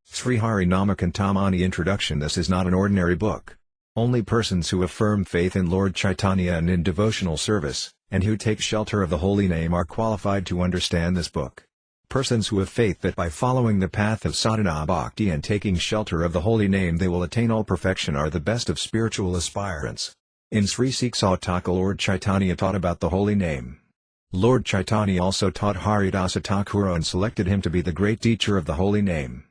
Sri Harinama Cintamani Introduction. This is not an ordinary book. Only persons who affirm faith in Lord Chaitanya and in devotional service, and who take shelter of the holy name are qualified to understand this book. Persons who have faith that by following the path of sadhana bhakti and taking shelter of the holy name they will attain all perfection are the best of spiritual aspirants. In Sri Iskcon, Lord Chaitanya taught about the holy name. Lord Chaitanya also taught Haridasa Thakura and selected him to be the great teacher of the holy name.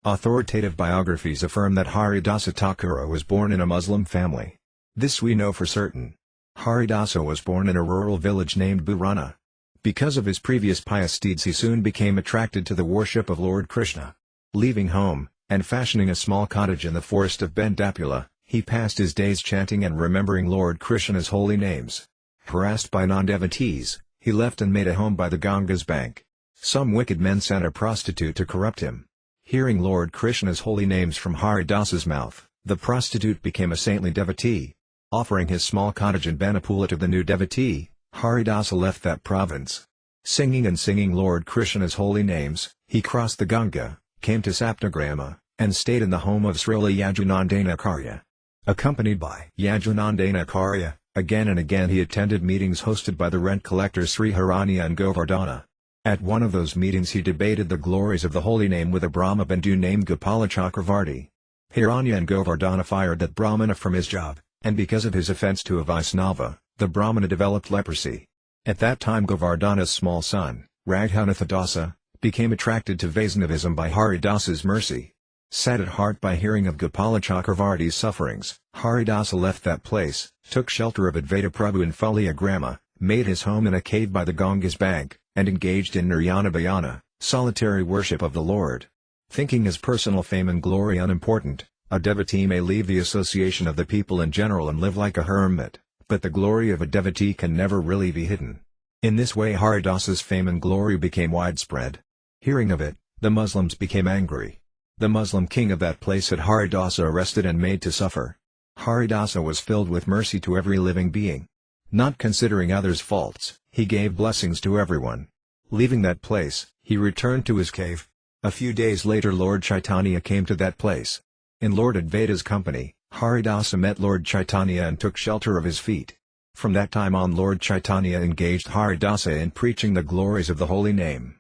Authoritative biographies affirm that Haridasa Thakura was born in a Muslim family. This we know for certain. Haridasa was born in a rural village named Burana. Because of his previous pious deeds he soon became attracted to the worship of Lord Krishna. Leaving home, and fashioning a small cottage in the forest of Bendapula, he passed his days chanting and remembering Lord Krishna's holy names. Harassed by non-devotees, he left and made a home by the Ganga's bank. Some wicked men sent a prostitute to corrupt him. Hearing Lord Krishna's holy names from Haridasa's mouth, the prostitute became a saintly devotee. Offering his small cottage in Benapula to the new devotee, Haridasa left that province. Singing and singing Lord Krishna's holy names, he crossed the Ganga, came to Saptagrama, and stayed in the home of Srila Yajunandana. Accompanied by Yajunandana, again and again he attended meetings hosted by the rent collectors Sri Haranya and Govardhana. At one of those meetings he debated the glories of the holy name with a Brahma Bandhu named Gopala Chakravarti. Hiranya and Govardhana fired that Brahmana from his job, and because of his offense to a Vaisnava, the Brahmana developed leprosy. At that time Govardhana's small son, Raghunatha, became attracted to Vaisnavism by Haridasa's mercy. Sad at heart by hearing of Gopala Chakravarti's sufferings, Haridasa left that place, took shelter of Advaita Prabhu in Phaliagrama, made his home in a cave by the Ganga's bank, and engaged in nirjana bhajana, solitary worship of the Lord. Thinking his personal fame and glory unimportant, a devotee may leave the association of the people in general and live like a hermit, but the glory of a devotee can never really be hidden. In this way Haridasa's fame and glory became widespread. Hearing of it, the Muslims became angry. The Muslim king of that place had Haridasa arrested and made to suffer. Haridasa was filled with mercy to every living being. Not considering others' faults, he gave blessings to everyone. Leaving that place, he returned to his cave. A few days later Lord Chaitanya came to that place. In Lord Advaita's company, Haridasa met Lord Chaitanya and took shelter of his feet. From that time on Lord Chaitanya engaged Haridasa in preaching the glories of the holy name.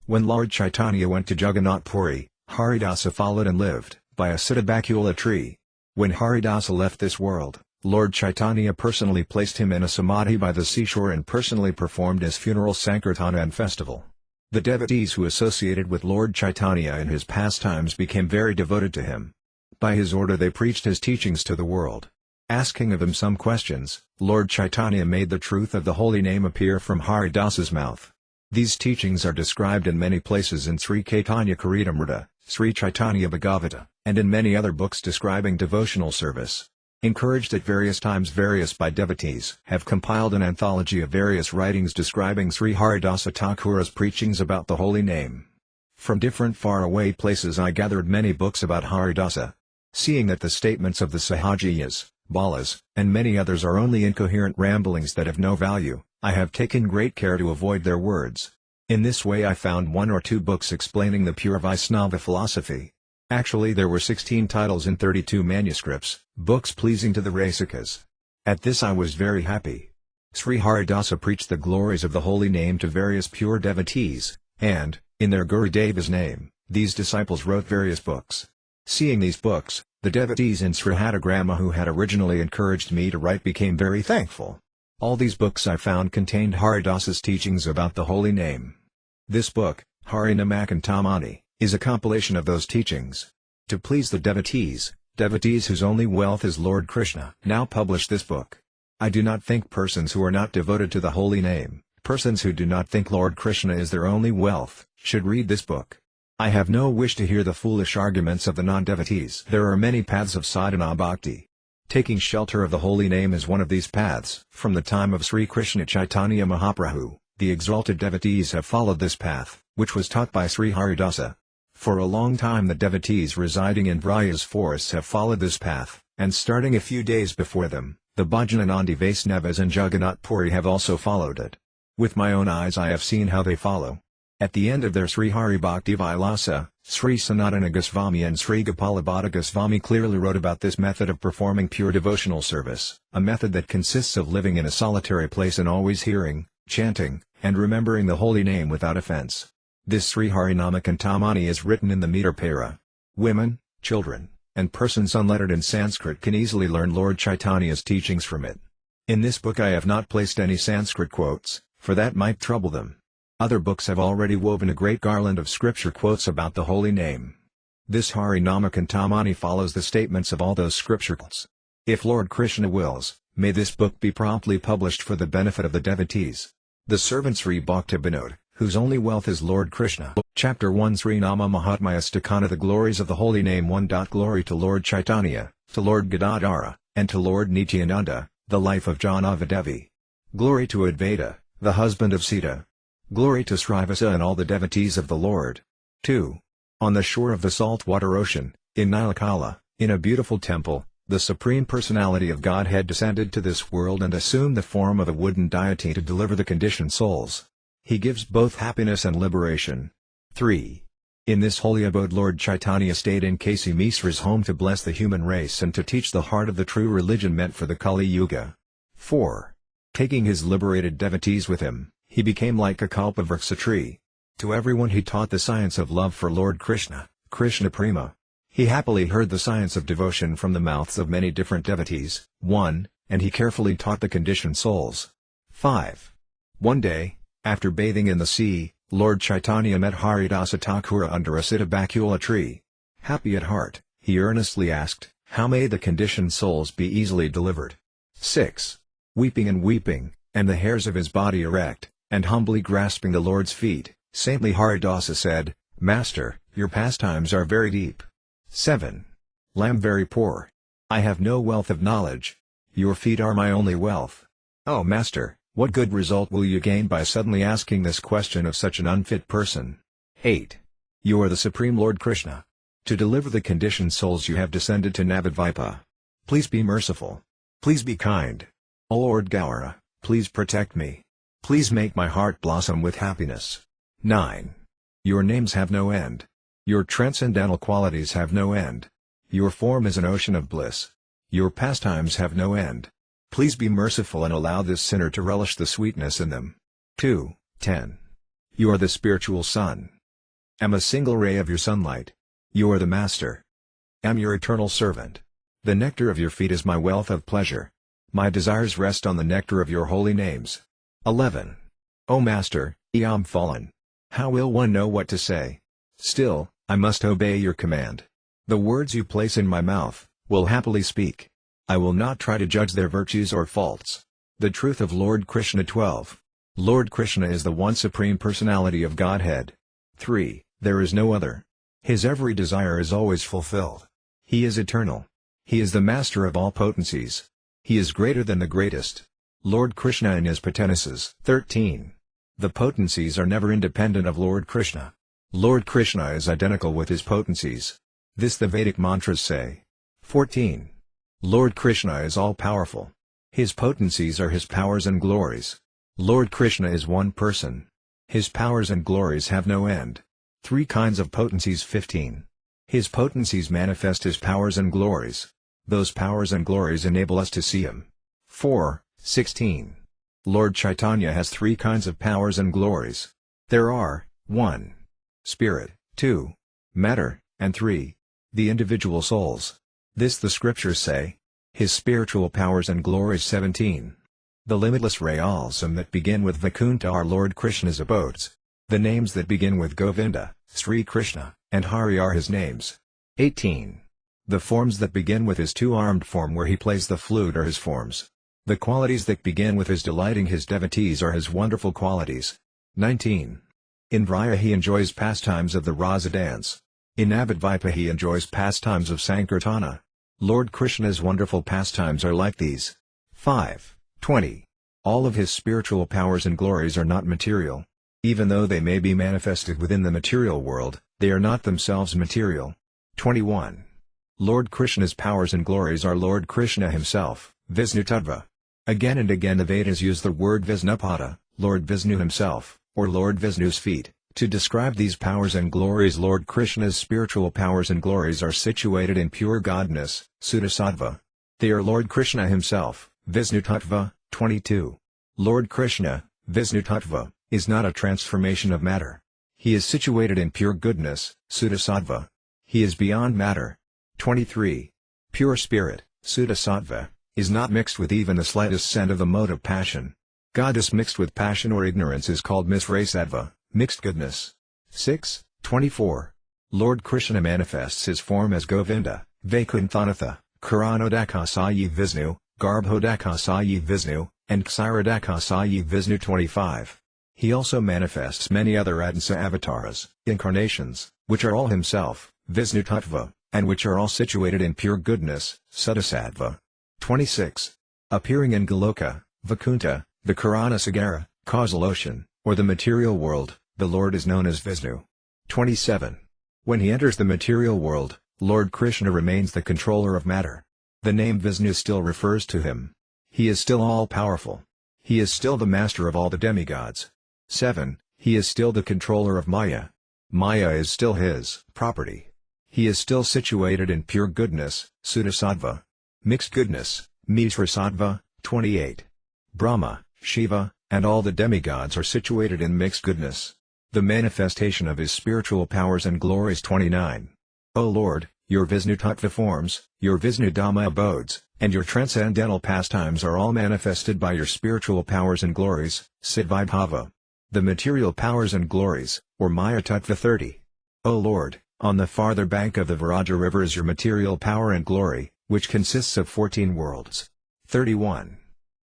When Lord Chaitanya went to Jagannath Puri, Haridasa followed and lived by a Siddhabakula tree. When Haridasa left this world, Lord Chaitanya personally placed him in a samadhi by the seashore and personally performed his funeral sankirtana and festival. The devotees who associated with Lord Chaitanya in his pastimes became very devoted to him. By his order they preached his teachings to the world. Asking of him some questions, Lord Chaitanya made the truth of the holy name appear from Haridasa's mouth. These teachings are described in many places in Sri Caitanya Charitamrita, Sri Chaitanya Bhagavata, and in many other books describing devotional service. Encouraged at various times various by devotees have compiled an anthology of various writings describing Sri Haridasa Thakura's preachings about the holy name. From different faraway places I gathered many books about Haridasa. Seeing that the statements of the Sahajiyas, Balas, and many others are only incoherent ramblings that have no value, I have taken great care to avoid their words. In this way I found 1 or 2 books explaining the pure Vaisnava philosophy. Actually there were 16 titles in 32 manuscripts, books pleasing to the Rasikas. At this I was very happy. Sri Haridasa preached the glories of the holy name to various pure devotees, and, in their Gurudeva's name, these disciples wrote various books. Seeing these books, the devotees in Srihatagrama who had originally encouraged me to write became very thankful. All these books I found contained Haridasa's teachings about the holy name. This book, Harinama Cintamani, is a compilation of those teachings. To please the devotees whose only wealth is Lord Krishna, now publish this book. I do not think persons who are not devoted to the holy name, persons who do not think Lord Krishna is their only wealth, should read this book. I have no wish to hear the foolish arguments of the non-devotees. There are many paths of sadhana bhakti. Taking shelter of the holy name is one of these paths. From the time of Sri Krishna Chaitanya Mahaprabhu, the exalted devotees have followed this path, which was taught by Sri Haridasa. For a long time the devotees residing in Vraya's forests have followed this path, and starting a few days before them, the Bhajananandi Vaisnavas and Jagannath Puri have also followed it. With my own eyes I have seen how they follow. At the end of their Sri Hari Bhakti Vilasa, Sri Sanatana Goswami and Sri Gopalabhata Goswami clearly wrote about this method of performing pure devotional service, a method that consists of living in a solitary place and always hearing, chanting, and remembering the holy name without offense. This Sri Harinama Cintamani is written in the meter para. Women, children, and persons unlettered in Sanskrit can easily learn Lord Chaitanya's teachings from it. In this book I have not placed any Sanskrit quotes, for that might trouble them. Other books have already woven a great garland of scripture quotes about the holy name. This Harinama Cintamani follows the statements of all those scripture quotes. If Lord Krishna wills, may this book be promptly published for the benefit of the devotees. The servant Sri Bhaktivinoda, whose only wealth is Lord Krishna. Chapter 1 Sri Nama Mahatmya Stakana The glories of the holy name 1. Glory to Lord Chaitanya, to Lord Gadadhara, and to Lord Nityananda, the life of Janava Devi. Glory to Advaita, the husband of Sita. Glory to Srivasa and all the devotees of the Lord. 2. On the shore of the saltwater ocean, in Nilakala, in a beautiful temple, the Supreme Personality of Godhead descended to this world and assumed the form of a wooden deity to deliver the conditioned souls. He gives both happiness and liberation. 3. In this holy abode Lord Chaitanya stayed in Kasi Misra's home to bless the human race and to teach the heart of the true religion meant for the Kali Yuga. 4. Taking his liberated devotees with him, he became like a kalpavriksha tree. To everyone he taught the science of love for Lord Krishna, Krishna Prema. He happily heard the science of devotion from the mouths of many different devotees. 1. And he carefully taught the conditioned souls. 5. One day, after bathing in the sea, Lord Chaitanya met Haridasa Thakura under a sitabacula tree. Happy at heart, he earnestly asked, how may the conditioned souls be easily delivered? 6. Weeping, and the hairs of his body erect, and humbly grasping the Lord's feet, saintly Haridasa said, Master, your pastimes are very deep. 7. Lamb very poor. I have no wealth of knowledge. Your feet are my only wealth. Oh Master, what good result will you gain by suddenly asking this question of such an unfit person? 8. You are the Supreme Lord Krishna. To deliver the conditioned souls you have descended to Navadvipa. Please be merciful. Please be kind. O Lord Gaura, please protect me. Please make my heart blossom with happiness. 9. Your names have no end. Your transcendental qualities have no end. Your form is an ocean of bliss. Your pastimes have no end. Please be merciful and allow this sinner to relish the sweetness in them. 2. 10. You are the spiritual sun. Am a single ray of your sunlight. You are the Master. Am your eternal servant. The nectar of your feet is my wealth of pleasure. My desires rest on the nectar of your holy names. 11. O Master, I am fallen. How will one know what to say? Still, I must obey your command. The words you place in my mouth, will happily speak. I will not try to judge their virtues or faults. The truth of Lord Krishna 12. Lord Krishna is the one Supreme Personality of Godhead. 3. There is no other. His every desire is always fulfilled. He is eternal. He is the master of all potencies. He is greater than the greatest. Lord Krishna and his potencies. 13. The potencies are never independent of Lord Krishna. Lord Krishna is identical with his potencies. This the Vedic mantras say. 14. Lord Krishna is all-powerful. His potencies are his powers and glories. Lord Krishna is one person. His powers and glories have no end. 3 kinds of potencies. 15. His potencies manifest his powers and glories. Those powers and glories enable us to see him. 4. 16. Lord Chaitanya has 3 kinds of powers and glories. There are, 1. Spirit, 2. Matter, and 3. The individual souls. This the scriptures say. His spiritual powers and glories. 17. The limitless realsam that begin with Vaikuntha are Lord Krishna's abodes. The names that begin with Govinda, Sri Krishna, and Hari are his names. 18. The forms that begin with his 2-armed form where he plays the flute are his forms. The qualities that begin with his delighting his devotees are his wonderful qualities. 19. In Vraya he enjoys pastimes of the Rasa dance. In Navadvipa he enjoys pastimes of Sankirtana. Lord Krishna's wonderful pastimes are like these. 5. 20. All of his spiritual powers and glories are not material. Even though they may be manifested within the material world, they are not themselves material. 21. Lord Krishna's powers and glories are Lord Krishna himself, Vishnu Tattva. Again and again the Vedas use the word Visnupada, Lord Vishnu himself, or Lord Vishnu's feet, To describe these powers and glories, Lord Krishna's spiritual powers and glories are situated in pure godness, Sudasattva. They are Lord Krishna himself, Vishnu Tattva, 22. Lord Krishna, Vishnu Tattva, is not a transformation of matter. He is situated in pure goodness, Sudasattva. He is beyond matter. 23. Pure spirit, Sudasattva, is not mixed with even the slightest scent of the mode of passion. Goddess mixed with passion or ignorance is called Misrasattva, mixed goodness. 6. 24. Lord Krishna manifests his form as Govinda, Vaikunthanatha, Karanodakasayi Vishnu, Garbhodakasayi Vishnu, and Ksirodakasayi Vishnu. 25. He also manifests many other Adinsa avatars, incarnations, which are all himself, Vishnu Tattva, and which are all situated in pure goodness, Sudasattva. 26. Appearing in Goloka, Vakunta, the Karanasagara, causal ocean, or the material world, the Lord is known as Vishnu. 27. When he enters the material world, Lord Krishna remains the controller of matter. The name Vishnu still refers to him. He is still all-powerful. He is still the master of all the demigods. 7. He is still the controller of Maya. Maya is still his property. He is still situated in pure goodness, Sudasattva. Mixed goodness, Misrasattva, 28. Brahma, Shiva, and all the demigods are situated in mixed goodness. The manifestation of his spiritual powers and glories. 29. O Lord, your Vishnu Tattva forms, your Vishnu Dhamma abodes, and your transcendental pastimes are all manifested by your spiritual powers and glories, Siddhvaibhava. The material powers and glories, or Maya Tattva. 30. O Lord, on the farther bank of the Viraja river is your material power and glory, which consists of 14 worlds. 31.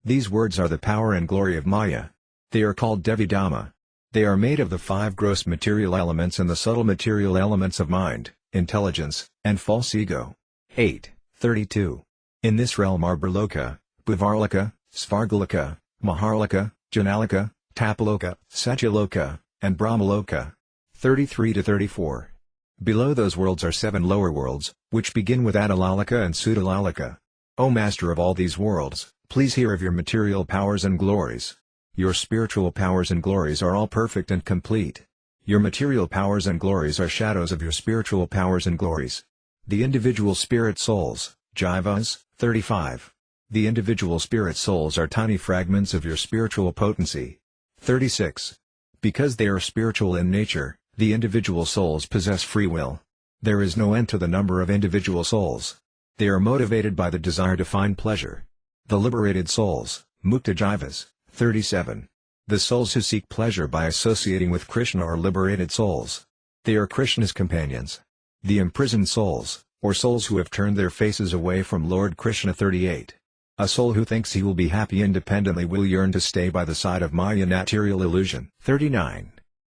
These words are the power and glory of Maya. They are called Devi Dhamma. They are made of the 5 gross material elements and the subtle material elements of mind, intelligence, and false ego. 8. 32. In this realm are Brahloka, Bhuvarloka, Svargaloka, Maharloka, Janaloka, Tapaloka, Satyaloka, and Brahmaloka. 33-34. Below those worlds are 7 lower worlds, which begin with Adalalaka and Sudalalaka. O Master of all these worlds, please hear of your material powers and glories. Your spiritual powers and glories are all perfect and complete. Your material powers and glories are shadows of your spiritual powers and glories. The individual spirit souls, Jivas, 35. The individual spirit souls are tiny fragments of your spiritual potency. 36. Because they are spiritual in nature, the individual souls possess free will. There is no end to the number of individual souls. They are motivated by the desire to find pleasure. The liberated souls, Mukta Jivas, 37. The souls who seek pleasure by associating with Krishna are liberated souls. They are Krishna's companions. The imprisoned souls, or souls who have turned their faces away from Lord Krishna. 38. A soul who thinks he will be happy independently will yearn to stay by the side of Maya material illusion. 39.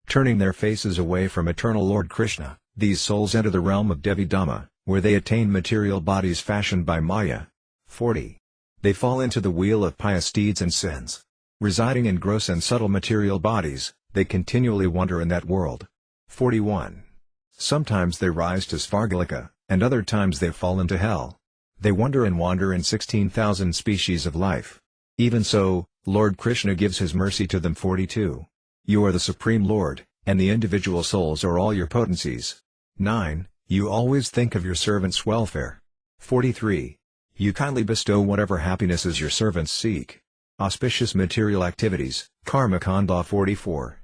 Turning their faces away from eternal Lord Krishna, these souls enter the realm of Devi Dhamma, where they attain material bodies fashioned by Maya. 40. They fall into the wheel of pious deeds and sins. Residing in gross and subtle material bodies, they continually wander in that world. 41. Sometimes they rise to Svargalika, and other times they fall into hell. They wander in 16,000 species of life. Even so, Lord Krishna gives his mercy to them. 42. You are the Supreme Lord, and the individual souls are all your potencies. 9. You always think of your servants' welfare. 43. You kindly bestow whatever happinesses your servants seek. Auspicious material activities, Karma Kanda. 44.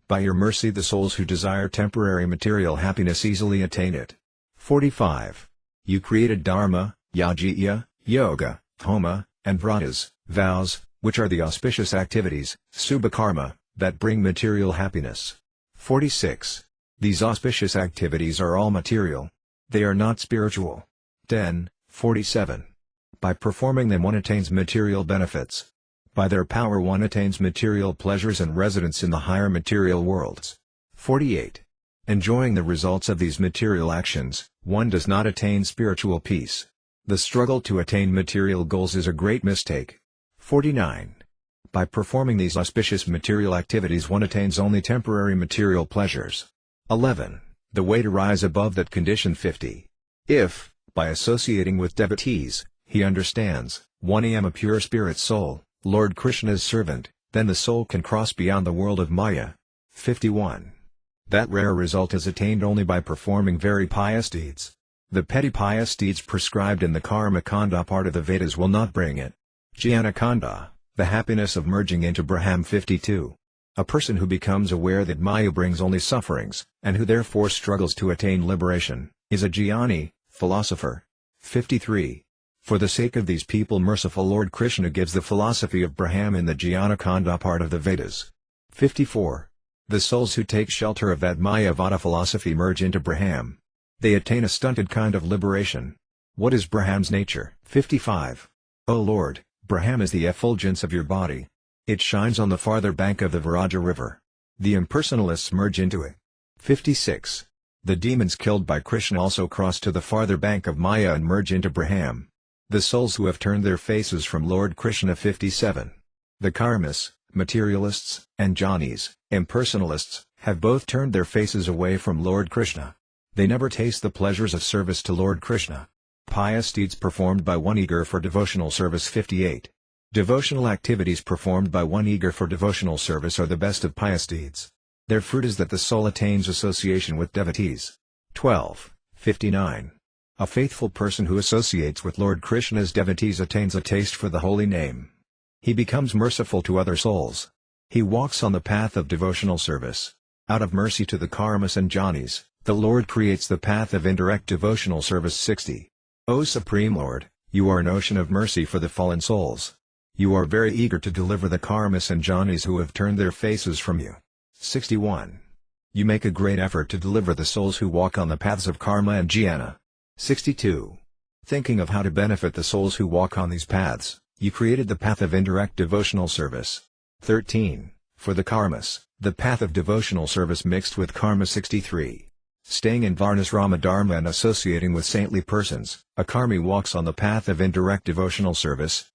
By your mercy the souls who desire temporary material happiness easily attain it. 45. You created Dharma, Yajya, Yoga, Homa, and Vratas, vows, which are the auspicious activities, Subhakarma, that bring material happiness. 46. These auspicious activities are all material. They are not spiritual. 10. 47. By performing them one attains material benefits. By their power one attains material pleasures and residence in the higher material worlds. 48. Enjoying the results of these material actions, one does not attain spiritual peace. The struggle to attain material goals is a great mistake. 49. By performing these auspicious material activities one attains only temporary material pleasures. 11. The way to rise above that condition. 50. If, by associating with devotees, he understands, 1 I am a pure spirit soul, Lord Krishna's servant, then the soul can cross beyond the world of Maya. 51. That rare result is attained only by performing very pious deeds. The petty pious deeds prescribed in the Karma Kanda part of the Vedas will not bring it. Jnana Kanda, the happiness of merging into Brahman. 52. A person who becomes aware that Maya brings only sufferings, and who therefore struggles to attain liberation, is a jnani, philosopher. 53. For the sake of these people, merciful Lord Krishna gives the philosophy of Brahman in the Jnana Kanda part of the Vedas. 54. The souls who take shelter of that Mayavada philosophy merge into Brahman. They attain a stunted kind of liberation. What is Brahman's nature? 55. O Lord, Brahman is the effulgence of your body. It shines on the farther bank of the Viraja river. The impersonalists merge into it. 56. The demons killed by Krishna also cross to the farther bank of Maya and merge into Brahman. The souls who have turned their faces from Lord Krishna. 57. The karmas, materialists, and jnanis, impersonalists, have both turned their faces away from Lord Krishna. They never taste the pleasures of service to Lord Krishna. Pious deeds performed by one eager for devotional service. 58. Devotional activities performed by one eager for devotional service are the best of pious deeds. Their fruit is that the soul attains association with devotees. 12. 59. A faithful person who associates with Lord Krishna's devotees attains a taste for the holy name. He becomes merciful to other souls. He walks on the path of devotional service. Out of mercy to the karmas and jnanis, the Lord creates the path of indirect devotional service. 60. O Supreme Lord, you are an ocean of mercy for the fallen souls. You are very eager to deliver the karmas and jnanis who have turned their faces from you. 61. You make a great effort to deliver the souls who walk on the paths of karma and jnana. 62. Thinking of how to benefit the souls who walk on these paths, you created the path of indirect devotional service. 13. For the karmas, the path of devotional service mixed with karma. 63. Staying in Varnasrama Dharma and associating with saintly persons, a karmi walks on the path of indirect devotional service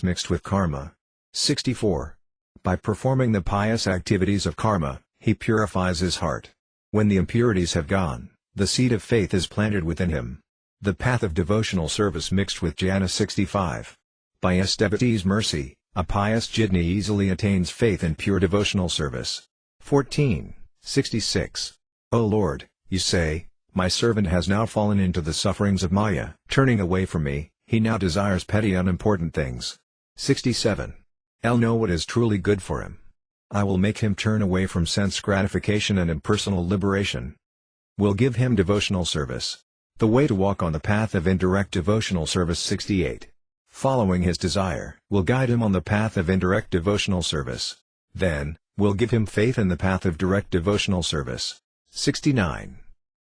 mixed with karma. 64. By performing the pious activities of karma, he purifies his heart. When the impurities have gone, the seed of faith is planted within him. The path of devotional service mixed with jnana. 65. By a devotee's mercy, a pious jidni easily attains faith in pure devotional service. 14. 66. O Lord, you say, my servant has now fallen into the sufferings of Maya. Turning away from me, he now desires petty unimportant things. 67. I'll know what is truly good for him. I will make him turn away from sense gratification and impersonal liberation. Will give him devotional service. The way to walk on the path of indirect devotional service. 68. Following his desire, will guide him on the path of indirect devotional service. Then, will give him faith in the path of direct devotional service. 69.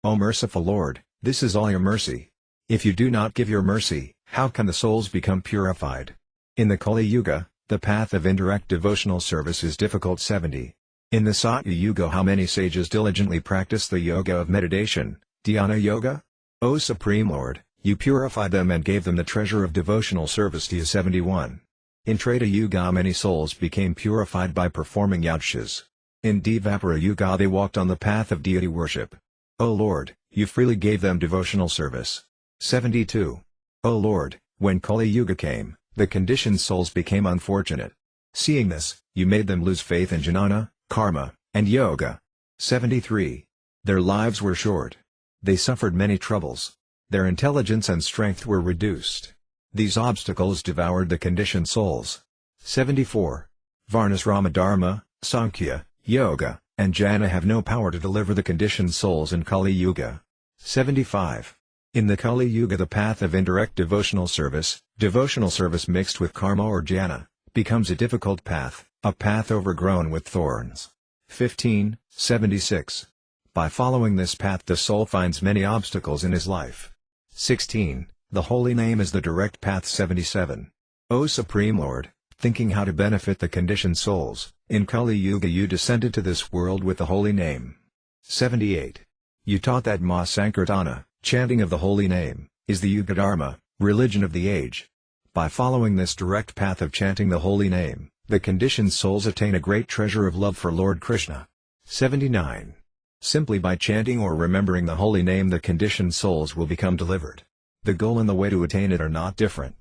O merciful Lord, this is all your mercy. If you do not give your mercy, how can the souls become purified? In the Kali Yuga, the path of indirect devotional service is difficult. 70. In the Satya Yuga, how many sages diligently practice the yoga of meditation, dhyana yoga? O Supreme Lord, you purified them and gave them the treasure of devotional service. 71. In Treta Yuga, many souls became purified by performing yajnas. In Dvapara Yuga, they walked on the path of deity worship. O Lord, you freely gave them devotional service. 72. O Lord, when Kali Yuga came, the conditioned souls became unfortunate. Seeing this, you made them lose faith in jnana, karma, and yoga. 73. Their lives were short. They suffered many troubles. Their intelligence and strength were reduced. These obstacles devoured the conditioned souls. 74. Varnasrama Dharma, Sankhya, Yoga, and Jnana have no power to deliver the conditioned souls in Kali Yuga. 75. In the Kali Yuga, the path of indirect devotional service mixed with karma or jnana, becomes a difficult path, a path overgrown with thorns. 15. 76. By following this path, the soul finds many obstacles in his life. 16. The holy name is the direct path. 77. O Supreme Lord, thinking how to benefit the conditioned souls, in Kali Yuga you descended to this world with the holy name. 78. You taught that Sankirtana, chanting of the holy name, is the Yuga Dharma, religion of the age. By following this direct path of chanting the holy name, the conditioned souls attain a great treasure of love for Lord Krishna. 79. Simply by chanting or remembering the holy name, the conditioned souls will become delivered. The goal and the way to attain it are not different.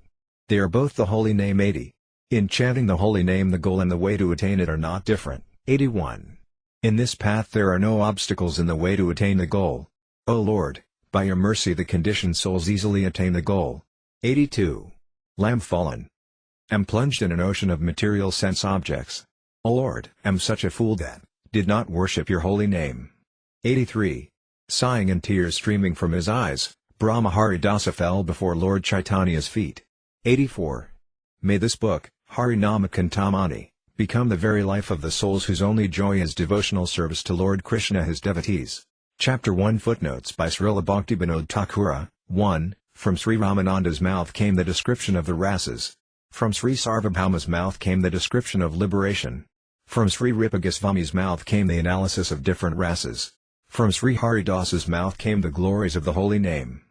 They are both the holy name. 80. In chanting the holy name, the goal and the way to attain it are not different. 81. In this path there are no obstacles in the way to attain the goal. O Lord, by your mercy the conditioned souls easily attain the goal. 82. Lamb fallen. Am plunged in an ocean of material sense objects. O Lord, am such a fool that did not worship your holy name. 83. Sighing and tears streaming from his eyes, Brahma Haridasa fell before Lord Chaitanya's feet. 84. May this book, Harinama Cintamani, become the very life of the souls whose only joy is devotional service to Lord Krishna his devotees. Chapter 1 Footnotes by Srila Bhaktivinoda Thakura. 1. From Sri Ramananda's mouth came the description of the rasas. From Sri Sarvabhauma's mouth came the description of liberation. From Sri Ripagoswami's mouth came the analysis of different rasas. From Sri Haridasa's mouth came the glories of the holy name.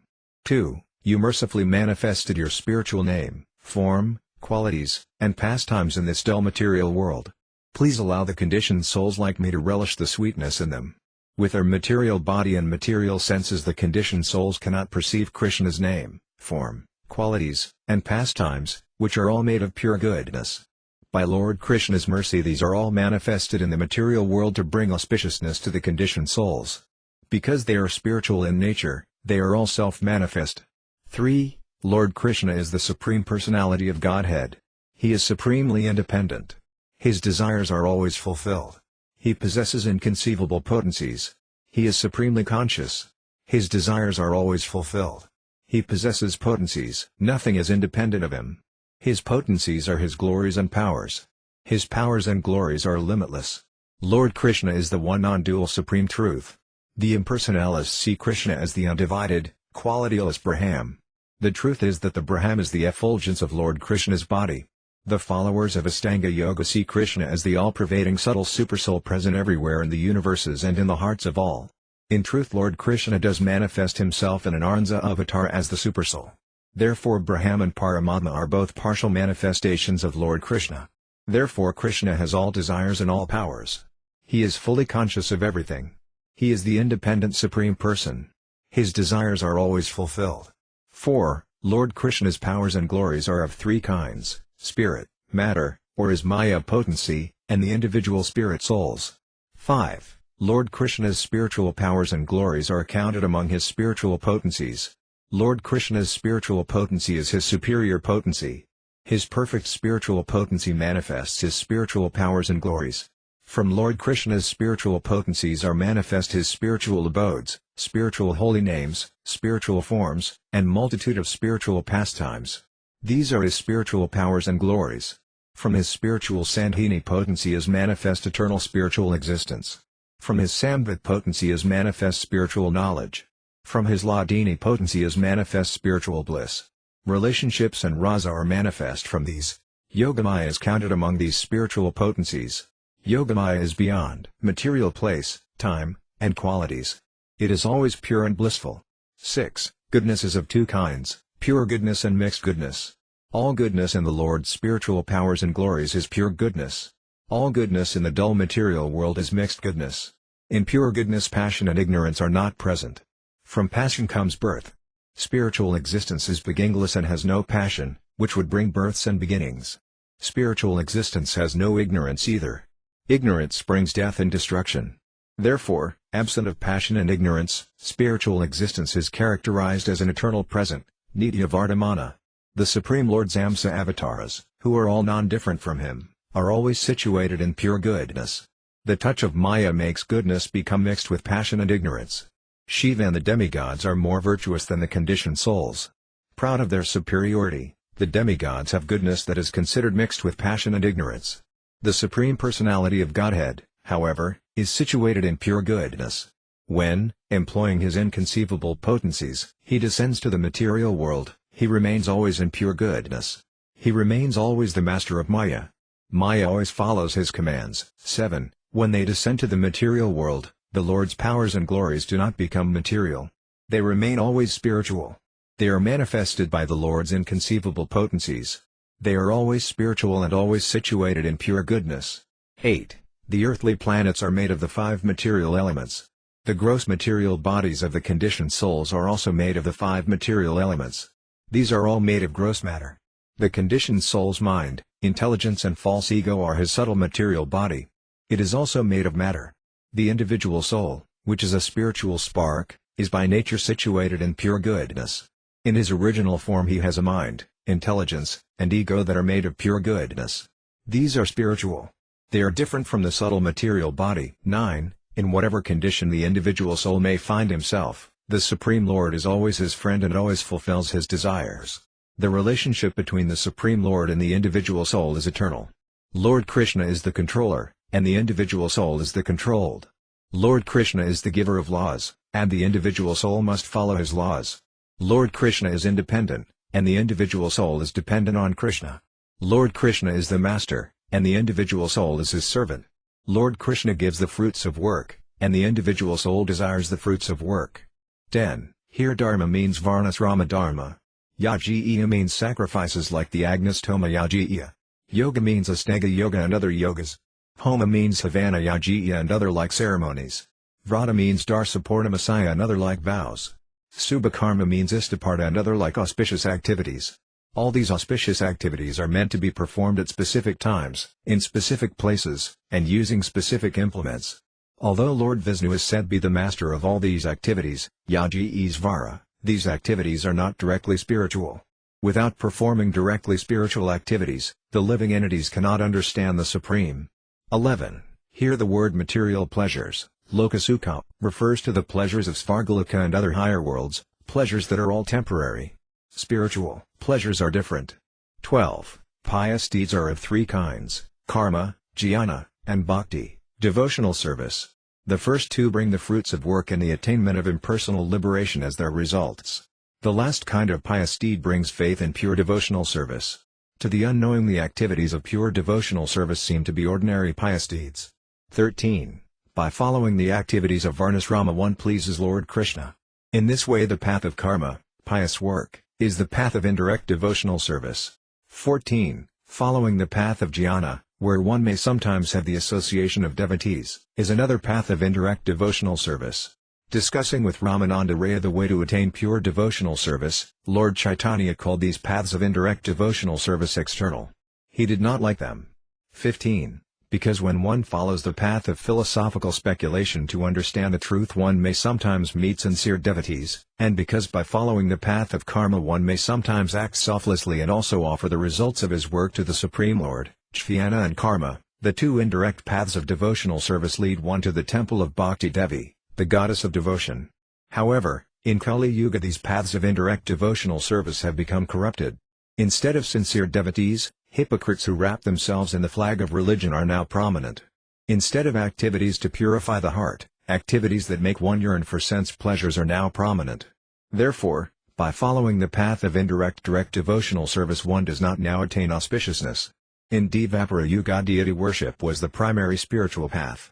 2. You mercifully manifested your spiritual name, form, qualities, and pastimes in this dull material world. Please allow the conditioned souls like me to relish the sweetness in them. With their material body and material senses the conditioned souls cannot perceive Krishna's name, form, qualities, and pastimes, which are all made of pure goodness. By Lord Krishna's mercy these are all manifested in the material world to bring auspiciousness to the conditioned souls. Because they are spiritual in nature, they are all self-manifest. 3. Lord Krishna is the Supreme Personality of Godhead. He is supremely independent. His desires are always fulfilled. He possesses inconceivable potencies. He is supremely conscious. His desires are always fulfilled. He possesses potencies. Nothing is independent of him. His potencies are his glories and powers. His powers and glories are limitless. Lord Krishna is the one non-dual supreme truth. The impersonalists see Krishna as the undivided, qualityless Brahman. The truth is that the Brahman is the effulgence of Lord Krishna's body. The followers of Astanga Yoga see Krishna as the all-pervading subtle supersoul present everywhere in the universes and in the hearts of all. In truth Lord Krishna does manifest himself in an Arnza avatar as the supersoul. Therefore Brahman and Paramatma are both partial manifestations of Lord Krishna. Therefore Krishna has all desires and all powers. He is fully conscious of everything. He is the independent Supreme Person. His desires are always fulfilled. 4. Lord Krishna's powers and glories are of three kinds: spirit, matter, or his Maya potency, and the individual spirit souls. 5. Lord Krishna's spiritual powers and glories are counted among his spiritual potencies. Lord Krishna's spiritual potency is his superior potency. His perfect spiritual potency manifests his spiritual powers and glories. From Lord Krishna's spiritual potencies are manifest his spiritual abodes, spiritual holy names, spiritual forms, and multitude of spiritual pastimes. These are his spiritual powers and glories. From his spiritual Sandhini potency is manifest eternal spiritual existence. From his Samvit potency is manifest spiritual knowledge. From his Ladini potency is manifest spiritual bliss. Relationships and rasa are manifest from these. Yogamaya is counted among these spiritual potencies. Yogamaya is beyond material place, time, and qualities. It is always pure and blissful. 6. Goodness is of two kinds, pure goodness and mixed goodness. All goodness in the Lord's spiritual powers and glories is pure goodness. All goodness in the dull material world is mixed goodness. In pure goodness passion and ignorance are not present. From passion comes birth. Spiritual existence is beginningless and has no passion, which would bring births and beginnings. Spiritual existence has no ignorance either. Ignorance brings death and destruction. Therefore, absent of passion and ignorance, spiritual existence is characterized as an eternal present, Nitya Vardhamana. The Supreme Lord's Amsa avatars, who are all non-different from him, are always situated in pure goodness. The touch of Maya makes goodness become mixed with passion and ignorance. Shiva and the demigods are more virtuous than the conditioned souls. Proud of their superiority, the demigods have goodness that is considered mixed with passion and ignorance. The Supreme Personality of Godhead, however, is situated in pure goodness. When, employing his inconceivable potencies, he descends to the material world, he remains always in pure goodness. He remains always the master of Maya. Maya always follows his commands. 7. When they descend to the material world, the Lord's powers and glories do not become material. They remain always spiritual. They are manifested by the Lord's inconceivable potencies. They are always spiritual and always situated in pure goodness. 8. The earthly planets are made of the 5 material elements. The gross material bodies of the conditioned souls are also made of the 5 material elements. These are all made of gross matter. The conditioned soul's mind, intelligence and false ego are his subtle material body. It is also made of matter. The individual soul, which is a spiritual spark, is by nature situated in pure goodness. In his original form he has a mind, intelligence, and ego that are made of pure goodness. These are spiritual. They are different from the subtle material body. 9. In whatever condition the individual soul may find himself, the Supreme Lord is always his friend and always fulfills his desires. The relationship between the Supreme Lord and the individual soul is eternal. Lord Krishna is the controller, and the individual soul is the controlled. Lord Krishna is the giver of laws, and the individual soul must follow his laws. Lord Krishna is independent, and the individual soul is dependent on Krishna. Lord Krishna is the master, and the individual soul is his servant. Lord Krishna gives the fruits of work, and the individual soul desires the fruits of work. 10. Here Dharma means Varnasrama Dharma. Yajya means sacrifices like the Agnistoma Yajya. Yoga means Astanga Yoga and other yogas. Homa means Havana Yajya and other like ceremonies. Vrata means Darsapurnamasaya and other like vows. Subhakarma means Istaparta and other like auspicious activities. All these auspicious activities are meant to be performed at specific times, in specific places, and using specific implements. Although Lord Vishnu is said to be the master of all these activities, Yajya-svara, these activities are not directly spiritual. Without performing directly spiritual activities, the living entities cannot understand the Supreme. 11. Here the word material pleasures, lokasukha, refers to the pleasures of Svargaloka and other higher worlds, pleasures that are all temporary. Spiritual pleasures are different. 12. Pious deeds are of three kinds: karma, jnana, and bhakti, devotional service. The first two bring the fruits of work and the attainment of impersonal liberation as their results. The last kind of pious deed brings faith in pure devotional service. To the unknowing, the activities of pure devotional service seem to be ordinary pious deeds. 13. By following the activities of Varnasrama one pleases Lord Krishna. In this way the path of karma, pious work, is the path of indirect devotional service. 14. Following the path of jnana, where one may sometimes have the association of devotees, is another path of indirect devotional service. Discussing with Ramananda Raya the way to attain pure devotional service, Lord Chaitanya called these paths of indirect devotional service external. He did not like them. 15. Because when one follows the path of philosophical speculation to understand the truth, one may sometimes meet sincere devotees, and because by following the path of karma one may sometimes act selflessly and also offer the results of his work to the Supreme Lord, jnana and karma, the two indirect paths of devotional service lead one to the temple of Bhakti Devi, the goddess of devotion. However, in Kali Yuga these paths of indirect devotional service have become corrupted. Instead of sincere devotees, hypocrites who wrap themselves in the flag of religion are now prominent. Instead of activities to purify the heart, activities that make one yearn for sense pleasures are now prominent. Therefore, by following the path of indirect direct devotional service one does not now attain auspiciousness. In Dvapara Yuga deity worship was the primary spiritual path.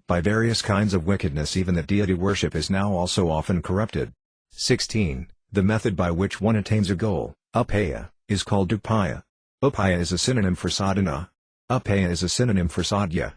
By various kinds of wickedness even the deity worship is now also often corrupted. 16. The method by which one attains a goal, upaya, is called upaya. Upaya is a synonym for sadhana. Upaya is a synonym for sadhya.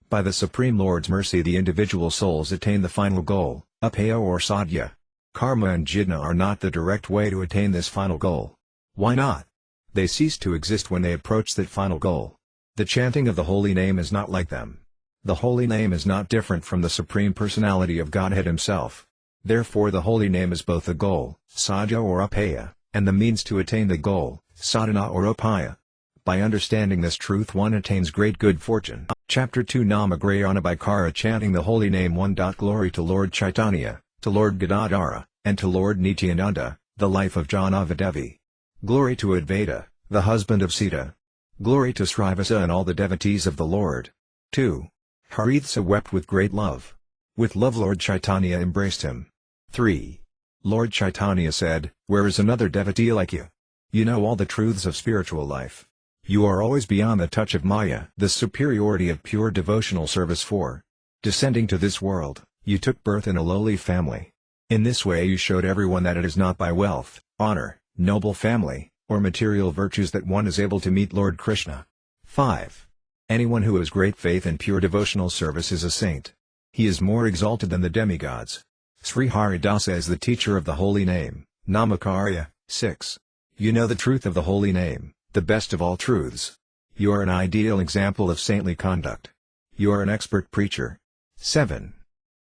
By the Supreme Lord's mercy the individual souls attain the final goal, upaya or sadhya. Karma and jnana are not the direct way to attain this final goal. Why not? They cease to exist when they approach that final goal. The chanting of the holy name is not like them. The holy name is not different from the Supreme Personality of Godhead Himself. Therefore the holy name is both the goal, sadhya or upaya, and the means to attain the goal, sadhana or upaya. By understanding this truth one attains great good fortune. Chapter 2 Namagrayana Bhaikara chanting the holy name 1. Glory to Lord Chaitanya, to Lord Gadadhara, and to Lord Nityananda, the life of Janava Devi. Glory to Advaita, the husband of Sita. Glory to Srivasa and all the devotees of the Lord. 2. Haritha wept with great love. With love Lord Chaitanya embraced him. 3. Lord Chaitanya said, "Where is another devotee like you? You know all the truths of spiritual life. You are always beyond the touch of Maya." The superiority of pure devotional service. 4. Descending to this world, you took birth in a lowly family. In this way you showed everyone that it is not by wealth, honor, noble family, or material virtues that one is able to meet Lord Krishna. 5. Anyone who has great faith in pure devotional service is a saint. He is more exalted than the demigods. Sri Haridasa is the teacher of the holy name, Namakarya. 6. You know the truth of the holy name, the best of all truths. You are an ideal example of saintly conduct. You are an expert preacher. 7.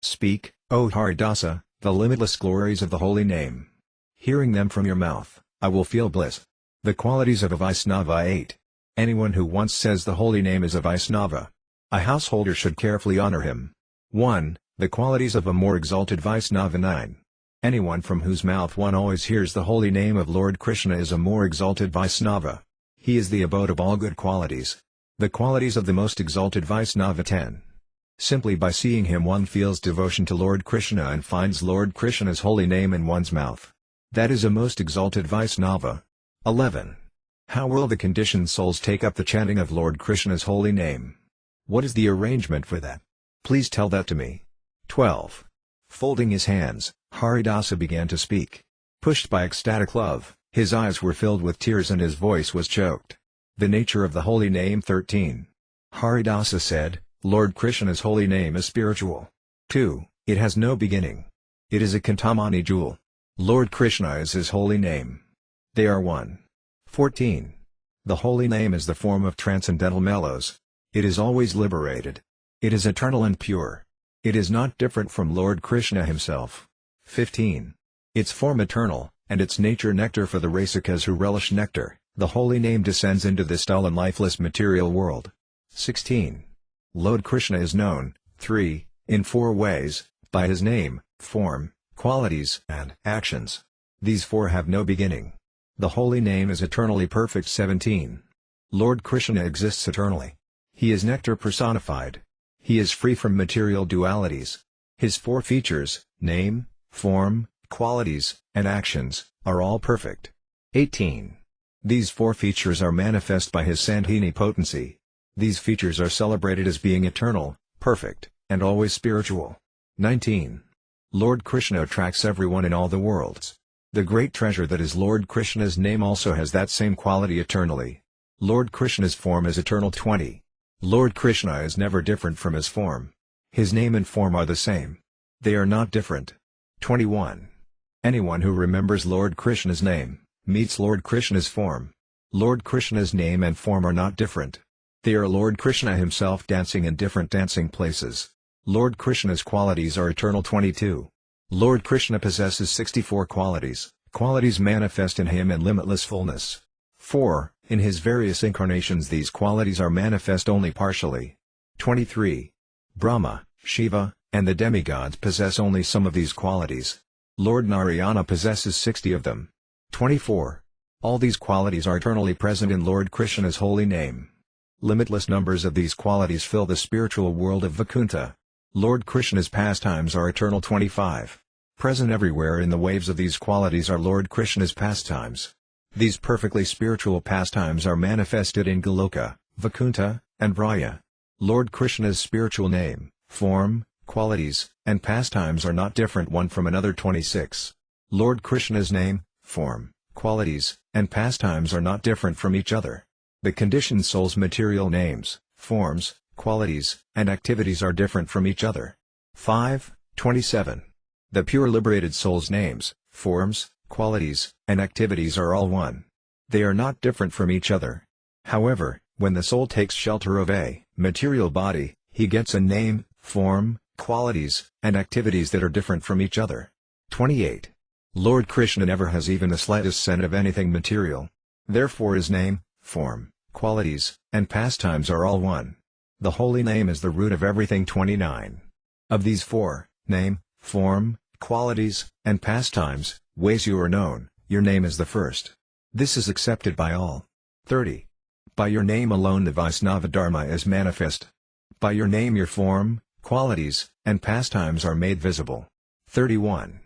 Speak, O Haridasa, the limitless glories of the holy name. Hearing them from your mouth, I will feel bliss. The qualities of a Vaisnava. 8. Anyone who once says the holy name is a Vaisnava. A householder should carefully honor him. 1. The qualities of a more exalted Vaisnava. 9. Anyone from whose mouth one always hears the holy name of Lord Krishna is a more exalted Vaisnava. He is the abode of all good qualities. The qualities of the most exalted Vaisnava. 10. Simply by seeing him one feels devotion to Lord Krishna and finds Lord Krishna's holy name in one's mouth. That is a most exalted Vaisnava. 11. How will the conditioned souls take up the chanting of Lord Krishna's holy name? What is the arrangement for that? Please tell that to me. 12. Folding his hands, Haridasa began to speak. Pushed by ecstatic love, his eyes were filled with tears and his voice was choked. The nature of the holy name. 13. Haridasa said, Lord Krishna's holy name is spiritual. 2. It has no beginning. It is a Cintamani jewel. Lord Krishna is his holy name. They are one. 14. The holy name is the form of transcendental mellows. It is always liberated. It is eternal and pure. It is not different from Lord Krishna himself. 15. Its form eternal, and its nature nectar for the rasikas who relish nectar. The holy name descends into this dull and lifeless material world. 16. Lord Krishna is known, 3, in 4 ways, by his name, form, qualities and actions. These 4 have no beginning. The holy name is eternally perfect. 17. Lord Krishna exists eternally. He is nectar personified. He is free from material dualities. His 4 features, name, form, qualities, and actions, are all perfect. 18. These 4 features are manifest by his Sandhini potency. These features are celebrated as being eternal, perfect, and always spiritual. 19. Lord Krishna attracts everyone in all the worlds. The great treasure that is Lord Krishna's name also has that same quality eternally. Lord Krishna's form is eternal. 20. Lord Krishna is never different from his form. His name and form are the same. They are not different. 21. Anyone who remembers Lord Krishna's name, meets Lord Krishna's form. Lord Krishna's name and form are not different. They are Lord Krishna himself dancing in different dancing places. Lord Krishna's qualities are eternal. 22. Lord Krishna possesses 64 qualities, qualities manifest in him in limitless fullness. 4. In his various incarnations these qualities are manifest only partially. 23. Brahma, Shiva, and the demigods possess only some of these qualities. Lord Narayana possesses 60 of them. 24. All these qualities are eternally present in Lord Krishna's holy name. Limitless numbers of these qualities fill the spiritual world of Vaikuntha. Lord Krishna's pastimes are eternal. 25. Present everywhere in the waves of these qualities are Lord Krishna's pastimes. These perfectly spiritual pastimes are manifested in Goloka, Vaikuntha, and Vraya. Lord Krishna's spiritual name, form, qualities, and pastimes are not different one from another. 26. Lord Krishna's name, form, qualities, and pastimes are not different from each other. The conditioned soul's material names, forms, qualities, and activities are different from each other. 5. 27. The pure liberated soul's names, forms, qualities, and activities are all one. They are not different from each other. However, when the soul takes shelter of a material body, he gets a name, form, qualities, and activities that are different from each other. 28. Lord Krishna never has even the slightest scent of anything material. Therefore his name, form, qualities, and pastimes are all one. The holy name is the root of everything. 29. Of these 4, name, form, qualities, and pastimes, ways you are known, your name is the first. This is accepted by all. 30. By your name alone the Vaisnava Dharma is manifest. By your name your form, qualities, and pastimes are made visible. 31.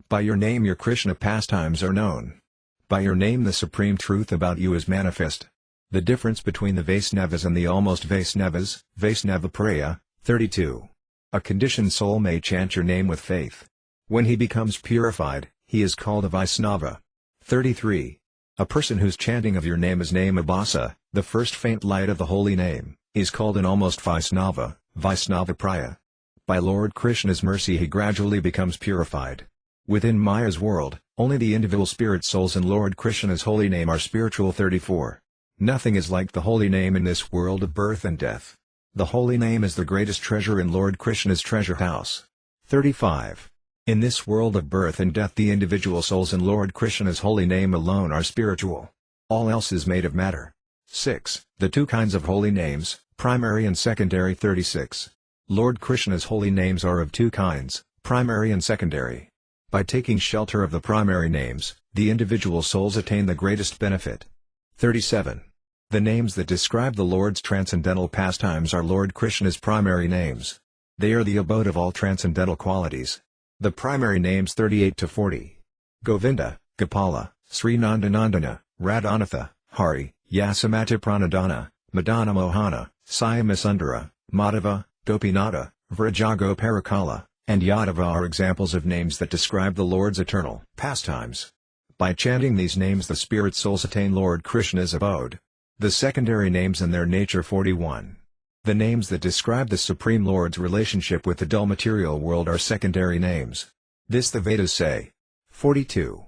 By your name your Krishna pastimes are known. By your name the supreme truth about you is manifest. The difference between the Vaisnavas and the almost Vaisnavas, Vaisnavapraya. 32. A conditioned soul may chant your name with faith. When he becomes purified, he is called a Vaisnava. 33. A person whose chanting of your name is name abhasa, the first faint light of the holy name, is called an almost Vaisnava, Vaisnavapraya. By Lord Krishna's mercy he gradually becomes purified. Within Maya's world, only the individual spirit souls in Lord Krishna's holy name are spiritual. 34. Nothing is like the holy name in this world of birth and death. The holy name is the greatest treasure in Lord Krishna's treasure house. 35. In this world of birth and death, the individual souls in Lord Krishna's holy name alone are spiritual. All else is made of matter. 6. The two kinds of holy names, primary and secondary. 36. Lord Krishna's holy names are of two kinds, primary and secondary. By taking shelter of the primary names, the individual souls attain the greatest benefit. 37. The names that describe the Lord's transcendental pastimes are Lord Krishna's primary names. They are the abode of all transcendental qualities. The primary names 38 to 40. Govinda, Gopala, Sri Nandanandana, Radhanatha, Hari, Yasamati Pranadana, Madana Mohana, Syamasundara, Madhava, Gopinata, Vrajagoparakala, and Yadava are examples of names that describe the Lord's eternal pastimes. By chanting these names, the spirit souls attain Lord Krishna's abode. The secondary names and their nature. 41. The names that describe the Supreme Lord's relationship with the dull material world are secondary names. This the Vedas say. 42.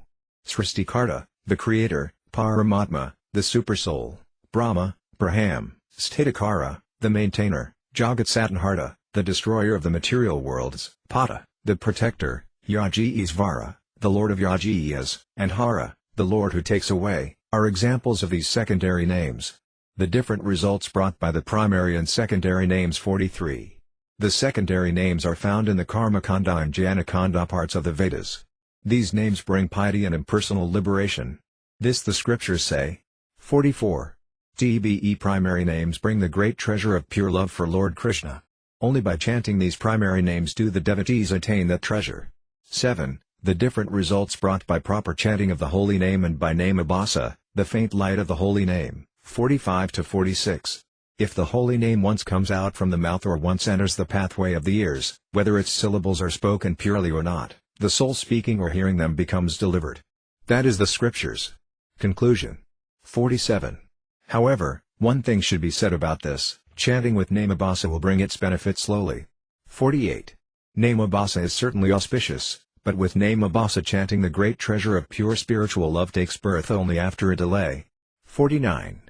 Srishtikarta, the Creator, Paramatma, the Supersoul, Brahma, Braham, Sthitakara, the Maintainer, Jagat-Satanharta, the Destroyer of the material worlds, Pata, the Protector, Yaji-Isvara, the Lord of Yajiyas, and Hara, the Lord who takes away, are examples of these secondary names. The different results brought by the primary and secondary names. 43. The secondary names are found in the Karmakanda and Jnanakanda parts of the Vedas. These names bring piety and impersonal liberation. This the scriptures say. 44. TBE primary names bring the great treasure of pure love for Lord Krishna. Only by chanting these primary names do the devotees attain that treasure. 7. The different results brought by proper chanting of the holy name and by name abhasa, the faint light of the holy name. 45 to 46. If the holy name once comes out from the mouth or once enters the pathway of the ears, whether its syllables are spoken purely or not, the soul speaking or hearing them becomes delivered. That is the scriptures. Conclusion. 47. However, one thing should be said about this: chanting with name abhasa will bring its benefit slowly. 48. Name abhasa is certainly auspicious, but with name abhasa chanting the great treasure of pure spiritual love takes birth only after a delay. 49.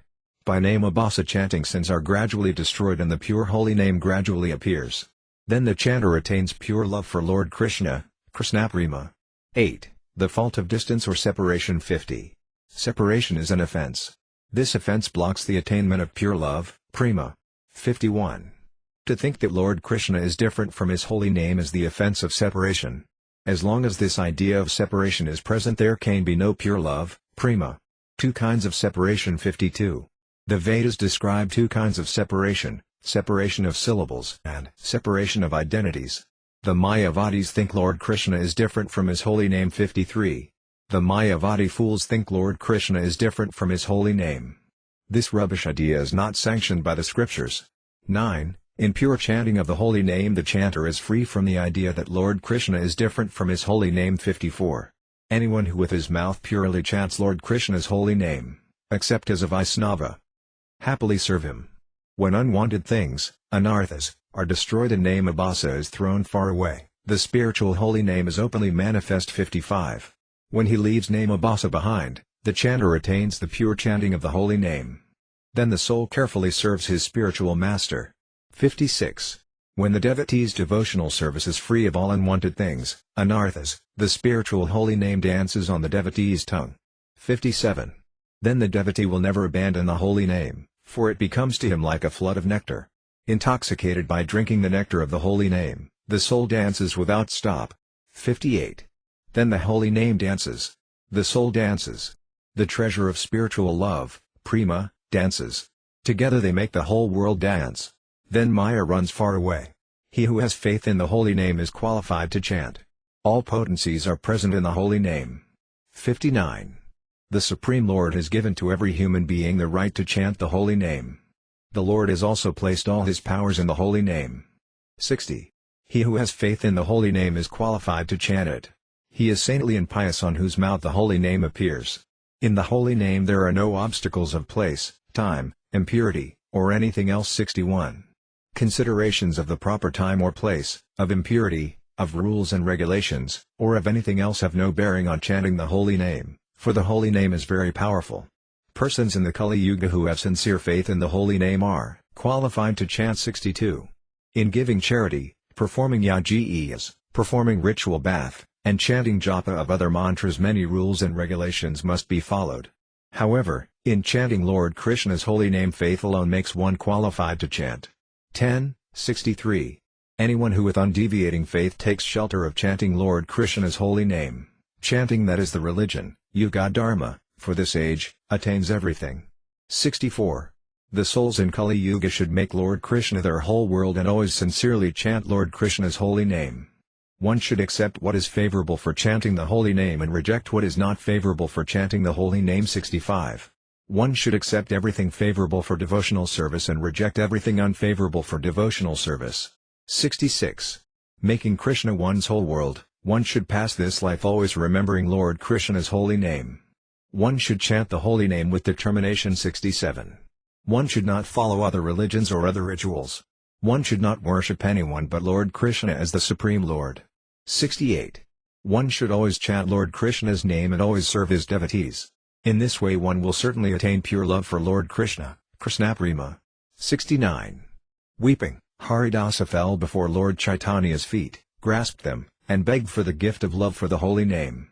By name abhasa chanting, sins are gradually destroyed and the pure holy name gradually appears. Then the chanter attains pure love for Lord Krishna, Krishnaprema. 8. The fault of distance or separation. 50. Separation is an offense. This offense blocks the attainment of pure love, prema. 51. To think that Lord Krishna is different from his holy name is the offense of separation. As long as this idea of separation is present, there can be no pure love, prema. Two kinds of separation. 52. The Vedas describe two kinds of separation: separation of syllables and separation of identities. The Mayavadis think Lord Krishna is different from his holy name. 53. The Mayavadi fools think Lord Krishna is different from his holy name. This rubbish idea is not sanctioned by the scriptures. 9. In pure chanting of the holy name, the chanter is free from the idea that Lord Krishna is different from his holy name. 54. Anyone who with his mouth purely chants Lord Krishna's holy name, except as a Vaisnava, happily serve him. When unwanted things, anarthas, are destroyed and name abhasa is thrown far away, the spiritual holy name is openly manifest. 55. When he leaves name abhasa behind, the chanter attains the pure chanting of the holy name. Then the soul carefully serves his spiritual master. 56. When the devotee's devotional service is free of all unwanted things, anarthas, the spiritual holy name dances on the devotee's tongue. 57. Then the devotee will never abandon the holy name, for it becomes to him like a flood of nectar. Intoxicated by drinking the nectar of the holy name, the soul dances without stop. 58. Then the holy name dances. The soul dances. The treasure of spiritual love, prema, dances. Together they make the whole world dance. Then Maya runs far away. He who has faith in the holy name is qualified to chant. All potencies are present in the holy name. 59. The Supreme Lord has given to every human being the right to chant the holy name. The Lord has also placed all his powers in the holy name. 60. He who has faith in the holy name is qualified to chant it. He is saintly and pious on whose mouth the holy name appears. In the holy name there are no obstacles of place, time, impurity, or anything else. 61. Considerations of the proper time or place, of impurity, of rules and regulations, or of anything else have no bearing on chanting the holy name, for the holy name is very powerful. Persons in the Kali Yuga who have sincere faith in the holy name are qualified to chant 62. In giving charity, performing yajnas, performing ritual bath, and chanting japa of other mantras, many rules and regulations must be followed. However, in chanting Lord Krishna's holy name, faith alone makes one qualified to chant. 1063. Anyone who with undeviating faith takes shelter of chanting Lord Krishna's holy name, chanting that is the religion, Yuga Dharma, for this age, attains everything. 64. The souls in Kali Yuga should make Lord Krishna their whole world and always sincerely chant Lord Krishna's holy name. One should accept what is favorable for chanting the holy name and reject what is not favorable for chanting the holy name. 65. One should accept everything favorable for devotional service and reject everything unfavorable for devotional service. 66. Making Krishna one's whole world, one should pass this life always remembering Lord Krishna's holy name. One should chant the holy name with determination. 67. One should not follow other religions or other rituals. One should not worship anyone but Lord Krishna as the Supreme Lord. 68. One should always chant Lord Krishna's name and always serve his devotees. In this way one will certainly attain pure love for Lord Krishna, Krishnaprema. 69. Weeping, Haridasa fell before Lord Chaitanya's feet, grasped them, and begged for the gift of love for the holy name.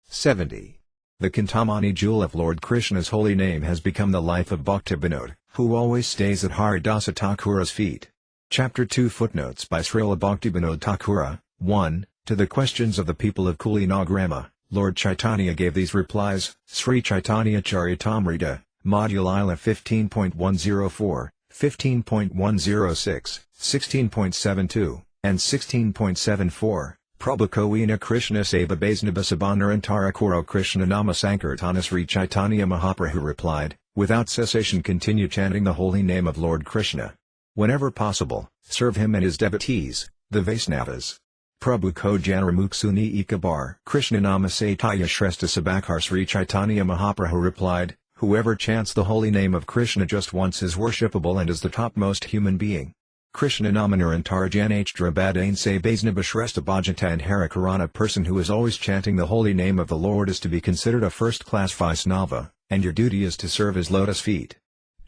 70. The Cintamani jewel of Lord Krishna's holy name has become the life of Bhaktivinoda, who always stays at Haridasa Thakura's feet. Chapter 2 Footnotes by Srila Bhaktivinoda Thakura. 1. To the questions of the people of Kulinagrama, Lord Chaitanya gave these replies: Sri Chaitanya Charitamrita, Module 15.104, 15.106, 16.72, and 16.74. Prabhu Koina Krishna Seva Baisnabha Sabanarantara Kuro Krishna Nama Sankirtana. Sri Chaitanya Mahaprabhu replied, without cessation continue chanting the holy name of Lord Krishna. Whenever possible, serve him and his devotees, the Vaisnavas. Prabhu Ko Janaramuksuni Ekabar Krishna Nama Satya Shrestha Sabakar. Sri Chaitanya Mahaprabhu replied, whoever chants the holy name of Krishna just once is worshipable and is the topmost human being. Krishna Namanarantara Janhtra Badain Se Baisnabha Shrestha Bhajata and Harikarana. A person who is always chanting the holy name of the Lord is to be considered a first-class Vaisnava, and your duty is to serve his lotus feet.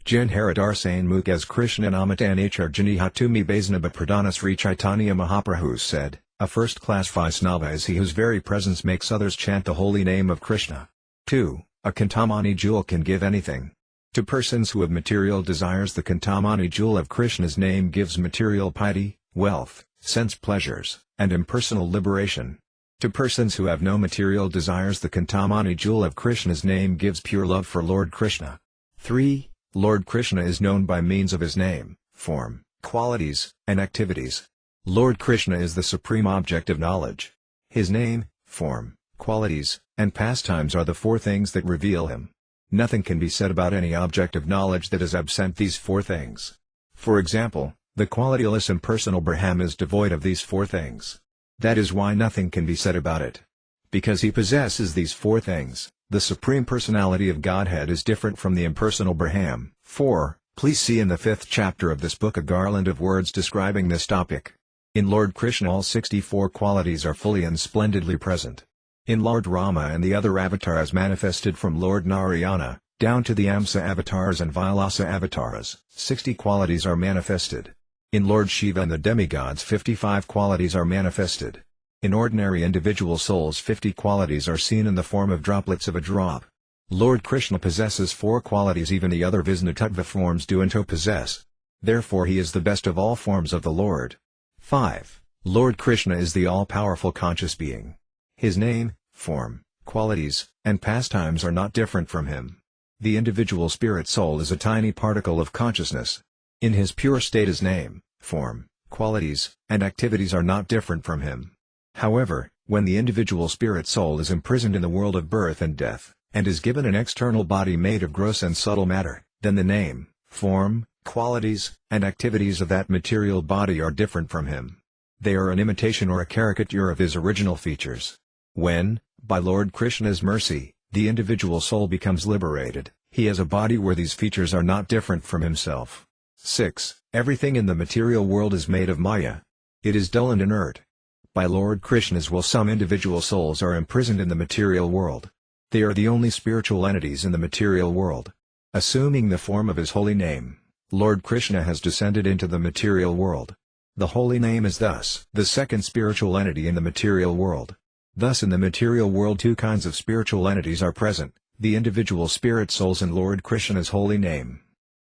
Jan Haridar Sain Muk as Krishna Namatanhr Jani Hatumi Baisnabha Pradana. Sri Chaitanya Mahaprabhu said, a first-class Vaisnava is he whose very presence makes others chant the holy name of Krishna. 2. A Cintamani jewel can give anything. To persons who have material desires, the Cintamani jewel of Krishna's name gives material piety, wealth, sense pleasures, and impersonal liberation. To persons who have no material desires, the Cintamani jewel of Krishna's name gives pure love for Lord Krishna. 3. Lord Krishna is known by means of his name, form, qualities, and activities. Lord Krishna is the supreme object of knowledge. His name, form, qualities, and pastimes are the four things that reveal him. Nothing can be said about any object of knowledge that is absent these four things. For example, the qualityless impersonal Brahman is devoid of these four things. That is why nothing can be said about it. Because he possesses these four things, the Supreme Personality of Godhead is different from the impersonal Brahman. 4. Please see in the 5th chapter of this book a garland of words describing this topic. In Lord Krishna all 64 qualities are fully and splendidly present. In Lord Rama and the other avatars manifested from Lord Narayana, down to the Amsa avatars and Vilasa avatars, 60 qualities are manifested. In Lord Shiva and the demigods 55 qualities are manifested. In ordinary individual souls 50 qualities are seen in the form of droplets of a drop. Lord Krishna possesses 4 qualities even the other Vishnutattva forms do not possess. Therefore he is the best of all forms of the Lord. 5. Lord Krishna is the all-powerful conscious being. His name, form, qualities, and pastimes are not different from him. The individual spirit soul is a tiny particle of consciousness. In his pure state his name, form, qualities, and activities are not different from him. However, when the individual spirit soul is imprisoned in the world of birth and death, and is given an external body made of gross and subtle matter, then the name, form, qualities, and activities of that material body are different from him. They are an imitation or a caricature of his original features. When, by Lord Krishna's mercy, the individual soul becomes liberated, he has a body where these features are not different from himself. 6. Everything in the material world is made of Maya. It is dull and inert. By Lord Krishna's will some individual souls are imprisoned in the material world. They are the only spiritual entities in the material world. Assuming the form of his holy name, Lord Krishna has descended into the material world. The holy name is thus the second spiritual entity in the material world. Thus in the material world two kinds of spiritual entities are present, the individual spirit souls and Lord Krishna's holy name.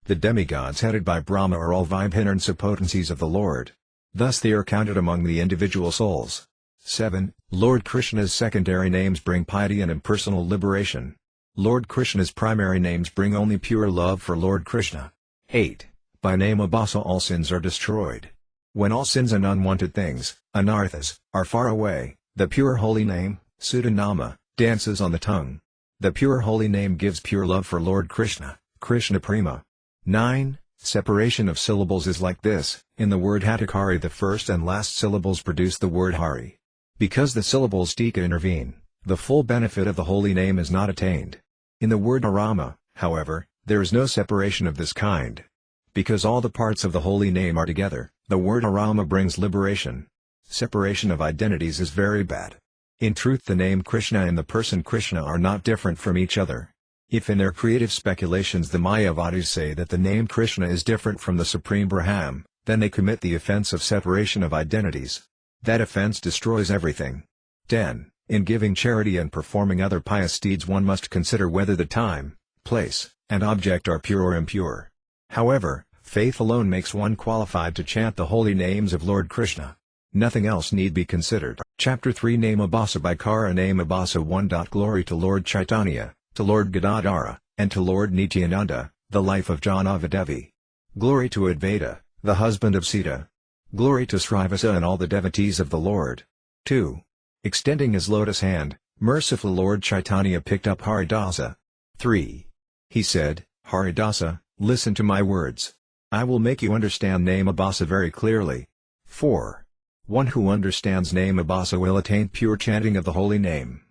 The demigods headed by Brahma are all Vibhinansa potencies of the Lord. Thus they are counted among the individual souls. 7. Lord Krishna's secondary names bring piety and impersonal liberation. Lord Krishna's primary names bring only pure love for Lord Krishna. 8. By name Abhasa all sins are destroyed. When all sins and unwanted things, anarthas, are far away, the pure holy name, Sudhanama, dances on the tongue. The pure holy name gives pure love for Lord Krishna, Krishna Prema. 9. Separation of syllables is like this, in the word Hatakari the first and last syllables produce the word Hari. Because the syllables tika intervene, the full benefit of the holy name is not attained. In the word Arama, however, there is no separation of this kind. Because all the parts of the holy name are together, the word Arama brings liberation. Separation of identities is very bad. In truth the name Krishna and the person Krishna are not different from each other. If in their creative speculations the Mayavadis say that the name Krishna is different from the Supreme Brahman, then they commit the offense of separation of identities. That offense destroys everything. 10. In giving charity and performing other pious deeds one must consider whether the time, place, and object are pure or impure. However, faith alone makes one qualified to chant the holy names of Lord Krishna. Nothing else need be considered. Chapter 3 Name Abhasa Bhaikara Name Abhasa 1. Glory to Lord Chaitanya, to Lord Gadadhara, and to Lord Nityananda, the life of Janava Devi. Glory to Advaita, the husband of Sita. Glory to Srivasa and all the devotees of the Lord. 2. Extending his lotus hand, merciful Lord Chaitanya picked up Haridasa. 3. He said, Haridasa, listen to my words. I will make you understand name Abhasa very clearly. 4. One who understands name Abhasa will attain pure chanting of the holy name.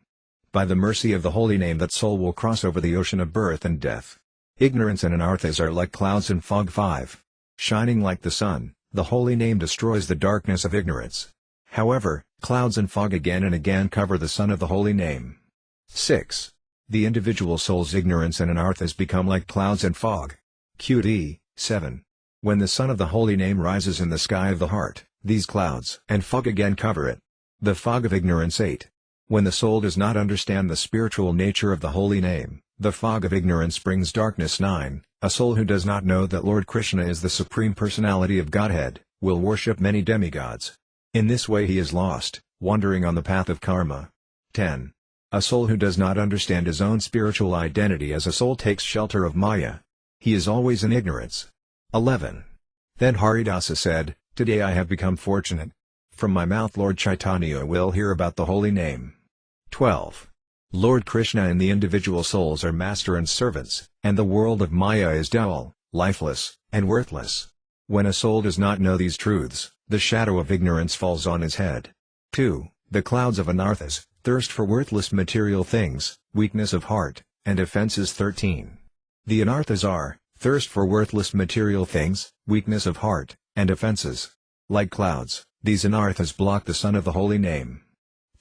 By the mercy of the holy name that soul will cross over the ocean of birth and death. Ignorance and anarthas are like clouds and fog. 5. Shining like the sun, the holy name destroys the darkness of ignorance. However, clouds and fog again and again cover the sun of the holy name. 6. The individual soul's ignorance and anarthas become like clouds and fog. QD. 7. When the sun of the holy name rises in the sky of the heart, these clouds and fog again cover it. The fog of ignorance. 8. When the soul does not understand the spiritual nature of the holy name, the fog of ignorance brings darkness. 9. A soul who does not know that Lord Krishna is the Supreme Personality of Godhead, will worship many demigods. In this way he is lost, wandering on the path of karma. 10. A soul who does not understand his own spiritual identity as a soul takes shelter of Maya. He is always in ignorance. 11. Then Haridasa said, Today I have become fortunate. From my mouth Lord Chaitanya will hear about the holy name. 12. Lord Krishna and the individual souls are master and servants, and the world of Maya is dull, lifeless, and worthless. When a soul does not know these truths, the shadow of ignorance falls on his head. 2. The clouds of anarthas, thirst for worthless material things, weakness of heart, and offenses. 13. The anarthas are, thirst for worthless material things, weakness of heart, and offenses. Like clouds, these anarthas block the sun of the holy name.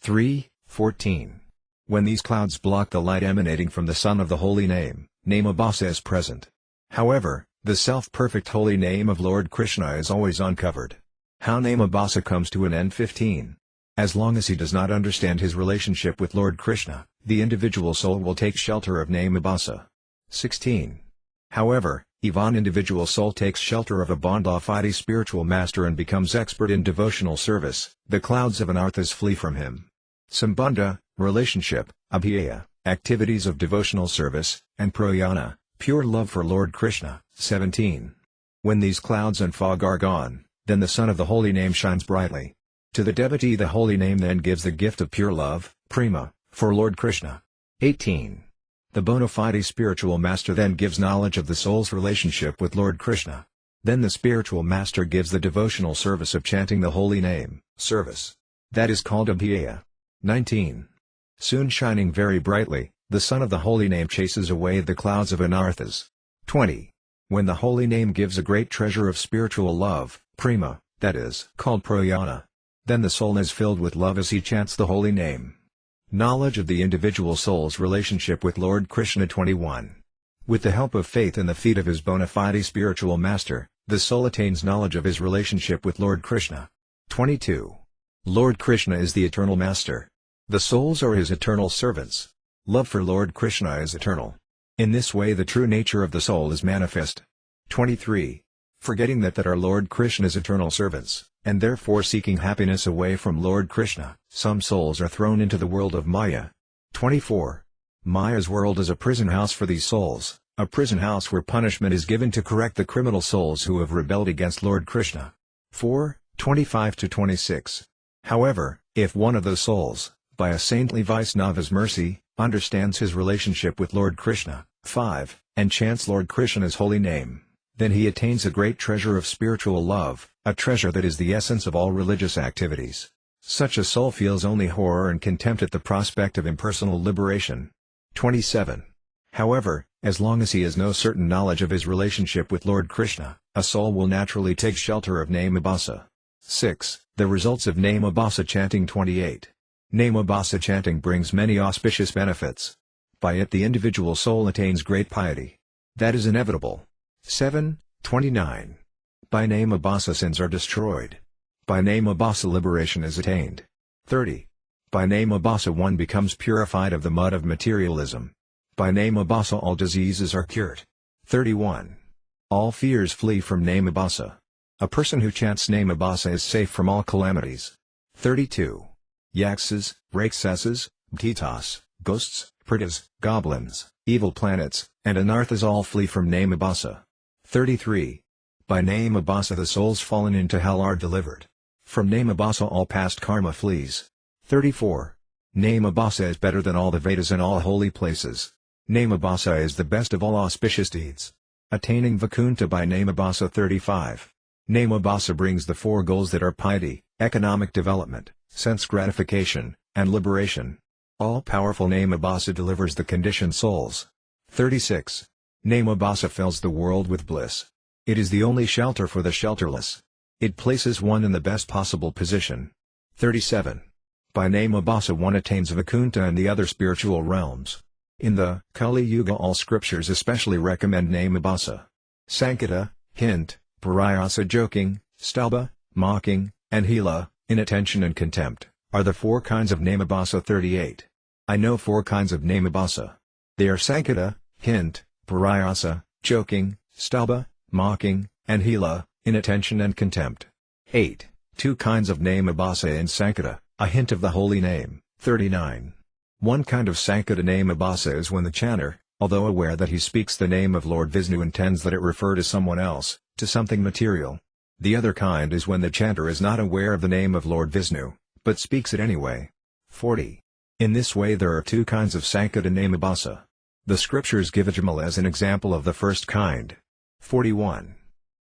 3. 14. When these clouds block the light emanating from the sun of the holy name, name Abhasa is present. However, the self-perfect holy name of Lord Krishna is always uncovered. How name Abhasa comes to an end. 15. As long as he does not understand his relationship with Lord Krishna, the individual soul will take shelter of name Abhasa. 16. However, if an individual soul takes shelter of a bona fide spiritual master and becomes expert in devotional service, the clouds of anarthas flee from him. Sambandha, relationship, abhyaya, activities of devotional service, and prayana, pure love for Lord Krishna. 17. When these clouds and fog are gone, then the sun of the holy name shines brightly. To the devotee the holy name then gives the gift of pure love, prema, for Lord Krishna. 18. The bona fide spiritual master then gives knowledge of the soul's relationship with Lord Krishna. Then the spiritual master gives the devotional service of chanting the holy name, service. That is called abhyaya. 19. Soon shining very brightly, the sun of the holy name chases away the clouds of anarthas. 20. When the holy name gives a great treasure of spiritual love, prema, that is called prayana, then the soul is filled with love as he chants the holy name. Knowledge of the individual soul's relationship with Lord Krishna. 21. With the help of faith in the feet of his bona fide spiritual master, the soul attains knowledge of his relationship with Lord Krishna. 22. Lord Krishna is the eternal master. The souls are his eternal servants. Love for Lord Krishna is eternal. In this way the true nature of the soul is manifest. 23. Forgetting that our Lord Krishna is eternal servants, and therefore seeking happiness away from Lord Krishna, some souls are thrown into the world of Maya. 24. Maya's world is a prison house for these souls, a prison house where punishment is given to correct the criminal souls who have rebelled against Lord Krishna. 4. 25-26. However, if one of those souls, by a saintly Vaisnava's mercy, understands his relationship with Lord Krishna, 5, and chants Lord Krishna's holy name, then he attains a great treasure of spiritual love, a treasure that is the essence of all religious activities. Such a soul feels only horror and contempt at the prospect of impersonal liberation. 27. However, as long as he has no certain knowledge of his relationship with Lord Krishna, a soul will naturally take shelter of Name-abhasa. 6. The results of Name-abhasa chanting. 28. Name-abhasa chanting brings many auspicious benefits. By it the individual soul attains great piety. That is inevitable. 7. 29. By Name-abhasa sins are destroyed. By Name-abhasa liberation is attained. 30. By Name-abhasa one becomes purified of the mud of materialism. By Name-abhasa all diseases are cured. 31. All fears flee from Name-abhasa. A person who chants Name-abhasa is safe from all calamities. 32. Yaksas, Rakshasas, Bhitas, ghosts, Pretas, goblins, evil planets, and anarthas all flee from Name-abhasa. 33. By Name-abhasa the souls fallen into hell are delivered. From Name-abhasa all past karma flees. 34. Name-abhasa is better than all the Vedas and all holy places. Name-abhasa is the best of all auspicious deeds. Attaining Vaikuntha by Name-abhasa. 35. Name-abhasa brings the four goals that are piety, economic development, sense gratification, and liberation. All-powerful Name-abhasa delivers the conditioned souls. 36. Name-abhasa fills the world with bliss. It is the only shelter for the shelterless. It places one in the best possible position. 37. By Name-abhasa one attains Vaikuntha and the other spiritual realms. In the Kali Yuga all scriptures especially recommend Name-abhasa. Sankata, hint, Parayasa joking, Stalba, mocking, and Hila, inattention and contempt, are the four kinds of Name-abhasa. 38. I know four kinds of Name-abhasa. They are Sankata, hint, Parayasa, joking, Stalba, mocking, and Hila, inattention and contempt. 8. Two kinds of Name-abhasa in Sankata, a hint of the holy name. 39. One kind of Sankata Name-abhasa is when the chanter, although aware that he speaks the name of Lord Vishnu, intends that it refer to someone else, to something material. The other kind is when the chanter is not aware of the name of Lord Vishnu, but speaks it anyway. 40. In this way there are two kinds of Sankata Name-abhasa. The scriptures give Ajmal as an example of the first kind. 41.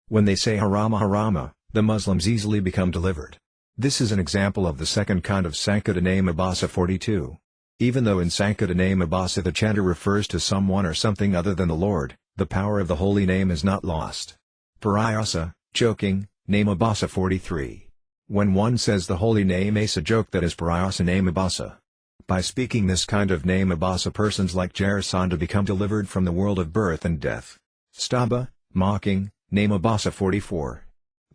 When they say Harama Harama, the Muslims easily become delivered. This is an example of the second kind of Sankata Name-abhasa. 42. Even though in Sankata Name-abhasa the chanter refers to someone or something other than the Lord, the power of the holy name is not lost. Parayasa, joking, Name-abhasa. 43. When one says the holy name as a joke, that is Parayasa Name-abhasa. By speaking this kind of Name-abhasa persons like Jarasandha become delivered from the world of birth and death. Staba, mocking, Name-abhasa. 44.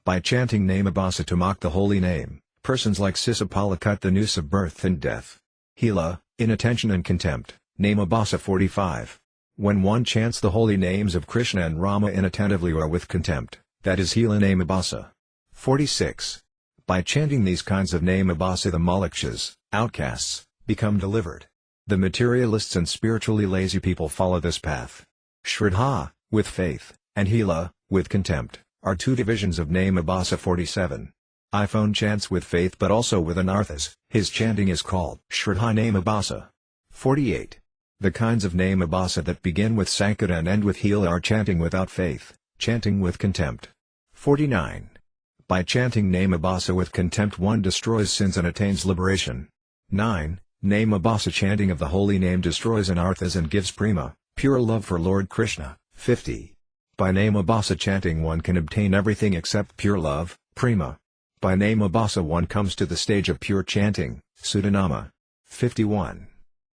By chanting Name-abhasa to mock the holy name, persons like Sisapala cut the noose of birth and death. Hila, inattention and contempt, Name-abhasa. 45. When one chants the holy names of Krishna and Rama inattentively or with contempt, that is Hila Name-abhasa. 46. By chanting these kinds of Name-abhasa the Malakshas, outcasts, become delivered. The materialists and spiritually lazy people follow this path. Shraddha, with faith, and Hila, with contempt, are two divisions of Name-abhasa. 47. iPhone chants with faith but also with anarthas, his chanting is called Shraddha Name-abhasa. 48. The kinds of Name-abhasa that begin with Sankata and end with Hila are chanting without faith, chanting with contempt. 49. By chanting Name-abhasa with contempt one destroys sins and attains liberation. 9. Name-abhasa chanting of the holy name destroys anarthas and gives prema, pure love for Lord Krishna. 50. By Name-abhasa chanting one can obtain everything except pure love, prema. By Name-abhasa one comes to the stage of pure chanting, Sudhanama. 51.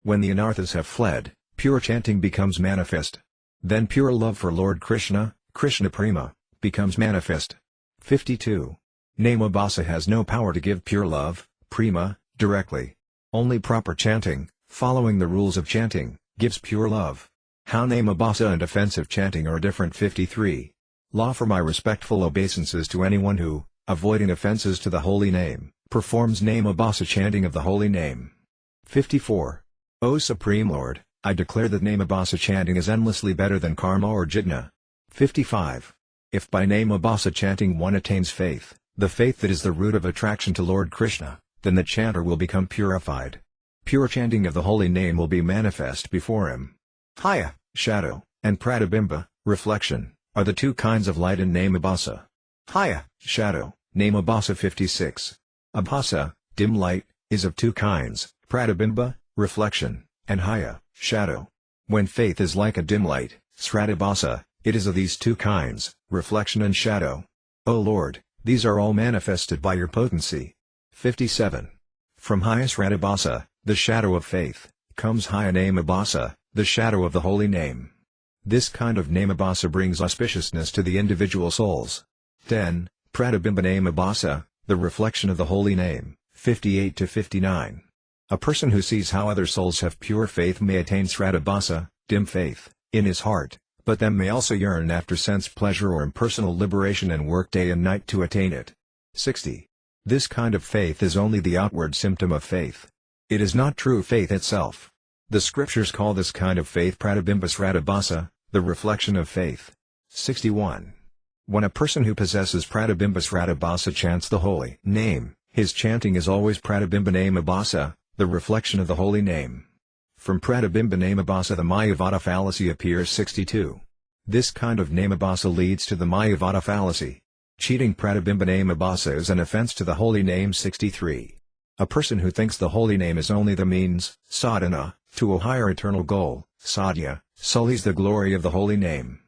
When the anarthas have fled, pure chanting becomes manifest. Then pure love for Lord Krishna, Krishna Prema, becomes manifest. 52. Namabhasa has no power to give pure love, Prema, directly. Only proper chanting, following the rules of chanting, gives pure love. How Namabhasa and offensive chanting are different. 53. Law for my respectful obeisances to anyone who, avoiding offenses to the holy name, performs Namabhasa chanting of the holy name. 54. O Supreme Lord, I declare that Namabhasa chanting is endlessly better than karma or jitna. 55. If by Namabhasa chanting one attains faith, the faith that is the root of attraction to Lord Krishna, then the chanter will become purified. Pure chanting of the holy name will be manifest before him. Haya, shadow, and pratibimba, reflection, are the two kinds of light in Namabhasa. Haya, shadow, Namabhasa. 56. Abhasa, dim light, is of two kinds, pratibimba, reflection, and haya, shadow. When faith is like a dim light, sratibhasa, it is of these two kinds, reflection and shadow. O Lord, these are all manifested by your potency. 57. From haya sratibhasa, the shadow of faith, comes haya namabhasa, the shadow of the holy name. This kind of namabhasa brings auspiciousness to the individual souls. 10. Pratibimba namabhasa, the reflection of the holy name. 58 to 59. A person who sees how other souls have pure faith may attain sratibhasa, dim faith, in his heart, but then may also yearn after sense pleasure or impersonal liberation and work day and night to attain it. 60. This kind of faith is only the outward symptom of faith. It is not true faith itself. The scriptures call this kind of faith pratibimba sratibhasa, the reflection of faith. 61. When a person who possesses pratibimba sratibhasa chants the holy name, his chanting is always pratibimba namabhasa, the reflection of the holy name. From pratibimba namabhasa the Mayavada fallacy appears. 62. This kind of namabhasa leads to the Mayavada fallacy. Cheating pratibimba namabhasa is an offense to the holy name. 63. A person who thinks the holy name is only the means, sadhana, to a higher eternal goal, sadhya, sullies the glory of the holy name.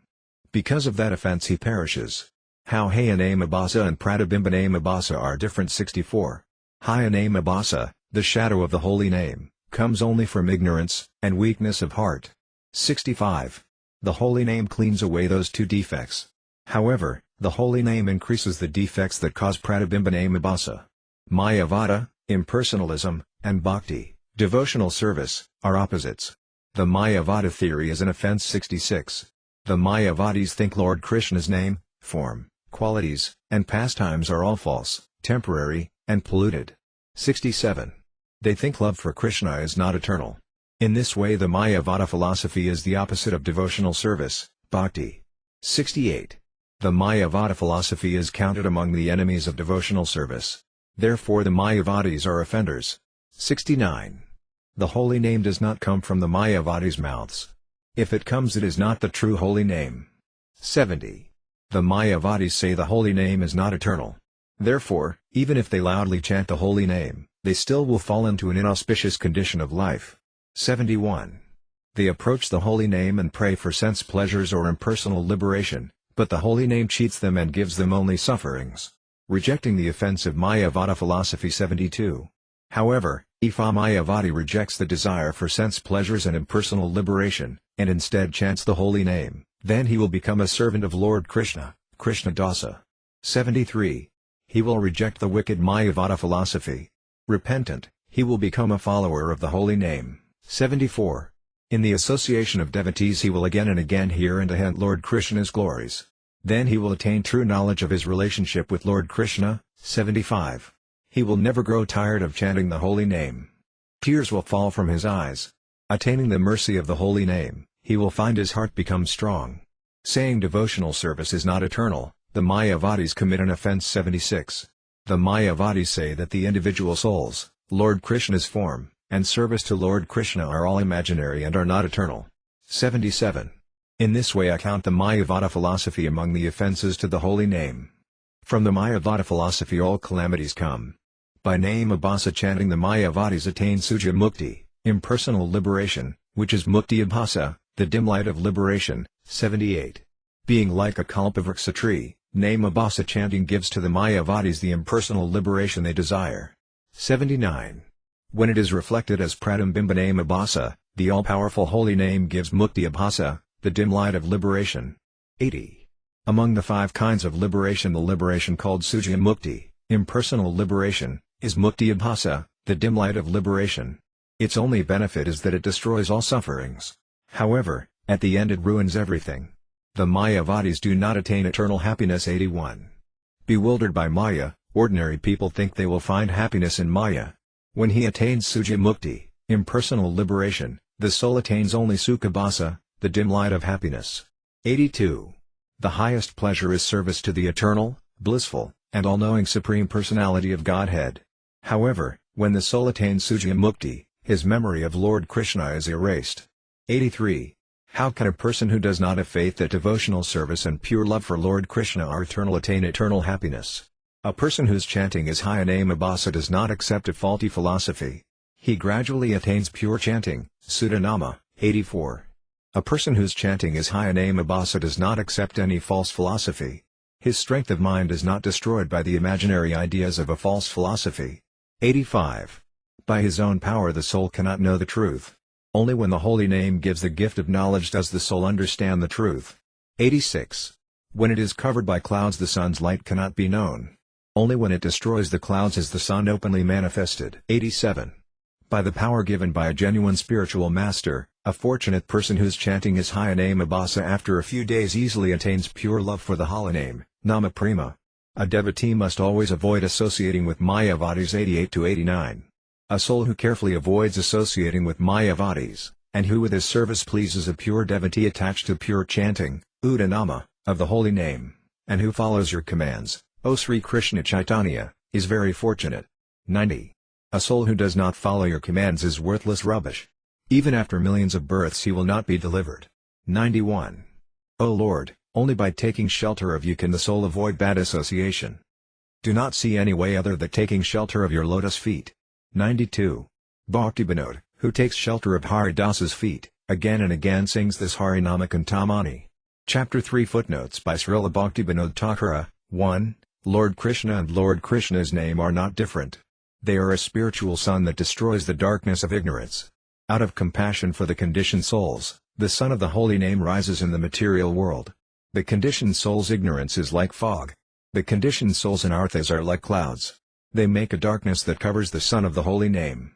Because of that offense he perishes. How haya namabhasa and pratibimba namabhasa are different. 64. Haya namabhasa, the shadow of the holy name, comes only from ignorance and weakness of heart. 65. The holy name cleans away those two defects. However, the holy name increases the defects that cause pratibimba namabhasa. Mayavada, impersonalism, and bhakti, devotional service, are opposites. The Mayavada theory is an offense. 66. The Mayavadis think Lord Krishna's name, form, qualities, and pastimes are all false, temporary, and polluted. 67. They think love for Krishna is not eternal. In this way the Mayavada philosophy is the opposite of devotional service, bhakti. 68. The Mayavada philosophy is counted among the enemies of devotional service. Therefore the Mayavadis are offenders. 69. The holy name does not come from the Mayavadis' mouths. If it comes it is not the true holy name. 70. The Mayavadis say the holy name is not eternal. Therefore, even if they loudly chant the holy name, they still will fall into an inauspicious condition of life. 71. They approach the holy name and pray for sense pleasures or impersonal liberation, but the holy name cheats them and gives them only sufferings. Rejecting the offensive Mayavada philosophy. 72. However, if a Mayavadi rejects the desire for sense pleasures and impersonal liberation, and instead chants the holy name, then he will become a servant of Lord Krishna, Krishna Dasa. 73. He will reject the wicked Mayavada philosophy. Repentant, he will become a follower of the holy name. 74. In the association of devotees he will again and again hear and chant Lord Krishna's glories. Then he will attain true knowledge of his relationship with Lord Krishna. 75. He will never grow tired of chanting the holy name. Tears will fall from his eyes. Attaining the mercy of the holy name, he will find his heart become strong. Saying devotional service is not eternal, the Mayavadis commit an offense. 76. The Mayavadis say that the individual souls, Lord Krishna's form, and service to Lord Krishna are all imaginary and are not eternal. 77. In this way I count the Mayavada philosophy among the offenses to the holy name. From the Mayavada philosophy all calamities come. By namabhasa chanting the Mayavadis attain suja mukti, impersonal liberation, which is mukti abhasa, the dim light of liberation. 78. Being like a kalpavriksha tree, namabhasa chanting gives to the Mayavadis the impersonal liberation they desire. 79. When it is reflected as pratibimba namabhasa, the all-powerful holy name gives mukti abhasa, the dim light of liberation. 80. Among the 5 kinds of liberation, the liberation called Sujya Mukti, impersonal liberation, is Mukti Abhasa, the dim light of liberation. Its only benefit is that it destroys all sufferings. However, at the end it ruins everything. The Mayavadis do not attain eternal happiness. 81. Bewildered by Maya, ordinary people think they will find happiness in Maya. When he attains Sujya Mukti, impersonal liberation, the soul attains only Sukhabhasa, the dim light of happiness. 82. The highest pleasure is service to the eternal, blissful, and all-knowing Supreme Personality of Godhead. However, when the soul attains Sujya Mukti, his memory of Lord Krishna is erased. 83. How can a person who does not have faith that devotional service and pure love for Lord Krishna are eternal attain eternal happiness? A person whose chanting is high in Amabhasa does not accept a faulty philosophy. He gradually attains pure chanting. Sudanama, 84. A person whose chanting is high in Amabhasa does not accept any false philosophy. His strength of mind is not destroyed by the imaginary ideas of a false philosophy. 85. By his own power the soul cannot know the truth. Only when the holy name gives the gift of knowledge does the soul understand the truth. 86. When it is covered by clouds the sun's light cannot be known. Only when it destroys the clouds is the sun openly manifested. 87. By the power given by a genuine spiritual master, a fortunate person whose chanting is high in Amabhasa after a few days easily attains pure love for the holy name, Nama Prema. A devotee must always avoid associating with Mayavadis. 88-89. A soul who carefully avoids associating with Mayavadis, and who with his service pleases a pure devotee attached to pure chanting, Udanama, of the holy name, and who follows your commands, O Sri Krishna Chaitanya, is very fortunate. 90. A soul who does not follow your commands is worthless rubbish. Even after millions of births he will not be delivered. 91. O Lord, only by taking shelter of you can the soul avoid bad association. Do not see any way other than taking shelter of your lotus feet. 92. Bhaktivinoda, who takes shelter of Haridasa's feet, again and again sings this Harinama Cintamani. Chapter 3 Footnotes by Srila Bhaktivinoda Thakura. 1. Lord Krishna and Lord Krishna's name are not different. They are a spiritual sun that destroys the darkness of ignorance. Out of compassion for the conditioned souls, the sun of the holy name rises in the material world. The conditioned soul's ignorance is like fog. The conditioned souls in arthas are like clouds. They make a darkness that covers the sun of the holy name.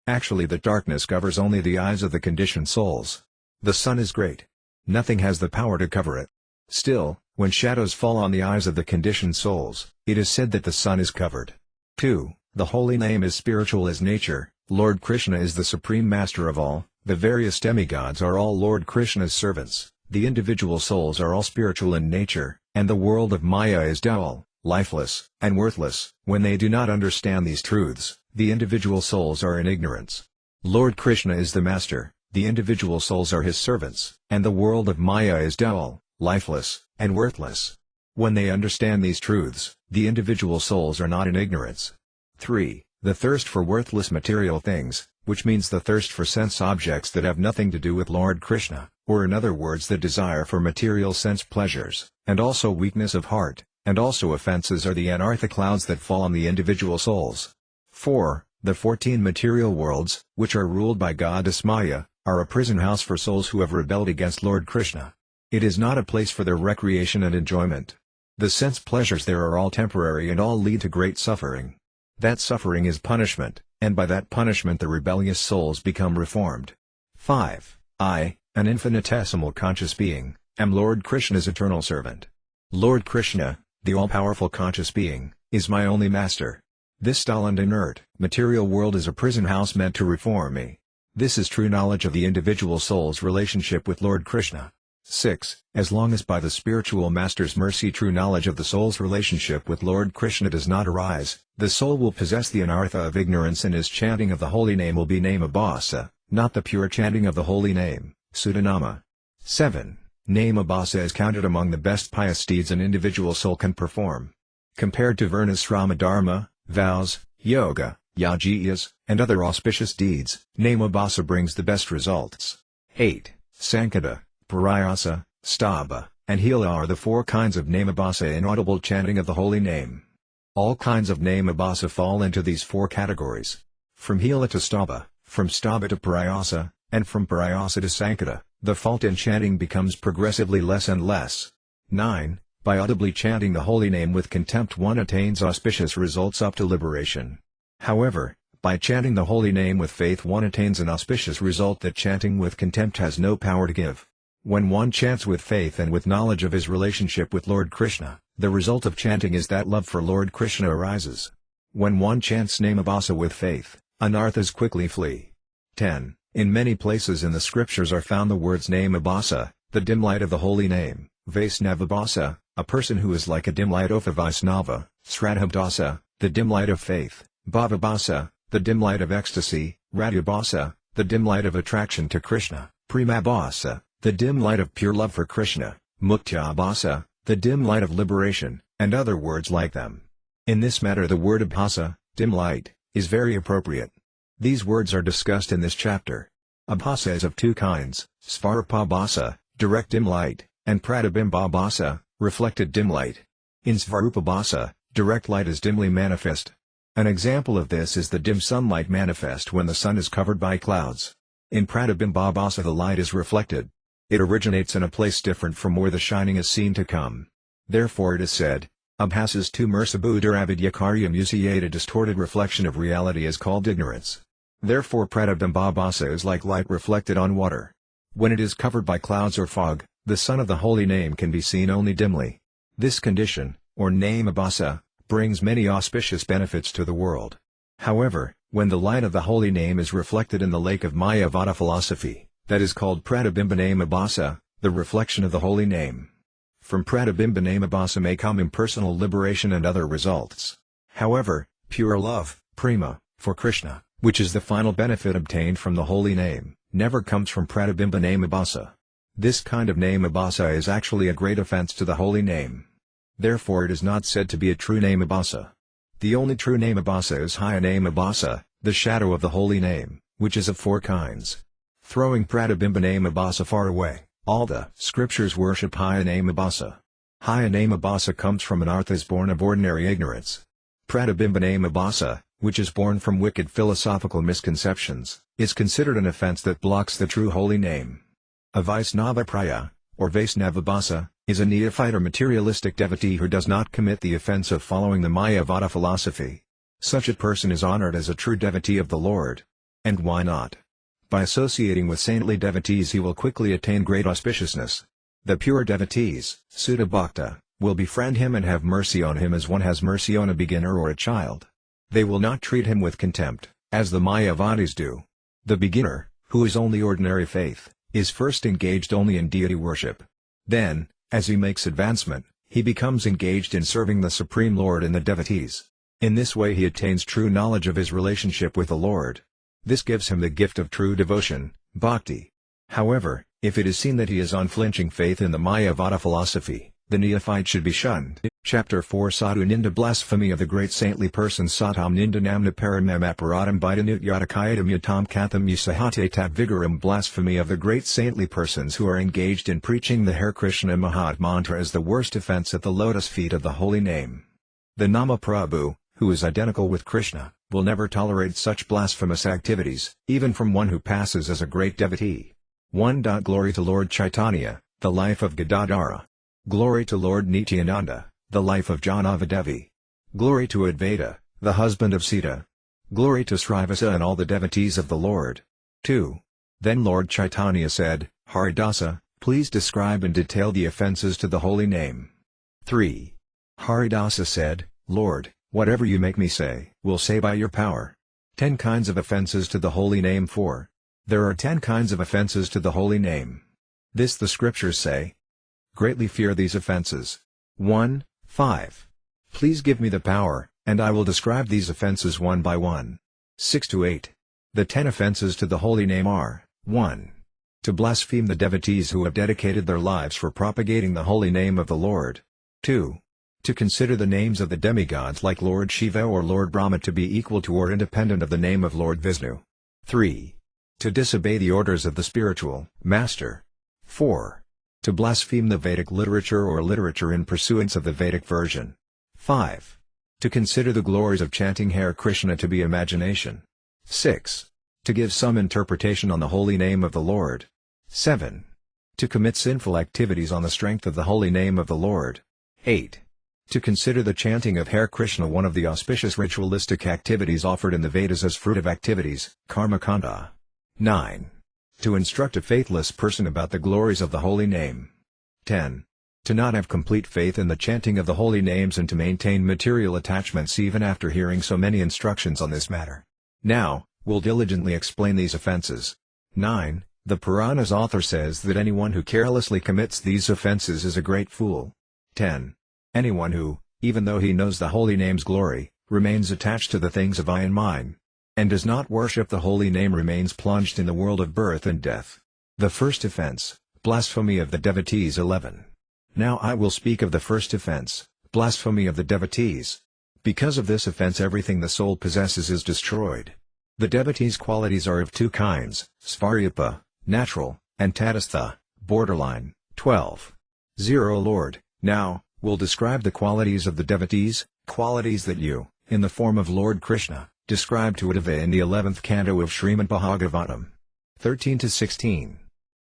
Actually the darkness covers only the eyes of the conditioned souls. The sun is great. Nothing has the power to cover it. Still, when shadows fall on the eyes of the conditioned souls, it is said that the sun is covered. 2. The holy name is spiritual as nature. Lord Krishna is the supreme master of all, the various demigods are all Lord Krishna's servants, the individual souls are all spiritual in nature, and the world of Maya is dull, lifeless, and worthless. When they do not understand these truths, the individual souls are in ignorance. Lord Krishna is the master, the individual souls are his servants, and the world of Maya is dull, lifeless, and worthless. When they understand these truths, the individual souls are not in ignorance. 3. The thirst for worthless material things, which means the thirst for sense objects that have nothing to do with Lord Krishna, or in other words the desire for material sense pleasures, and also weakness of heart, and also offenses are the anartha clouds that fall on the individual souls. 4. The 14 material worlds, which are ruled by goddess Maya, are a prison house for souls who have rebelled against Lord Krishna. It is not a place for their recreation and enjoyment. The sense pleasures there are all temporary and all lead to great suffering. That suffering is punishment, and by that punishment the rebellious souls become reformed. 5. I, an infinitesimal conscious being, am Lord Krishna's eternal servant. Lord Krishna, the all-powerful conscious being, is my only master. This dull and inert material world is a prison house meant to reform me. This is true knowledge of the individual soul's relationship with Lord Krishna. 6. As long as by the spiritual master's mercy true knowledge of the soul's relationship with Lord Krishna does not arise, the soul will possess the anartha of ignorance and his chanting of the holy name will be Namabhasa, not the pure chanting of the holy name, Sudanama. 7. Namabhasa is counted among the best pious deeds an individual soul can perform. Compared to Varnasrama Dharma, vows, yoga, yajnas, and other auspicious deeds, Namabhasa brings the best results. 8. Sankata, Parayasa, Stava, and Hila are the 4 kinds of Namabhasa inaudible chanting of the holy name. All kinds of Namabhasa fall into these 4 categories. From Hila to Stava, from Stava to Parayasa, and from Parayasa to Sankata, the fault in chanting becomes progressively less and less. 9. By audibly chanting the holy name with contempt one attains auspicious results up to liberation. However, by chanting the holy name with faith one attains an auspicious result that chanting with contempt has no power to give. When one chants with faith and with knowledge of his relationship with Lord Krishna, the result of chanting is that love for Lord Krishna arises. When one chants Namabhasa with faith, anarthas quickly flee. 10. In many places in the scriptures are found the words Namabhasa, the dim light of the holy name, Vaisnavabhasa, a person who is like a dim light of Vaisnava, Sradhabhasa, the dim light of faith, Bhavabhasa, the dim light of ecstasy, Radhabhasa, the dim light of attraction to Krishna, Premabhasa, the dim light of pure love for Krishna, Muktyabhasa, the dim light of liberation, and other words like them. In this matter the word abhasa, dim light, is very appropriate. These words are discussed in this chapter. Abhasa is of two kinds, svarupabhasa, direct dim light, and pratibimbabhasa, reflected dim light. In svarupabhasa, direct light is dimly manifest. An example of this is the dim sunlight manifest when the sun is covered by clouds. In pratibimbabhasa the light is reflected. It originates in a place different from where the shining is seen to come. Therefore it is said, Abhasas tu mursabuddharavidyakarya musiyate, a distorted reflection of reality is called ignorance. Therefore pratibimbabhasa is like light reflected on water. When it is covered by clouds or fog, the sun of the holy name can be seen only dimly. This condition, or namabhasa, brings many auspicious benefits to the world. However, when the light of the holy name is reflected in the lake of Mayavada philosophy, that is called pratibimbanamabhasa, the reflection of the holy name. From pratibimbanamabhasa may come impersonal liberation and other results. However, pure love, prema, for Krishna, which is the final benefit obtained from the holy name, never comes from pratibimbanamabhasa. This kind of namabhasa is actually a great offense to the holy name. Therefore it is not said to be a true namabhasa. The only true namabhasa is haya namabhasa, the shadow of the holy name, which is of four kinds. Throwing pratibimbanamabhasa far away, all the scriptures worship haya namabhasa. Haya namabhasa comes from anarthas born of ordinary ignorance. Pratibimbanamabhasa, which is born from wicked philosophical misconceptions, is considered an offense that blocks the true holy name. A Vaisnavapraya, or Vaisnavabhasa, is a neophyte or materialistic devotee who does not commit the offense of following the Mayavada philosophy. Such a person is honored as a true devotee of the Lord. And why not? By associating with saintly devotees he will quickly attain great auspiciousness. The pure devotees, Sutta Bhakta, will befriend him and have mercy on him as one has mercy on a beginner or a child. They will not treat him with contempt, as the Mayavadis do. The beginner, who is only ordinary faith, is first engaged only in deity worship. Then, as he makes advancement, he becomes engaged in serving the Supreme Lord and the devotees. In this way he attains true knowledge of his relationship with the Lord. This gives him the gift of true devotion, bhakti. However, if it is seen that he has unflinching faith in the Mayavada philosophy, the neophyte should be shunned. Chapter 4 Sadhu Ninda, blasphemy of the great saintly persons. Satam Ninda Namna Paramam Aparatam Bidanut Yadakayadam Yatam Katham Yusahate Tat Vigaram, blasphemy of the great saintly persons who are engaged in preaching the Hare Krishna Mahat Mantra is the worst offense at the lotus feet of the holy name. The Nama Prabhu, who is identical with Krishna, will never tolerate such blasphemous activities, even from one who passes as a great devotee. 1. Glory to Lord Chaitanya, the life of Gadadhara. Glory to Lord Nityananda, the life of Janava Devi. Glory to Advaita, the husband of Sita. Glory to Srivasa and all the devotees of the Lord. 2. Then Lord Chaitanya said, Haridasa, please describe in detail the offences to the holy name. 3. Haridasa said, Lord, whatever you make me say, will say by your power. 10 kinds of offences to the holy name. 4. There are 10 kinds of offences to the holy name. This the scriptures say. Greatly fear these offences. 1. 5. Please give me the power, and I will describe these offences one by one. 6-8. The 10 offences to the holy name are, 1. To blaspheme the devotees who have dedicated their lives for propagating the holy name of the Lord. 2. To consider the names of the demigods like Lord Shiva or Lord Brahma to be equal to or independent of the name of Lord Vishnu. 3. To disobey the orders of the spiritual master. 4. To blaspheme the Vedic literature or literature in pursuance of the Vedic version. 5. To consider the glories of chanting Hare Krishna to be imagination. 6. To give some interpretation on the holy name of the Lord. 7. To commit sinful activities on the strength of the holy name of the Lord. 8. To consider the chanting of Hare Krishna one of the auspicious ritualistic activities offered in the Vedas as fruitive activities, karma kanda. 9. To instruct a faithless person about the glories of the holy name. 10. To not have complete faith in the chanting of the holy names and to maintain material attachments even after hearing so many instructions on this matter. Now, we'll diligently explain these offenses. 9. The Purana's author says that anyone who carelessly commits these offenses is a great fool. 10. Anyone who, even though he knows the holy name's glory, remains attached to the things of I and mine, and does not worship the holy name remains plunged in the world of birth and death. The first offense, blasphemy of the devotees. 11. Now I will speak of the first offense, blasphemy of the devotees. Because of this offense everything the soul possesses is destroyed. The devotees' qualities are of two kinds, svarupa, natural, and tatastha, borderline. 12. 0 Lord, now, we'll describe the qualities of the devotees, qualities that you, in the form of Lord Krishna, describe to Uddhava in the 11th canto of Srimad Bhagavatam. 13-16.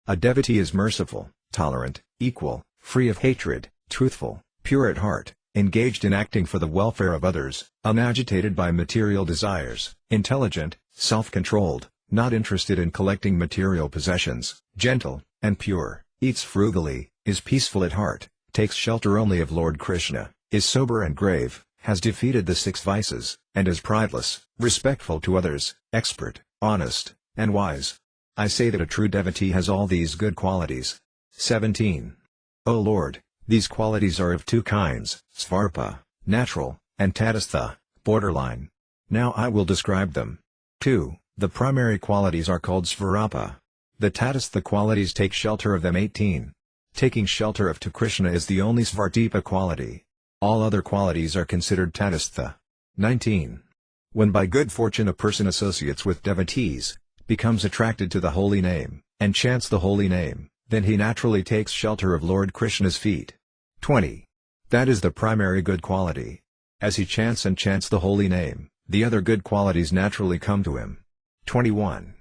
A devotee is merciful, tolerant, equal, free of hatred, truthful, pure at heart, engaged in acting for the welfare of others, unagitated by material desires, intelligent, self-controlled, not interested in collecting material possessions, gentle, and pure, eats frugally, is peaceful at heart, takes shelter only of Lord Krishna, is sober and grave, has defeated the 6 vices, and is prideless, respectful to others, expert, honest, and wise. I say that a true devotee has all these good qualities. 17. O Lord, these qualities are of two kinds, svarupa, natural, and tatastha, borderline. Now I will describe them. 2. The primary qualities are called svarupa. The tatastha qualities take shelter of them. 18. Taking shelter of to Krishna is the only svartipa quality. All other qualities are considered tatastha. 19. When by good fortune a person associates with devotees, becomes attracted to the holy name, and chants the holy name, then he naturally takes shelter of Lord Krishna's feet. 20. That is the primary good quality. As he chants and chants the holy name, the other good qualities naturally come to him. 21.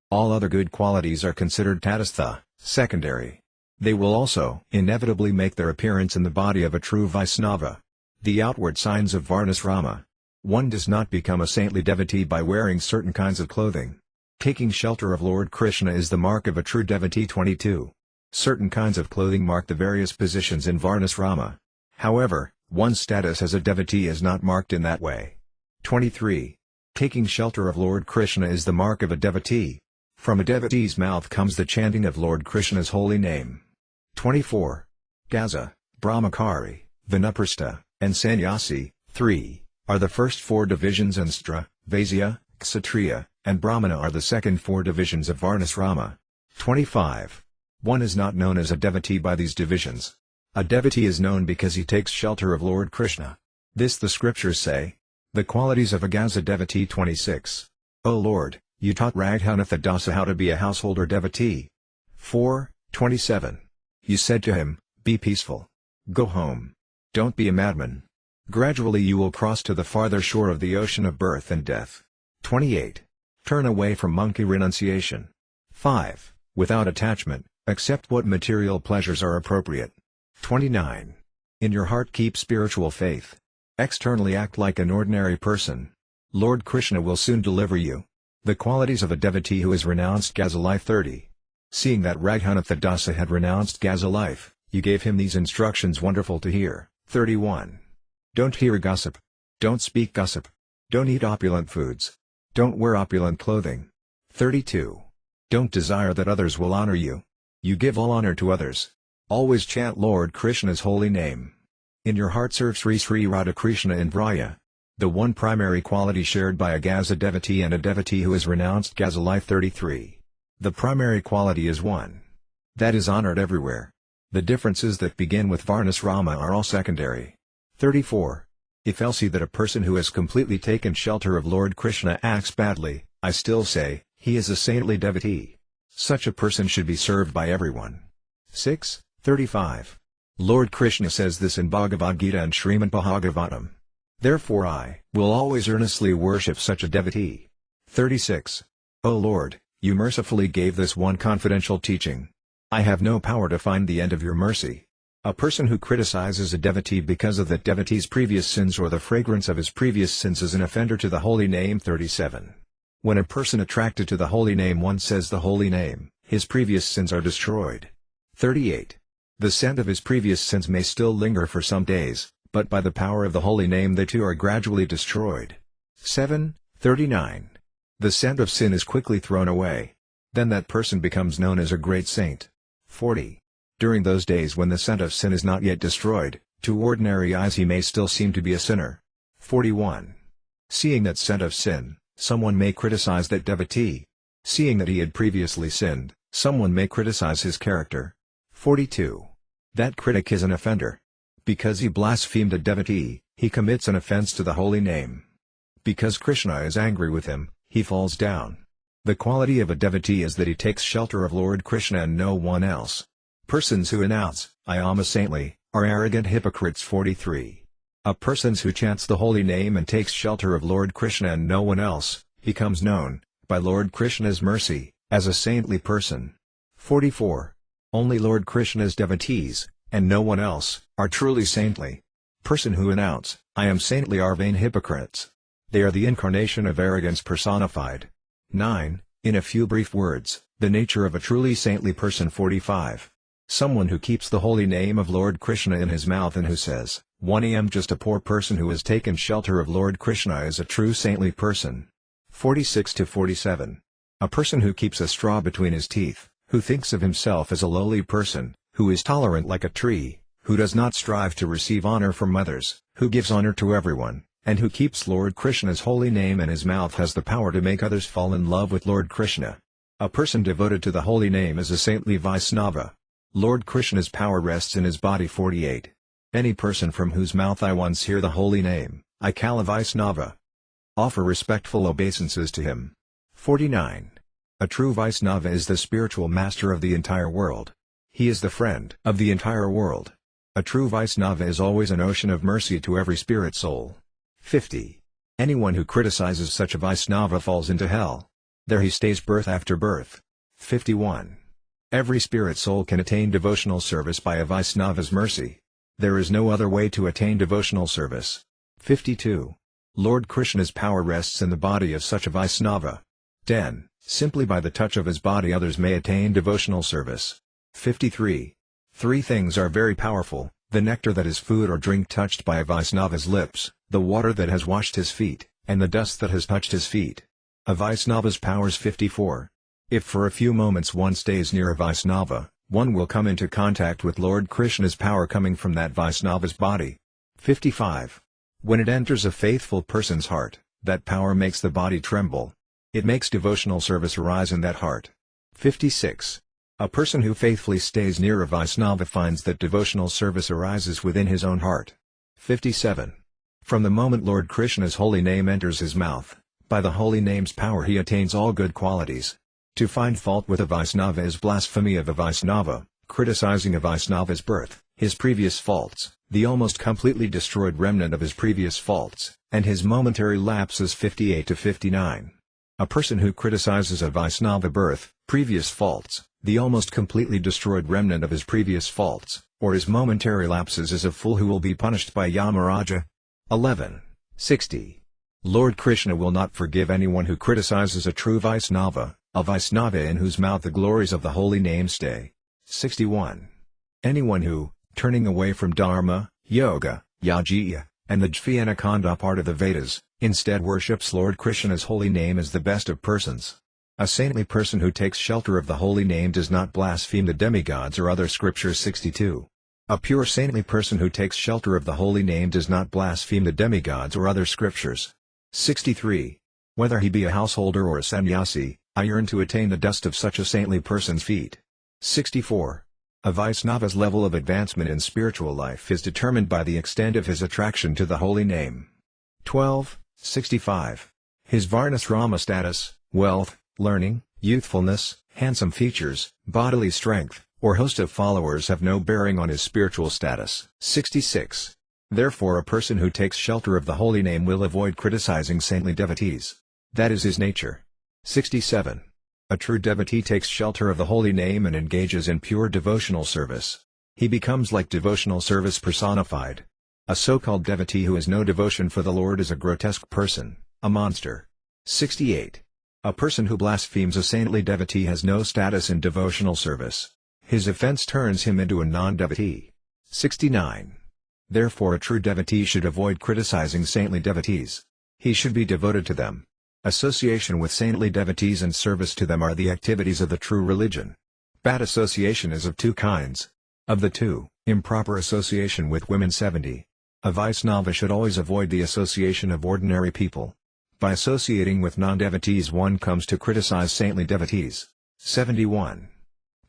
All other good qualities are considered tatastha, secondary. They will also inevitably make their appearance in the body of a true Vaisnava. The outward signs of Varnasrama. One does not become a saintly devotee by wearing certain kinds of clothing. Taking shelter of Lord Krishna is the mark of a true devotee. 22. Certain kinds of clothing mark the various positions in Varnasrama. However, one's status as a devotee is not marked in that way. 23. Taking shelter of Lord Krishna is the mark of a devotee. From a devotee's mouth comes the chanting of Lord Krishna's holy name. 24. Gaza, Brahmachari, Vanaprastha, and Sannyasi, 3, are the first 4 divisions, and Stra, Vaisya, Kshatriya, and Brahmana are the second 4 divisions of Varnasrama. 25. One is not known as a devotee by these divisions. A devotee is known because he takes shelter of Lord Krishna. This the scriptures say. The qualities of a Gaza devotee. 26. O Lord, you taught Raghunatha Dasa how to be a householder devotee. 4:27. You said to him, be peaceful. Go home. Don't be a madman. Gradually you will cross to the farther shore of the ocean of birth and death. 28. Turn away from monkey renunciation. 5. Without attachment, accept what material pleasures are appropriate. 29. In your heart keep spiritual faith. Externally act like an ordinary person. Lord Krishna will soon deliver you. The qualities of a devotee who has renounced Gaza life. 30. Seeing that Raghunatha Dasa had renounced Gaza life, you gave him these instructions wonderful to hear. 31. Don't hear gossip. Don't speak gossip. Don't eat opulent foods. Don't wear opulent clothing. 32. Don't desire that others will honor you. You give all honor to others. Always chant Lord Krishna's holy name. In your heart serve Sri Sri Radhakrishna and Vraya. The one primary quality shared by a Gaza devotee and a devotee who has renounced Gaza life. 33. The primary quality is one. That is honored everywhere. The differences that begin with Varnasrama are all secondary. 34. If else see that a person who has completely taken shelter of Lord Krishna acts badly, I still say, he is a saintly devotee. Such a person should be served by everyone. 6:35. Lord Krishna says this in Bhagavad Gita and Srimad Bhagavatam. Therefore I will always earnestly worship such a devotee. 36. O Lord, you mercifully gave this one confidential teaching. I have no power to find the end of your mercy. A person who criticizes a devotee because of that devotee's previous sins or the fragrance of his previous sins is an offender to the holy name. 37. When a person attracted to the holy name once says the holy name, his previous sins are destroyed. 38. The scent of his previous sins may still linger for some days, but by the power of the holy name they too are gradually destroyed. 7. 39. The scent of sin is quickly thrown away. Then that person becomes known as a great saint. 40. During those days when the scent of sin is not yet destroyed, to ordinary eyes he may still seem to be a sinner. 41. Seeing that scent of sin, someone may criticize that devotee. Seeing that he had previously sinned, someone may criticize his character. 42. That critic is an offender. Because he blasphemed a devotee, he commits an offense to the holy name. Because Krishna is angry with him, he falls down. The quality of a devotee is that he takes shelter of Lord Krishna and no one else. Persons who announce, "I am a saintly," are arrogant hypocrites. 43. A person who chants the holy name and takes shelter of Lord Krishna and no one else, becomes known, by Lord Krishna's mercy, as a saintly person. 44. Only Lord Krishna's devotees, and no one else, are truly saintly. Person who announce, "I am saintly," are vain hypocrites. They are the incarnation of arrogance personified. 9. In a few brief words, the nature of a truly saintly person. 45. Someone who keeps the holy name of Lord Krishna in his mouth and who says, "I am just a poor person who has taken shelter of Lord Krishna," is a true saintly person. 46-47. A person who keeps a straw between his teeth, who thinks of himself as a lowly person, who is tolerant like a tree, who does not strive to receive honor from others, who gives honor to everyone, and who keeps Lord Krishna's holy name in his mouth has the power to make others fall in love with Lord Krishna. A person devoted to the holy name is a saintly Vaisnava. Lord Krishna's power rests in his body. 48. Any person from whose mouth I once hear the holy name, I call a Vaisnava. Offer respectful obeisances to him. 49. A true Vaisnava is the spiritual master of the entire world. He is the friend of the entire world. A true Vaisnava is always an ocean of mercy to every spirit soul. 50. Anyone who criticizes such a Vaisnava falls into hell. There he stays birth after birth. 51. Every spirit soul can attain devotional service by a Vaisnava's mercy. There is no other way to attain devotional service. 52. Lord Krishna's power rests in the body of such a Vaisnava. 10. Simply by the touch of his body others may attain devotional service. 53. Three things are very powerful: the nectar that is food or drink touched by a Vaisnava's lips, the water that has washed his feet, and the dust that has touched his feet. A Vaisnava's powers. 54. If for a few moments one stays near a Vaisnava, one will come into contact with Lord Krishna's power coming from that Vaisnava's body. 55. When it enters a faithful person's heart, that power makes the body tremble. It makes devotional service arise in that heart. 56. A person who faithfully stays near a Vaisnava finds that devotional service arises within his own heart. 57. From the moment Lord Krishna's holy name enters his mouth, by the holy name's power he attains all good qualities. To find fault with a Vaisnava is blasphemy of a Vaisnava, criticizing a Vaisnava's birth, his previous faults, the almost completely destroyed remnant of his previous faults, and his momentary lapses. 58-59. A person who criticizes a Vaisnava birth, previous faults, the almost completely destroyed remnant of his previous faults, or his momentary lapses is a fool who will be punished by Yamaraja. 11. 60. Lord Krishna will not forgive anyone who criticizes a true Vaisnava, a Vaisnava in whose mouth the glories of the holy name stay. 61. Anyone who, turning away from Dharma, Yoga, Yajya, and the Jnana part of the Vedas, instead worships Lord Krishna's holy name is the best of persons. A saintly person who takes shelter of the holy name does not blaspheme the demigods or other scriptures. 62. A pure saintly person who takes shelter of the holy name does not blaspheme the demigods or other scriptures. 63. Whether he be a householder or a sannyasi, I yearn to attain the dust of such a saintly person's feet. 64. A Vaisnava's level of advancement in spiritual life is determined by the extent of his attraction to the holy name. 12. 65. His Varnasrama status, wealth, learning, youthfulness, handsome features, bodily strength, or host of followers have no bearing on his spiritual status. 66. Therefore a person who takes shelter of the holy name will avoid criticizing saintly devotees. That is his nature. 67. A true devotee takes shelter of the holy name and engages in pure devotional service. He becomes like devotional service personified. A so-called devotee who has no devotion for the Lord is a grotesque person, a monster. 68. A person who blasphemes a saintly devotee has no status in devotional service. His offense turns him into a non-devotee. 69. Therefore a true devotee should avoid criticizing saintly devotees. He should be devoted to them. Association with saintly devotees and service to them are the activities of the true religion. Bad association is of two kinds. Of the two, improper association with women 70. A Vaisnava should always avoid the association of ordinary people. By associating with non-devotees one comes to criticize saintly devotees. 71.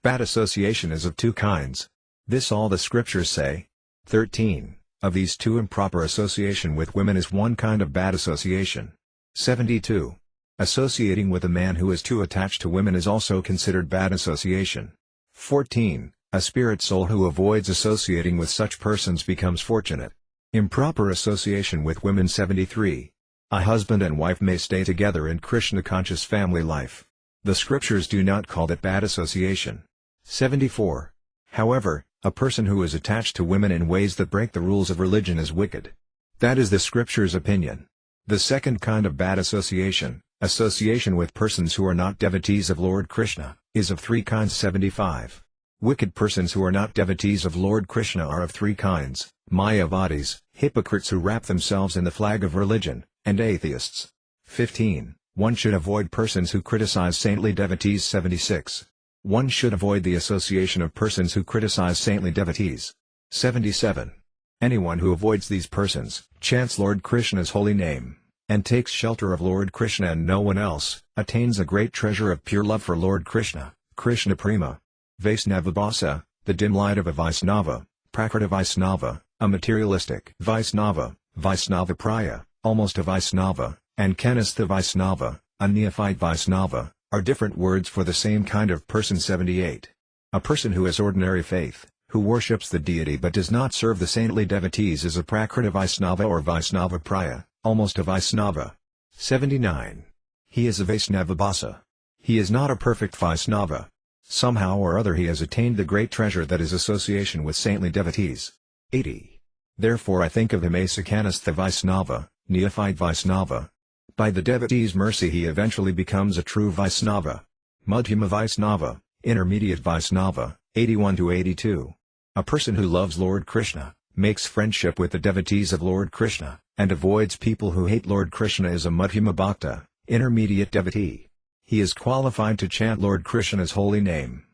Bad association is of two kinds. This all the scriptures say. 13. Of these two improper association with women is one kind of bad association. 72. Associating with a man who is too attached to women is also considered bad association. 14. A spirit soul who avoids associating with such persons becomes fortunate. Improper association with women 73. A husband and wife may stay together in Krishna-conscious family life. The scriptures do not call that bad association. 74. However, a person who is attached to women in ways that break the rules of religion is wicked. That is the scripture's opinion. The second kind of bad association, association with persons who are not devotees of Lord Krishna, is of three kinds. 75. Wicked persons who are not devotees of Lord Krishna are of three kinds: Mayavadis, hypocrites who wrap themselves in the flag of religion, and atheists. 15. One should avoid persons who criticize saintly devotees. 76. One should avoid the association of persons who criticize saintly devotees. 77. Anyone who avoids these persons, chants Lord Krishna's holy name, and takes shelter of Lord Krishna and no one else, attains a great treasure of pure love for Lord Krishna, Krishna Prema. Vaisnava Bhasa, the dim light of a Vaisnava, Prakrita Vaisnava, a materialistic Vaisnava, Vaisnava Praya, almost a Vaisnava, and Kanistha Vaisnava, a neophyte Vaisnava, are different words for the same kind of person. 78. A person who has ordinary faith, who worships the deity but does not serve the saintly devotees is a Prakrita Vaisnava or Vaisnava Praya, almost a Vaisnava. 79. He is a Vaisnava Bhasa. He is not a perfect Vaisnava. Somehow or other he has attained the great treasure that is association with saintly devotees. 80. Therefore I think of him as Kanistha Vaisnava, neophyte Vaisnava. By the devotee's mercy he eventually becomes a true Vaisnava. Madhyama Vaisnava, intermediate Vaisnava. 81-82. A person who loves Lord Krishna, makes friendship with the devotees of Lord Krishna, and avoids people who hate Lord Krishna is a Madhyama Bhakta, intermediate devotee. He is qualified to chant Lord Krishna's holy name.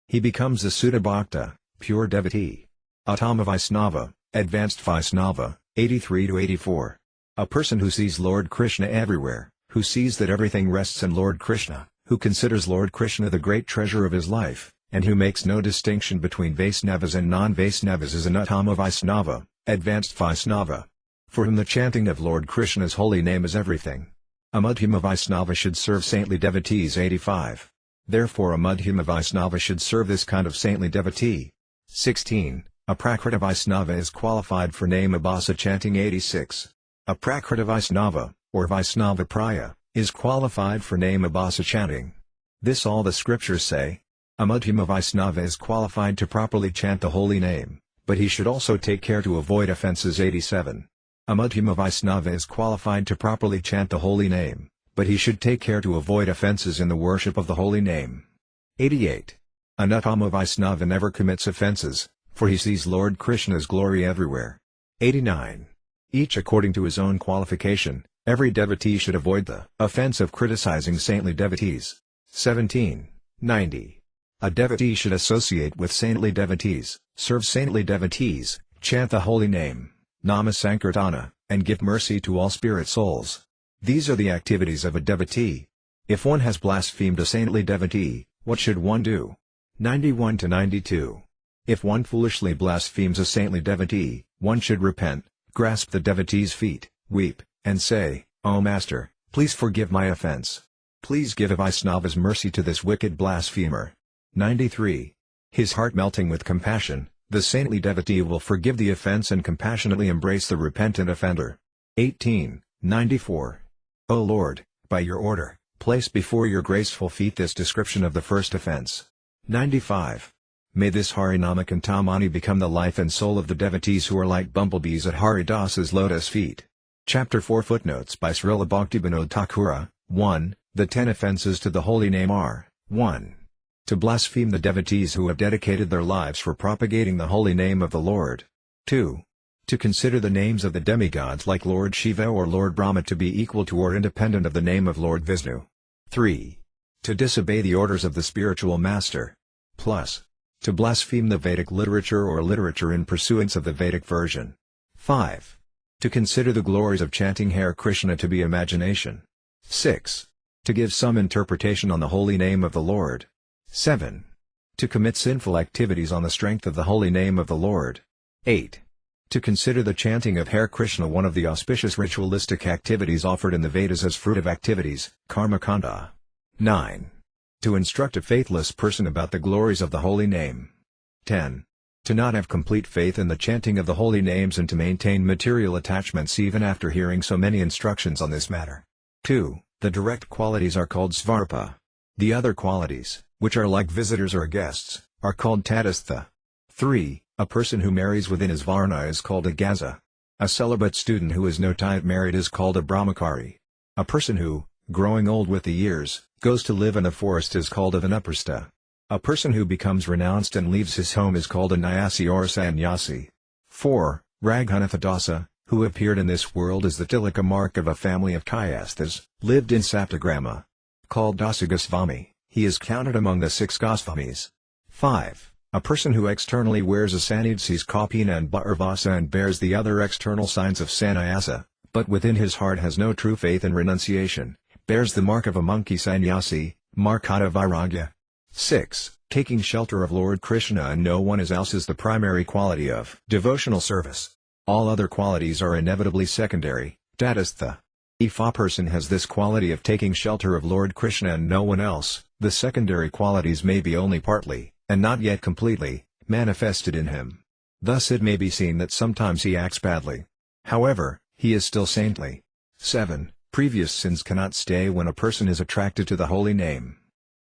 He becomes a Sudha Bhakta, pure devotee. Uttama Vaisnava, advanced Vaisnava. 83-84. A person who sees Lord Krishna everywhere, who sees that everything rests in Lord Krishna, who considers Lord Krishna the great treasure of his life, and who makes no distinction between Vaisnavas and non-Vaisnavas is an Uttama Vaisnava, advanced Vaisnava. For whom the chanting of Lord Krishna's holy name is everything. A Madhyama Vaisnava should serve saintly devotees. 85. Therefore a Madhyama Vaisnava should serve this kind of saintly devotee. 16. A Prakrita Vaisnava is qualified for Nama Bhasa chanting. 86. A Prakrita Vaisnava, or Vaisnava Praya, is qualified for Nama Bhasa chanting. This all the scriptures say. A Madhyama Vaisnava is qualified to properly chant the holy name, but he should also take care to avoid offenses. 87. A Madhyama Vaisnava is qualified to properly chant the holy name, but he should take care to avoid offenses in the worship of the holy name. 88. An Uttama Vaisnava never commits offenses, for he sees Lord Krishna's glory everywhere. 89. Each according to his own qualification, every devotee should avoid the offense of criticizing saintly devotees. 17. 90. A devotee should associate with saintly devotees, serve saintly devotees, chant the holy name, Nama Sankirtana, and give mercy to all spirit souls. These are the activities of a devotee. If one has blasphemed a saintly devotee, what should one do? 91-92. If one foolishly blasphemes a saintly devotee, one should repent, grasp the devotee's feet, weep, and say, "O Master, please forgive my offense. Please give a Vaisnava's mercy to this wicked blasphemer." 93. His heart melting with compassion, the saintly devotee will forgive the offense and compassionately embrace the repentant offender. 18. 94. O Lord, by your order, Place before your graceful feet this description of the first offense. 95. May this Harinama Cintamani become the life and soul of the devotees who are like bumblebees at Haridas's lotus feet. Chapter 4 Footnotes by Srila Bhaktivinoda Thakura. 1. The 10 offenses to the holy name are: 1. To blaspheme the devotees who have dedicated their lives for propagating the holy name of the Lord. 2. To consider the names of the demigods like Lord Shiva or Lord Brahma to be equal to or independent of the name of Lord Vishnu. 3. To disobey the orders of the spiritual master. Plus. To blaspheme the Vedic literature or literature in pursuance of the Vedic version. 5. To consider the glories of chanting Hare Krishna to be imagination. 6. To give some interpretation on the holy name of the Lord. 7. To commit sinful activities on the strength of the holy name of the Lord. 8. To consider the chanting of Hare Krishna one of the auspicious ritualistic activities offered in the Vedas as fruitive activities, karma kanda. 9. To instruct a faithless person about the glories of the holy name. 10. To not have complete faith in the chanting of the holy names and to maintain material attachments even after hearing so many instructions on this matter. 2. The direct qualities are called svarpa. The other qualities, which are like visitors or guests, are called tadastha. 3. A person who marries within his varna is called a gaza. A celibate student who is no time married is called a brahmachari. A person who, growing old with the years, goes to live in a forest is called a vanaprastha. A person who becomes renounced and leaves his home is called a nyasi or sannyasi. 4. Raghunatha, who appeared in this world as the tilaka mark of a family of kayasthas, lived in Saptagrama. Called Dasagosvami, he is counted among the 6 Gosvamis. 5. A person who externally wears a sannyasis kapina and bhairvasa and bears the other external signs of sannyasa, but within his heart has no true faith and renunciation, bears the mark of a monkey sannyasi, markata vairagya. 6. Taking shelter of Lord Krishna and no one else is the primary quality of devotional service. All other qualities are inevitably secondary, tatastha. If a person has this quality of taking shelter of Lord Krishna and no one else, the secondary qualities may be only partly, and not yet completely, manifested in him. Thus it may be seen that sometimes he acts badly. However, he is still saintly. 7. Previous sins cannot stay when a person is attracted to the holy name.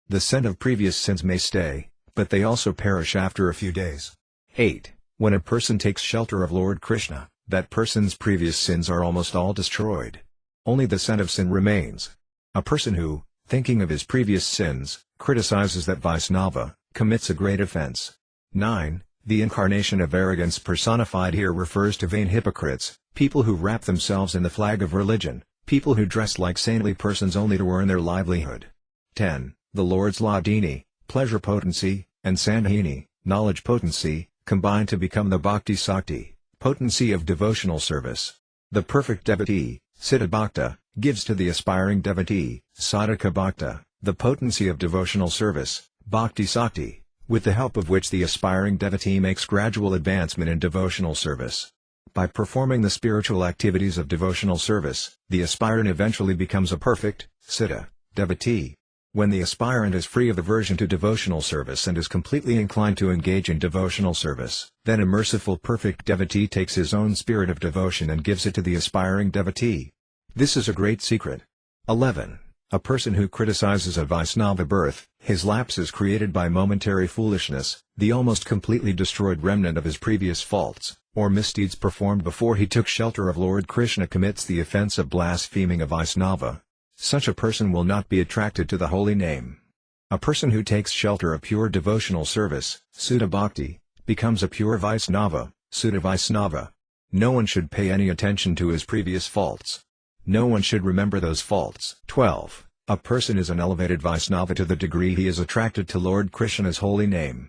The scent of previous sins may stay, but they also perish after a few days. 8. When a person takes shelter of Lord Krishna, that person's previous sins are almost all destroyed. Only the scent of sin remains. A person who, thinking of his previous sins, criticizes that Vaisnava, commits a great offense. 9. The incarnation of arrogance personified here refers to vain hypocrites, people who wrap themselves in the flag of religion, people who dress like saintly persons only to earn their livelihood. 10. The Lord's Ladini, pleasure potency, and Sandhini, knowledge potency, combine to become the Bhakti Sakti, potency of devotional service. The perfect devotee, Siddha Bhakta, gives to the aspiring devotee, Sadhaka Bhakta, the potency of devotional service, Bhakti Sakti, with the help of which the aspiring devotee makes gradual advancement in devotional service. By performing the spiritual activities of devotional service, the aspirant eventually becomes a perfect, Siddha, devotee. When the aspirant is free of aversion to devotional service and is completely inclined to engage in devotional service, then a merciful perfect devotee takes his own spirit of devotion and gives it to the aspiring devotee. This is a great secret. 11. A person who criticizes a Vaisnava birth, his lapse is created by momentary foolishness, the almost completely destroyed remnant of his previous faults, or misdeeds performed before he took shelter of Lord Krishna commits the offense of blaspheming a Vaisnava. Such a person will not be attracted to the holy name. A person who takes shelter of pure devotional service, Sudha Bhakti, becomes a pure Vaisnava, Sudha Vaisnava. No one should pay any attention to his previous faults. No one should remember those faults. 12. A person is an elevated Vaisnava to the degree he is attracted to Lord Krishna's holy name.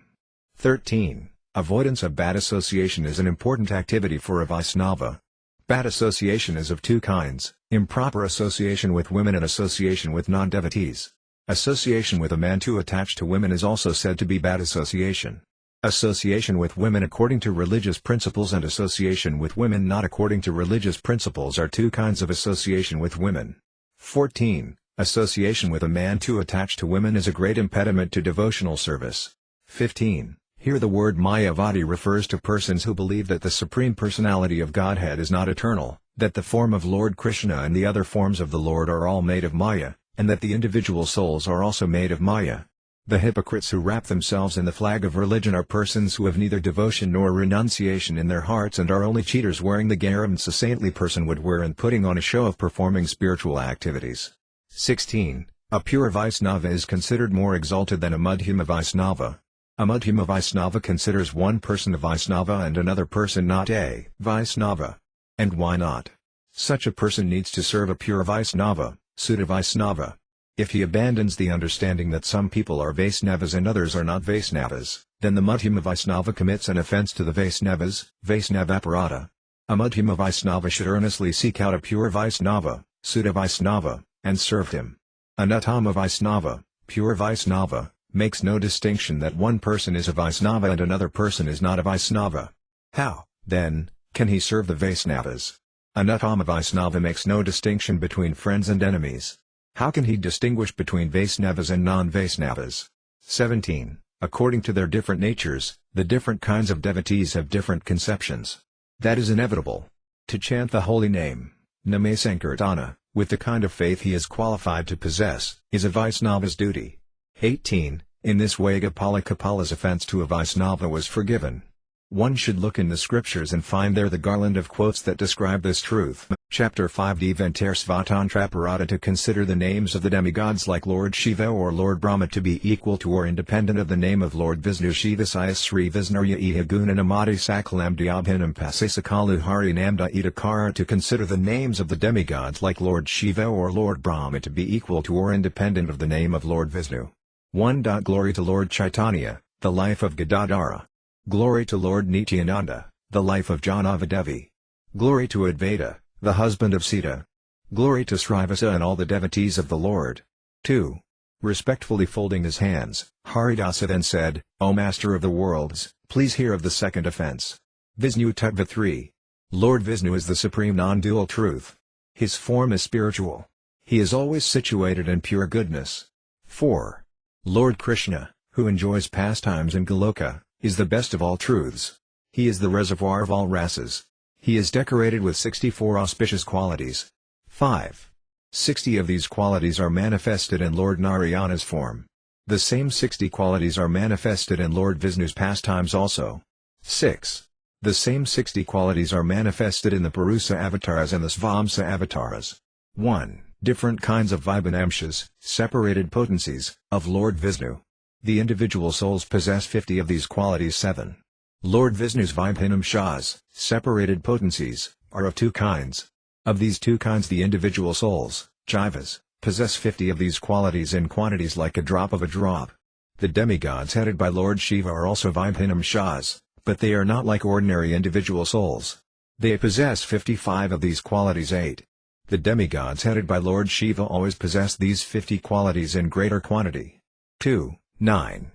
13. Avoidance of bad association is an important activity for a Vaisnava. Bad association is of 2 kinds, improper association with women and association with non-devotees. Association with a man too attached to women is also said to be bad association. Association with women according to religious principles and association with women not according to religious principles are 2 kinds of association with women. 14. Association with a man too attached to women is a great impediment to devotional service. 15. Here the word Mayavadi refers to persons who believe that the Supreme Personality of Godhead is not eternal, that the form of Lord Krishna and the other forms of the Lord are all made of Maya, and that the individual souls are also made of Maya. The hypocrites who wrap themselves in the flag of religion are persons who have neither devotion nor renunciation in their hearts and are only cheaters wearing the garments a saintly person would wear and putting on a show of performing spiritual activities. 16. A pure Vaisnava is considered more exalted than a Madhyama Vaisnava. A Madhyama Vaisnava considers one person a Vaisnava and another person not a Vaisnava. And why not? Such a person needs to serve a pure Vaisnava, Suddha Vaisnava. If he abandons the understanding that some people are Vaisnavas and others are not Vaisnavas, then the Madhyama Vaisnava commits an offense to the Vaisnavas, Vaisnavaparada. A Madhyama Vaisnava should earnestly seek out a pure Vaisnava, Suddha Vaisnava, and serve him. An Uttama Vaisnava, pure Vaisnava, makes no distinction that one person is a Vaisnava and another person is not a Vaisnava. How, then, can he serve the Vaisnavas? An Uttama Vaisnava makes no distinction between friends and enemies. How can he distinguish between Vaisnavas and non-Vaisnavas? 17. According to their different natures, the different kinds of devotees have different conceptions. That is inevitable. To chant the holy name, Name Sankirtana, with the kind of faith he is qualified to possess, is a Vaisnava's duty. 18. In this way Gopala-Kapala's offense to a Vaisnava was forgiven. One should look in the scriptures and find there the garland of quotes that describe this truth. Chapter 5 Devantar Svatantraparada to consider the names of the demigods like Lord Shiva or Lord Brahma to be equal to or independent of the name of Lord Vishnu Shiva Saya Sri Visnurya Iha Gunanamadi Sakalam Diabhinam Pasisakalu Hari Namda Idakara to consider the names of the demigods like Lord Shiva or Lord Brahma to be equal to or independent of the name of Lord Vishnu. 1. Glory to Lord Chaitanya, the life of Gadadhara. Glory to Lord Nityananda, the life of Janava Devi. Glory to Advaita, the husband of Sita. Glory to Srivasa and all the devotees of the Lord. 2. Respectfully folding his hands, Haridasa then said, O Master of the worlds, please hear of the second offense. Vishnu Tattva 3. Lord Vishnu is the supreme non-dual truth. His form is spiritual. He is always situated in pure goodness. 4. Lord Krishna, who enjoys pastimes in Goloka, is the best of all truths. He is the reservoir of all rases. He is decorated with 64 auspicious qualities. 5. 60 of these qualities are manifested in Lord Narayana's form. The same 60 qualities are manifested in Lord Vishnu's pastimes also. 6. The same 60 qualities are manifested in the Purusa avatars and the Svamsa avatars. 1. Different kinds of Vibhanamshas, separated potencies, of Lord Vishnu. The individual souls possess 50 of these qualities. 7. Lord Vishnu's Vibhanamshas, separated potencies, are of two kinds. Of these two kinds the individual souls, Jivas, possess 50 of these qualities in quantities like a drop of a drop. The demigods headed by Lord Shiva are also Vibhanamshas, but they are not like ordinary individual souls. They possess 55 of these qualities. 8. The demigods headed by Lord Shiva always possess these 50 qualities in greater quantity. 2. 9.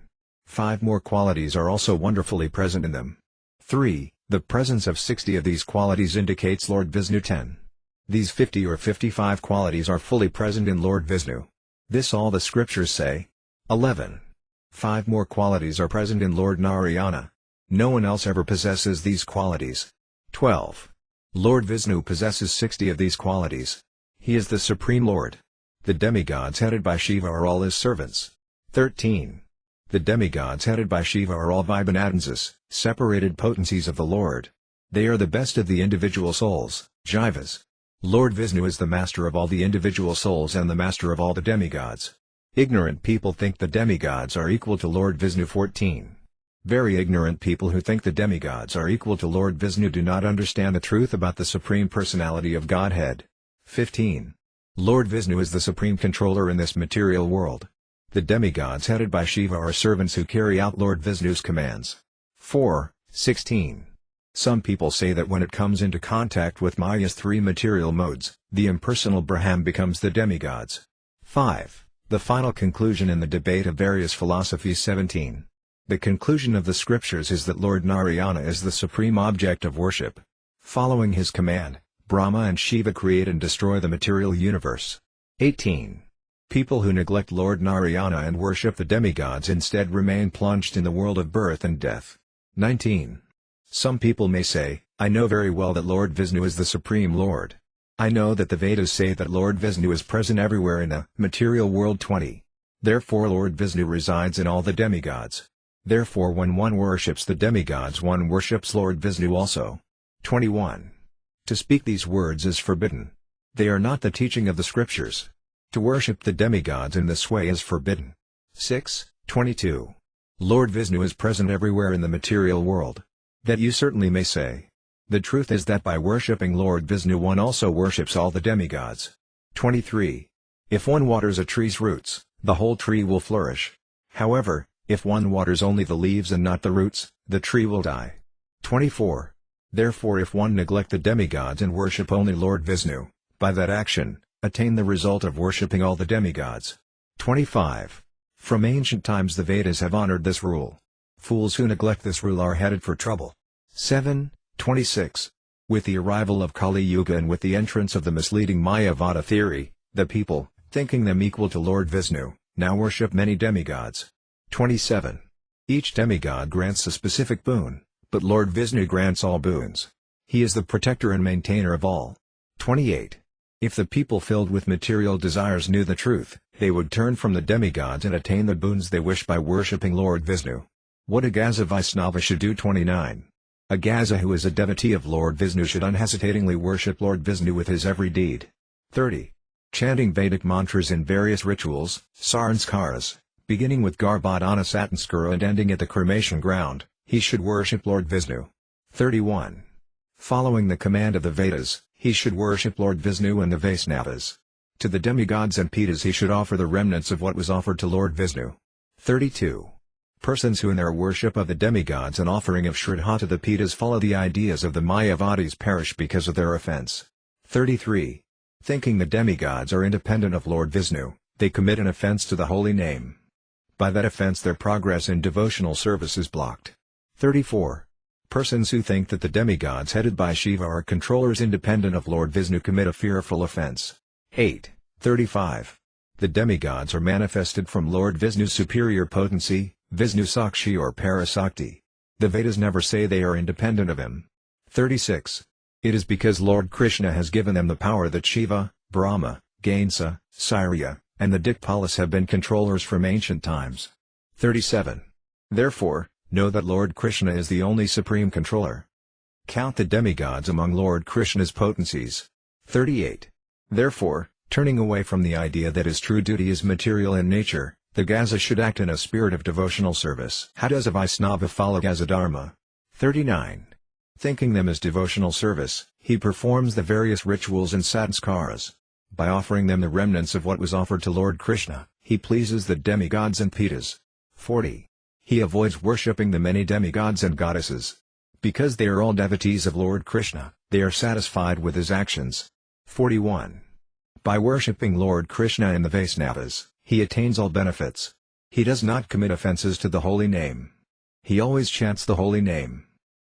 5 more qualities are also wonderfully present in them. 3. The presence of 60 of these qualities indicates Lord Vishnu. 10. These 50 or 55 qualities are fully present in Lord Vishnu. This all the scriptures say. 11. 5 more qualities are present in Lord Narayana. No one else ever possesses these qualities. 12. Lord Vishnu possesses 60 of these qualities. He is the Supreme Lord. The demigods headed by Shiva are all his servants. 13. The demigods headed by Shiva are all Vibhanamshas, separated potencies of the Lord. They are the best of the individual souls, Jivas. Lord Vishnu is the master of all the individual souls and the master of all the demigods. Ignorant people think the demigods are equal to Lord Vishnu. 14. Very ignorant people who think the demigods are equal to Lord Vishnu do not understand the truth about the Supreme Personality of Godhead. 15. Lord Vishnu is the supreme controller in this material world. The demigods headed by Shiva are servants who carry out Lord Vishnu's commands. 4. 16. Some people say that when it comes into contact with Maya's 3 material modes, the impersonal Brahman becomes the demigods. 5. The final conclusion in the debate of various philosophies. 17. The conclusion of the scriptures is that Lord Narayana is the supreme object of worship. Following his command, Brahma and Shiva create and destroy the material universe. 18. People who neglect Lord Narayana and worship the demigods instead remain plunged in the world of birth and death. 19. Some people may say, I know very well that Lord Vishnu is the Supreme Lord. I know that the Vedas say that Lord Vishnu is present everywhere in the material world. 20. Therefore Lord Vishnu resides in all the demigods. Therefore when one worships the demigods one worships Lord Vishnu also. 21. To speak these words is forbidden. They are not the teaching of the scriptures. To worship the demigods in this way is forbidden. 6. 22. Lord Vishnu is present everywhere in the material world. That you certainly may say. The truth is that by worshipping Lord Vishnu one also worships all the demigods. 23. If one waters a tree's roots, the whole tree will flourish. However, if one waters only the leaves and not the roots, the tree will die. 24. Therefore if one neglect the demigods and worship only Lord Vishnu, by that action, attain the result of worshipping all the demigods. 25. From ancient times the Vedas have honored this rule. Fools who neglect this rule are headed for trouble. 7. 26. With the arrival of Kali Yuga and with the entrance of the misleading Mayavada theory, the people, thinking them equal to Lord Vishnu, now worship many demigods. 27. Each demigod grants a specific boon, but Lord Vishnu grants all boons. He is the protector and maintainer of all. 28. If the people filled with material desires knew the truth, they would turn from the demigods and attain the boons they wish by worshipping Lord Vishnu. What a Gaza Vaisnava should do. 29. A Gaza who is a devotee of Lord Vishnu should unhesitatingly worship Lord Vishnu with his every deed. 30. Chanting Vedic mantras in various rituals, sanskaras, beginning with Garbhodana Satanskara and ending at the cremation ground, he should worship Lord Vishnu. 31. Following the command of the Vedas, he should worship Lord Vishnu and the Vaisnavas. To the demigods and Pitas he should offer the remnants of what was offered to Lord Vishnu. 32. Persons who in their worship of the demigods and offering of Shraddha to the Pitas follow the ideas of the Mayavadis perish because of their offense. 33. Thinking the demigods are independent of Lord Vishnu, they commit an offense to the holy name. By that offense their progress in devotional service is blocked. 34. Persons who think that the demigods headed by Shiva are controllers independent of Lord Vishnu commit a fearful offense. 8. 35. The demigods are manifested from Lord Vishnu's superior potency, Vishnu Sakshi or Parasakti. The Vedas never say they are independent of him. 36. It is because Lord Krishna has given them the power that Shiva, Brahma, Gainsa, Surya, and the Dikpalas have been controllers from ancient times. 37. Therefore, know that Lord Krishna is the only supreme controller. Count the demigods among Lord Krishna's potencies. 38. Therefore, turning away from the idea that his true duty is material in nature, the Gaza should act in a spirit of devotional service. How does a Vaisnava follow Gaza Dharma? 39. Thinking them as devotional service, he performs the various rituals and sanskaras. By offering them the remnants of what was offered to Lord Krishna, he pleases the demigods and Pitas. 40. He avoids worshipping the many demigods and goddesses. Because they are all devotees of Lord Krishna, they are satisfied with his actions. 41. By worshipping Lord Krishna and the Vaisnavas, he attains all benefits. He does not commit offenses to the holy name. He always chants the holy name.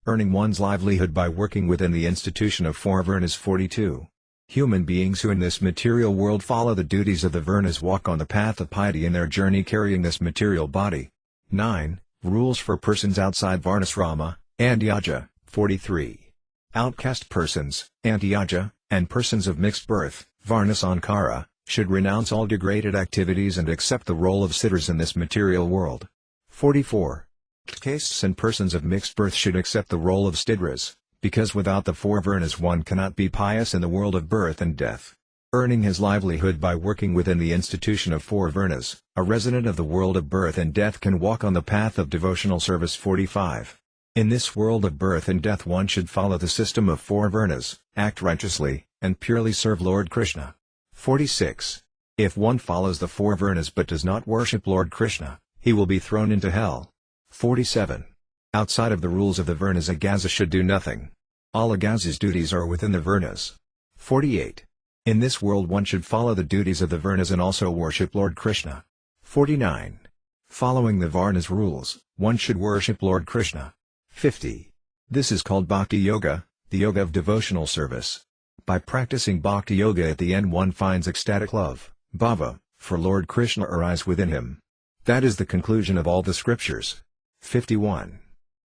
Earning one's livelihood by working within the institution of four varnas. 42. Human beings who in this material world follow the duties of the varnas walk on the path of piety in their journey carrying this material body. 9. Rules for persons outside Varnasrama, Antyaja. 43. Outcast persons, Antyaja, and persons of mixed birth, Varnasankara, should renounce all degraded activities and accept the role of sitters in this material world. 44. Castes and persons of mixed birth should accept the role of stidras, because without the four varnas one cannot be pious in the world of birth and death. Earning his livelihood by working within the institution of four varnas, a resident of the world of birth and death can walk on the path of devotional service. 45. In this world of birth and death one should follow the system of four varnas, act righteously, and purely serve Lord Krishna. 46. If one follows the four varnas but does not worship Lord Krishna, he will be thrown into hell. 47. Outside of the rules of the varnas a Gaza should do nothing. All a Gaza's duties are within the varnas. 48. In this world one should follow the duties of the varnas and also worship Lord Krishna. 49. Following the varnas rules, one should worship Lord Krishna. 50. This is called Bhakti Yoga, the yoga of devotional service. By practicing Bhakti Yoga at the end one finds ecstatic love, bhava, for Lord Krishna arise within him. That is the conclusion of all the scriptures. 51.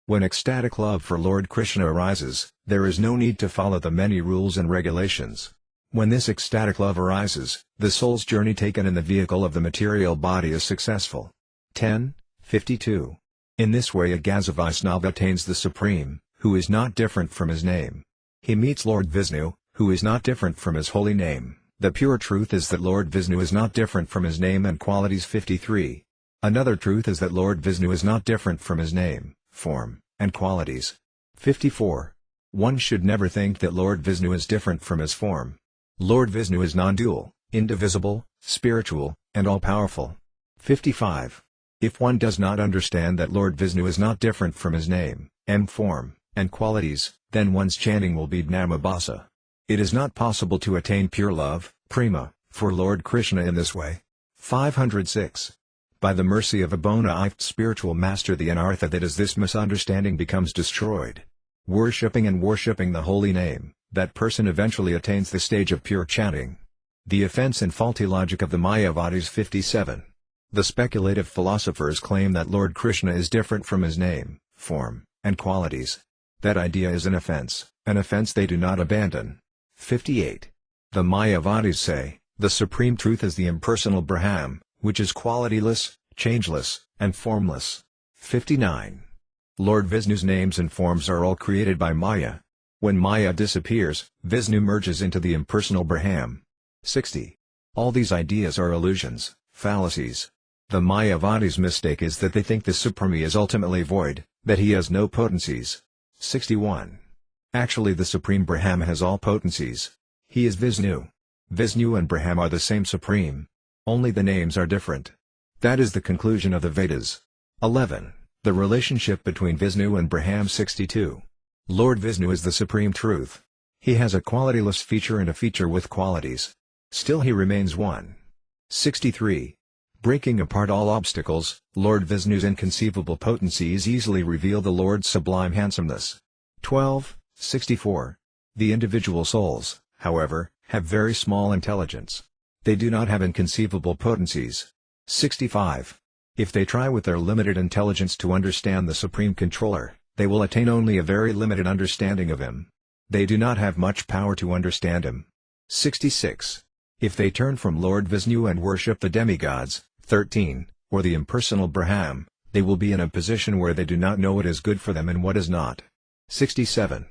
When ecstatic love for Lord Krishna arises, there is no need to follow the many rules and regulations. When this ecstatic love arises, the soul's journey taken in the vehicle of the material body is successful. 10:52. In this way a Vaisnava attains the Supreme, who is not different from his name. He meets Lord Vishnu, who is not different from his holy name. The pure truth is that Lord Vishnu is not different from his name and qualities. 53. Another truth is that Lord Vishnu is not different from his name, form, and qualities. 54. One should never think that Lord Vishnu is different from his form. Lord Vishnu is non-dual, indivisible, spiritual, and all-powerful. 55. If one does not understand that Lord Vishnu is not different from his name, form, and qualities, then one's chanting will be Namabhasa. It is not possible to attain pure love, prema, for Lord Krishna in this way. 506. By the mercy of a bona fide spiritual master the anartha that is this misunderstanding becomes destroyed. Worshipping the holy name, that person eventually attains the stage of pure chanting. The offense and faulty logic of the Mayavadis. 57. The speculative philosophers claim that Lord Krishna is different from his name, form, and qualities. That idea is an offense they do not abandon. 58. The Mayavadis say, the supreme truth is the impersonal Brahman, which is qualityless, changeless, and formless. 59. Lord Vishnu's names and forms are all created by Maya. When Maya disappears, Vishnu merges into the impersonal Brahman. 60. All these ideas are illusions, fallacies. The Mayavadis' mistake is that they think the Supreme is ultimately void, that he has no potencies. 61. Actually the Supreme Brahma has all potencies. He is Vishnu. Vishnu and Brahma are the same Supreme. Only the names are different. That is the conclusion of the Vedas. 11. The relationship between Vishnu and Brahma. 62. Lord Vishnu is the supreme truth. He has a qualityless feature and a feature with qualities. Still he remains one. 63. Breaking apart all obstacles, Lord Vishnu's inconceivable potencies easily reveal the Lord's sublime handsomeness. 12:64. The individual souls, however, have very small intelligence. They do not have inconceivable potencies. 65. If they try with their limited intelligence to understand the Supreme Controller, they will attain only a very limited understanding of him. They do not have much power to understand him. 66. If they turn from Lord Vishnu and worship the demigods, 13, or the impersonal Brahman, they will be in a position where they do not know what is good for them and what is not. 67.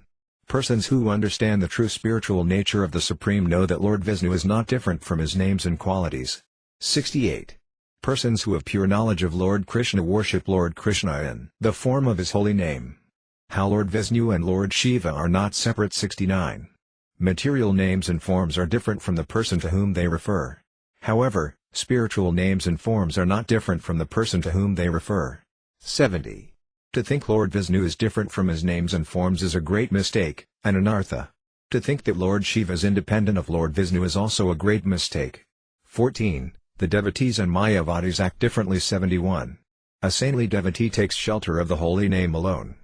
Persons who understand the true spiritual nature of the Supreme know that Lord Vishnu is not different from his names and qualities. 68. Persons who have pure knowledge of Lord Krishna worship Lord Krishna in the form of his holy name. How Lord Vishnu and Lord Shiva are not separate. 69. Material names and forms are different from the person to whom they refer. However, spiritual names and forms are not different from the person to whom they refer. 70. To think Lord Vishnu is different from his names and forms is a great mistake, an anartha. To think that Lord Shiva is independent of Lord Vishnu is also a great mistake. 14. The devotees and Mayavadis act differently. 71. A saintly devotee takes shelter of the holy name alone.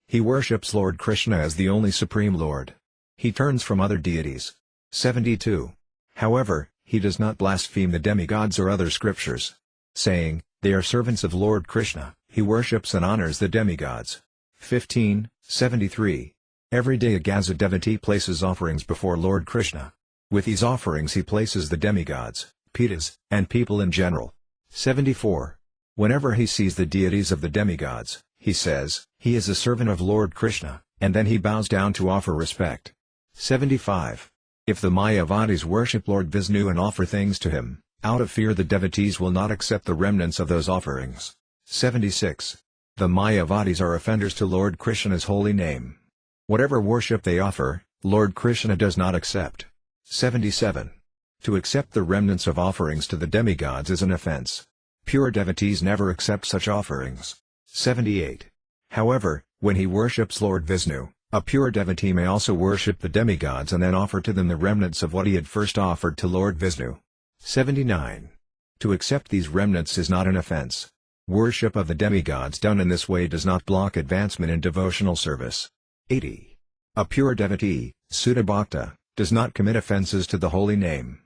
He worships Lord Krishna as the only Supreme Lord. He turns from other deities. 72. However, he does not blaspheme the demigods or other scriptures. Saying, they are servants of Lord Krishna, he worships and honors the demigods. 15:73. Every day a Gaza devotee places offerings before Lord Krishna. With these offerings he places the demigods, Pitas, and people in general. 74. Whenever he sees the deities of the demigods, he says, he is a servant of Lord Krishna, and then he bows down to offer respect. 75. If the Mayavadis worship Lord Vishnu and offer things to him, out of fear the devotees will not accept the remnants of those offerings. 76. The Mayavadis are offenders to Lord Krishna's holy name. Whatever worship they offer, Lord Krishna does not accept. 77. To accept the remnants of offerings to the demigods is an offense. Pure devotees never accept such offerings. 78. However, when he worships Lord Vishnu, a pure devotee may also worship the demigods and then offer to them the remnants of what he had first offered to Lord Vishnu. 79. To accept these remnants is not an offense. Worship of the demigods done in this way does not block advancement in devotional service. 80. A pure devotee, Sutta Bhakta, does not commit offenses to the holy name.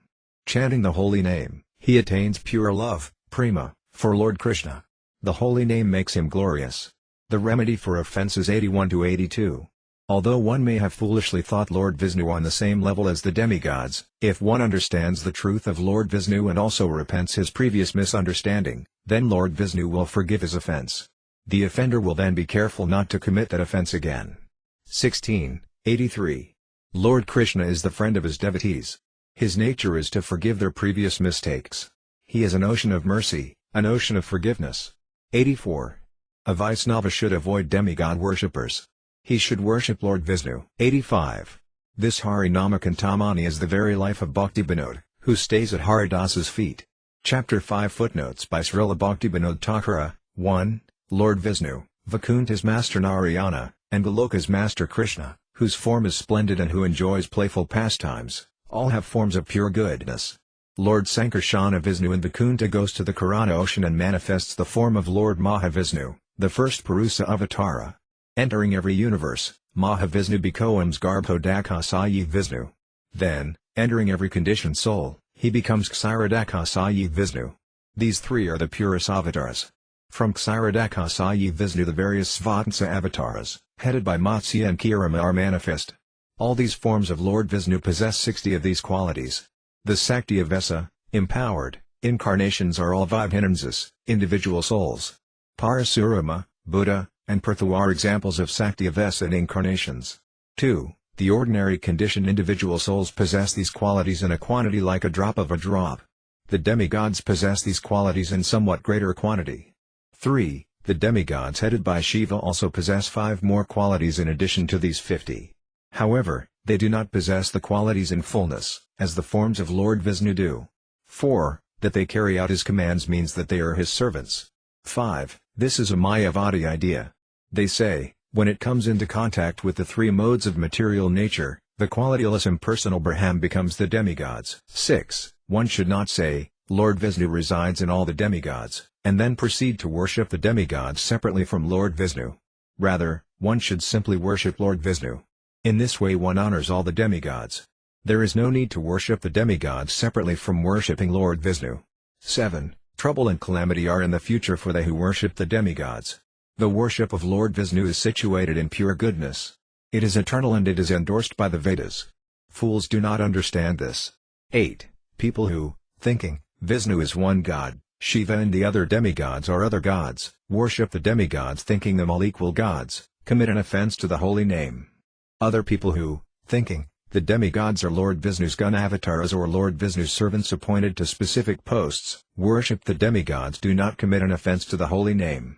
Chanting the holy name, he attains pure love, prema, for Lord Krishna. The holy name makes him glorious. The remedy for offenses. 81-82. Although one may have foolishly thought Lord Vishnu on the same level as the demigods, if one understands the truth of Lord Vishnu and also repents his previous misunderstanding, then Lord Vishnu will forgive his offense. The offender will then be careful not to commit that offense again. 1683. Lord Krishna is the friend of his devotees. His nature is to forgive their previous mistakes. He is an ocean of mercy, an ocean of forgiveness. 84. A Vaisnava should avoid demigod worshippers. He should worship Lord Vishnu. 85. This Harinama Cintamani is the very life of Bhaktivinoda, who stays at Haridasa's feet. Chapter 5 Footnotes by Srila Bhaktivinoda Thakura. 1. Lord Vishnu, Vaikuntha's master Narayana, and Goloka's master Krishna, whose form is splendid and who enjoys playful pastimes, all have forms of pure goodness. Lord Sankarsana Vishnu in Vaikuntha goes to the Karana ocean and manifests the form of Lord Mahavishnu, the first Purusa Avatara. Entering every universe, Mahavishnu becomes Garbhodakasayi Vishnu. Then, entering every conditioned soul, he becomes Kshirodakasayi Vishnu. These three are the purest avatars. From Kshirodakasayi Vishnu the various Svatansa avatars, headed by Matsya and Kirama are manifest. All these forms of Lord Vishnu possess 60 of these qualities. The Sakti of Esa, empowered, incarnations are all Vibhinamsas, individual souls. Parasurama, Buddha, and Prithu are examples of Sakti of Esa in incarnations. 2. The ordinary conditioned individual souls possess these qualities in a quantity like a drop of a drop. The demigods possess these qualities in somewhat greater quantity. 3. The demigods headed by Shiva also possess 5 more qualities in addition to these 50. However, they do not possess the qualities in fullness, as the forms of Lord Vishnu do. 4. That they carry out his commands means that they are his servants. 5. This is a Mayavadi idea. They say, when it comes into contact with the 3 modes of material nature, the qualityless impersonal Brahman becomes the demigods. 6. One should not say, Lord Vishnu resides in all the demigods, and then proceed to worship the demigods separately from Lord Vishnu. Rather, one should simply worship Lord Vishnu. In this way one honors all the demigods. There is no need to worship the demigods separately from worshipping Lord Vishnu. 7. Trouble and calamity are in the future for they who worship the demigods. The worship of Lord Vishnu is situated in pure goodness. It is eternal and it is endorsed by the Vedas. Fools do not understand this. 8. People who, thinking, Vishnu is one god, Shiva and the other demigods are other gods, worship the demigods thinking them all equal gods, commit an offense to the holy name. Other people who, thinking, the demigods are Lord Vishnu's gun avatars or Lord Vishnu's servants appointed to specific posts, worship the demigods do not commit an offense to the holy name.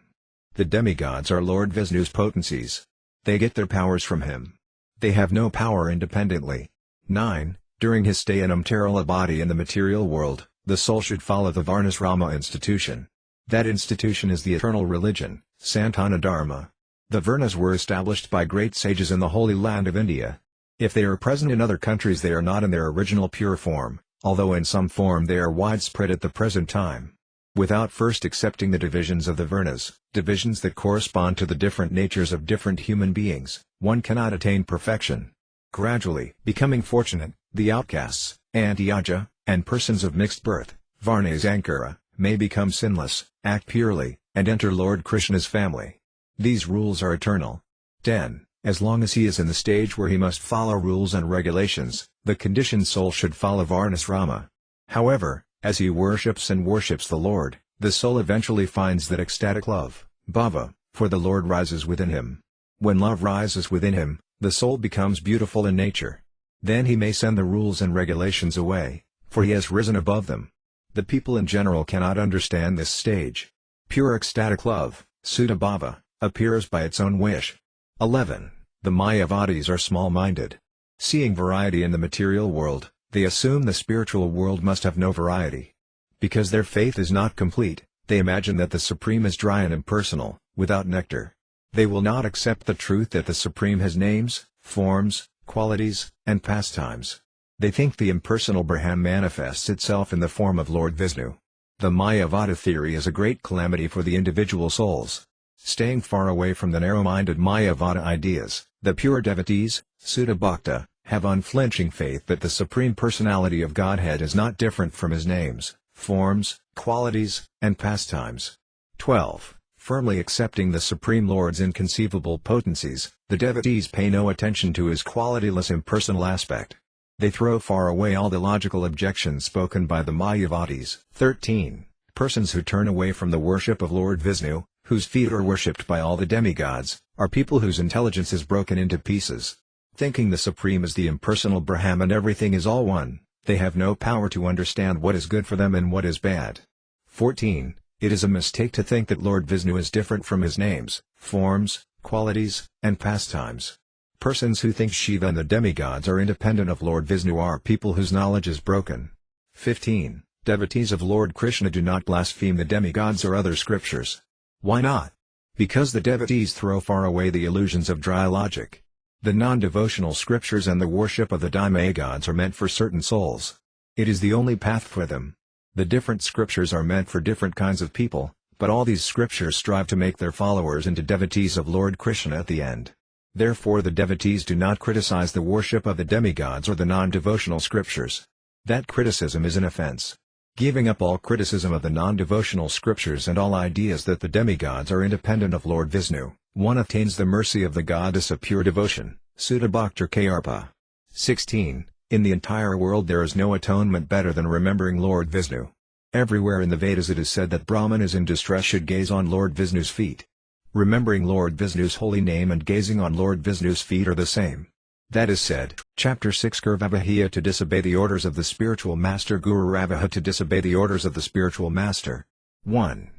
The demigods are Lord Vishnu's potencies. They get their powers from him. They have no power independently. 9. During his stay in Amtarala body in the material world, the soul should follow the Varnasrama institution. That institution is the eternal religion, Santana Dharma. The Varnas were established by great sages in the holy land of India. If they are present in other countries they are not in their original pure form, although in some form they are widespread at the present time. Without first accepting the divisions of the Varnas, divisions that correspond to the different natures of different human beings, one cannot attain perfection. Gradually, becoming fortunate, the outcasts, Antyaja, and persons of mixed birth, Varnasankara, may become sinless, act purely, and enter Lord Krishna's family. These rules are eternal. 10. As long as he is in the stage where he must follow rules and regulations, the conditioned soul should follow Varnasrama. However, as he worships and worships the Lord, the soul eventually finds that ecstatic love, bhava, for the Lord rises within him. When love rises within him, the soul becomes beautiful in nature. Then he may send the rules and regulations away, for he has risen above them. The people in general cannot understand this stage. Pure ecstatic love, Sudha bhava, appears by its own wish. 11. The Mayavadis are small-minded. Seeing variety in the material world, they assume the spiritual world must have no variety. Because their faith is not complete, they imagine that the Supreme is dry and impersonal, without nectar. They will not accept the truth that the Supreme has names, forms, qualities, and pastimes. They think the impersonal Brahman manifests itself in the form of Lord Vishnu. The Mayavada theory is a great calamity for the individual souls. Staying far away from the narrow-minded Mayavada ideas, the pure devotees, Sudha Bhakta, have unflinching faith that the Supreme Personality of Godhead is not different from his names, forms, qualities, and pastimes. 12. Firmly accepting the Supreme Lord's inconceivable potencies, the devotees pay no attention to his qualityless impersonal aspect. They throw far away all the logical objections spoken by the Mayavadis. 13. Persons who turn away from the worship of Lord Vishnu, whose feet are worshipped by all the demigods, are people whose intelligence is broken into pieces. Thinking the Supreme is the impersonal Brahman and everything is all one, they have no power to understand what is good for them and what is bad. 14. It is a mistake to think that Lord Vishnu is different from his names, forms, qualities, and pastimes. Persons who think Shiva and the demigods are independent of Lord Vishnu are people whose knowledge is broken. 15. Devotees of Lord Krishna do not blaspheme the demigods or other scriptures. Why not? Because the devotees throw far away the illusions of dry logic. The non-devotional scriptures and the worship of the demigods are meant for certain souls. It is the only path for them. The different scriptures are meant for different kinds of people, but all these scriptures strive to make their followers into devotees of Lord Krishna at the end. Therefore the devotees do not criticize the worship of the demigods or the non-devotional scriptures. That criticism is an offense. Giving up all criticism of the non-devotional scriptures and all ideas that the demigods are independent of Lord Vishnu, one attains the mercy of the goddess of pure devotion, Sudha Bhaktir Karpa. 16. In the entire world there is no atonement better than remembering Lord Vishnu. Everywhere in the Vedas it is said that Brahman is in distress should gaze on Lord Vishnu's feet. Remembering Lord Vishnu's holy name and gazing on Lord Vishnu's feet are the same. That is said, Chapter 6 Gurvavahiya to disobey the orders of the spiritual master, Guru Ravaha to disobey the orders of the spiritual master. 1.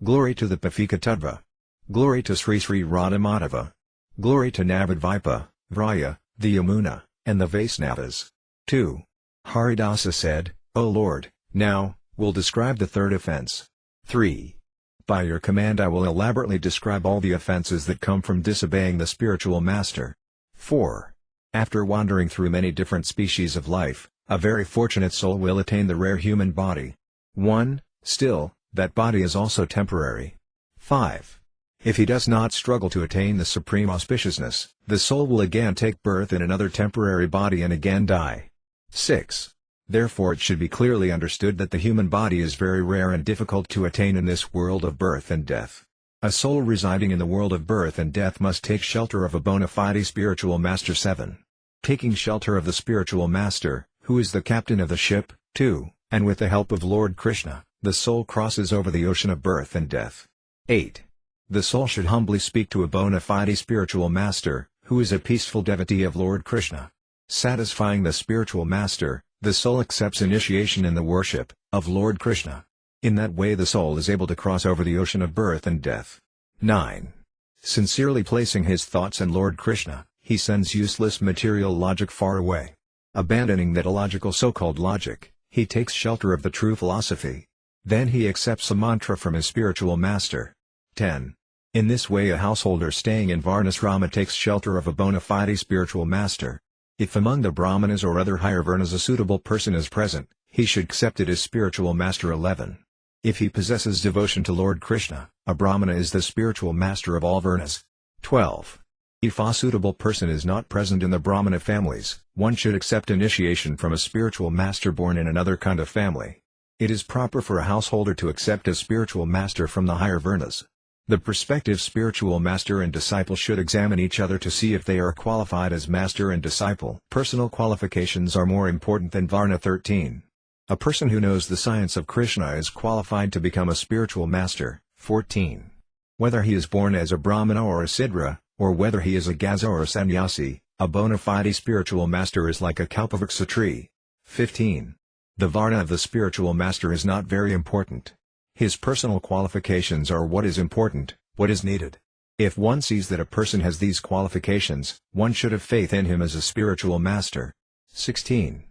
Glory to the Pafika Tattva. Glory to Sri Sri Radha Madhava. Glory to Navadvipa, Vraya, the Yamuna, and the Vaisnavas. 2. Haridasa said, O Lord, now, we'll describe the third offense. 3. By your command I will elaborately describe all the offenses that come from disobeying the spiritual master. 4. After wandering through many different species of life, a very fortunate soul will attain the rare human body. 1. Still, that body is also temporary. 5. If he does not struggle to attain the supreme auspiciousness, the soul will again take birth in another temporary body and again die. 6. Therefore it should be clearly understood that the human body is very rare and difficult to attain in this world of birth and death. A soul residing in the world of birth and death must take shelter of a bona fide spiritual master. 7. Taking shelter of the spiritual master, who is the captain of the ship. 2. And with the help of Lord Krishna, the soul crosses over the ocean of birth and death. 8. The soul should humbly speak to a bona fide spiritual master, who is a peaceful devotee of Lord Krishna. Satisfying the spiritual master, the soul accepts initiation in the worship of Lord Krishna. In that way the soul is able to cross over the ocean of birth and death. 9. Sincerely placing his thoughts in Lord Krishna, he sends useless material logic far away. Abandoning that illogical so-called logic, he takes shelter of the true philosophy. Then he accepts a mantra from his spiritual master. 10. In this way a householder staying in Varnasrama takes shelter of a bona fide spiritual master. If among the Brahmanas or other higher Varnas a suitable person is present, he should accept it as spiritual master. 11. If he possesses devotion to Lord Krishna, a Brahmana is the spiritual master of all Varnas. 12. If a suitable person is not present in the Brahmana families, one should accept initiation from a spiritual master born in another kind of family. It is proper for a householder to accept a spiritual master from the higher Varnas. The prospective spiritual master and disciple should examine each other to see if they are qualified as master and disciple. Personal qualifications are more important than Varna. 13. A person who knows the science of Krishna is qualified to become a spiritual master. 14. Whether he is born as a Brahmana or a Sidra, or whether he is a Gaza or a Sannyasi, a bona fide spiritual master is like a Kalpavruksha tree. 15. The Varna of the spiritual master is not very important. His personal qualifications are what is important, what is needed. If one sees that a person has these qualifications, one should have faith in him as a spiritual master. 16.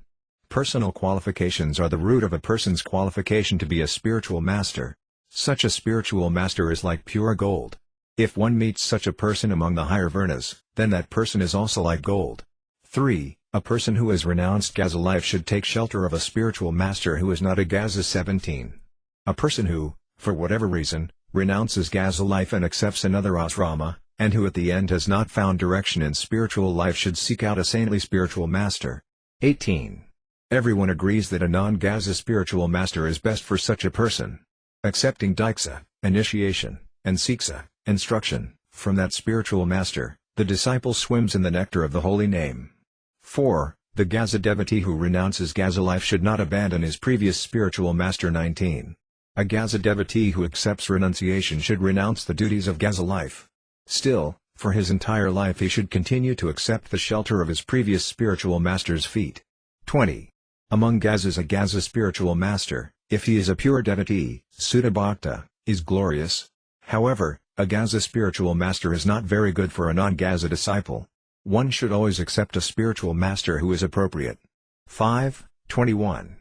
Personal qualifications are the root of a person's qualification to be a spiritual master. Such a spiritual master is like pure gold. If one meets such a person among the higher Varnas, then that person is also like gold. 3. A person who has renounced Gaza life should take shelter of a spiritual master who is not a Gaza. 17. A person who, for whatever reason, renounces Gaza life and accepts another asrama, and who at the end has not found direction in spiritual life should seek out a saintly spiritual master. 18. Everyone agrees that a non-Gaza spiritual master is best for such a person. Accepting Diksha, initiation, and seeks instruction from that spiritual master, the disciple swims in the nectar of the holy name. 4. The Gaza devotee who renounces Gaza life should not abandon his previous spiritual master. 19. A Gaza devotee who accepts renunciation should renounce the duties of Gaza life. Still, for his entire life he should continue to accept the shelter of his previous spiritual master's feet. 20. Among Gazas, a Gaza spiritual master, if he is a pure devotee, Sutta Bhakta, is glorious. However, a Gaza spiritual master is not very good for a non-Gaza disciple. One should always accept a spiritual master who is appropriate. 5. 21.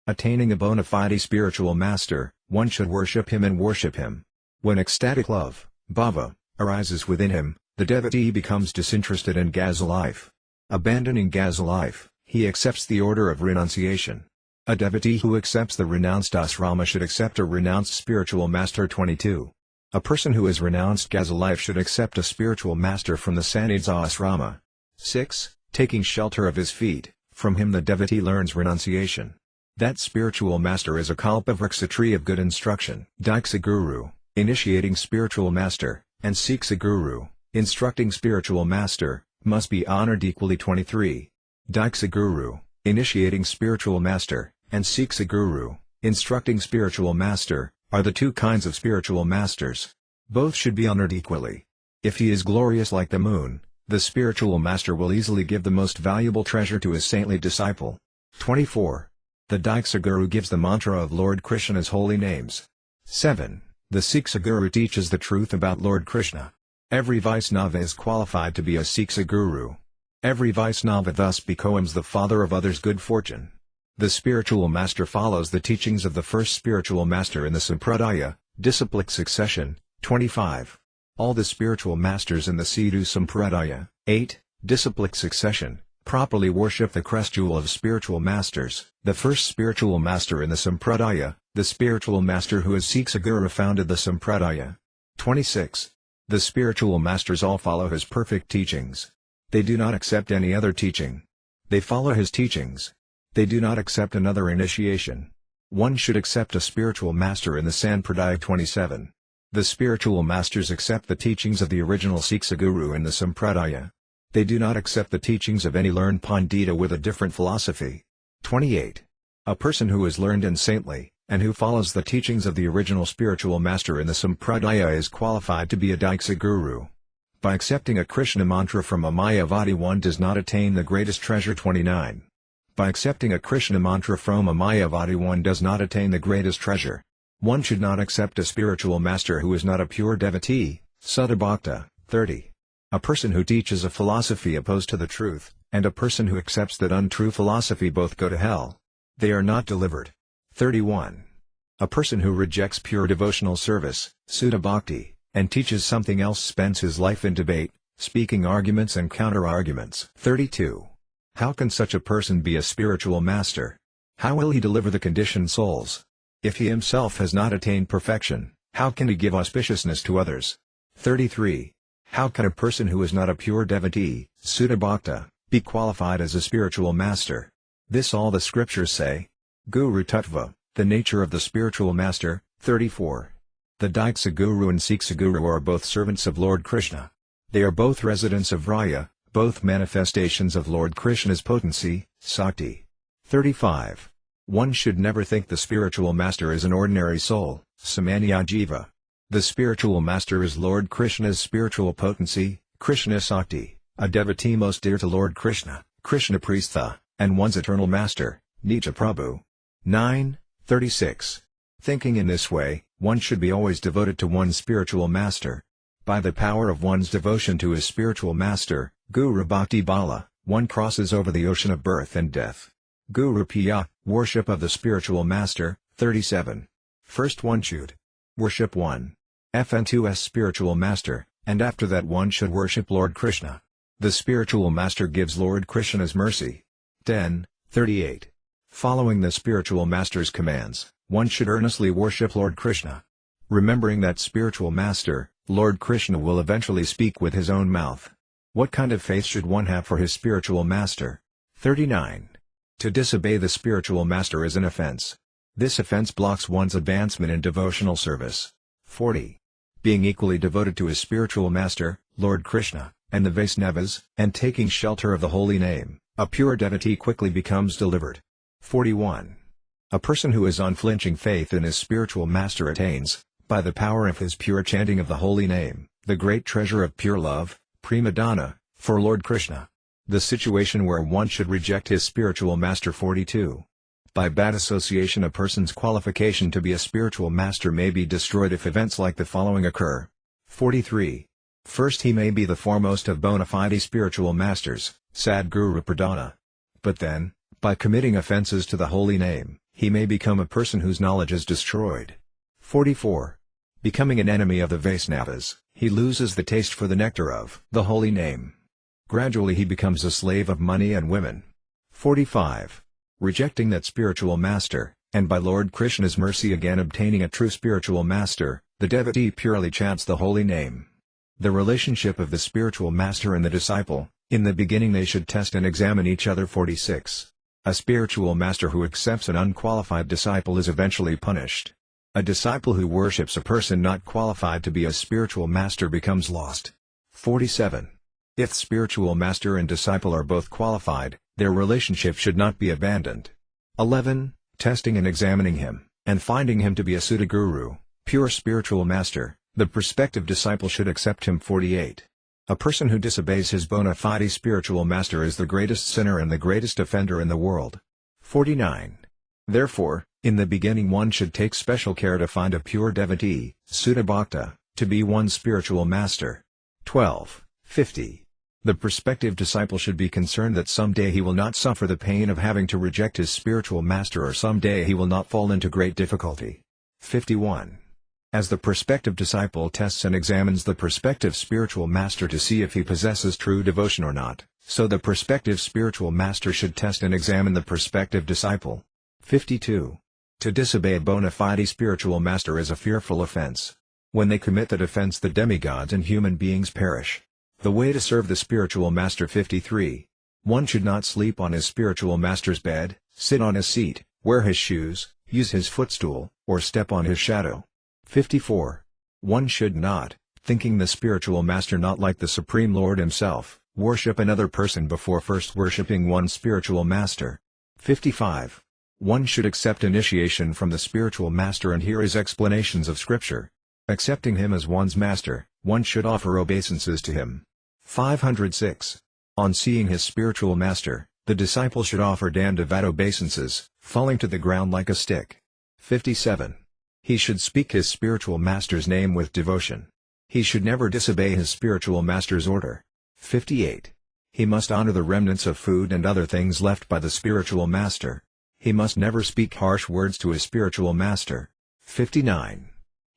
Attaining a bona fide spiritual master, one should worship him and worship him. When ecstatic love, bhava, arises within him, the devotee becomes disinterested in Gaza life. Abandoning Gaza life, he accepts the order of renunciation. A devotee who accepts the renounced asrama should accept a renounced spiritual master. 22. A person who has renounced Gaza life should accept a spiritual master from the Sannidha asrama. 6. Taking shelter of his feet, from him the devotee learns renunciation. That spiritual master is a kalpavriksha tree of good instruction. Diksha Guru, initiating spiritual master, and Siksa Guru, instructing spiritual master, must be honored equally. 23. Diksha Guru, initiating spiritual master, and Siksa Guru, instructing spiritual master, are the two kinds of spiritual masters. Both should be honored equally. If he is glorious like the moon, the spiritual master will easily give the most valuable treasure to his saintly disciple. 24. The Diksha Guru gives the mantra of Lord Krishna's holy names. 7. The Siksa Guru teaches the truth about Lord Krishna. Every Vaisnava is qualified to be a Siksa Guru. Every Vaisnava thus becomes the father of others' good fortune. The spiritual master follows the teachings of the first spiritual master in the Sampradaya, disciplic succession. 25. All the spiritual masters in the Sidhu Sampradaya, 8, disciplic succession, properly worship the crest jewel of spiritual masters, the first spiritual master in the Sampradaya, the spiritual master who as Siksa Guru founded the Sampradaya. 26. The spiritual masters all follow his perfect teachings. They do not accept any other teaching. They follow his teachings. They do not accept another initiation. One should accept a spiritual master in the Sampradaya. 27. The spiritual masters accept the teachings of the original Siksa Guru in the Sampradaya. They do not accept the teachings of any learned Pandita with a different philosophy. 28. A person who is learned and saintly, and who follows the teachings of the original spiritual master in the Sampradaya is qualified to be a Diksha Guru. By accepting a Krishna mantra from a Mayavadi one does not attain the greatest treasure. 29. By accepting a Krishna mantra from a Mayavadi one does not attain the greatest treasure. One should not accept a spiritual master who is not a pure devotee. Sutta Bhakta. 30. A person who teaches a philosophy opposed to the truth, and a person who accepts that untrue philosophy both go to hell. They are not delivered. 31. A person who rejects pure devotional service, Sutta Bhakti, and teaches something else spends his life in debate, speaking arguments and counter-arguments. 32. How can such a person be a spiritual master? How will he deliver the conditioned souls? If he himself has not attained perfection, how can he give auspiciousness to others? 33. How can a person who is not a pure devotee, Sutta Bhakta, be qualified as a spiritual master? This all the scriptures say. Guru Tattva, the nature of the spiritual master. 34. The Diksha Guru and Siksa Guru are both servants of Lord Krishna. They are both residents of Raya, both manifestations of Lord Krishna's potency, Sakti. 35. One should never think the spiritual master is an ordinary soul, Samanya Jiva. The spiritual master is Lord Krishna's spiritual potency, Krishna Sakti, a devotee most dear to Lord Krishna, Krishna Pristha, and one's eternal master, Nitya Prabhu. 9. 36. Thinking in this way, one should be always devoted to one's spiritual master. By the power of one's devotion to his spiritual master, Guru Bhakti Bala, one crosses over the ocean of birth and death. Guru Piya, worship of the spiritual master. 37. First one should worship one FN2's spiritual master, and after that one should worship Lord Krishna. The spiritual master gives Lord Krishna's mercy. 10. 38. Following the spiritual master's commands, one should earnestly worship Lord Krishna. Remembering that spiritual master, Lord Krishna will eventually speak with his own mouth. What kind of faith should one have for his spiritual master? 39. To disobey the spiritual master is an offense. This offense blocks one's advancement in devotional service. 40. being equally devoted to his spiritual master, Lord Krishna, and the Vaisnavas, and taking shelter of the holy name, a pure devotee quickly becomes delivered. 41. A person who has unflinching faith in his spiritual master attains, by the power of his pure chanting of the holy name, the great treasure of pure love, prima donna, for Lord Krishna. The situation where one should reject his spiritual master. 42. By bad association a person's qualification to be a spiritual master may be destroyed if events like the following occur. 43. First, he may be the foremost of bona fide spiritual masters, Sadguru Pradhana. But then, by committing offenses to the holy name, he may become a person whose knowledge is destroyed. 44. Becoming an enemy of the Vaisnavas, he loses the taste for the nectar of the holy name. Gradually he becomes a slave of money and women. 45. Rejecting that spiritual master, and by Lord Krishna's mercy again obtaining a true spiritual master, the devotee purely chants the holy name. The relationship of the spiritual master and the disciple, in the beginning they should test and examine each other. 46. A spiritual master who accepts an unqualified disciple is eventually punished. A disciple who worships a person not qualified to be a spiritual master becomes lost. 47. If spiritual master and disciple are both qualified, their relationship should not be abandoned. 11. Testing and examining him, and finding him to be a Sutta Guru, pure spiritual master, the prospective disciple should accept him. 48. A person who disobeys his bona fide spiritual master is the greatest sinner and the greatest offender in the world. 49. Therefore, in the beginning one should take special care to find a pure devotee, Sutta Bhakta, to be one's spiritual master. 12. 50. The prospective disciple should be concerned that someday he will not suffer the pain of having to reject his spiritual master, or someday he will not fall into great difficulty. 51. As the prospective disciple tests and examines the prospective spiritual master to see if he possesses true devotion or not, so the prospective spiritual master should test and examine the prospective disciple. 52. To disobey a bona fide spiritual master is a fearful offense. When they commit that offense, the demigods and human beings perish. The way to serve the spiritual master. 53. One should not sleep on his spiritual master's bed, sit on his seat, wear his shoes, use his footstool, or step on his shadow. 54. One should not, thinking the spiritual master not like the Supreme Lord himself, worship another person before first worshipping one's spiritual master. 55. One should accept initiation from the spiritual master and hear his explanations of scripture. Accepting him as one's master, one should offer obeisances to him. 506. On seeing his spiritual master, the disciple should offer dandavat obeisances, falling to the ground like a stick. 57. He should speak his spiritual master's name with devotion. He should never disobey his spiritual master's order. 58. He must honor the remnants of food and other things left by the spiritual master. He must never speak harsh words to his spiritual master. 59.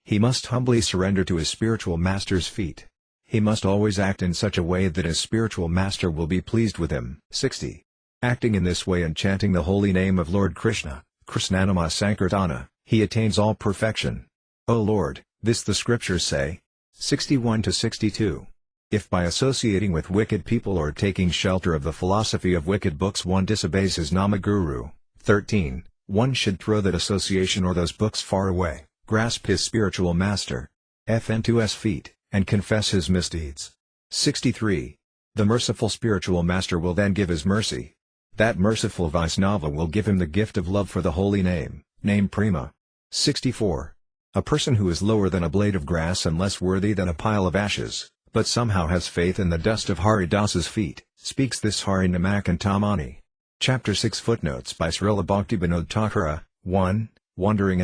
He must humbly surrender to his spiritual master's feet. He must always act in such a way that his spiritual master will be pleased with him. 60. Acting in this way and chanting the holy name of Lord Krishna, Krishnanama Sankirtana, he attains all perfection. O Lord, this the scriptures say. 61-62. If by associating with wicked people or taking shelter of the philosophy of wicked books one disobeys his Namaguru. 13. One should throw that association or those books far away, grasp his spiritual master, FN2's feet, and confess his misdeeds. 63. The merciful spiritual master will then give his mercy. That merciful Vaisnava will give him the gift of love for the holy name, name Prema. 64. A person who is lower than a blade of grass and less worthy than a pile of ashes, but somehow has faith in the dust of Haridasa's feet, speaks this Harinama Cintamani. Chapter 6 Footnotes by Srila Bhaktivinoda Thakura. 1. Wandering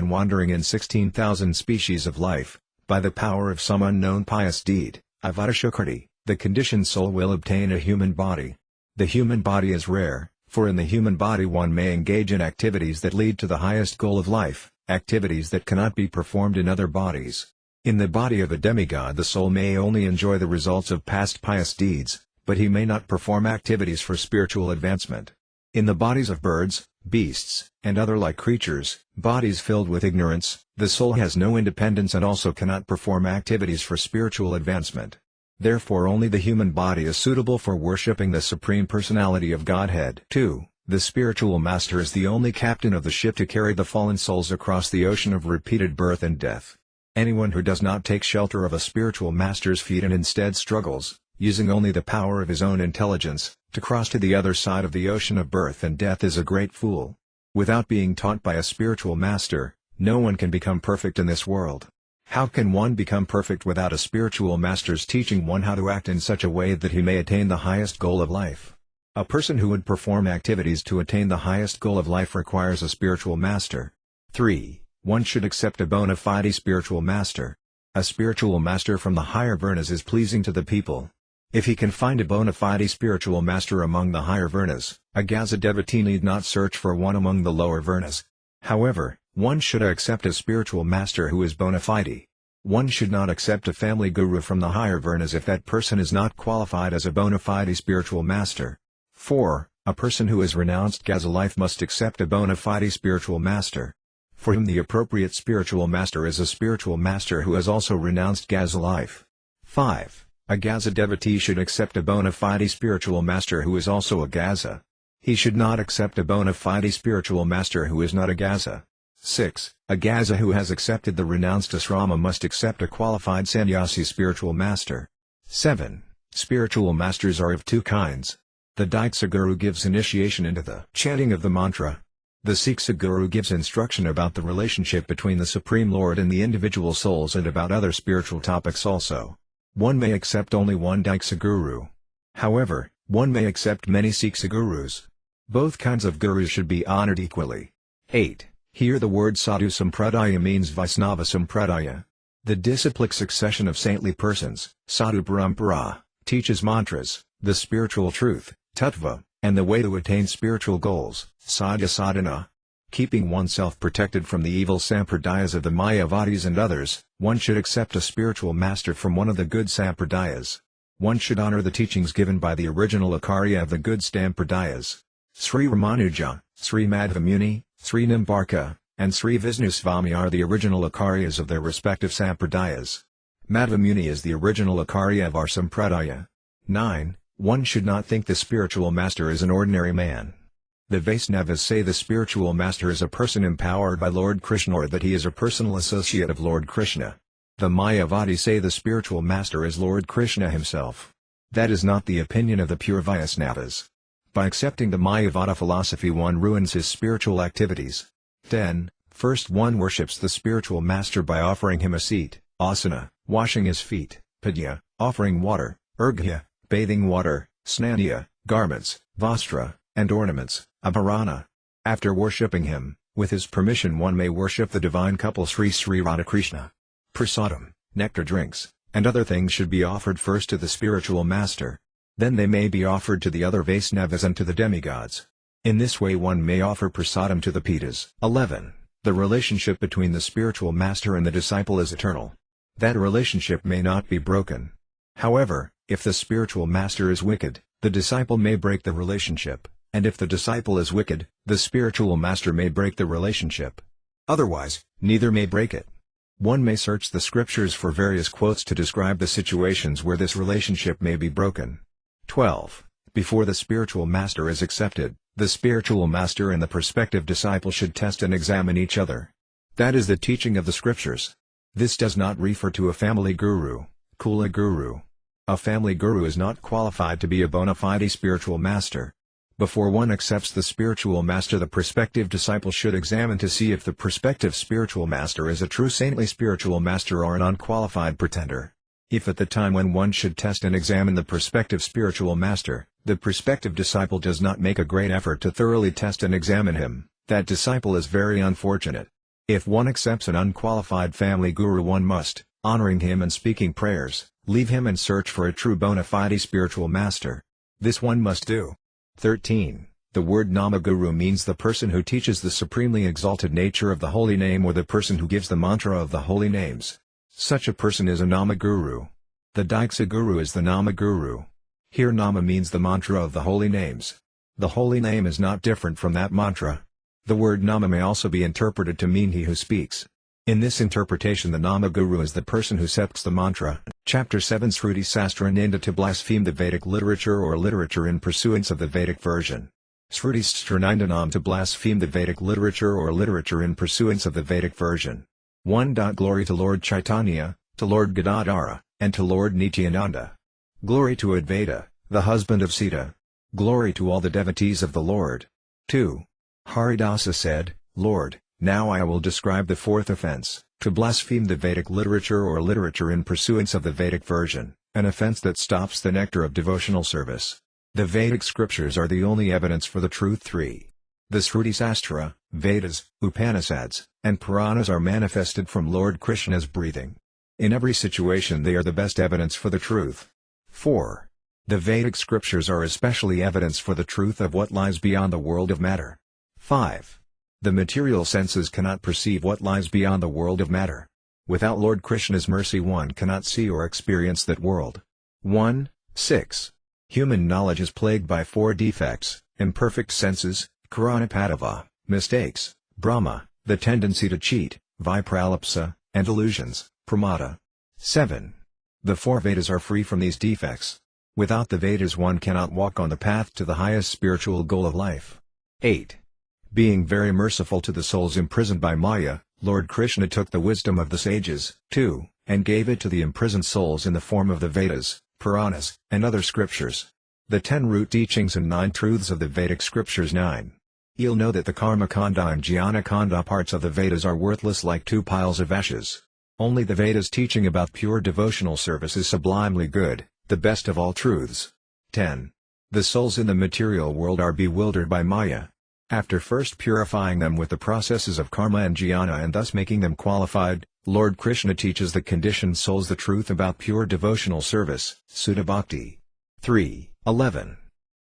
in 16,000 species of life, by the power of some unknown pious deed, Avadashukriti, the conditioned soul will obtain a human body. The human body is rare, for in the human body one may engage in activities that lead to the highest goal of life, activities that cannot be performed in other bodies. In the body of a demigod the soul may only enjoy the results of past pious deeds, but he may not perform activities for spiritual advancement. In the bodies of birds, beasts, and other like creatures, bodies filled with ignorance, the soul has no independence and also cannot perform activities for spiritual advancement. Therefore only the human body is suitable for worshipping the Supreme Personality of Godhead. 2. The spiritual master is the only captain of the ship to carry the fallen souls across the ocean of repeated birth and death. Anyone who does not take shelter of a spiritual master's feet and instead struggles, using only the power of his own intelligence, to cross to the other side of the ocean of birth and death is a great fool. Without being taught by a spiritual master, no one can become perfect in this world. How can one become perfect without a spiritual master's teaching one how to act in such a way that he may attain the highest goal of life? A person who would perform activities to attain the highest goal of life requires a spiritual master. 3. One should accept a bona fide spiritual master. A spiritual master from the higher Varnas is pleasing to the people. If he can find a bona fide spiritual master among the higher Varnas, a Gaza devotee need not search for one among the lower Varnas. However, one should accept a spiritual master who is bona fide. One should not accept a family guru from the higher Varnas if that person is not qualified as a bona fide spiritual master. 4. A person who has renounced Gaza life must accept a bona fide spiritual master. For whom the appropriate spiritual master is a spiritual master who has also renounced Gaza life. 5. A Gaza devotee should accept a bona fide spiritual master who is also a Gaza. He should not accept a bona fide spiritual master who is not a Gaza. 6. A Gaza who has accepted the renounced asrama must accept a qualified sannyasi spiritual master. 7. Spiritual masters are of two kinds. The Diksa Guru gives initiation into the chanting of the mantra. The Siksa Guru gives instruction about the relationship between the Supreme Lord and the individual souls and about other spiritual topics also. One may accept only one Diksa Guru. However, one may accept many Siksa Gurus. Both kinds of Gurus should be honored equally. 8. Here the word Sadhu Sampradaya means Vaisnava Sampradaya. The disciplic succession of saintly persons, Sadhu Parampara, teaches mantras, the spiritual truth, Tattva, and the way to attain spiritual goals, Sadhya Sadhana. Keeping oneself protected from the evil sampradayas of the Mayavadis and others, one should accept a spiritual master from one of the good sampradayas. One should honor the teachings given by the original Acharya of the good sampradayas. Sri Ramanuja, Sri Madhavamuni, Sri Nimbarka, and Sri Visnuswami are the original Acharyas of their respective sampradayas. Madhavamuni is the original Acharya of our sampradaya. 9. One should not think the spiritual master is an ordinary man. The Vaisnavas say the spiritual master is a person empowered by Lord Krishna or that he is a personal associate of Lord Krishna. The Mayavadis say the spiritual master is Lord Krishna himself. That is not the opinion of the pure Vaisnavas. By accepting the Mayavada philosophy one ruins his spiritual activities. 10. First one worships the spiritual master by offering him a seat, asana, washing his feet, padya, offering water, urghya, bathing water, snanya, garments, vastra, and ornaments, abharana. After worshipping him, with his permission one may worship the divine couple Sri Sri Radhakrishna. Prasadam, nectar drinks, and other things should be offered first to the spiritual master. Then they may be offered to the other Vaisnavas and to the demigods. In this way one may offer prasadam to the Pitas. 11. The relationship between the spiritual master and the disciple is eternal. That relationship may not be broken. However, if the spiritual master is wicked, the disciple may break the relationship, and if the disciple is wicked, the spiritual master may break the relationship. Otherwise, neither may break it. One may search the scriptures for various quotes to describe the situations where this relationship may be broken. 12. Before the spiritual master is accepted, the spiritual master and the prospective disciple should test and examine each other. That is the teaching of the scriptures. This does not refer to a family guru, Kula guru. A family guru is not qualified to be a bona fide spiritual master. Before one accepts the spiritual master, the prospective disciple should examine to see if the prospective spiritual master is a true saintly spiritual master or an unqualified pretender. If at the time when one should test and examine the prospective spiritual master, the prospective disciple does not make a great effort to thoroughly test and examine him, that disciple is very unfortunate. If one accepts an unqualified family guru, one must, honoring him and speaking prayers, leave him and search for a true bona fide spiritual master. This one must do. 13. The word Namaguru means the person who teaches the supremely exalted nature of the holy name or the person who gives the mantra of the holy names. Such a person is a Namaguru. The Diksa Guru is the Namaguru. Here Nama means the mantra of the holy names. The holy name is not different from that mantra. The word Nama may also be interpreted to mean he who speaks. In this interpretation the Namaguru is the person who speaks the mantra. Chapter 7 Sruti Sastra Ninda to blaspheme the Vedic literature or literature in pursuance of the Vedic version. Sruti Sastra Nindanam to blaspheme the Vedic literature or literature in pursuance of the Vedic version. 1. Glory to Lord Chaitanya, to Lord Gadadhara, and to Lord Nityananda. Glory to Advaita, the husband of Sita. Glory to all the devotees of the Lord. 2. Haridasa said, Lord, now I will describe the fourth offense, to blaspheme the Vedic literature or literature in pursuance of the Vedic version, an offense that stops the nectar of devotional service. The Vedic scriptures are the only evidence for the truth. 3. The Shruti Sastra, Vedas, Upanishads, and Puranas are manifested from Lord Krishna's breathing. In every situation they are the best evidence for the truth. 4. The Vedic scriptures are especially evidence for the truth of what lies beyond the world of matter. 5. The material senses cannot perceive what lies beyond the world of matter. Without Lord Krishna's mercy one cannot see or experience that world. 1. 6. Human knowledge is plagued by 4 defects: imperfect senses, karanapadava, mistakes, Brahma, the tendency to cheat, vipralapsa, and illusions, pramada. 7. The 4 Vedas are free from these defects. Without the Vedas one cannot walk on the path to the highest spiritual goal of life. 8. Being very merciful to the souls imprisoned by Maya, Lord Krishna took the wisdom of the sages, too, and gave it to the imprisoned souls in the form of the Vedas, Puranas, and other scriptures. The 10 root teachings and 9 truths of the Vedic scriptures. 9. You'll know that the Karma Kanda and Jnana Kanda parts of the Vedas are worthless like 2 piles of ashes. Only the Vedas teaching about pure devotional service is sublimely good, the best of all truths. 10. The souls in the material world are bewildered by Maya. After first purifying them with the processes of karma and jnana and thus making them qualified, Lord Krishna teaches the conditioned souls the truth about pure devotional service, Sudha Bhakti. 3. 11.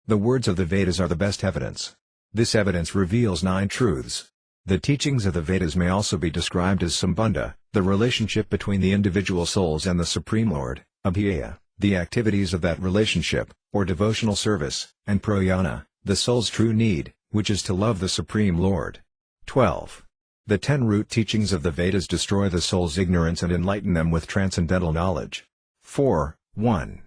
The words of the Vedas are the best evidence. This evidence reveals 9 truths. The teachings of the Vedas may also be described as Sambandha, the relationship between the individual souls and the Supreme Lord, Abhyaya, the activities of that relationship, or devotional service, and Prayana, the soul's true need, which is to love the Supreme Lord. 12. The 10 root teachings of the Vedas destroy the soul's ignorance and enlighten them with transcendental knowledge. 4. 1.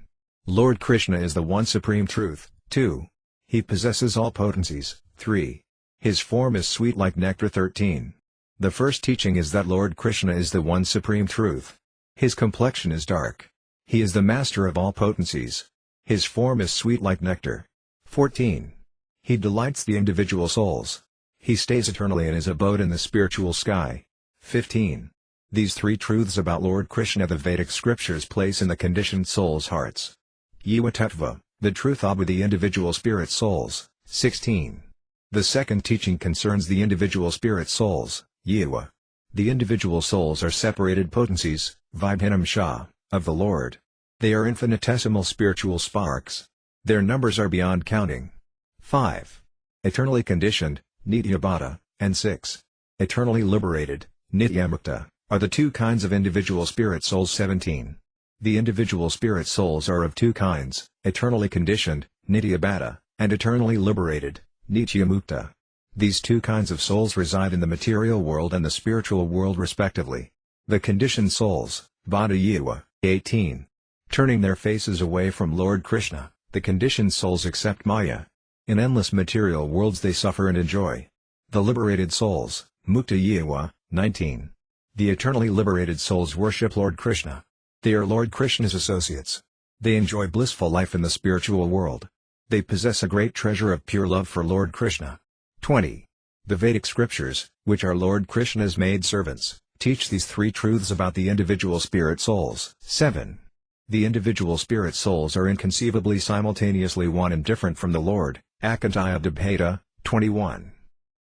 Lord Krishna is the one supreme truth. 2. He possesses all potencies. 3. His form is sweet like nectar. 13. The first teaching is that Lord Krishna is the one supreme truth. His complexion is dark. He is the master of all potencies. His form is sweet like nectar. 14. He delights the individual souls. He stays eternally in his abode in the spiritual sky. 15. These 3 truths about Lord Krishna the Vedic scriptures place in the conditioned souls' hearts. Yiva Tattva, the truth about the individual spirit souls. 16. The second teaching concerns the individual spirit souls, Yiva. The individual souls are separated potencies, Vibhinam Shah, of the Lord. They are infinitesimal spiritual sparks. Their numbers are beyond counting. 5. Eternally conditioned, Nityabhata, and 6. Eternally liberated, Nityamukta, are the 2 kinds of individual spirit souls. 17. The individual spirit souls are of 2 kinds, eternally conditioned, Nityabhata, and eternally liberated, Nityamukta. These 2 kinds of souls reside in the material world and the spiritual world respectively. The conditioned souls, Bhada Yiva, 18. Turning their faces away from Lord Krishna, the conditioned souls accept Maya. In endless material worlds they suffer and enjoy. The liberated souls, Mukta Yiva, 19. The eternally liberated souls worship Lord Krishna. They are Lord Krishna's associates. They enjoy blissful life in the spiritual world. They possess a great treasure of pure love for Lord Krishna. 20. The Vedic scriptures, which are Lord Krishna's maid servants, teach these 3 truths about the individual spirit souls. 7. The individual spirit souls are inconceivably simultaneously one and different from the Lord, Akantaya Dibheta, 21.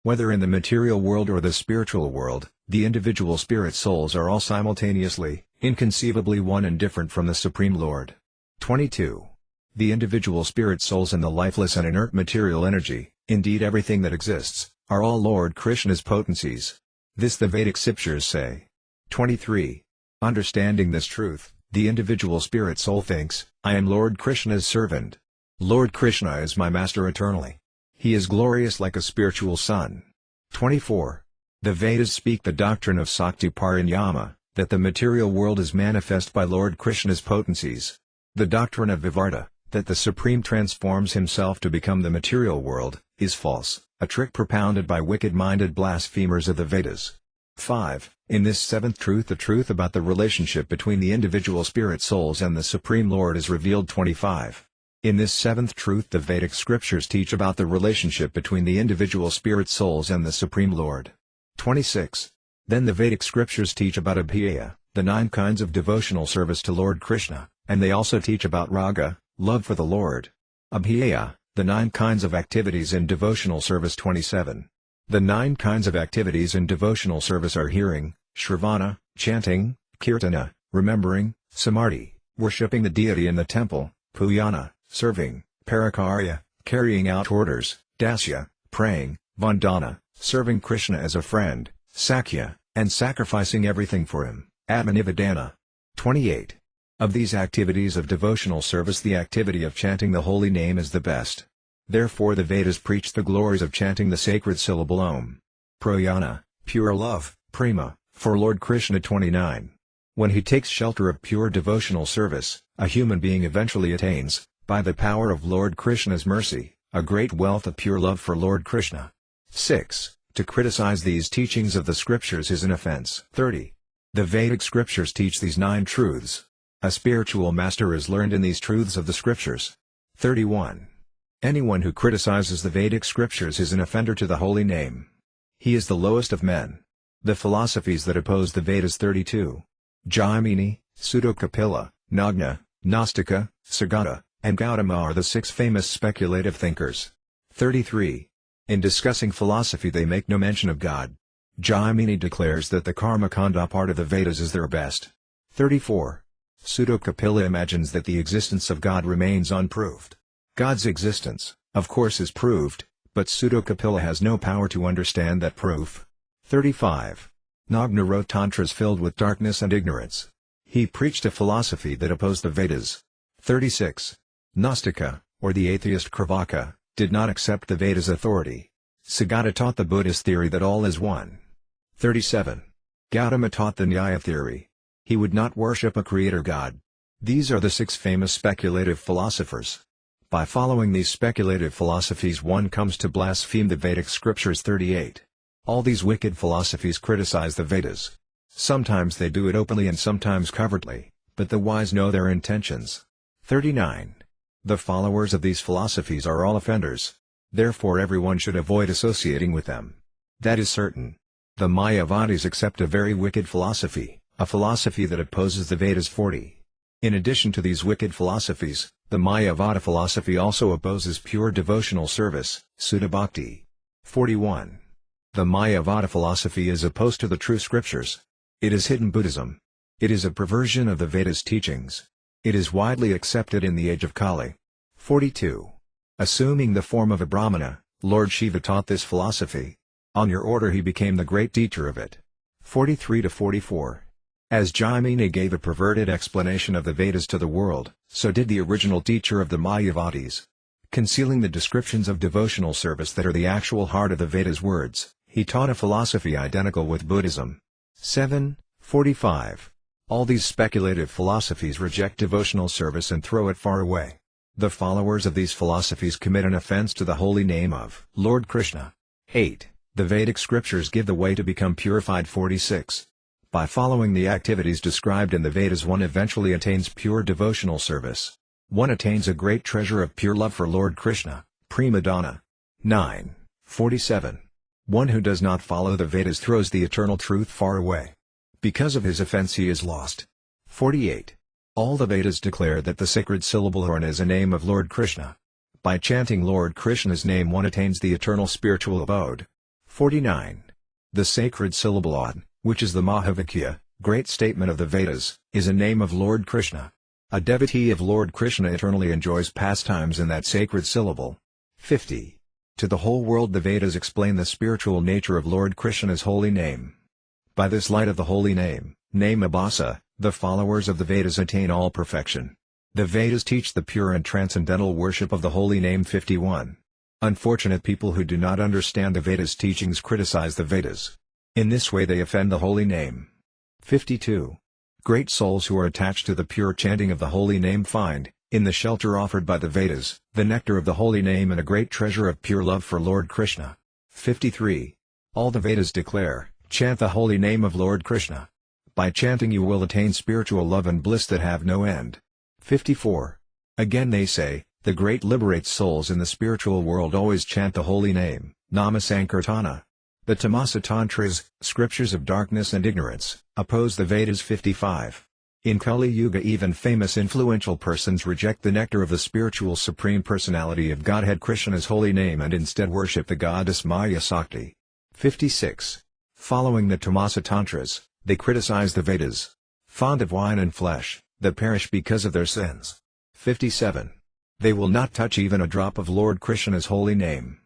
Whether in the material world or the spiritual world, the individual spirit souls are all simultaneously, inconceivably one and different from the Supreme Lord. 22. The individual spirit souls and the lifeless and inert material energy, indeed everything that exists, are all Lord Krishna's potencies. This the Vedic scriptures say. 23. Understanding this truth, the individual spirit soul thinks, I am Lord Krishna's servant. Lord Krishna is my master eternally. He is glorious like a spiritual sun. 24. The Vedas speak the doctrine of Sakti Parinyama, that the material world is manifest by Lord Krishna's potencies. The doctrine of Vivarta, that the Supreme transforms himself to become the material world, is false, a trick propounded by wicked-minded blasphemers of the Vedas. 5. In this seventh truth, the truth about the relationship between the individual spirit souls and the Supreme Lord is revealed. 25. In this seventh truth, the Vedic scriptures teach about the relationship between the individual spirit souls and the Supreme Lord. 26. Then the Vedic scriptures teach about abhyaya, the 9 kinds of devotional service to Lord Krishna, and they also teach about raga, love for the Lord. Abhyaya, the 9 kinds of activities in devotional service. 27. The 9 kinds of activities in devotional service are hearing, shravana, chanting, kirtana, remembering, samadhi, worshipping the deity in the temple, pujana, serving, parakarya, carrying out orders, dasya, praying, vandana, serving Krishna as a friend, sakhya, and sacrificing everything for him, atmanivedana. 28. Of these activities of devotional service, the activity of chanting the holy name is the best. Therefore the Vedas preach the glories of chanting the sacred syllable Om. Prayana, pure love, prema, for Lord Krishna. 29. When he takes shelter of pure devotional service, a human being eventually attains, by the power of Lord Krishna's mercy, a great wealth of pure love for Lord Krishna. 6. To criticize these teachings of the scriptures is an offense. 30. The Vedic scriptures teach these 9 truths. A spiritual master is learned in these truths of the scriptures. 31. Anyone who criticizes the Vedic scriptures is an offender to the holy name. He is the lowest of men. The philosophies that oppose the Vedas. 32. Jaimini, Pseudo-Kapila, Nagna, Nastika, Sagata, and Gautama are the 6 famous speculative thinkers. 33. In discussing philosophy they make no mention of God. Jaimini declares that the Karmakanda part of the Vedas is their best. 34. Pseudo-Kapila imagines that the existence of God remains unproved. God's existence, of course, is proved, but Pseudo-Kapila has no power to understand that proof. 35. Nagna wrote tantras filled with darkness and ignorance. He preached a philosophy that opposed the Vedas. 36. Nastika, or the atheist Kravaka, did not accept the Vedas' authority. Sagata taught the Buddhist theory that all is one. 37. Gautama taught the Nyaya theory. He would not worship a creator god. These are the 6 famous speculative philosophers. By following these speculative philosophies one comes to blaspheme the Vedic scriptures. 38. All these wicked philosophies criticize the Vedas. Sometimes they do it openly and sometimes covertly, but the wise know their intentions. 39. The followers of these philosophies are all offenders. Therefore everyone should avoid associating with them. That is certain. The Mayavadis accept a very wicked philosophy, a philosophy that opposes the Vedas. 40. In addition to these wicked philosophies, the Mayavada philosophy also opposes pure devotional service, Sudha Bhakti. 41. The Mayavada philosophy is opposed to the true scriptures. It is hidden Buddhism. It is a perversion of the Vedas teachings. It is widely accepted in the age of Kali. 42. Assuming the form of a Brahmana, Lord Shiva taught this philosophy. On your order he became the great teacher of it. 43-44. As Jaimini gave a perverted explanation of the Vedas to the world, so did the original teacher of the Mayavadis. Concealing the descriptions of devotional service that are the actual heart of the Vedas words, he taught a philosophy identical with Buddhism. 7-45. All these speculative philosophies reject devotional service and throw it far away. The followers of these philosophies commit an offense to the holy name of Lord Krishna. 8. The Vedic scriptures give the way to become purified. 46. By following the activities described in the Vedas one eventually attains pure devotional service. One attains a great treasure of pure love for Lord Krishna, prima donna. 9-47. One who does not follow the Vedas throws the eternal truth far away. Because of his offense he is lost. 48. All the Vedas declare that the sacred syllable Om is a name of Lord Krishna. By chanting Lord Krishna's name one attains the eternal spiritual abode. 49. The sacred syllable Om, which is the Mahavakya, great statement of the Vedas, is a name of Lord Krishna. A devotee of Lord Krishna eternally enjoys pastimes in that sacred syllable. 50. To the whole world the Vedas explain the spiritual nature of Lord Krishna's holy name. By this light of the holy name, Namabhasa, the followers of the Vedas attain all perfection. The Vedas teach the pure and transcendental worship of the holy name. 51. Unfortunate people who do not understand the Vedas teachings criticize the Vedas. In this way they offend the holy name. 52. Great souls who are attached to the pure chanting of the holy name find, in the shelter offered by the Vedas, the nectar of the holy name and a great treasure of pure love for Lord Krishna. 53. All the Vedas declare, Chant the holy name of Lord Krishna. By chanting you will attain spiritual love and bliss that have no end. 54. Again they say, the great liberates souls in the spiritual world always chant the holy name, Nama Sankirtana. The Tamasa Tantras, scriptures of darkness and ignorance, oppose the Vedas. 55. In Kali Yuga even famous influential persons reject the nectar of the spiritual Supreme Personality of Godhead Krishna's holy name and instead worship the goddess Maya Sakti. 56. Following the Tamasa Tantras, they criticize the Vedas. Fond of wine and flesh, that perish because of their sins. 57. They will not touch even a drop of Lord Krishna's holy name.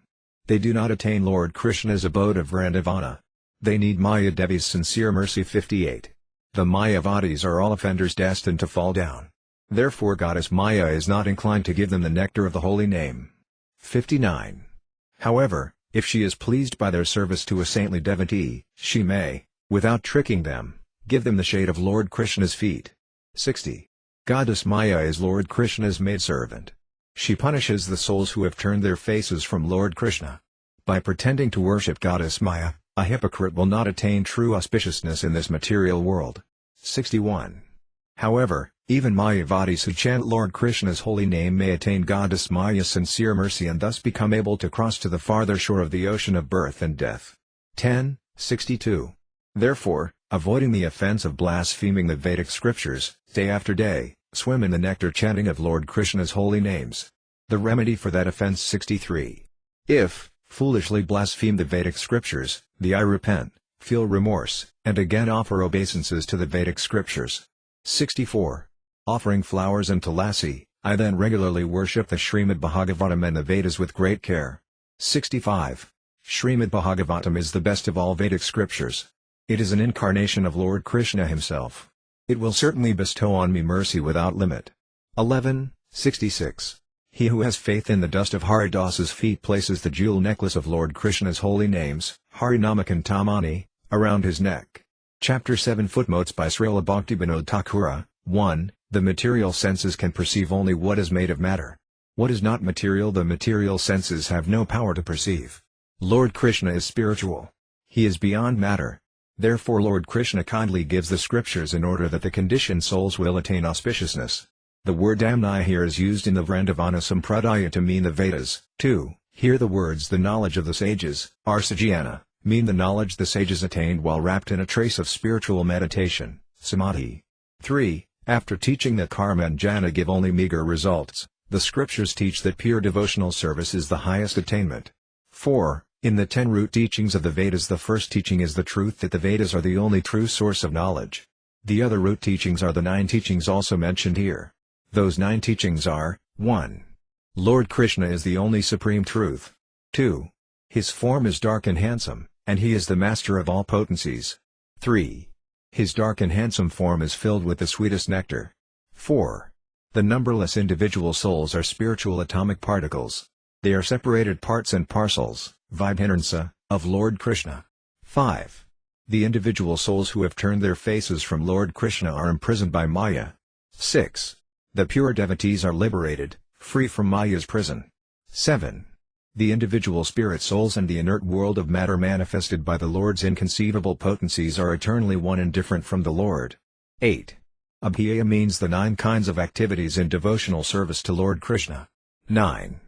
They do not attain Lord Krishna's abode of Vrindavana. They need Maya Devi's sincere mercy. 58. The Mayavadis are all offenders destined to fall down. Therefore goddess Maya is not inclined to give them the nectar of the holy name. 59. However, if she is pleased by their service to a saintly devotee, she may, without tricking them, give them the shade of Lord Krishna's feet. 60. Goddess Maya is Lord Krishna's maidservant. She punishes the souls who have turned their faces from Lord Krishna. By pretending to worship goddess Maya, a hypocrite will not attain true auspiciousness in this material world. 61. However, even Mayavadis who chant Lord Krishna's holy name may attain goddess Maya's sincere mercy and thus become able to cross to the farther shore of the ocean of birth and death. 10. 62. Therefore, avoiding the offense of blaspheming the Vedic scriptures, day after day, swim in the nectar chanting of Lord Krishna's holy names. The remedy for that offense. 63. If, foolishly blaspheme the Vedic scriptures, I repent, feel remorse, and again offer obeisances to the Vedic scriptures. 64. Offering flowers and tulasi, I then regularly worship the Srimad Bhagavatam and the Vedas with great care. 65. Srimad Bhagavatam is the best of all Vedic scriptures. It is an incarnation of Lord Krishna himself. It will certainly bestow on me mercy without limit. 11. 66. He who has faith in the dust of Haridasa's feet places the jewel necklace of Lord Krishna's holy names, Harinama Cintamani, around his neck. Chapter 7 Footnotes by Srila Bhaktivinoda Thakura. 1. The material senses can perceive only what is made of matter. What is not material the material senses have no power to perceive. Lord Krishna is spiritual. He is beyond matter. Therefore Lord Krishna kindly gives the scriptures in order that the conditioned souls will attain auspiciousness. The word Damnai here is used in the Vrindavana Sampradaya to mean the Vedas. 2. Here the words the knowledge of the sages, Arsajyana, mean the knowledge the sages attained while wrapped in a trace of spiritual meditation, Samadhi. 3. After teaching that karma and jnana give only meager results, the scriptures teach that pure devotional service is the highest attainment. 4. In the 10 root teachings of the Vedas the first teaching is the truth that the Vedas are the only true source of knowledge. The other root teachings are the 9 teachings also mentioned here. Those 9 teachings are, 1. Lord Krishna is the only supreme truth. 2. His form is dark and handsome, and he is the master of all potencies. 3. His dark and handsome form is filled with the sweetest nectar. 4. The numberless individual souls are spiritual atomic particles. They are separated parts and parcels, Vibhinansa, of Lord Krishna. 5. The individual souls who have turned their faces from Lord Krishna are imprisoned by Maya. 6. The pure devotees are liberated, free from Maya's prison. 7. The individual spirit souls and the inert world of matter manifested by the Lord's inconceivable potencies are eternally one and different from the Lord. 8. Abhyaya means the 9 kinds of activities in devotional service to Lord Krishna. 9.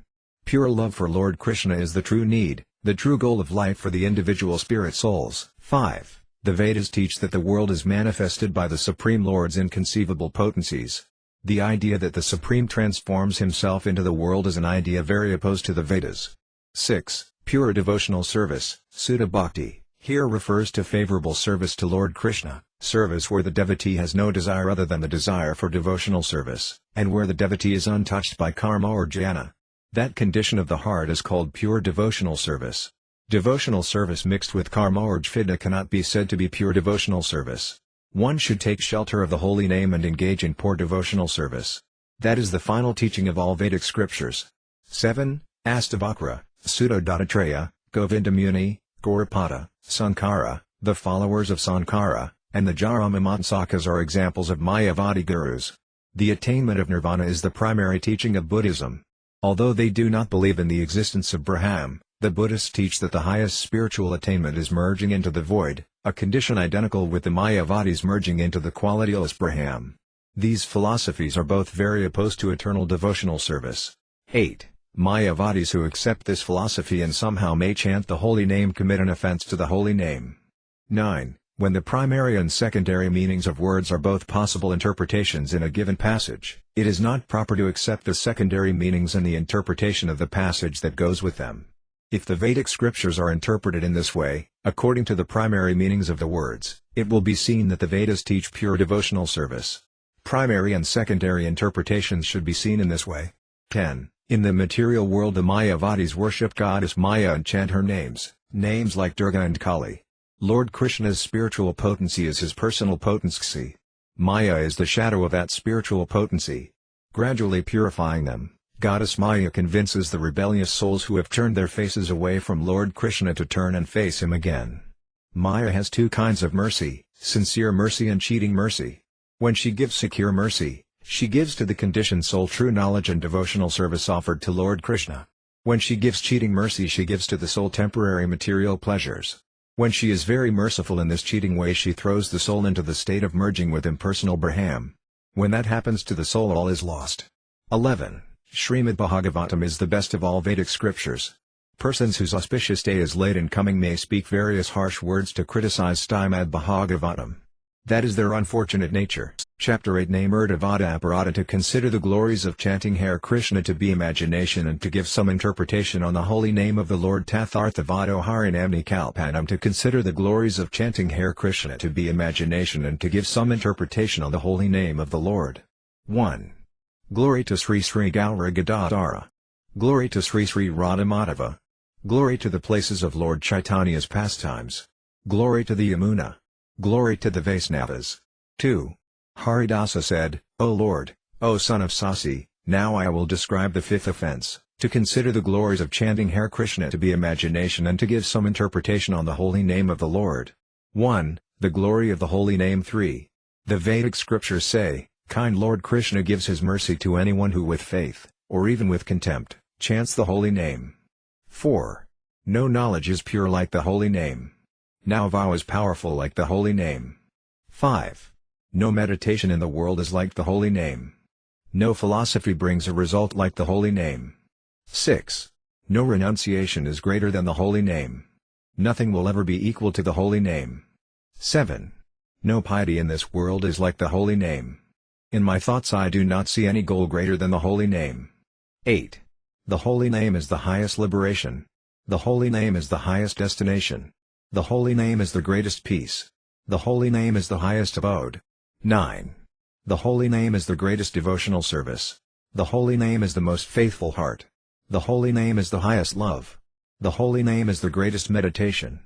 Pure love for Lord Krishna is the true need, the true goal of life for the individual spirit souls. 5. The Vedas teach that the world is manifested by the Supreme Lord's inconceivable potencies. The idea that the Supreme transforms himself into the world is an idea very opposed to the Vedas. 6. Pure devotional service, Sudha Bhakti, here refers to favorable service to Lord Krishna, service where the devotee has no desire other than the desire for devotional service, and where the devotee is untouched by karma or jnana. That condition of the heart is called pure devotional service. Devotional service mixed with karma or jnana cannot be said to be pure devotional service. One should take shelter of the holy name and engage in poor devotional service. That is the final teaching of all Vedic scriptures. 7. Astavakra, Sutta-Dattatreya, Govindamuni, Gaudapada, Sankara, the followers of Sankara, and the Jaramimamsakas are examples of Mayavadi gurus. The attainment of nirvana is the primary teaching of Buddhism. Although they do not believe in the existence of Brahman, the Buddhists teach that the highest spiritual attainment is merging into the void, a condition identical with the Mayavadis merging into the qualityless Brahman. These philosophies are both very opposed to eternal devotional service. 8. Mayavadis who accept this philosophy and somehow may chant the holy name commit an offense to the holy name. 9. When the primary and secondary meanings of words are both possible interpretations in a given passage, it is not proper to accept the secondary meanings and the interpretation of the passage that goes with them. If the Vedic scriptures are interpreted in this way, according to the primary meanings of the words, it will be seen that the Vedas teach pure devotional service. Primary and secondary interpretations should be seen in this way. 10. In the material world the Mayavadis worship goddess Maya and chant her names like Durga and Kali. Lord Krishna's spiritual potency is his personal potency. Maya is the shadow of that spiritual potency. Gradually purifying them, Goddess Maya convinces the rebellious souls who have turned their faces away from Lord Krishna to turn and face him again. Maya has two kinds of mercy, sincere mercy and cheating mercy. When she gives secure mercy, she gives to the conditioned soul true knowledge and devotional service offered to Lord Krishna. When she gives cheating mercy, she gives to the soul temporary material pleasures. When she is very merciful in this cheating way, she throws the soul into the state of merging with impersonal Brahman. When that happens to the soul, all is lost. 11. Srimad Bhagavatam is the best of all Vedic scriptures. Persons whose auspicious day is late in coming may speak various harsh words to criticize Srimad Bhagavatam. That is their unfortunate nature. Chapter 8 Namurtavada Aparada to consider the glories of chanting Hare Krishna to be imagination and to give some interpretation on the holy name of the Lord. Tatharthavado Harinamni Kalpanam to consider the glories of chanting Hare Krishna to be imagination and to give some interpretation on the holy name of the Lord. 1. Glory to Sri Sri Gaura Gadadhara. Glory to Sri Sri Radha Madhava. Glory to the places of Lord Chaitanya's pastimes. Glory to the Yamuna. Glory to the Vaisnavas. 2. Haridasa said, O Lord, O son of Sasi, now I will describe the fifth offense, to consider the glories of chanting Hare Krishna to be imagination and to give some interpretation on the holy name of the Lord. 1. The glory of the holy name. 3. The Vedic scriptures say, kind Lord Krishna gives his mercy to anyone who with faith, or even with contempt, chants the holy name. 4. No knowledge is pure like the holy name. No vow is powerful like the holy name. 5. No meditation in the world is like the holy name. No philosophy brings a result like the holy name. 6. No renunciation is greater than the holy name. Nothing will ever be equal to the holy name. 7. No piety in this world is like the holy name. In my thoughts I do not see any goal greater than the holy name. 8. The holy name is the highest liberation. The holy name is the highest destination. The holy name is the greatest peace. The holy name is the highest abode. 9. The holy name is the greatest devotional service. The holy name is the most faithful heart. The holy name is the highest love. The holy name is the greatest meditation.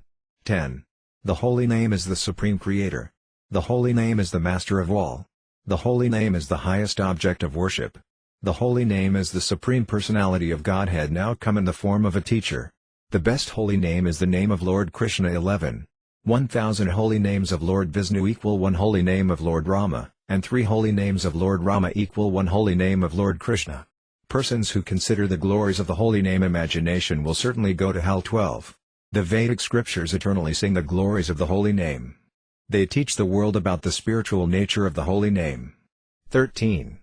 10. The holy name is the supreme creator. The holy name is the master of all. The holy name is the highest object of worship. The holy name is the supreme personality of Godhead now come in the form of a teacher. The best holy name is the name of Lord Krishna. 11. 1000 holy names of Lord Vishnu equal 1 holy name of Lord Rama, and 3 holy names of Lord Rama equal 1 holy name of Lord Krishna. Persons who consider the glories of the holy name imagination will certainly go to hell. 12. The Vedic scriptures eternally sing the glories of the holy name. They teach the world about the spiritual nature of the holy name. 13.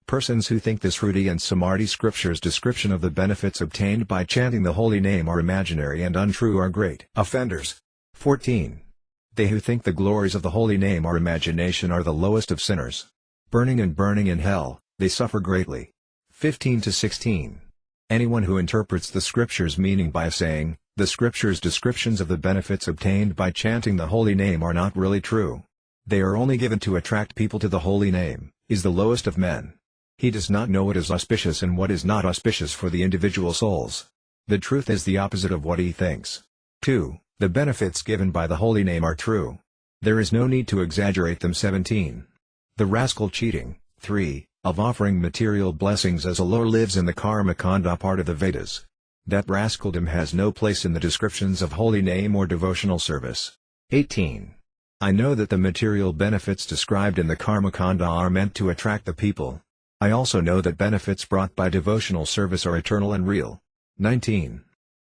Persons who think the Shruti and Samarthi scriptures' description of the benefits obtained by chanting the holy name are imaginary and untrue are great offenders. 14. They who think the glories of the holy name are imagination are the lowest of sinners. Burning in hell, they suffer greatly. 15-16. Anyone who interprets the scriptures' meaning by saying, the scriptures' descriptions of the benefits obtained by chanting the holy name are not really true. They are only given to attract people to the holy name, is the lowest of men. He does not know what is auspicious and what is not auspicious for the individual souls. The truth is the opposite of what he thinks. 2. The benefits given by the holy name are true. There is no need to exaggerate them. 17. The rascal cheating, 3, of offering material blessings as a lore lives in the karma kanda part of the Vedas. That rascaldom has no place in the descriptions of holy name or devotional service. 18. I know that the material benefits described in the karma kanda are meant to attract the people. I also know that benefits brought by devotional service are eternal and real. 19.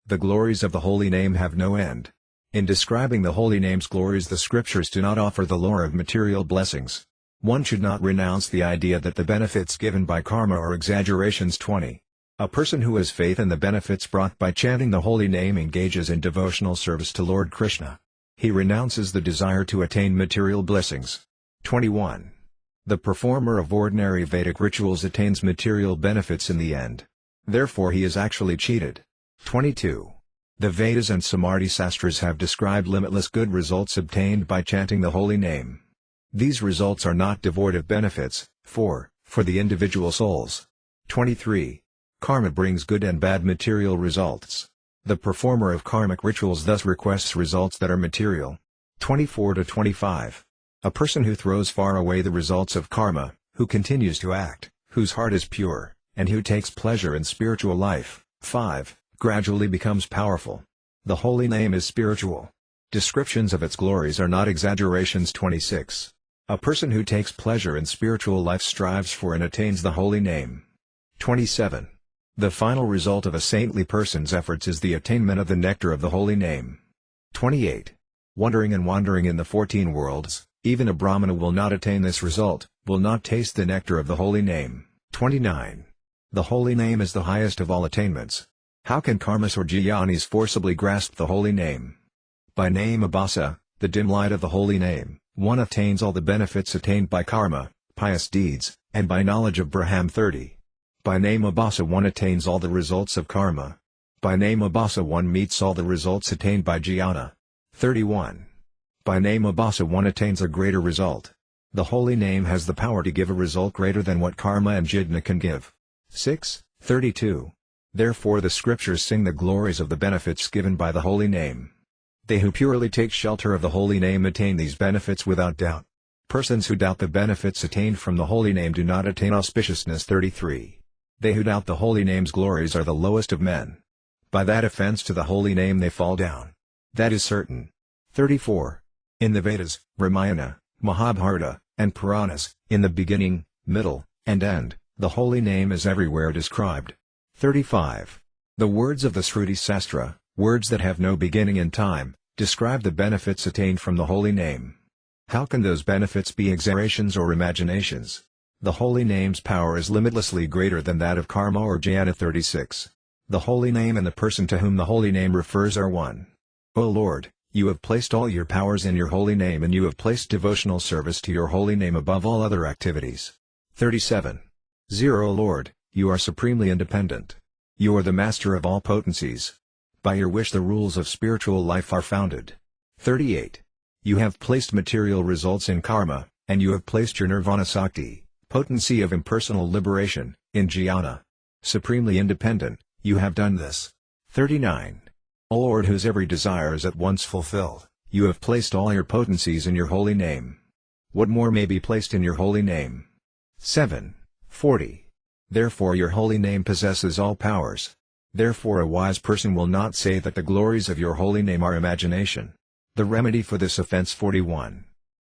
The glories of the holy name have no end. In describing the holy name's glories, the scriptures do not offer the lure of material blessings. One should not renounce the idea that the benefits given by karma are exaggerations. 20. A person who has faith in the benefits brought by chanting the holy name engages in devotional service to Lord Krishna. He renounces the desire to attain material blessings. 21. The performer of ordinary Vedic rituals attains material benefits in the end. Therefore he is actually cheated. 22. The Vedas and Samarthi Sastras have described limitless good results obtained by chanting the holy name. These results are not devoid of benefits, for the individual souls. 23. Karma brings good and bad material results. The performer of karmic rituals thus requests results that are material. 24-25. A person who throws far away the results of karma, who continues to act, whose heart is pure, and who takes pleasure in spiritual life, 5. Gradually becomes powerful. The holy name is spiritual. Descriptions of its glories are not exaggerations. 26. A person who takes pleasure in spiritual life strives for and attains the holy name. 27. The final result of a saintly person's efforts is the attainment of the nectar of the holy name. 28. Wandering in the 14 worlds, even a Brahmana will not attain this result, will not taste the nectar of the holy name. 29. The holy name is the highest of all attainments. How can karmas or jnanis forcibly grasp the holy name? By name abhasa, the dim light of the holy name, one attains all the benefits attained by karma, pious deeds, and by knowledge of Brahman. 30. By name abhasa one attains all the results of karma. By name abhasa one meets all the results attained by jnana. 31. By name abhasa one attains a greater result. The holy name has the power to give a result greater than what karma and jnana can give. 6. 32. Therefore the scriptures sing the glories of the benefits given by the holy name. They who purely take shelter of the holy name attain these benefits without doubt. Persons who doubt the benefits attained from the holy name do not attain auspiciousness. 33. They who doubt the holy name's glories are the lowest of men. By that offense to the holy name they fall down. That is certain. 34. In the Vedas, Ramayana, Mahabharata, and Puranas, in the beginning, middle, and end, the holy name is everywhere described. 35. The words of the Shruti Sastra, words that have no beginning in time, describe the benefits attained from the holy name. How can those benefits be exaggerations or imaginations? The holy name's power is limitlessly greater than that of karma or jnana. 36. The holy name and the person to whom the holy name refers are one. O Lord, you have placed all your powers in your holy name and you have placed devotional service to your holy name above all other activities. 37. 0 Lord, you are supremely independent. You are the master of all potencies. By your wish the rules of spiritual life are founded. 38. You have placed material results in karma, and you have placed your nirvana sakti, potency of impersonal liberation, in jnana. Supremely independent, you have done this. 39. O Lord, whose every desire is at once fulfilled, you have placed all your potencies in your holy name. What more may be placed in your holy name? 7. 40. Therefore your holy name possesses all powers. Therefore a wise person will not say that the glories of your holy name are imagination. The remedy for this offense. 41.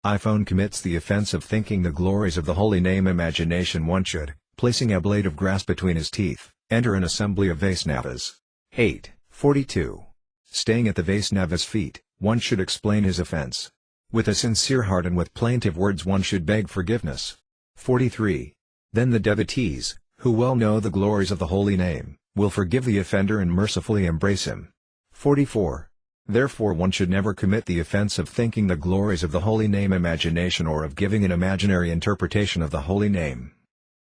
iPhone commits the offense of thinking the glories of the holy name imagination. One should, placing a blade of grass between his teeth, enter an assembly of Vaisnavas. 8. 42. Staying at the Vaisnava's feet, one should explain his offense. With a sincere heart and with plaintive words one should beg forgiveness. 43. Then the devotees, who well know the glories of the holy name, will forgive the offender and mercifully embrace him. 44. Therefore one should never commit the offense of thinking the glories of the holy name imagination or of giving an imaginary interpretation of the holy name.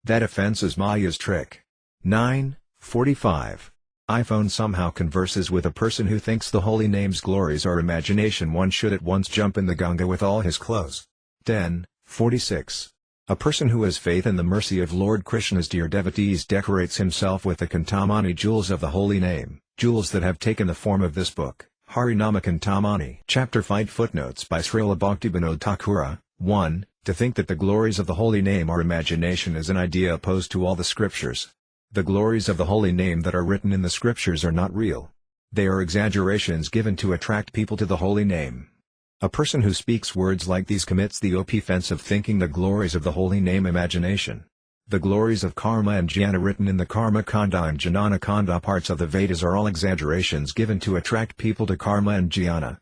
That offense is Maya's trick. 9. 45. iPhone somehow converses with a person who thinks the holy name's glories are imagination. One should at once jump in the Ganga with all his clothes. 10. 46. A person who has faith in the mercy of Lord Krishna's dear devotees decorates himself with the Cintamani jewels of the holy name, jewels that have taken the form of this book, Harinama Cintamani. Chapter 5 Footnotes by Srila Bhaktivinoda Thakura. 1. To think that the glories of the holy name are imagination is an idea opposed to all the scriptures. The glories of the holy name that are written in the scriptures are not real. They are exaggerations given to attract people to the holy name. A person who speaks words like these commits the offense of thinking the glories of the holy name imagination. The glories of karma and jnana written in the Karma Kanda and Jnana Kanda parts of the Vedas are all exaggerations given to attract people to karma and jnana.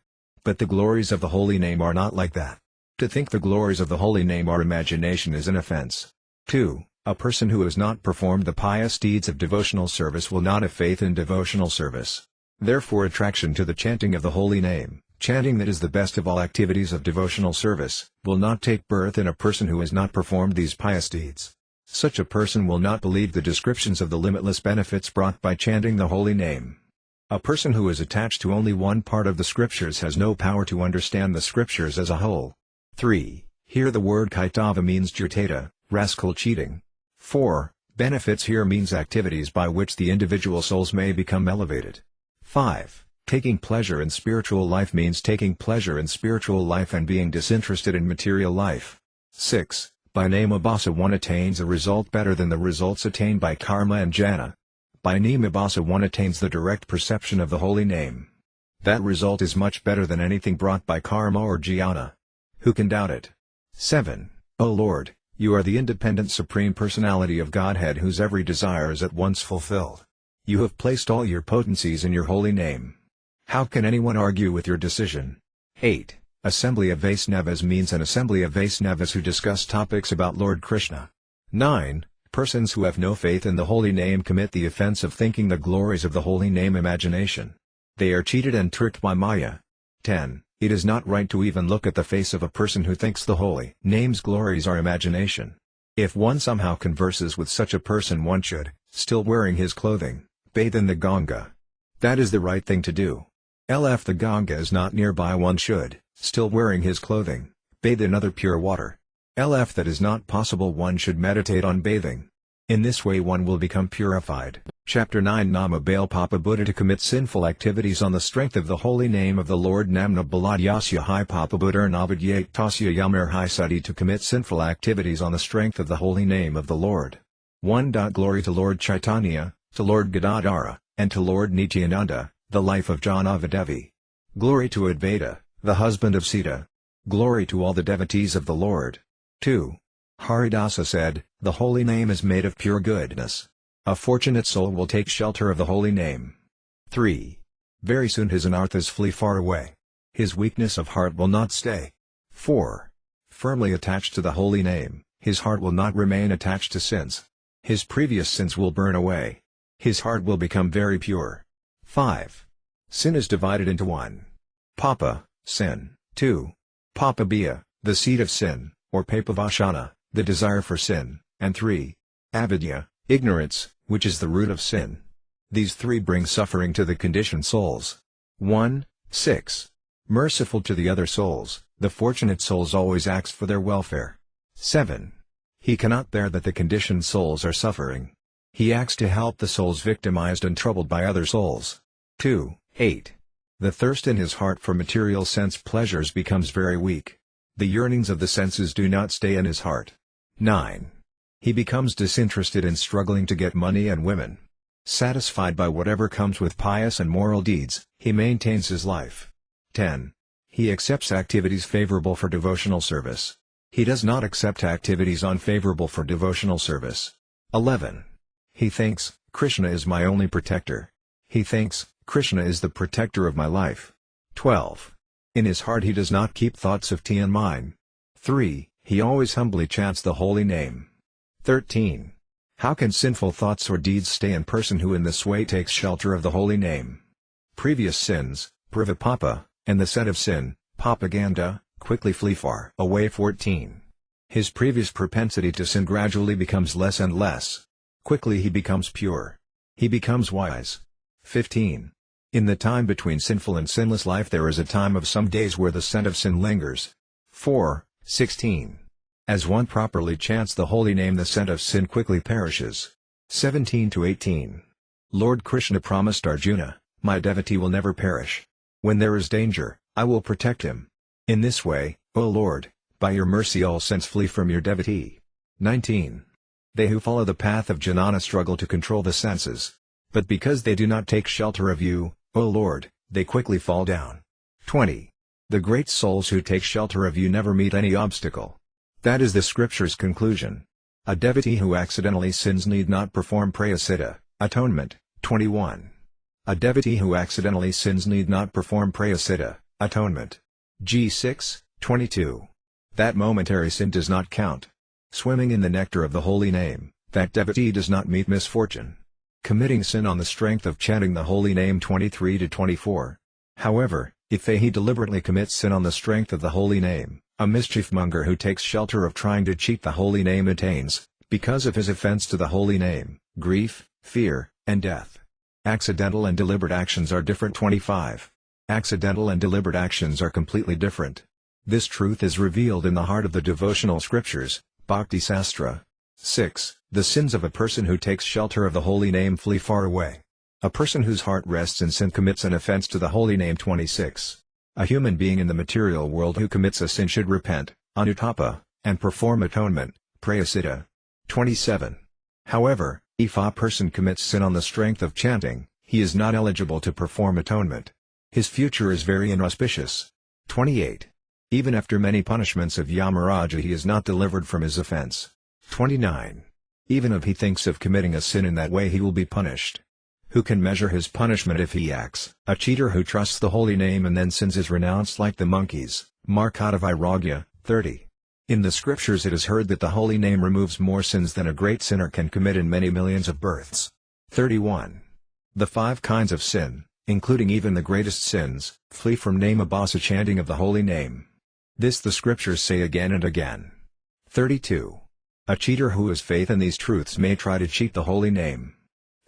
But the glories of the holy name are not like that. To think the glories of the holy name are imagination is an offense. 2. A person who has not performed the pious deeds of devotional service will not have faith in devotional service. Therefore attraction to the chanting of the holy name, chanting that is the best of all activities of devotional service, will not take birth in a person who has not performed these pious deeds. Such a person will not believe the descriptions of the limitless benefits brought by chanting the holy name. A person who is attached to only one part of the scriptures has no power to understand the scriptures as a whole. 3. Here the word kaitava means jirtata, rascal cheating. 4. Benefits here means activities by which the individual souls may become elevated. 5. Taking pleasure in spiritual life means taking pleasure in spiritual life and being disinterested in material life. 6. By Namabhasa one attains a result better than the results attained by karma and jhana. By Namabhasa one attains the direct perception of the holy name. That result is much better than anything brought by karma or jhana. Who can doubt it? 7. O Lord, you are the independent Supreme Personality of Godhead whose every desire is at once fulfilled. You have placed all your potencies in your holy name. How can anyone argue with your decision? 8. Assembly of Vaisnavas means an assembly of Vaisnavas who discuss topics about Lord Krishna. 9. Persons who have no faith in the holy name commit the offense of thinking the glories of the holy name imagination. They are cheated and tricked by Maya. 10. It is not right to even look at the face of a person who thinks the holy name's glories are imagination. If one somehow converses with such a person one should, still wearing his clothing, bathe in the Ganga. That is the right thing to do. If the Ganga is not nearby one should, still wearing his clothing, bathe in other pure water. If that is not possible one should meditate on bathing. In this way one will become purified. Chapter 9 Nama Bale Papa Buddha to commit sinful activities on the strength of the holy name of the Lord Namna Baladyasya Hai Papa Buddha Navadyat Tasya Yamir Hai Sati to commit sinful activities on the strength of the holy name of the Lord. 1. Glory to Lord Chaitanya, to Lord Gadadhara, and to Lord Nityananda, the life of Janava Devi. Glory to Advaita, the husband of Sita. Glory to all the devotees of the Lord. 2. Haridasa said, the holy name is made of pure goodness. A fortunate soul will take shelter of the holy name. 3. Very soon his anarthas flee far away. His weakness of heart will not stay. 4. Firmly attached to the holy name, his heart will not remain attached to sins. His previous sins will burn away. His heart will become very pure. 5. Sin is divided into 1. Papa, sin. 2. Papabhiya, the seed of sin, or papavashana, the desire for sin, and 3. Avidya, ignorance, which is the root of sin. These 3 bring suffering to the conditioned souls. 1. 6. Merciful to the other souls, the fortunate souls always acts for their welfare. 7. He cannot bear that the conditioned souls are suffering. He acts to help the souls victimized and troubled by other souls. 2. 8. The thirst in his heart for material sense pleasures becomes very weak. The yearnings of the senses do not stay in his heart. 9. He becomes disinterested in struggling to get money and women. Satisfied by whatever comes with pious and moral deeds, he maintains his life. 10. He accepts activities favorable for devotional service. He does not accept activities unfavorable for devotional service. 11. He thinks, Krishna is my only protector. He thinks, Krishna is the protector of my life. 12. In his heart he does not keep thoughts of tea and mine. 3. He always humbly chants the holy name. 13. How can sinful thoughts or deeds stay in person who in this way takes shelter of the holy name? Previous sins, pravapapa, and the set of sin, papaganda, quickly flee far away. 14. His previous propensity to sin gradually becomes less and less. Quickly he becomes pure. He becomes wise. 15. In the time between sinful and sinless life there is a time of some days where the scent of sin lingers. 4. 16. As one properly chants the holy name the scent of sin quickly perishes. 17 to 18. Lord Krishna promised Arjuna, my devotee will never perish. When there is danger, I will protect him. In this way, O Lord, by your mercy all sins flee from your devotee. 19. They who follow the path of jnana struggle to control the senses. But because they do not take shelter of you, O Lord, they quickly fall down. 20. The great souls who take shelter of you never meet any obstacle. That is the scripture's conclusion. A devotee who accidentally sins need not perform prayasiddha, atonement. 21. A devotee who accidentally sins need not perform prayasiddha, Atonement. G6, 22. That momentary sin does not count. Swimming in the nectar of the holy name, that devotee does not meet misfortune. Committing sin on the strength of chanting the holy name 23 to 24. However, if he deliberately commits sin on the strength of the holy name, a mischief-monger who takes shelter of trying to cheat the holy name attains, because of his offense to the holy name, grief, fear, and death. Accidental and deliberate actions are different. 25. Accidental and deliberate actions are completely different. This truth is revealed in the heart of the devotional scriptures, Bhakti Sastra. 6. The sins of a person who takes shelter of the holy name flee far away. A person whose heart rests in sin commits an offense to the holy name. 26. A human being in the material world who commits a sin should repent, anutapa, and perform atonement, prayasiddha. 27. However, if a person commits sin on the strength of chanting, he is not eligible to perform atonement. His future is very inauspicious. 28. Even after many punishments of Yamaraja he is not delivered from his offense. 29. Even if he thinks of committing a sin in that way he will be punished. Who can measure his punishment if he acts? A cheater who trusts the holy name and then sins is renounced like the monkeys. Markadaviragya, 30. In the scriptures it is heard that the holy name removes more sins than a great sinner can commit in many millions of births. 31. The 5 kinds of sin, including even the greatest sins, flee from name-abhasa chanting of the holy name. This the scriptures say again and again. 32. A cheater who has faith in these truths may try to cheat the holy name.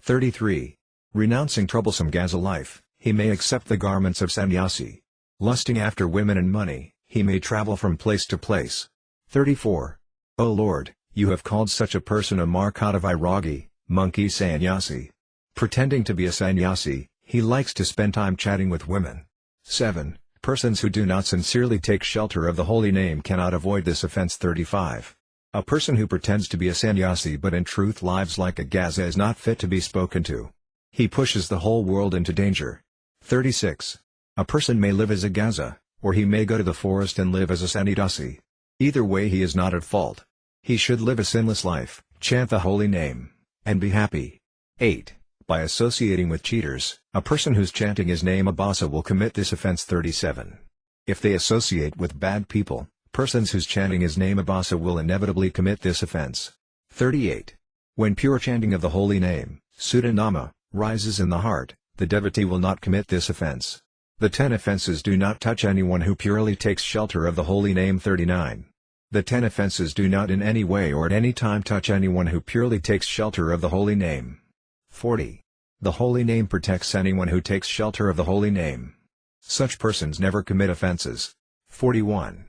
33. Renouncing troublesome gaza life, he may accept the garments of sannyasi. Lusting after women and money, he may travel from place to place. 34. O Lord, you have called such a person a markadaviragi, monkey sannyasi. Pretending to be a sannyasi, he likes to spend time chatting with women. 7. Persons who do not sincerely take shelter of the holy name cannot avoid this offense. 35. A person who pretends to be a sannyasi but in truth lives like a gaza is not fit to be spoken to. He pushes the whole world into danger. 36. A person may live as a gaza, or he may go to the forest and live as a sannyasi. Either way he is not at fault. He should live a sinless life, chant the holy name, and be happy. 8. By associating with cheaters, a person whose chanting is name-abhasa will commit this offense. 37. If they associate with bad people, persons whose chanting is name-abhasa will inevitably commit this offense. 38. When pure chanting of the holy name, Sudanama, rises in the heart, the devotee will not commit this offense. The 10 offenses do not touch anyone who purely takes shelter of the holy name. 39. The 10 offenses do not in any way or at any time touch anyone who purely takes shelter of the holy name. 40. The holy name protects anyone who takes shelter of the holy name. Such persons never commit offenses. 41.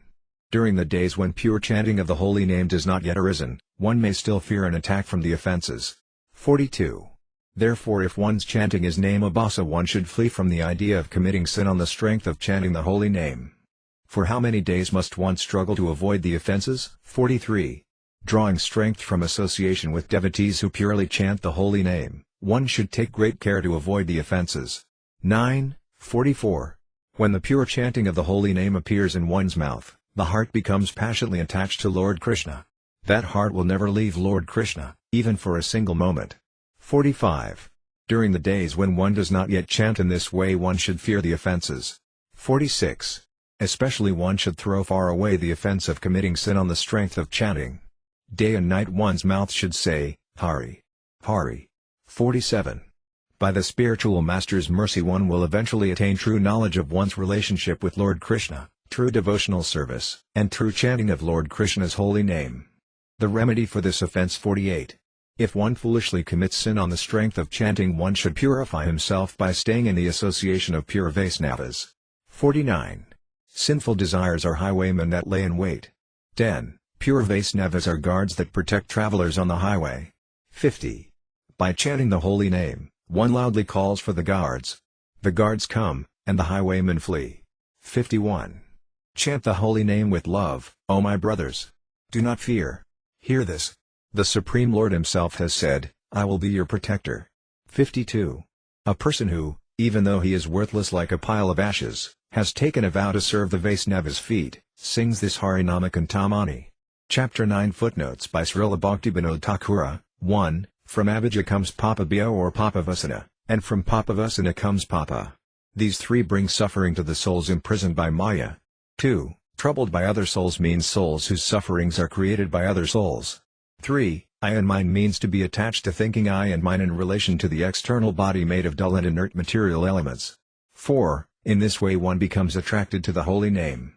During the days when pure chanting of the holy name does not yet arisen, one may still fear an attack from the offenses. 42. Therefore if one's chanting is name-abhasa one should flee from the idea of committing sin on the strength of chanting the holy name. For how many days must one struggle to avoid the offenses? 43. Drawing strength from association with devotees who purely chant the holy name, one should take great care to avoid the offenses. 9. 44. When the pure chanting of the holy name appears in one's mouth, the heart becomes passionately attached to Lord Krishna. That heart will never leave Lord Krishna, even for a single moment. 45. During the days when one does not yet chant in this way one should fear the offenses. 46. Especially one should throw far away the offense of committing sin on the strength of chanting. Day and night one's mouth should say, Hari, Hari. 47. By the spiritual master's mercy one will eventually attain true knowledge of one's relationship with Lord Krishna, true devotional service, and true chanting of Lord Krishna's holy name. The remedy for this offense. 48. If one foolishly commits sin on the strength of chanting one should purify himself by staying in the association of pure Vaisnavas. 49. Sinful desires are highwaymen that lay in wait. 10. Pure Vaisnavas are guards that protect travelers on the highway. 50. By chanting the holy name, one loudly calls for the guards. The guards come, and the highwaymen flee. 51. Chant the holy name with love, O my brothers. Do not fear. Hear this. The Supreme Lord himself has said, I will be your protector. 52. A person who, even though he is worthless like a pile of ashes, has taken a vow to serve the Vaisnava's feet, sings this Harinama Cintamani. Chapter 9 Footnotes by Srila Bhaktivinoda Thakura. 1. From Avijja comes Papabhya or Papavasana, and from Papavasana comes Papa. These three bring suffering to the souls imprisoned by Maya. 2. Troubled by other souls means souls whose sufferings are created by other souls. 3. I and mine means to be attached to thinking I and mine in relation to the external body made of dull and inert material elements. 4. In this way one becomes attracted to the holy name.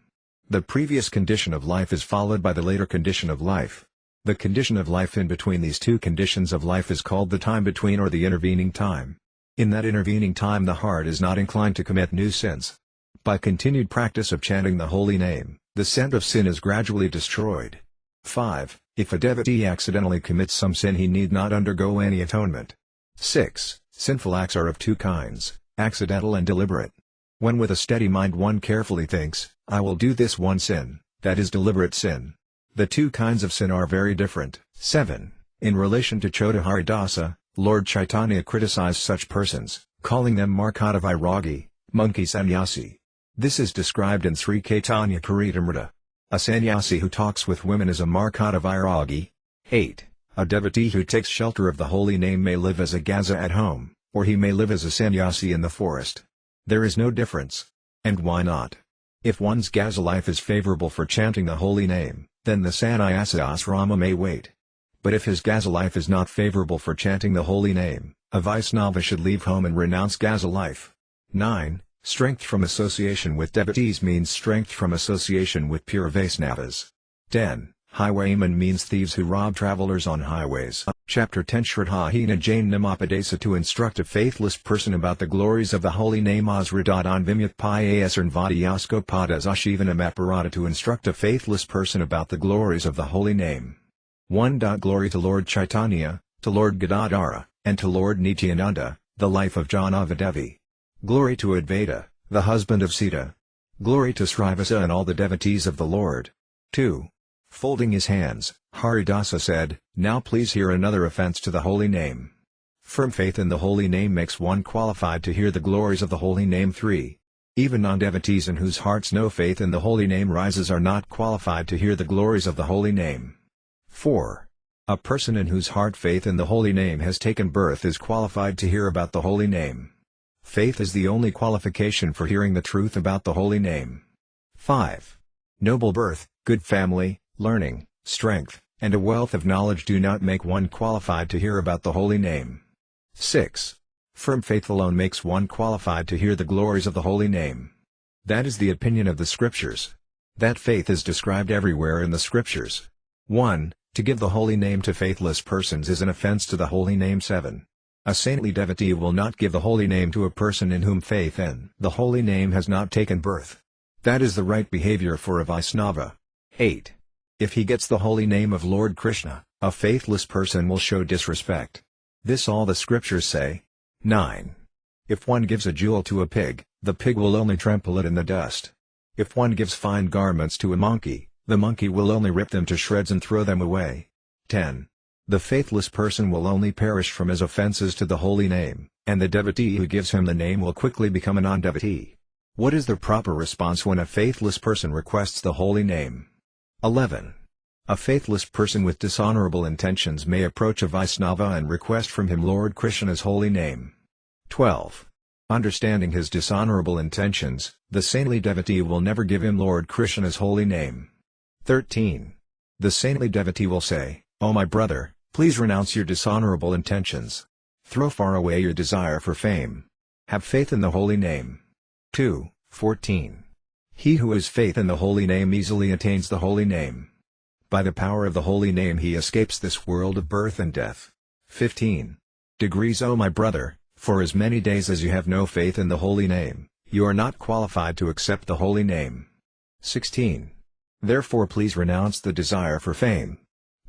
The previous condition of life is followed by the later condition of life. The condition of life in between these two conditions of life is called the time between or the intervening time. In that intervening time the heart is not inclined to commit new sins. By continued practice of chanting the holy name, the scent of sin is gradually destroyed. 5. If a devotee accidentally commits some sin he need not undergo any atonement. 6. Sinful acts are of two kinds, accidental and deliberate. When with a steady mind one carefully thinks, I will do this one sin, that is deliberate sin. The two kinds of sin are very different. 7. In relation to Chota Haridasa, Lord Chaitanya criticized such persons, calling them Markata Vairagi, monkey sannyasi. This is described in Sri Caitanya Charitamrita. A sannyasi who talks with women is a Markata Vairagi. 8. A devotee who takes shelter of the holy name may live as a gaza at home, or he may live as a sannyasi in the forest. There is no difference. And why not? If one's gaza life is favorable for chanting the holy name, then the sannyasa asrama may wait. But if his gaza life is not favorable for chanting the holy name, a Vaisnava should leave home and renounce gaza life. 9. Strength from association with devotees means strength from association with pure Vaisnavas. 10. Highwaymen means thieves who rob travelers on highways. Chapter 10 Shraddhahina Jain Namapadesa to instruct a faithless person about the glories of the holy name Asradadhan Vimyat Pyasarn Vadiyasko Padas Ashivanam Aparata to instruct a faithless person about the glories of the holy name. 1. Glory to Lord Chaitanya, to Lord Gadadhara, and to Lord Nityananda, the life of Janava Devi. Glory to Advaita, the husband of Sita. Glory to Srivasa and all the devotees of the Lord. 2. Folding his hands, Haridasa said, Now please hear another offense to the holy name. Firm faith in the holy name makes one qualified to hear the glories of the holy name. 3. Even non-devotees in whose hearts no faith in the holy name rises are not qualified to hear the glories of the holy name. 4. A person in whose heart faith in the holy name has taken birth is qualified to hear about the holy name. Faith is the only qualification for hearing the truth about the holy name. 5. Noble birth, good family, learning, strength, and a wealth of knowledge do not make one qualified to hear about the holy name. 6. Firm faith alone makes one qualified to hear the glories of the holy name. That is the opinion of the scriptures. That faith is described everywhere in the scriptures. 1. To give the holy name to faithless persons is an offense to the holy name. 7. A saintly devotee will not give the holy name to a person in whom faith in the holy name has not taken birth. That is the right behavior for a Vaisnava. 8. If he gets the holy name of Lord Krishna, a faithless person will show disrespect. This all the scriptures say. 9. If one gives a jewel to a pig, the pig will only trample it in the dust. If one gives fine garments to a monkey, the monkey will only rip them to shreds and throw them away. 10. The faithless person will only perish from his offenses to the holy name, and the devotee who gives him the name will quickly become a non-devotee. What is the proper response when a faithless person requests the holy name? 11. A faithless person with dishonorable intentions may approach a Vaisnava and request from him Lord Krishna's holy name. 12. Understanding his dishonorable intentions, the saintly devotee will never give him Lord Krishna's holy name. 13. The saintly devotee will say, "O my brother, please renounce your dishonorable intentions. Throw far away your desire for fame. Have faith in the holy name." 2. 14. He who has faith in the holy name easily attains the holy name. By the power of the holy name he escapes this world of birth and death. 15. Degrees. O my brother, for as many days as you have no faith in the holy name, you are not qualified to accept the holy name. 16. Therefore please renounce the desire for fame.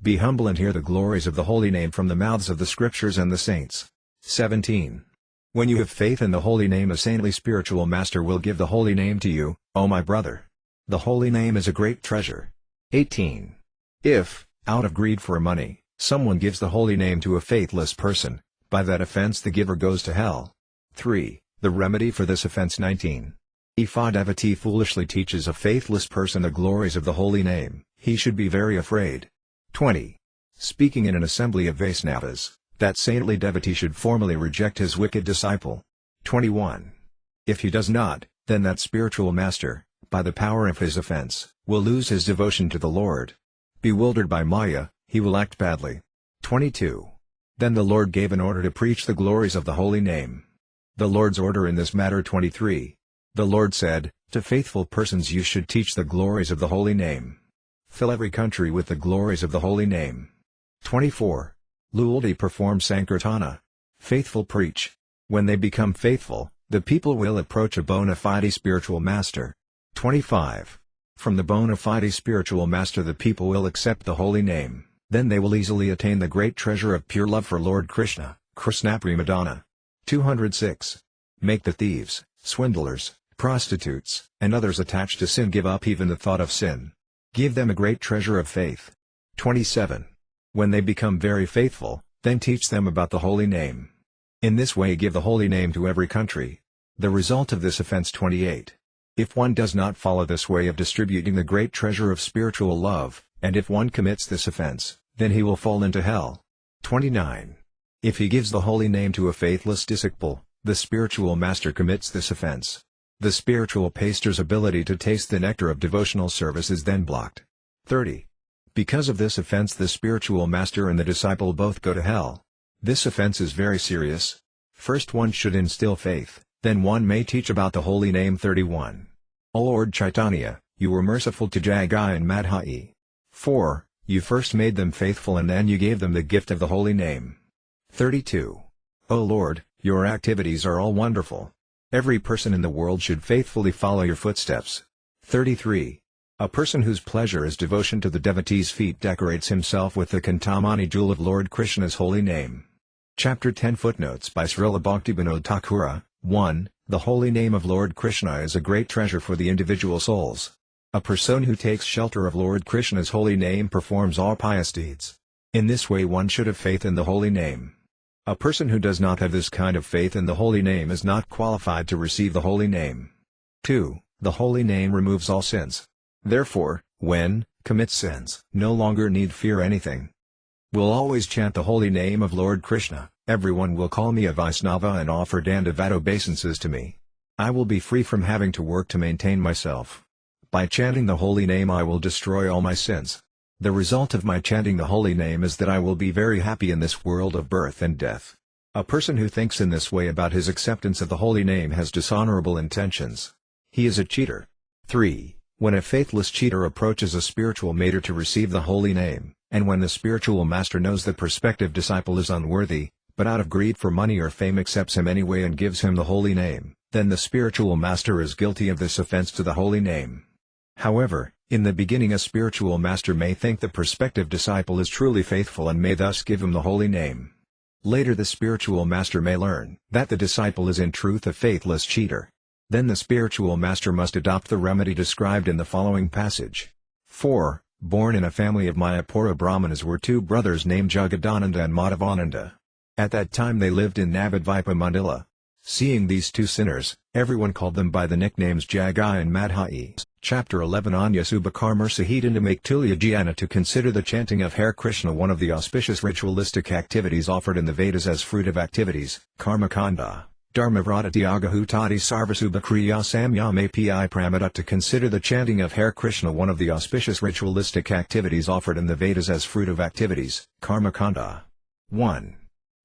Be humble and hear the glories of the holy name from the mouths of the scriptures and the saints. 17. When you have faith in the holy name, a saintly spiritual master will give the holy name to you, O my brother. The holy name is a great treasure. 18. If, out of greed for money, someone gives the holy name to a faithless person, by that offense the giver goes to hell. 3. The remedy for this offense. 19. If a devotee foolishly teaches a faithless person the glories of the holy name, he should be very afraid. 20. Speaking in an assembly of Vaisnavas, that saintly devotee should formally reject his wicked disciple. 21. If he does not, then that spiritual master, by the power of his offense, will lose his devotion to the Lord. Bewildered by Maya, he will act badly. 22. Then the Lord gave an order to preach the glories of the holy name. The Lord's order in this matter. 23. The Lord said, to faithful persons you should teach the glories of the holy name. Fill every country with the glories of the holy name. 24. Luldi perform Sankirtana. Faithful preach. When they become faithful, the people will approach a bona fide spiritual master. 25. From the bona fide spiritual master the people will accept the holy name, then they will easily attain the great treasure of pure love for Lord Krishna, Krishna Premadana. 206. Make the thieves, swindlers, prostitutes, and others attached to sin give up even the thought of sin. Give them a great treasure of faith. 27. When they become very faithful, then teach them about the holy name. In this way give the holy name to every country. The result of this offense. 28. If one does not follow this way of distributing the great treasure of spiritual love, and if one commits this offense, then he will fall into hell. 29. If he gives the holy name to a faithless disciple, the spiritual master commits this offense. The spiritual pastor's ability to taste the nectar of devotional service is then blocked. 30. Because of this offense the spiritual master and the disciple both go to hell. This offense is very serious. First one should instill faith, then one may teach about the holy name. 31. O Lord Chaitanya, you were merciful to Jagai and Madhai. 4. You first made them faithful and then you gave them the gift of the holy name. 32. O Lord, your activities are all wonderful. Every person in the world should faithfully follow your footsteps. 33. A person whose pleasure is devotion to the devotee's feet decorates himself with the Cintamani jewel of Lord Krishna's holy name. Chapter 10 Footnotes by Srila Bhaktivinoda Thakura. 1. The holy name of Lord Krishna is a great treasure for the individual souls. A person who takes shelter of Lord Krishna's holy name performs all pious deeds. In this way one should have faith in the holy name. A person who does not have this kind of faith in the holy name is not qualified to receive the holy name. 2. The holy name removes all sins. Therefore, when commits sins, no longer need fear anything. Will always chant the holy name of Lord Krishna. Everyone will call me a Vaisnava and offer dandavat obeisances to me. I will be free from having to work to maintain myself. By chanting the holy name I will destroy all my sins. The result of my chanting the holy name is that I will be very happy in this world of birth and death. A person who thinks in this way about his acceptance of the holy name has dishonorable intentions. He is a cheater. 3. When a faithless cheater approaches a spiritual master to receive the holy name, and when the spiritual master knows the prospective disciple is unworthy, but out of greed for money or fame accepts him anyway and gives him the holy name, then the spiritual master is guilty of this offense to the holy name. However, in the beginning a spiritual master may think the prospective disciple is truly faithful and may thus give him the holy name. Later the spiritual master may learn that the disciple is in truth a faithless cheater. Then the spiritual master must adopt the remedy described in the following passage. 4. Born in a family of Mayapura Brahmanas were two brothers named Jagadananda and Madhavananda. At that time they lived in Navadvipa Mandala. Seeing these two sinners, everyone called them by the nicknames Jagai and Madhai. Chapter 11 Anya Subhakarma Sahitanda make Tulya Jnana to consider the chanting of Hare Krishna one of the auspicious ritualistic activities offered in the Vedas as fruit of activities, Karmakanda. Dharmavrata Tyagahutadi Sarvasubhakriya Samyam Api Pramada to consider the chanting of Hare Krishna one of the auspicious ritualistic activities offered in the Vedas as fruit of activities, Karmakanda. 1.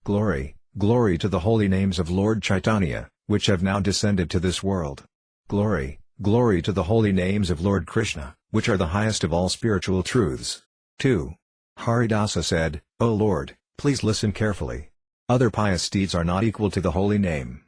Glory, glory to the holy names of Lord Chaitanya, which have now descended to this world. Glory, glory to the holy names of Lord Krishna, which are the highest of all spiritual truths. 2. Haridasa said, O Lord, please listen carefully. Other pious deeds are not equal to the holy name.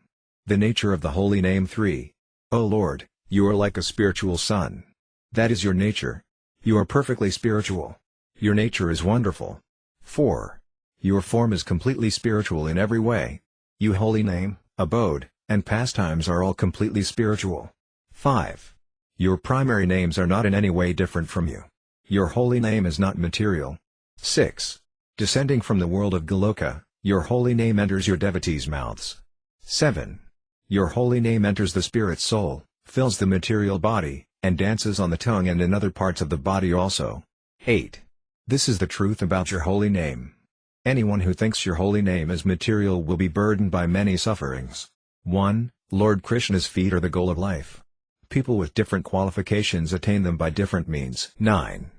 The nature of the holy name. 3. O Lord, you are like a spiritual sun. That is your nature. You are perfectly spiritual. Your nature is wonderful. 4. Your form is completely spiritual in every way. Your holy name, abode, and pastimes are all completely spiritual. 5. Your primary names are not in any way different from you. Your holy name is not material. 6. Descending from the world of Goloka, your holy name enters your devotees' mouths. 7. Your holy name enters the spirit's soul, fills the material body, and dances on the tongue and in other parts of the body also. 8. This is the truth about your holy name. Anyone who thinks your holy name is material will be burdened by many sufferings. 1. Lord Krishna's feet are the goal of life. People with different qualifications attain them by different means. 9.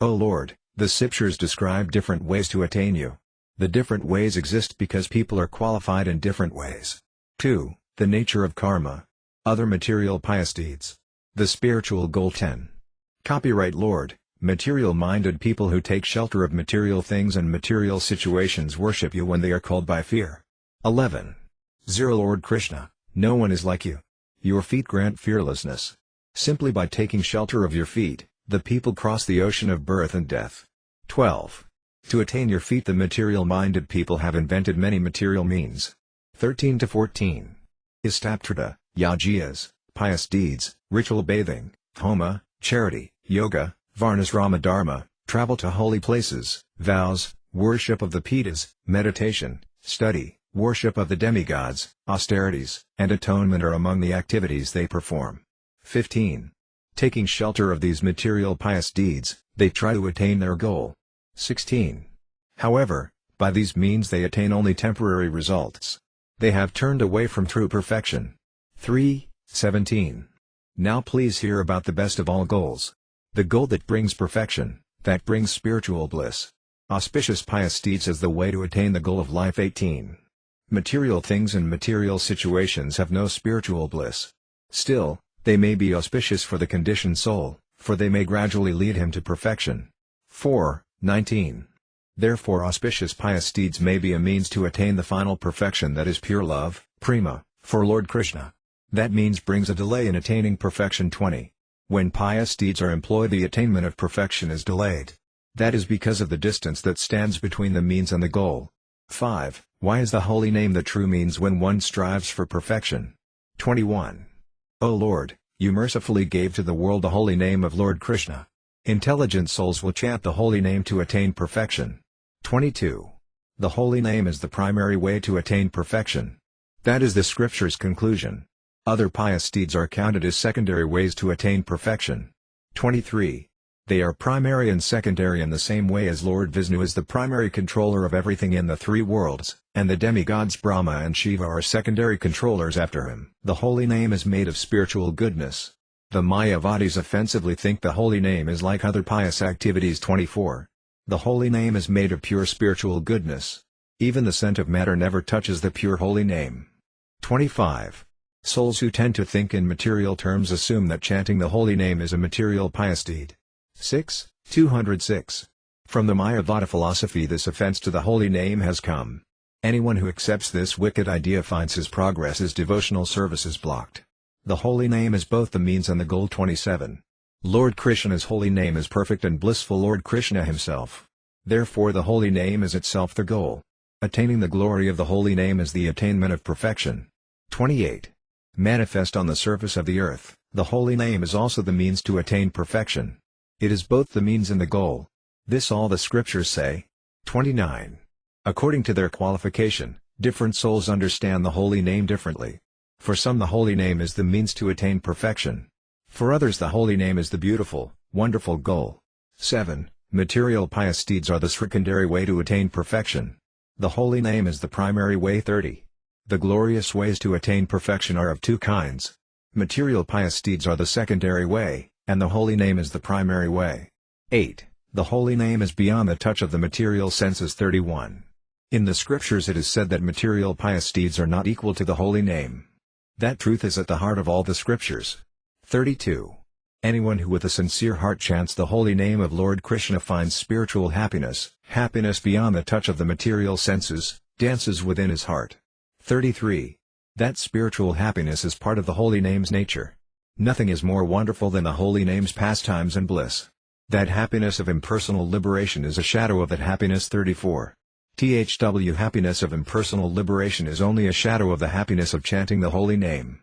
O Lord, the scriptures describe different ways to attain you. The different ways exist because people are qualified in different ways. 2. The nature of karma. Other material pious deeds. The spiritual goal. 10. Copyright Lord, material-minded people who take shelter of material things and material situations worship you when they are called by fear. 11. 0 Lord Krishna, no one is like you. Your feet grant fearlessness. Simply by taking shelter of your feet, the people cross the ocean of birth and death. 12. To attain your feet the material-minded people have invented many material means. 13 to 14. Istaptrita, yajnas, pious deeds, ritual bathing, homa, charity, yoga, varnasrama dharma, travel to holy places, vows, worship of the Pitas, meditation, study, worship of the demigods, austerities, and atonement are among the activities they perform. 15. Taking shelter of these material pious deeds, they try to attain their goal. 16. However, by these means they attain only temporary results. They have turned away from true perfection. 3. 17. Now please hear about the best of all goals. The goal that brings perfection, that brings spiritual bliss. Auspicious pious deeds as the way to attain the goal of life. 18. Material things and material situations have no spiritual bliss. Still, they may be auspicious for the conditioned soul, for they may gradually lead him to perfection. 4. 19. Therefore auspicious pious deeds may be a means to attain the final perfection that is pure love, prema, for Lord Krishna. That means brings a delay in attaining perfection. 20. When pious deeds are employed the attainment of perfection is delayed. That is because of the distance that stands between the means and the goal. 5. Why is the holy name the true means when one strives for perfection? 21. O Lord, you mercifully gave to the world the holy name of Lord Krishna. Intelligent souls will chant the holy name to attain perfection. 22. The holy name is the primary way to attain perfection. That is the scripture's conclusion. Other pious deeds are counted as secondary ways to attain perfection. 23. They are primary and secondary in the same way as Lord Vishnu is the primary controller of everything in the three worlds, and the demigods Brahma and Shiva are secondary controllers after him. The holy name is made of spiritual goodness. The Mayavadis offensively think the holy name is like other pious activities. 24. The holy name is made of pure spiritual goodness. Even the scent of matter never touches the pure holy name. 25. Souls who tend to think in material terms assume that chanting the holy name is a material pious deed. 6. 206. From the Mayavada philosophy this offense to the holy name has come. Anyone who accepts this wicked idea finds his progress, his devotional services blocked. The holy name is both the means and the goal. 27. Lord Krishna's holy name is perfect and blissful Lord Krishna himself. Therefore the holy name is itself the goal. Attaining the glory of the holy name is the attainment of perfection. 28. Manifest on the surface of the earth, the holy name is also the means to attain perfection. It is both the means and the goal. This all the scriptures say. 29. According to their qualification, different souls understand the holy name differently. For some the holy name is the means to attain perfection. For others the holy name is the beautiful, wonderful goal. 7. Material pious deeds are the secondary way to attain perfection. The holy name is the primary way. 30. The glorious ways to attain perfection are of two kinds. Material pious deeds are the secondary way, and the holy name is the primary way. 8. The holy name is beyond the touch of the material senses. 31. In the scriptures it is said that material pious deeds are not equal to the holy name. That truth is at the heart of all the scriptures. 32. Anyone who with a sincere heart chants the holy name of Lord Krishna finds spiritual happiness, happiness beyond the touch of the material senses, dances within his heart. 33. That spiritual happiness is part of the holy name's nature. Nothing is more wonderful than the holy name's pastimes and bliss. That happiness of impersonal liberation is a shadow of that happiness. 34. Happiness of impersonal liberation is only a shadow of the happiness of chanting the holy name.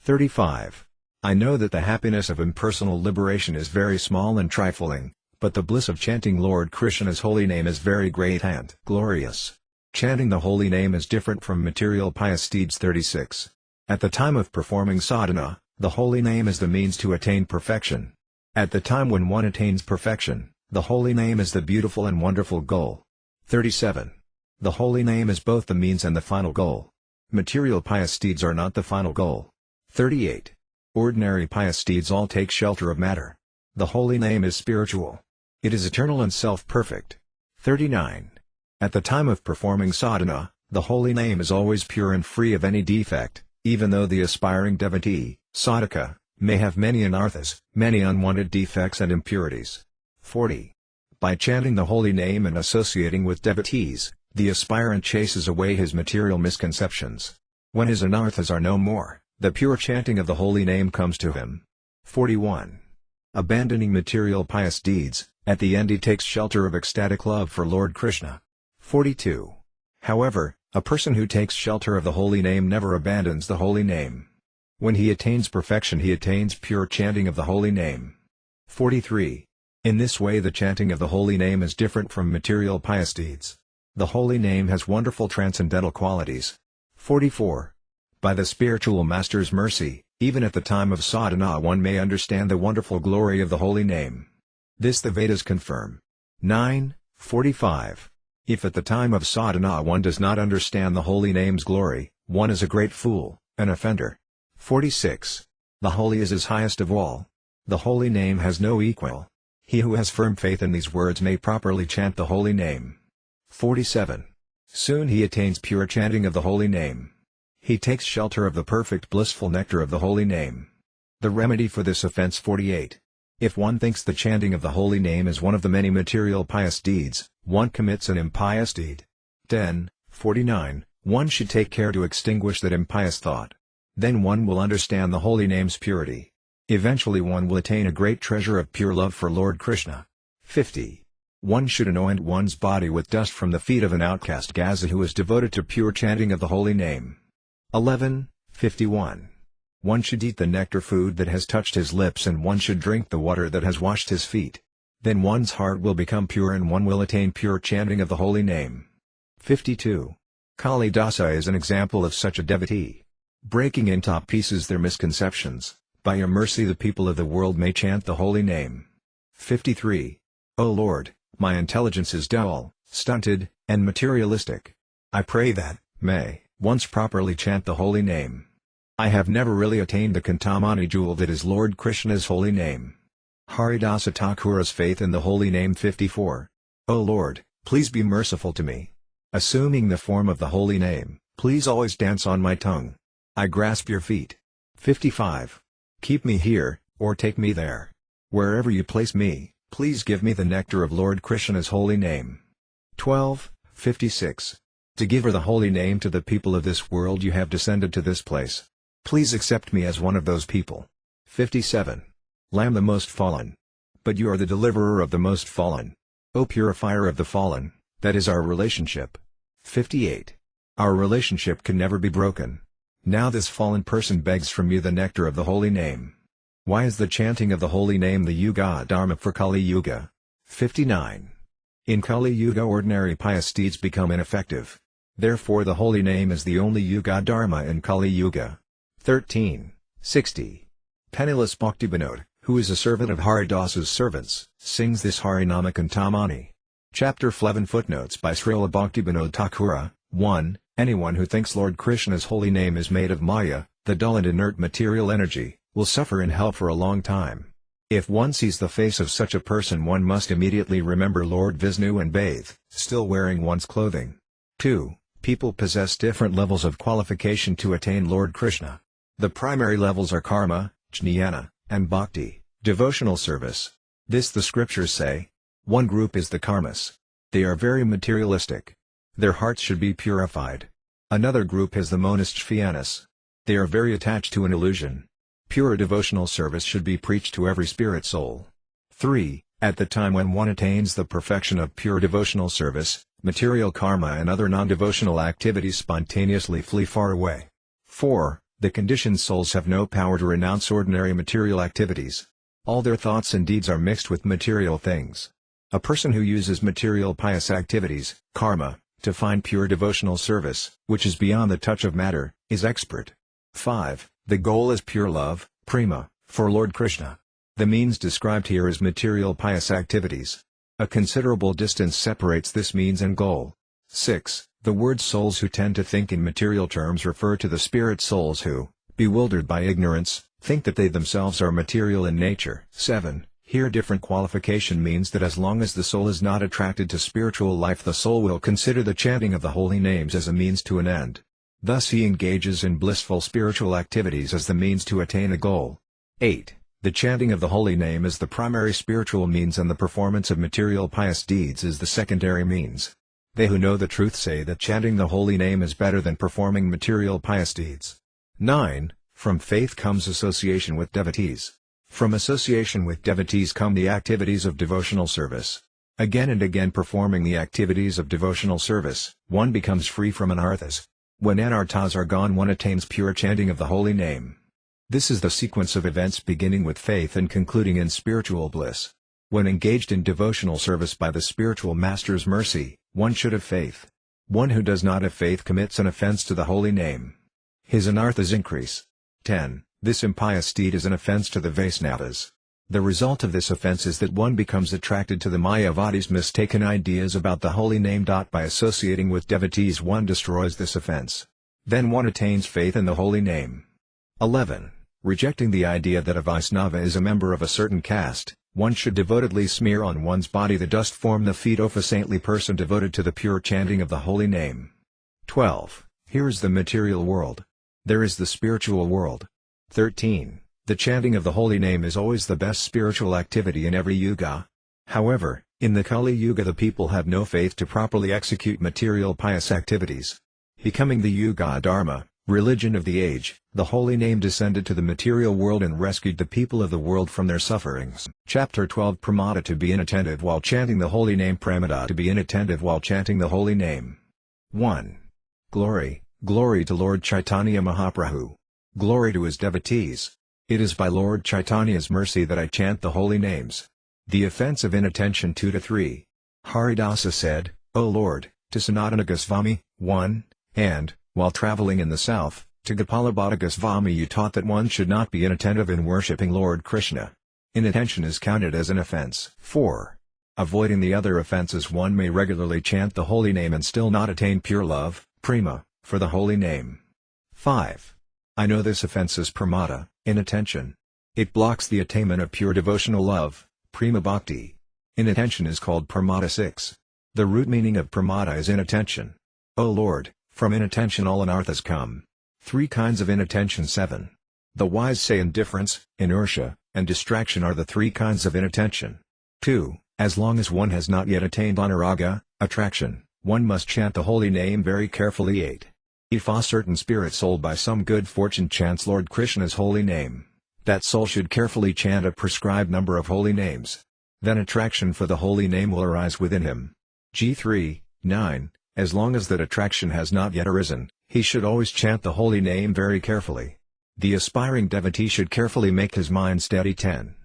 35. I know that the happiness of impersonal liberation is very small and trifling, but the bliss of chanting Lord Krishna's holy name is very great and glorious. Chanting the holy name is different from material pious deeds. 36. At the time of performing sadhana, the holy name is the means to attain perfection. At the time when one attains perfection, the holy name is the beautiful and wonderful goal. 37. The holy name is both the means and the final goal. Material pious deeds are not the final goal. 38. Ordinary pious deeds all take shelter of matter. The holy name is spiritual. It is eternal and self-perfect. 39. At the time of performing sadhana, the holy name is always pure and free of any defect, even though the aspiring devotee, sadhaka, may have many anarthas, many unwanted defects and impurities. 40. By chanting the holy name and associating with devotees, the aspirant chases away his material misconceptions. When his anarthas are no more, the pure chanting of the holy name comes to him. 41. Abandoning material pious deeds, at the end he takes shelter of ecstatic love for Lord Krishna. 42. However, a person who takes shelter of the holy name never abandons the holy name. When he attains perfection he attains pure chanting of the holy name. 43. In this way the chanting of the holy name is different from material pious deeds. The holy name has wonderful transcendental qualities. 44. By the spiritual master's mercy, even at the time of sadhana one may understand the wonderful glory of the holy name. This the Vedas confirm. 9. 45. If at the time of sadhana one does not understand the holy name's glory, one is a great fool, an offender. 46. The holy is his highest of all. The holy name has no equal. He who has firm faith in these words may properly chant the holy name. 47. Soon he attains pure chanting of the holy name. He takes shelter of the perfect blissful nectar of the holy name. The remedy for this offense. 48. If one thinks the chanting of the holy name is one of the many material pious deeds, one commits an impious deed. 10. 49. One should take care to extinguish that impious thought. Then one will understand the holy name's purity. Eventually one will attain a great treasure of pure love for Lord Krishna. 50. One should anoint one's body with dust from the feet of an outcast Gaza who is devoted to pure chanting of the holy name. 11. 51. One should eat the nectar food that has touched his lips and one should drink the water that has washed his feet. Then one's heart will become pure and one will attain pure chanting of the holy name. 52. Kalidasa is an example of such a devotee. Breaking into pieces their misconceptions, by your mercy the people of the world may chant the holy name. 53. O Lord, my intelligence is dull, stunted, and materialistic. I pray that, may, once properly chant the holy name. I have never really attained the Cintamani jewel that is Lord Krishna's holy name. Haridasa Thakura's faith in the holy name. 54. O Lord, please be merciful to me. Assuming the form of the holy name, please always dance on my tongue. I grasp your feet. 55. Keep me here, or take me there. Wherever you place me, please give me the nectar of Lord Krishna's holy name. 12. 56. To give her the holy name to the people of this world you have descended to this place. Please accept me as one of those people. 57. Lamb the most fallen. But you are the deliverer of the most fallen. O purifier of the fallen, that is our relationship. 58. Our relationship can never be broken. Now this fallen person begs from you the nectar of the holy name. Why is the chanting of the holy name the Yuga Dharma for Kali Yuga? 59. In Kali Yuga ordinary pious deeds become ineffective. Therefore the holy name is the only Yuga Dharma in Kali Yuga. 13. 60. Penniless Bhaktivinoda, who is a servant of Haridasa's servants, sings this Harinama Cintamani. Chapter 11 Footnotes by Srila Bhaktivinoda Thakura. 1. Anyone who thinks Lord Krishna's holy name is made of Maya, the dull and inert material energy, will suffer in hell for a long time. If one sees the face of such a person one must immediately remember Lord Vishnu and bathe, still wearing one's clothing. 2. People possess different levels of qualification to attain Lord Krishna. The primary levels are karma, jnana, and bhakti, devotional service. This the scriptures say. One group is the karmas. They are very materialistic. Their hearts should be purified. Another group is the monistshvianas. They are very attached to an illusion. Pure devotional service should be preached to every spirit soul. 3. At the time when one attains the perfection of pure devotional service, material karma and other non-devotional activities spontaneously flee far away. 4. The conditioned souls have no power to renounce ordinary material activities. All their thoughts and deeds are mixed with material things. A person who uses material pious activities, karma, to find pure devotional service, which is beyond the touch of matter, is expert. 5. The goal is pure love, prema, for Lord Krishna. The means described here is material pious activities. A considerable distance separates this means and goal. 6. The word souls who tend to think in material terms refer to the spirit souls who, bewildered by ignorance, think that they themselves are material in nature. 7. Here different qualification means that as long as the soul is not attracted to spiritual life, the soul will consider the chanting of the holy names as a means to an end. Thus he engages in blissful spiritual activities as the means to attain a goal. 8. The chanting of the holy name is the primary spiritual means and the performance of material pious deeds is the secondary means. They who know the truth say that chanting the holy name is better than performing material pious deeds. 9. From faith comes association with devotees. From association with devotees come the activities of devotional service. Again and again performing the activities of devotional service, one becomes free from anarthas. When anarthas are gone, one attains pure chanting of the holy name. This is the sequence of events beginning with faith and concluding in spiritual bliss. When engaged in devotional service by the spiritual master's mercy, one should have faith. One who does not have faith commits an offense to the holy name. His anarthas increase. 10. This impious deed is an offense to the Vaisnavas. The result of this offense is that one becomes attracted to the Mayavadi's mistaken ideas about the holy name. By associating with devotees one destroys this offense. Then one attains faith in the holy name. 11. Rejecting the idea that a Vaisnava is a member of a certain caste, one should devotedly smear on one's body the dust form the feet of a saintly person devoted to the pure chanting of the holy name. 12. Here is the material world. There is the spiritual world. 13. The chanting of the holy name is always the best spiritual activity in every yuga. However, in the Kali Yuga the people have no faith to properly execute material pious activities. Becoming the Yuga Dharma, religion of the age, the holy name descended to the material world and rescued the people of the world from their sufferings. Chapter 12 Pramada to be inattentive while chanting the holy name. Pramada to be inattentive while chanting the holy name. 1. Glory, glory to Lord Chaitanya Mahaprabhu. Glory to his devotees. It is by Lord Chaitanya's mercy that I chant the holy names. The offense of inattention. 2-3. Haridasa said, O Lord, to Sanatana Goswami, 1, and, while traveling in the south, to Gopalabhata Goswami you taught that one should not be inattentive in worshipping Lord Krishna. Inattention is counted as an offense. 4. Avoiding the other offenses, one may regularly chant the holy name and still not attain pure love, prema, for the holy name. 5. I know this offense is pramada, inattention. It blocks the attainment of pure devotional love, prema bhakti. Inattention is called pramada. 6. The root meaning of pramada is inattention. O Lord, from inattention all anarthas come. 3 kinds of inattention. 7. The wise say indifference, inertia, and distraction are the 3 kinds of inattention. 2. As long as one has not yet attained anuraga, attraction, one must chant the holy name very carefully. 8. If a certain spirit soul by some good fortune chants Lord Krishna's holy name, that soul should carefully chant a prescribed number of holy names. Then attraction for the holy name will arise within him. G3, 9. As long as that attraction has not yet arisen, he should always chant the holy name very carefully. The aspiring devotee should carefully make his mind steady. 10.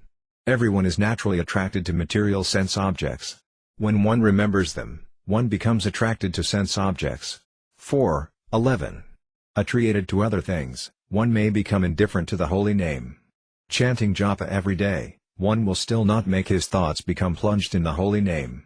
Everyone is naturally attracted to material sense objects. When one remembers them, one becomes attracted to sense objects. 4. 11. Attriated to other things, one may become indifferent to the holy name. Chanting japa every day, one will still not make his thoughts become plunged in the holy name.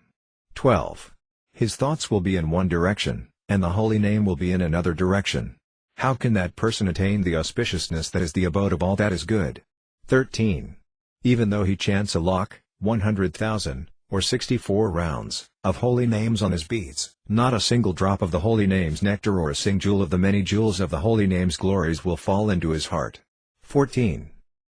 12. His thoughts will be in one direction, and the holy name will be in another direction. How can that person attain the auspiciousness that is the abode of all that is good? 13. Even though he chants a lakh, 100,000, or 64 rounds, of holy names on his beads, not a single drop of the holy name's nectar or a single jewel of the many jewels of the holy name's glories will fall into his heart. 14.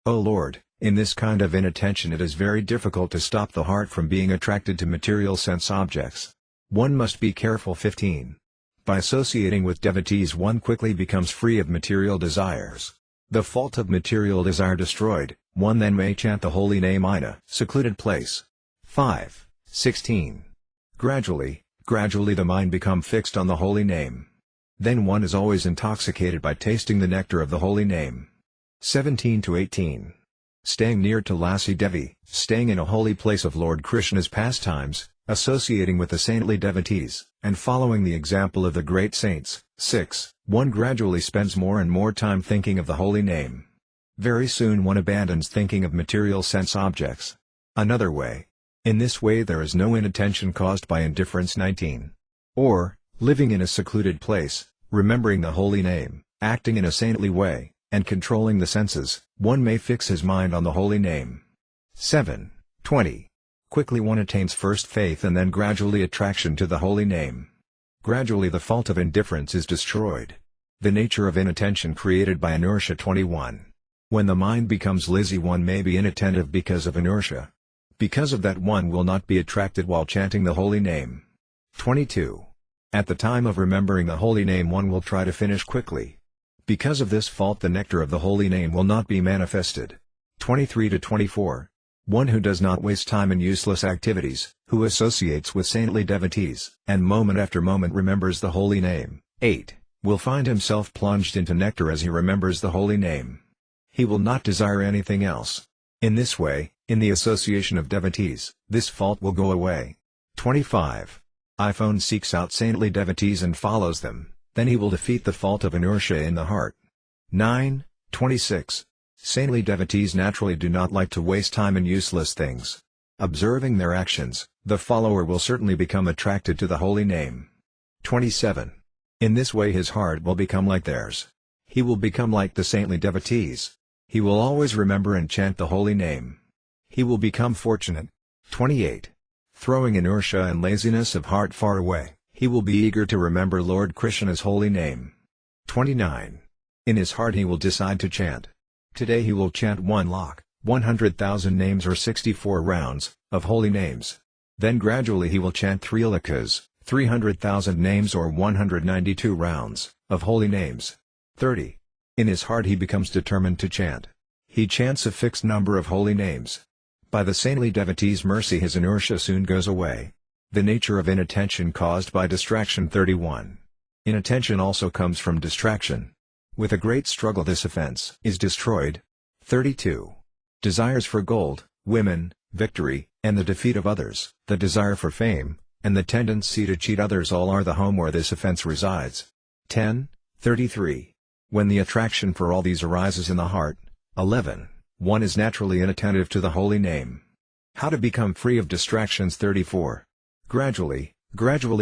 O Lord, in this kind of inattention it is very difficult to stop the heart from being attracted to material sense objects. One must be careful. 15. By associating with devotees one quickly becomes free of material desires. The fault of material desire destroyed, one then may chant the holy name in a secluded place. 5. 16. Gradually the mind become fixed on the holy name. Then one is always intoxicated by tasting the nectar of the holy name. 17-18. Staying near to Lassi Devi, staying in a holy place of Lord Krishna's pastimes, associating with the saintly devotees, and following the example of the great saints. 6. One gradually spends more and more time thinking of the holy name. Very soon one abandons thinking of material sense objects. Another way. In this way there is no inattention caused by indifference. 19. Or, Living in a secluded place, remembering the holy name, acting in a saintly way, and controlling the senses, one may fix his mind on the holy name. 7. 20. Quickly one attains first faith and then gradually attraction to the holy name. Gradually the fault of indifference is destroyed. The nature of inattention created by inertia. 21. When the mind becomes lazy, one may be inattentive because of inertia. Because of that, one will not be attracted while chanting the holy name. 22. At the time of remembering the holy name, one will try to finish quickly. Because of this fault, the nectar of the holy name will not be manifested. 23 to 24. One who does not waste time in useless activities, who associates with saintly devotees, and moment after moment remembers the holy name. 8. Will find himself plunged into nectar as he remembers the holy name. He will not desire anything else. In this way, in the association of devotees, this fault will go away. 25. Iphone seeks out saintly devotees and follows them, then he will defeat the fault of inertia in the heart. 9. 26. Saintly devotees naturally do not like to waste time in useless things. Observing their actions, the follower will certainly become attracted to the holy name. 27. In this way his heart will become like theirs. He will become like the saintly devotees. He will always remember and chant the holy name. He will become fortunate. 28. Throwing inertia and laziness of heart far away, he will be eager to remember Lord Krishna's holy name. 29. In his heart he will decide to chant. Today he will chant 1,100,000 names or 64 rounds, of holy names. Then gradually he will chant 3 lakhs, 300,000 names or 192 rounds, of holy names. 30. In his heart he becomes determined to chant. He chants a fixed number of holy names. By the saintly devotee's mercy his inertia soon goes away. The nature of inattention caused by distraction. 31. Inattention also comes from distraction. With a great struggle this offense is destroyed. 32. Desires for gold, women, victory, and the defeat of others, the desire for fame, and the tendency to cheat others all are the home where this offense resides. 10. 33. When the attraction for all these arises in the heart. 11. One is naturally inattentive to the holy name. How to become free of distractions. 34. Gradually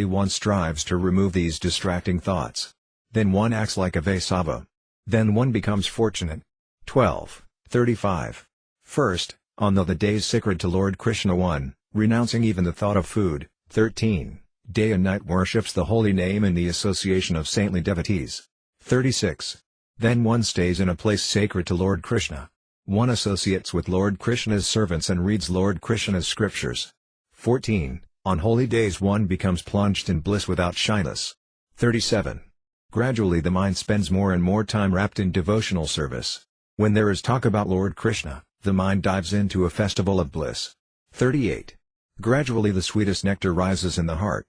one strives to remove these distracting thoughts. Then one acts like a Vaisava. Then one becomes fortunate. 12. 35. First, on the days sacred to Lord Krishna, one, renouncing even the thought of food. 13. Day and night worships the holy name in the association of saintly devotees. 36. Then one stays in a place sacred to Lord Krishna. One associates with Lord Krishna's servants and reads Lord Krishna's scriptures. 14. On holy days one becomes plunged in bliss without shyness. 37. Gradually the mind spends more and more time wrapped in devotional service. When there is talk about Lord Krishna, the mind dives into a festival of bliss. 38. Gradually the sweetest nectar rises in the heart.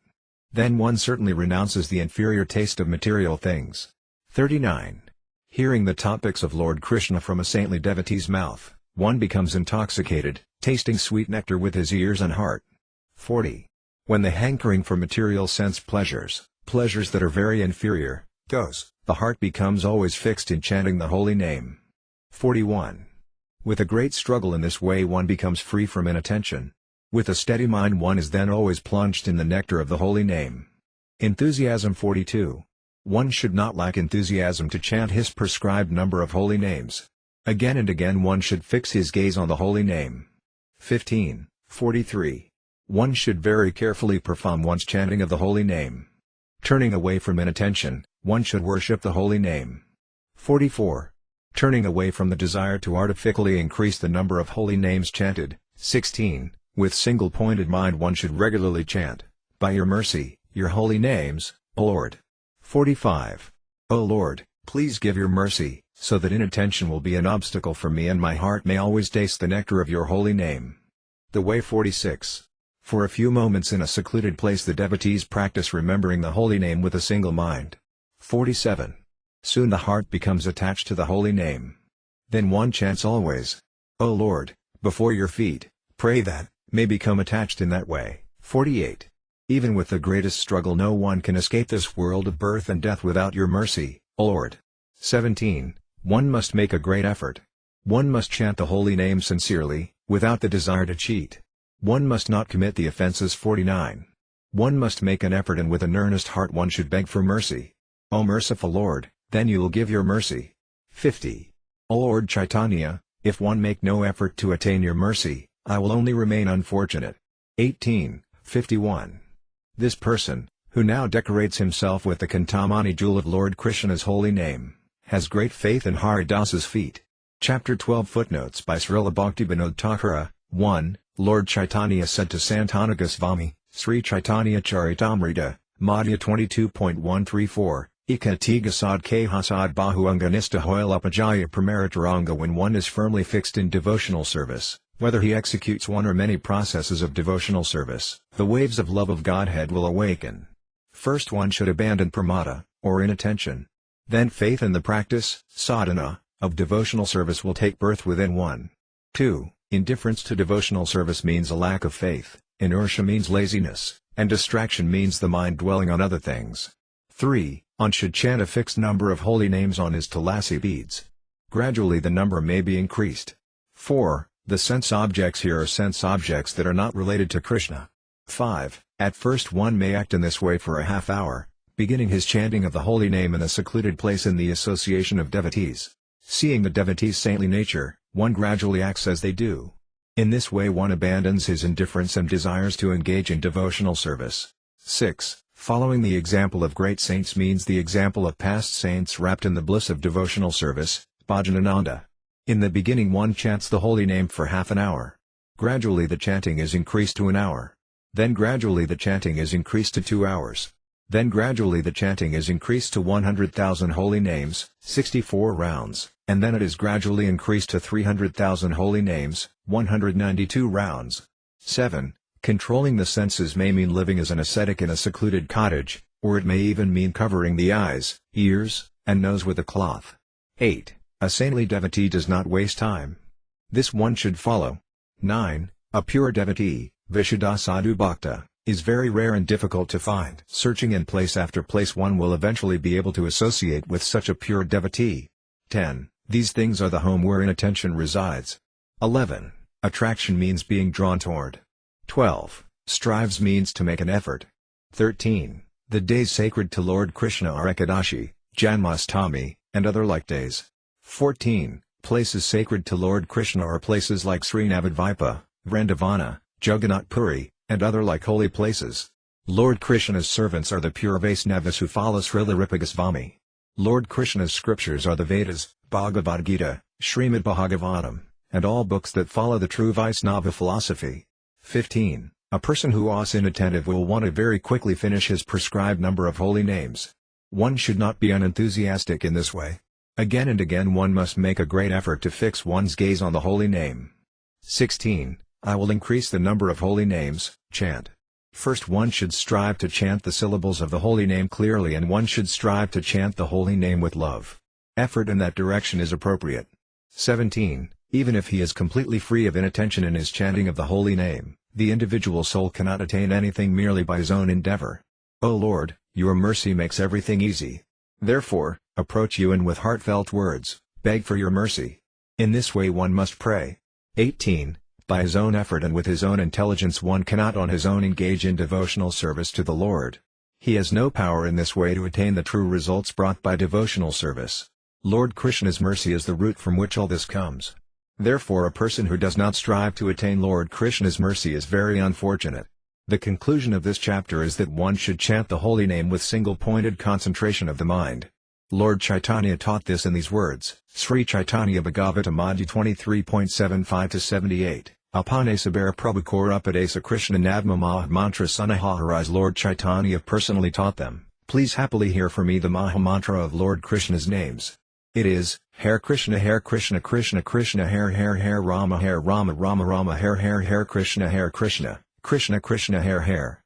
Then one certainly renounces the inferior taste of material things. 39. Hearing the topics of Lord Krishna from a saintly devotee's mouth, one becomes intoxicated, tasting sweet nectar with his ears and heart. 40. When the hankering for material sense pleasures that are very inferior, goes, the heart becomes always fixed in chanting the holy name. 41. With a great struggle in this way one becomes free from inattention. With a steady mind one is then always plunged in the nectar of the holy name. Enthusiasm. 42. One should not lack enthusiasm to chant his prescribed number of holy names. Again and again one should fix his gaze on the holy name. 15. 43. One should very carefully perform one's chanting of the holy name. Turning away from inattention, one should worship the holy name. 44. Turning away from the desire to artificially increase the number of holy names chanted. 16. With single-pointed mind one should regularly chant, by your mercy, your holy names, O Lord. 45. O Lord, please give your mercy, so that inattention will be an obstacle for me and my heart may always taste the nectar of your holy name. The way. 46. For a few moments in a secluded place the devotees practice remembering the holy name with a single mind. 47. Soon the heart becomes attached to the holy name. Then one chants always, O Lord, before your feet, pray that, may become attached in that way. 48. Even with the greatest struggle no one can escape this world of birth and death without your mercy, O Lord. 17. One must make a great effort. One must chant the holy name sincerely, without the desire to cheat. One must not commit the offenses. 49. One must make an effort, and with an earnest heart one should beg for mercy. O merciful Lord, then you will give your mercy. 50. O Lord Chaitanya, if one make no effort to attain your mercy, I will only remain unfortunate. 18. 51. This person, who now decorates himself with the Cintamani jewel of Lord Krishna's holy name, has great faith in Haridasa's feet. Chapter 12 Footnotes by Srila Bhaktivinoda Thakura. 1. Lord Chaitanya said to Santanu Goswami, Sri Chaitanya Charitamrita, Madhya 22.134, Ikati Gasad K Hasad Bahu Anganista Hoil Upajaya Pramaritaranga. When one is firmly fixed in devotional service, whether he executes one or many processes of devotional service, the waves of love of Godhead will awaken. First one should abandon pramada, or inattention. Then faith in the practice, sadhana, of devotional service will take birth within one. 2. Indifference to devotional service means a lack of faith, inertia means laziness, and distraction means the mind dwelling on other things. 3. One should chant a fixed number of holy names on his tulasi beads. Gradually the number may be increased. 4. The sense objects here are sense objects that are not related to Krishna. 5. At first one may act in this way for a half hour, beginning his chanting of the holy name in a secluded place in the association of devotees. Seeing the devotees' saintly nature, one gradually acts as they do. In this way one abandons his indifference and desires to engage in devotional service. 6. Following the example of great saints means the example of past saints wrapped in the bliss of devotional service, bhajanananda. In the beginning one chants the holy name for half an hour. Gradually the chanting is increased to an hour. Then gradually the chanting is increased to 2 hours. Then gradually the chanting is increased to 100,000 holy names, 64 rounds, and then it is gradually increased to 300,000 holy names, 192 rounds. 7. Controlling the senses may mean living as an ascetic in a secluded cottage, or it may even mean covering the eyes, ears, and nose with a cloth. 8. A saintly devotee does not waste time. This one should follow. 9. A pure devotee, Vishuddha Sadhu Bhakta, is very rare and difficult to find. Searching in place after place one will eventually be able to associate with such a pure devotee. 10. These things are the home wherein attention resides. 11. Attraction means being drawn toward. 12. Strives means to make an effort. 13. The days sacred to Lord Krishna are Ekadashi, Janmastami, and other like days. 14. Places sacred to Lord Krishna are places like Srinavadvipa, Vrindavana, Jagannath Puri, and other like holy places. Lord Krishna's servants are the pure Vaisnavas who follow Srila Rupa Goswami. Lord Krishna's scriptures are the Vedas, Bhagavad Gita, Srimad Bhagavatam, and all books that follow the true Vaisnava philosophy. 15. A person who is inattentive will want to very quickly finish his prescribed number of holy names. One should not be unenthusiastic in this way. Again and again one must make a great effort to fix one's gaze on the holy name. 16. I will increase the number of holy names, chant. First one should strive to chant the syllables of the holy name clearly, and one should strive to chant the holy name with love. Effort in that direction is appropriate. 17. Even if he is completely free of inattention in his chanting of the holy name, the individual soul cannot attain anything merely by his own endeavor. O Lord, your mercy makes everything easy. Therefore, approach you and with heartfelt words, beg for your mercy. In this way one must pray. 18. By his own effort and with his own intelligence one cannot on his own engage in devotional service to the Lord. He has no power in this way to attain the true results brought by devotional service. Lord Krishna's mercy is the root from which all this comes. Therefore a person who does not strive to attain Lord Krishna's mercy is very unfortunate. The conclusion of this chapter is that one should chant the holy name with single-pointed concentration of the mind. Lord Chaitanya taught this in these words, Sri Chaitanya Bhagavata Madhya 23.75-78, Apane Sabara Prabhukor Upadesa Krishna Navma Maha Mantra Sunahaharais. Lord Chaitanya personally taught them. Please happily hear for me the Maha Mantra of Lord Krishna's names. It is, Hare Krishna Krishna Krishna Hare Rama Rama Rama Hare Krishna Krishna Krishna Hare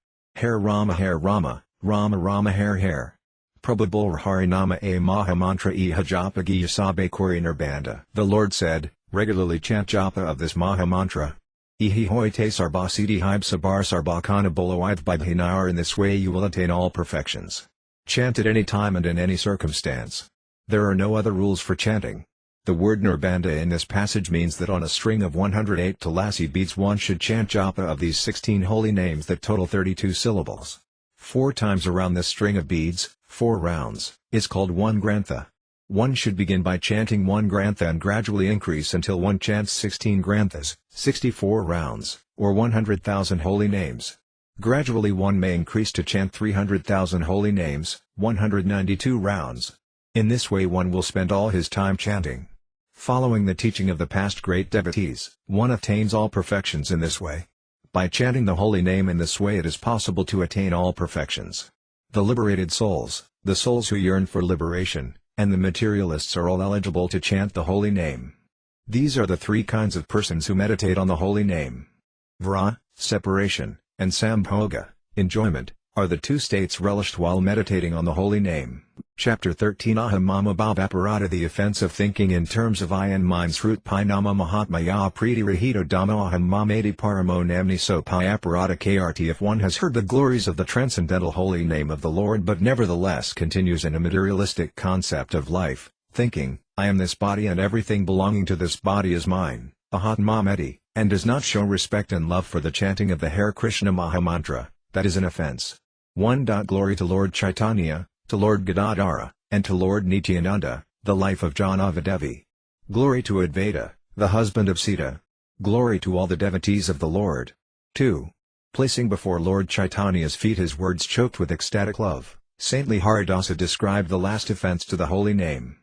Rama Rama Rama Hare. Prabhu Hari Nama A Maha Mantra Iha Japa Giya Sabe Kori Nirbanda. The Lord said, regularly chant japa of this Maha Mantra. Ihi hoite sarba siddhi hib sabar sarbakana boloith bibhinayar. In this way you will attain all perfections. Chant at any time and in any circumstance. There are no other rules for chanting. The word Nirbandha in this passage means that on a string of 108 tulasi beads one should chant japa of these 16 holy names that total 32 syllables. 4 times around this string of beads, 4 rounds, is called one grantha. One should begin by chanting one grantha and gradually increase until one chants 16 granthas, 64 rounds, or 100,000 holy names. Gradually one may increase to chant 300,000 holy names, 192 rounds. In this way one will spend all his time chanting. Following the teaching of the past great devotees, one attains all perfections in this way. By chanting the holy name in this way it is possible to attain all perfections. The liberated souls, the souls who yearn for liberation, and the materialists are all eligible to chant the holy name. These are the 3 kinds of persons who meditate on the holy name. Vira, separation, and Sambhoga, enjoyment, are the 2 states relished while meditating on the holy name. Chapter 13 Aham Mama Bhavaparada. The offense of thinking in terms of I and mine Srutpai Nama Mahatmaya Priti Rahito Dhamma Aham Mamadi Paramo Namni So Pai Aparada Krt. If one has heard the glories of the transcendental holy name of the Lord but nevertheless continues in a materialistic concept of life, thinking, I am this body and everything belonging to this body is mine, Ahat Mamedi, and does not show respect and love for the chanting of the Hare Krishna Mahamantra, that is an offense. 1. Glory to Lord Chaitanya, to Lord Gadadhara, and to Lord Nityananda, the life of Janava Devi. Glory to Advaita, the husband of Sita. Glory to all the devotees of the Lord. 2. Placing before Lord Chaitanya's feet his words choked with ecstatic love, saintly Haridasa described the last offense to the holy name.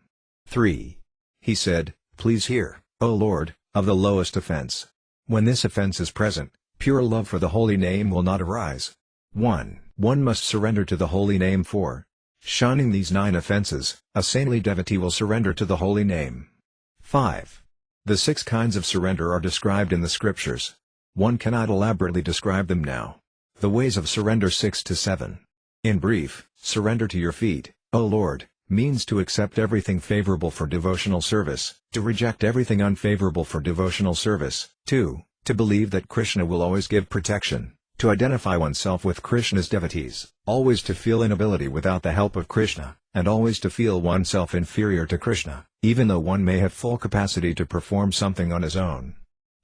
3. He said, Please hear, O Lord, of the lowest offense. When this offense is present, pure love for the holy name will not arise. 1. One must surrender to the holy name. 4. Shunning these 9 offenses, a saintly devotee will surrender to the holy name. 5. The 6 kinds of surrender are described in the scriptures. One cannot elaborately describe them now. The ways of surrender 6 to 7. In brief, surrender to your feet, O Lord, means to accept everything favorable for devotional service, to reject everything unfavorable for devotional service. 2. To believe that Krishna will always give protection. To identify oneself with Krishna's devotees, always to feel inability without the help of Krishna, and always to feel oneself inferior to Krishna, even though one may have full capacity to perform something on his own.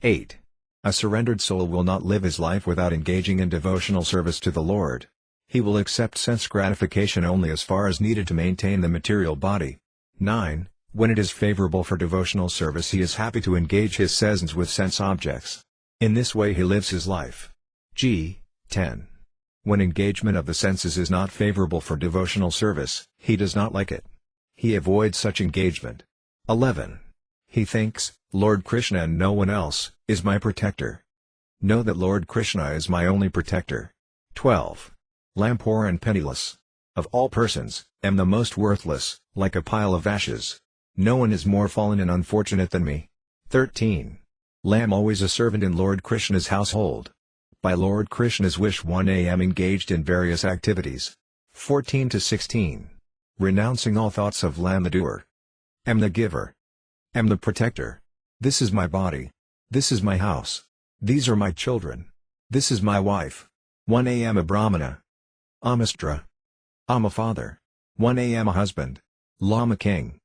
8. A surrendered soul will not live his life without engaging in devotional service to the Lord. He will accept sense gratification only as far as needed to maintain the material body. 9. When it is favorable for devotional service he is happy to engage his senses with sense objects. In this way he lives his life. 10. When engagement of the senses is not favorable for devotional service, he does not like it. He avoids such engagement. 11. He thinks, Lord Krishna and no one else, is my protector. Know that Lord Krishna is my only protector. 12. Lamb poor and penniless. Of all persons, am the most worthless, like a pile of ashes. No one is more fallen and unfortunate than me. 13. Lamb always a servant in Lord Krishna's household. By Lord Krishna's wish 1 am engaged in various activities. 14 to 16. Renouncing all thoughts of Lamb the doer. Am the giver. Am the protector. This is my body. This is my house. These are my children. This is my wife. 1 am a Brahmana. Amastra. Am a father. 1 am a husband. Am a king.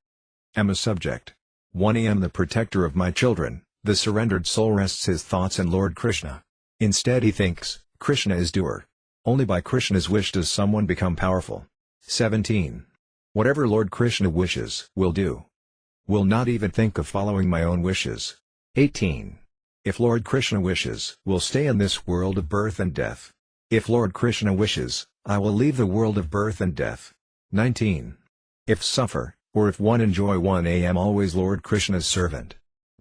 Am a subject. 1 am the protector of my children. The surrendered soul rests his thoughts in Lord Krishna. Instead he thinks, Krishna is doer. Only by Krishna's wish does someone become powerful. 17. Whatever Lord Krishna wishes, will do. Will not even think of following my own wishes. 18. If Lord Krishna wishes, will stay in this world of birth and death. If Lord Krishna wishes, I will leave the world of birth and death. 19. If suffer, or if one enjoy 1 am always Lord Krishna's servant.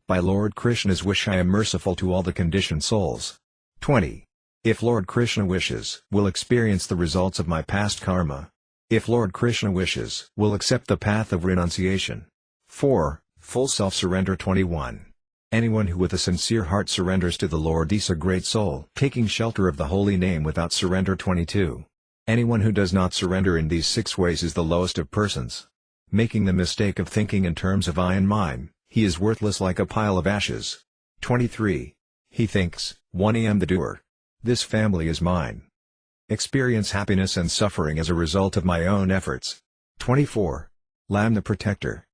By Lord Krishna's wish I am merciful to all the conditioned souls. 20. If Lord Krishna wishes, will experience the results of my past karma. If Lord Krishna wishes, will accept the path of renunciation. 4. Full self-surrender. 21. Anyone who with a sincere heart surrenders to the Lord is a great soul, taking shelter of the holy name without surrender. 22. Anyone who does not surrender in these 6 ways is the lowest of persons. Making the mistake of thinking in terms of I and mine, he is worthless like a pile of ashes. 23. He thinks, 1 am the doer. This family is mine. Experience happiness and suffering as a result of my own efforts. 24. Lamb the protector.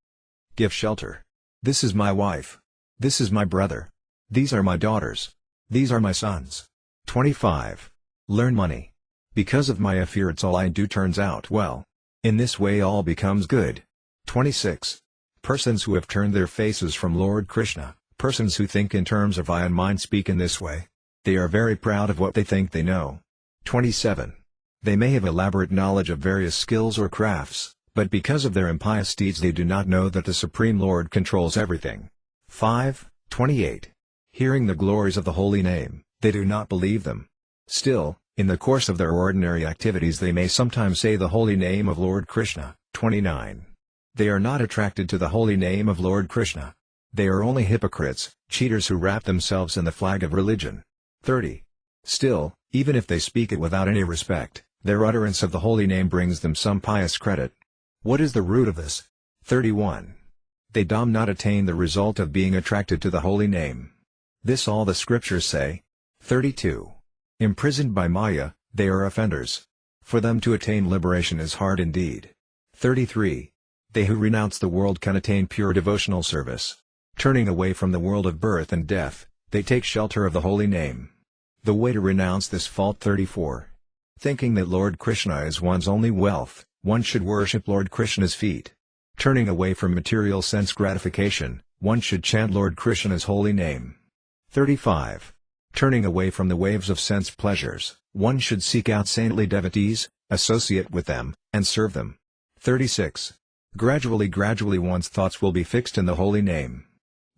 Give shelter. This is my wife. This is my brother. These are my daughters. These are my sons. 25. Learn money. Because of my efforts all I do turns out well. In this way all becomes good. 26. Persons who have turned their faces from Lord Krishna, persons who think in terms of I and mine speak in this way. They are very proud of what they think they know. 27. They may have elaborate knowledge of various skills or crafts, but because of their impious deeds they do not know that the Supreme Lord controls everything. 5. 28. Hearing the glories of the holy name, they do not believe them. Still, in the course of their ordinary activities they may sometimes say the holy name of Lord Krishna. 29. They are not attracted to the holy name of Lord Krishna. They are only hypocrites, cheaters who wrap themselves in the flag of religion. 30. Still, even if they speak it without any respect, their utterance of the holy name brings them some pious credit. What is the root of this? 31. They do not attain the result of being attracted to the holy name. This all the scriptures say. 32. Imprisoned by Maya, they are offenders. For them to attain liberation is hard indeed. 33. They who renounce the world can attain pure devotional service. Turning away from the world of birth and death, they take shelter of the holy name. The way to renounce this fault. 34. Thinking that Lord Krishna is one's only wealth, one should worship Lord Krishna's feet. Turning away from material sense gratification, one should chant Lord Krishna's holy name. 35. Turning away from the waves of sense pleasures, one should seek out saintly devotees, associate with them, and serve them. 36. Gradually one's thoughts will be fixed in the holy name.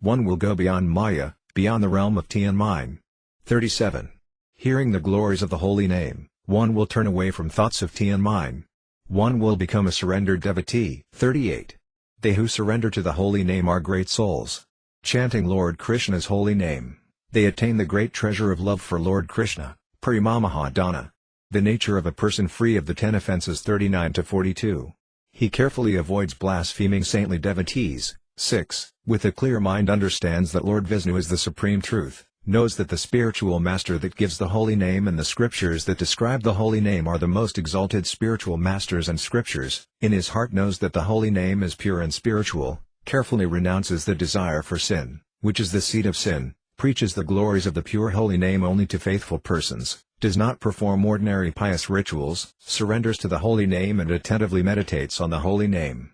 One will go beyond Maya, beyond the realm of tea and mine. 37. Hearing the glories of the holy name, one will turn away from thoughts of tea and mine. One will become a surrendered devotee. 38. They who surrender to the holy name are great souls. Chanting Lord Krishna's holy name, they attain the great treasure of love for Lord Krishna, Premamahadana. The nature of a person free of the 10 offenses. 39-42. He carefully avoids blaspheming saintly devotees. 6. With a clear mind understands that Lord Vishnu is the supreme truth, knows that the spiritual master that gives the holy name and the scriptures that describe the holy name are the most exalted spiritual masters and scriptures, in his heart knows that the holy name is pure and spiritual, carefully renounces the desire for sin, which is the seed of sin, preaches the glories of the pure holy name only to faithful persons, does not perform ordinary pious rituals, surrenders to the holy name and attentively meditates on the holy name.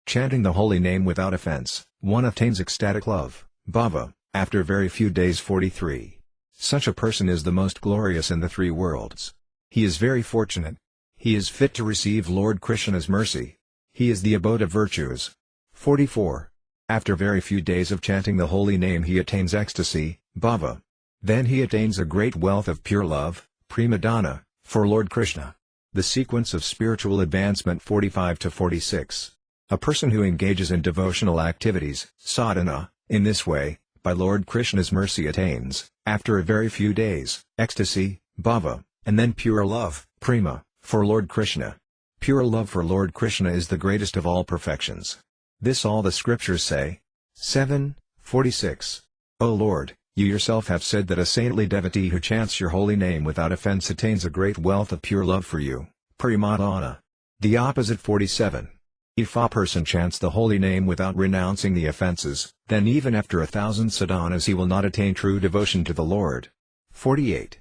Chanting the holy name without offense, one attains ecstatic love, bhava, after very few days. 43. Such a person is the most glorious in the 3 worlds. He is very fortunate. He is fit to receive Lord Krishna's mercy. He is the abode of virtues. 44. After very few days of chanting the holy name he attains ecstasy, bhava. Then he attains a great wealth of pure love, premadana, for Lord Krishna. The sequence of spiritual advancement. 45-46. A person who engages in devotional activities, sadhana, in this way, by Lord Krishna's mercy attains, after a very few days, ecstasy, bhava, and then pure love, prema, for Lord Krishna. Pure love for Lord Krishna is the greatest of all perfections. This all the scriptures say. 7:46. O Lord, you yourself have said that a saintly devotee who chants your holy name without offense attains a great wealth of pure love for you, premadana. The opposite. 47. If a person chants the holy name without renouncing the offenses, then even after 1,000 sadhanas he will not attain true devotion to the Lord. 48.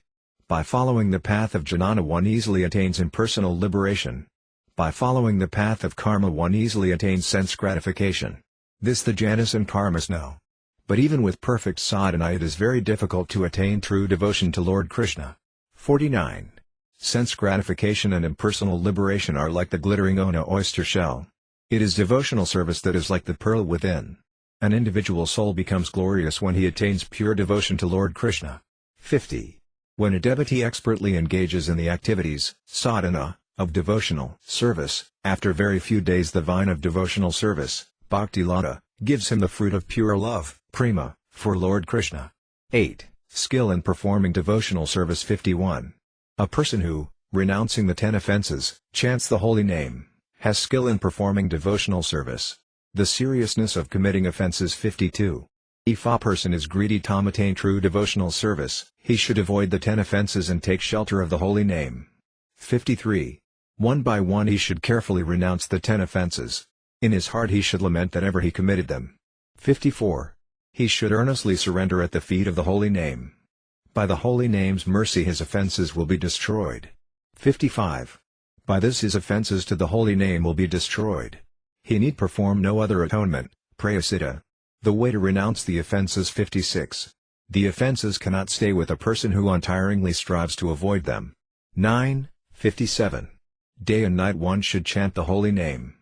By following the path of jnana one easily attains impersonal liberation. By following the path of karma one easily attains sense gratification. This the jnanas and karmas know. But even with perfect sadhana it is very difficult to attain true devotion to Lord Krishna. 49. Sense gratification and impersonal liberation are like the glittering Ona oyster shell. It is devotional service that is like the pearl within. An individual soul becomes glorious when he attains pure devotion to Lord Krishna. 50. When a devotee expertly engages in the activities, sadhana, of devotional service, after very few days the vine of devotional service, bhakti-lata, gives him the fruit of pure love, prema, for Lord Krishna. 8. Skill in performing devotional service. 51. A person who, renouncing the 10 offenses, chants the holy name, has skill in performing devotional service. The seriousness of committing offenses. 52. If a person is greedy to attain true devotional service, he should avoid the 10 offenses and take shelter of the holy name. 53. One by one he should carefully renounce the 10 offenses. In his heart he should lament that ever he committed them. 54. He should earnestly surrender at the feet of the holy name. By the holy name's mercy his offenses will be destroyed. 55. By this his offenses to the holy name will be destroyed. He need perform no other atonement, preceptor. The way to renounce the offenses. 56. The offenses cannot stay with a person who untiringly strives to avoid them. 9. 57. Day and night one should chant the holy name.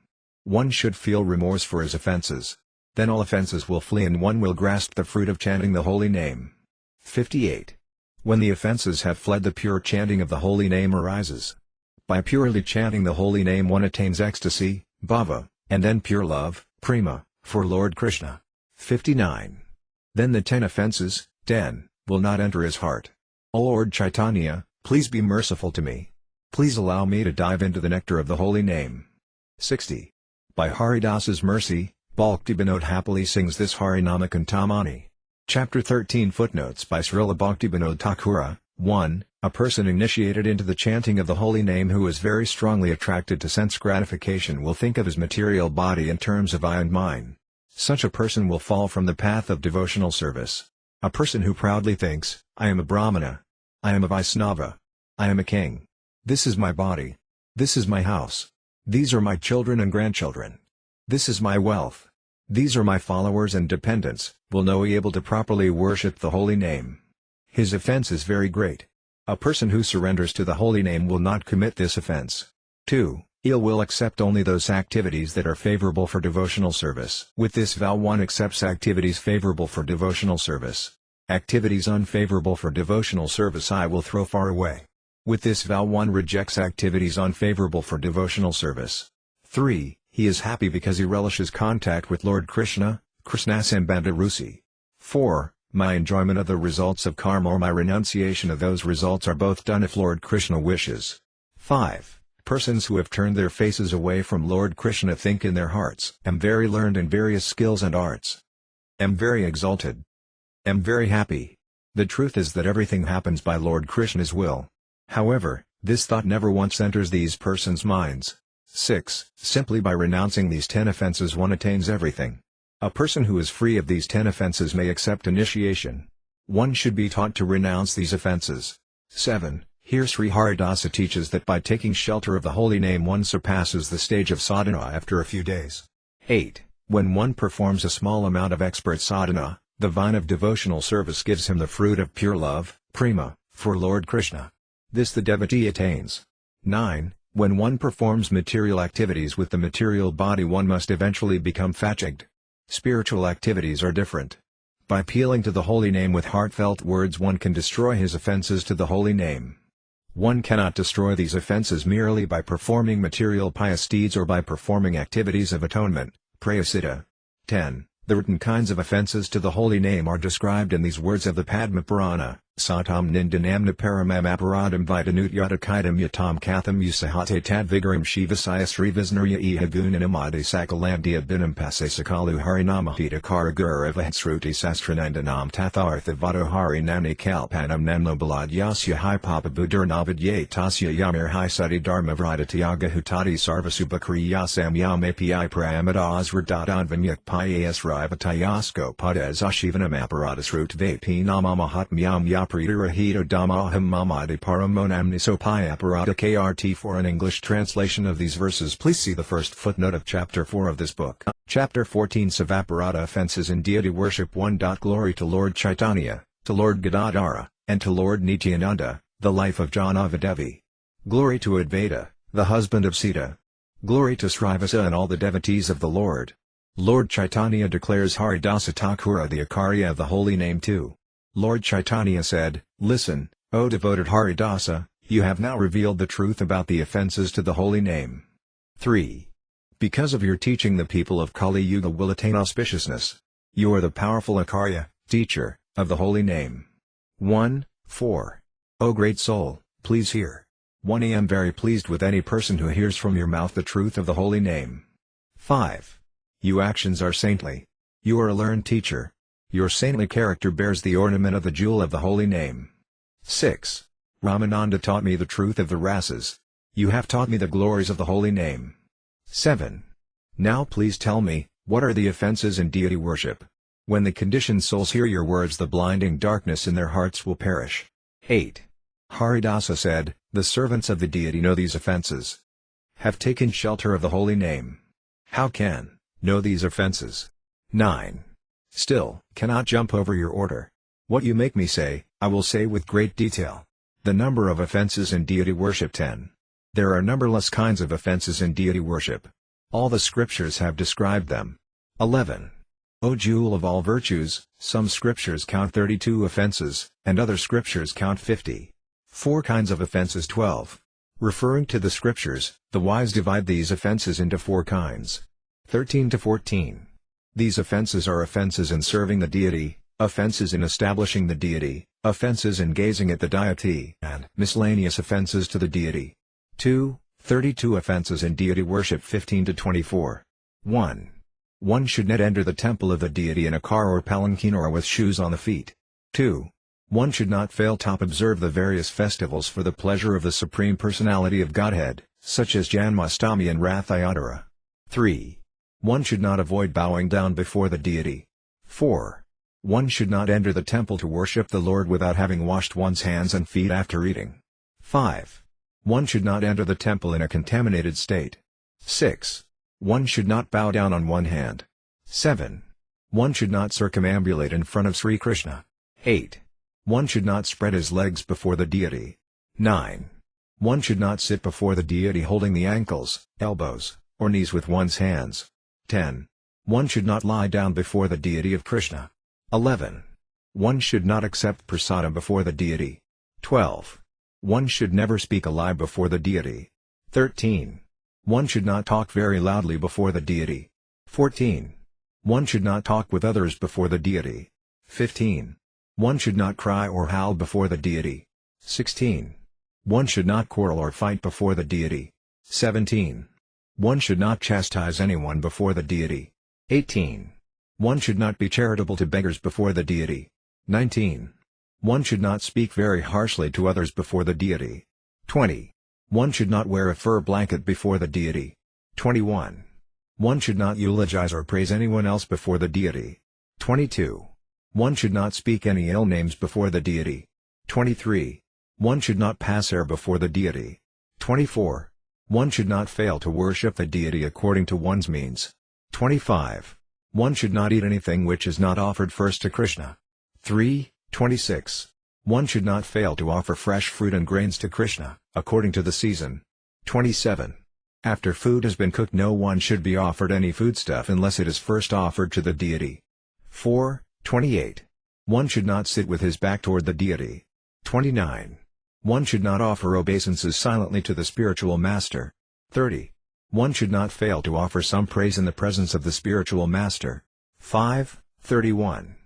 One should feel remorse for his offenses. Then all offenses will flee and one will grasp the fruit of chanting the holy name. 58. When the offenses have fled, the pure chanting of the holy name arises. By purely chanting the holy name one attains ecstasy, bhava, and then pure love, prema, for Lord Krishna. 59. Then the 10 offenses, 10, will not enter his heart. O Lord Chaitanya, please be merciful to me. Please allow me to dive into the nectar of the holy name. 60. By Haridasa's mercy, Bhaktivinoda happily sings this Harinama Cintamani. Chapter 13 Footnotes by Srila Bhaktivinoda Thakura. 1. A person initiated into the chanting of the holy name who is very strongly attracted to sense gratification will think of his material body in terms of I and mine. Such a person will fall from the path of devotional service. A person who proudly thinks, I am a Brahmana. I am a Vaisnava. I am a king. This is my body. This is my house. These are my children and grandchildren. This is my wealth. These are my followers and dependents, will not be able to properly worship the holy name. His offense is very great. A person who surrenders to the holy name will not commit this offense. 2. He will accept only those activities that are favorable for devotional service. With this vow one accepts activities favorable for devotional service. Activities unfavorable for devotional service I will throw far away. With this vow one rejects activities unfavorable for devotional service. 3. He is happy because he relishes contact with Lord Krishna, Krishnasambandha Rusi. 4. My enjoyment of the results of karma or my renunciation of those results are both done if Lord Krishna wishes. 5. Persons who have turned their faces away from Lord Krishna think in their hearts, am very learned in various skills and arts. Am very exalted. Am very happy. The truth is that everything happens by Lord Krishna's will. However, this thought never once enters these persons' minds. 6. Simply by renouncing these 10 offenses one attains everything. A person who is free of these 10 offenses may accept initiation. One should be taught to renounce these offenses. 7. Here Sri Haridasa teaches that by taking shelter of the holy name one surpasses the stage of sadhana after a few days. 8. When one performs a small amount of expert sadhana, the vine of devotional service gives him the fruit of pure love, prema, for Lord Krishna. This the devotee attains. 9. When one performs material activities with the material body one must eventually become fatigued. Spiritual activities are different. By appealing to the holy name with heartfelt words one can destroy his offenses to the holy name. One cannot destroy these offenses merely by performing material pious deeds or by performing activities of atonement, prayasita. 10. The written kinds of offenses to the holy name are described in these words of the Padma Purana. Satam nindanamna paramam aparadam vidanutyadakaidam yatam katham usahate tadvigaram shivasaya srivisnurya iha gunanamadi sakalandia binam pase sakalu harinamahita karaguravahatsruti sastranandanam tathartha vadohari nani kalpanam namnobalad yasya hi papa budurnavidye tasya yamir hi sati dharma vridatiyaga hutati sarvasubakri yasam yam api pramada asradadadvamyak payas rivatayasko padas ashivanam aparadasrut vapi namamahatmyam yap Prirahita Dhammaham Mamadi Paramonam Nisopaya Parada KRT. For an English translation of these verses please see the first footnote of Chapter 4 of this book. Chapter 14 Savaparada Offenses in Deity Worship 1. Glory to Lord Chaitanya, to Lord Gadadhara, and to Lord Nityananda, the life of Janava Devi. Glory to Advaita, the husband of Sita. Glory to Srivasa and all the devotees of the Lord. Lord Chaitanya declares Haridasa Thakura the Acharya of the holy name too. Lord Chaitanya said, Listen, O devoted Haridasa, you have now revealed the truth about the offenses to the holy name. 3. Because of your teaching the people of Kali Yuga will attain auspiciousness. You are the powerful Acharya, teacher, of the holy name. 1. 4. O great soul, please hear. 1. I am very pleased with any person who hears from your mouth the truth of the holy name. 5. You actions are saintly. You are a learned teacher. Your saintly character bears the ornament of the jewel of the holy name. 6. Ramananda taught me the truth of the rasas. You have taught me the glories of the holy name. 7. Now please tell me, What are the offenses in deity worship? When the conditioned souls hear your words, the blinding darkness in their hearts will perish. 8. Haridasa said, the servants of the deity know these offenses. Have taken shelter of the holy name. How can know these offenses? 9. Still, cannot jump over your order. What you make me say, I will say with great detail. The number of offenses in deity worship 10. There are numberless kinds of offenses in deity worship. All the scriptures have described them. 11. O jewel of all virtues, some scriptures count 32 offenses, and other scriptures count 50. 4 kinds of offenses 12. Referring to the scriptures, the wise divide these offenses into 4 kinds. 13 to 14. These offenses are offenses in serving the deity, offenses in establishing the deity, offenses in gazing at the deity, and miscellaneous offenses to the deity. 2. 32 offenses in deity worship 15 to 24. 1. One should not enter the temple of the deity in a car or palanquin or with shoes on the feet. 2. One should not fail to observe the various festivals for the pleasure of the Supreme Personality of Godhead, such as Janmashtami and Rath-Yatra. 3. One should not avoid bowing down before the deity. 4. One should not enter the temple to worship the Lord without having washed one's hands and feet after eating. 5. One should not enter the temple in a contaminated state. 6. One should not bow down on one hand. 7. One should not circumambulate in front of Sri Krishna. 8. One should not spread his legs before the deity. 9. One should not sit before the deity holding the ankles, elbows, or knees with one's hands. 10. One should not lie down before the deity of Krishna. 11. One should not accept prasadam before the deity. 12. One should never speak a lie before the deity. 13. One should not talk very loudly before the deity. 14. One should not talk with others before the deity. 15. One should not cry or howl before the deity. 16. One should not quarrel or fight before the deity. 17. One should not chastise anyone before the deity. 18. One should not be charitable to beggars before the deity. 19. One should not speak very harshly to others before the deity. 20. One should not wear a fur blanket before the deity. 21. One should not eulogize or praise anyone else before the deity. 22. One should not speak any ill names before the deity. 23. One should not pass air before the deity. 24. One should not fail to worship the deity according to one's means. 25. One should not eat anything which is not offered first to Krishna. 26. One should not fail to offer fresh fruit and grains to Krishna, according to the season. 27. After food has been cooked, no one should be offered any foodstuff unless it is first offered to the deity. 28. One should not sit with his back toward the deity. 29. One should not offer obeisances silently to the spiritual master. 30. One should not fail to offer some praise in the presence of the spiritual master. 31.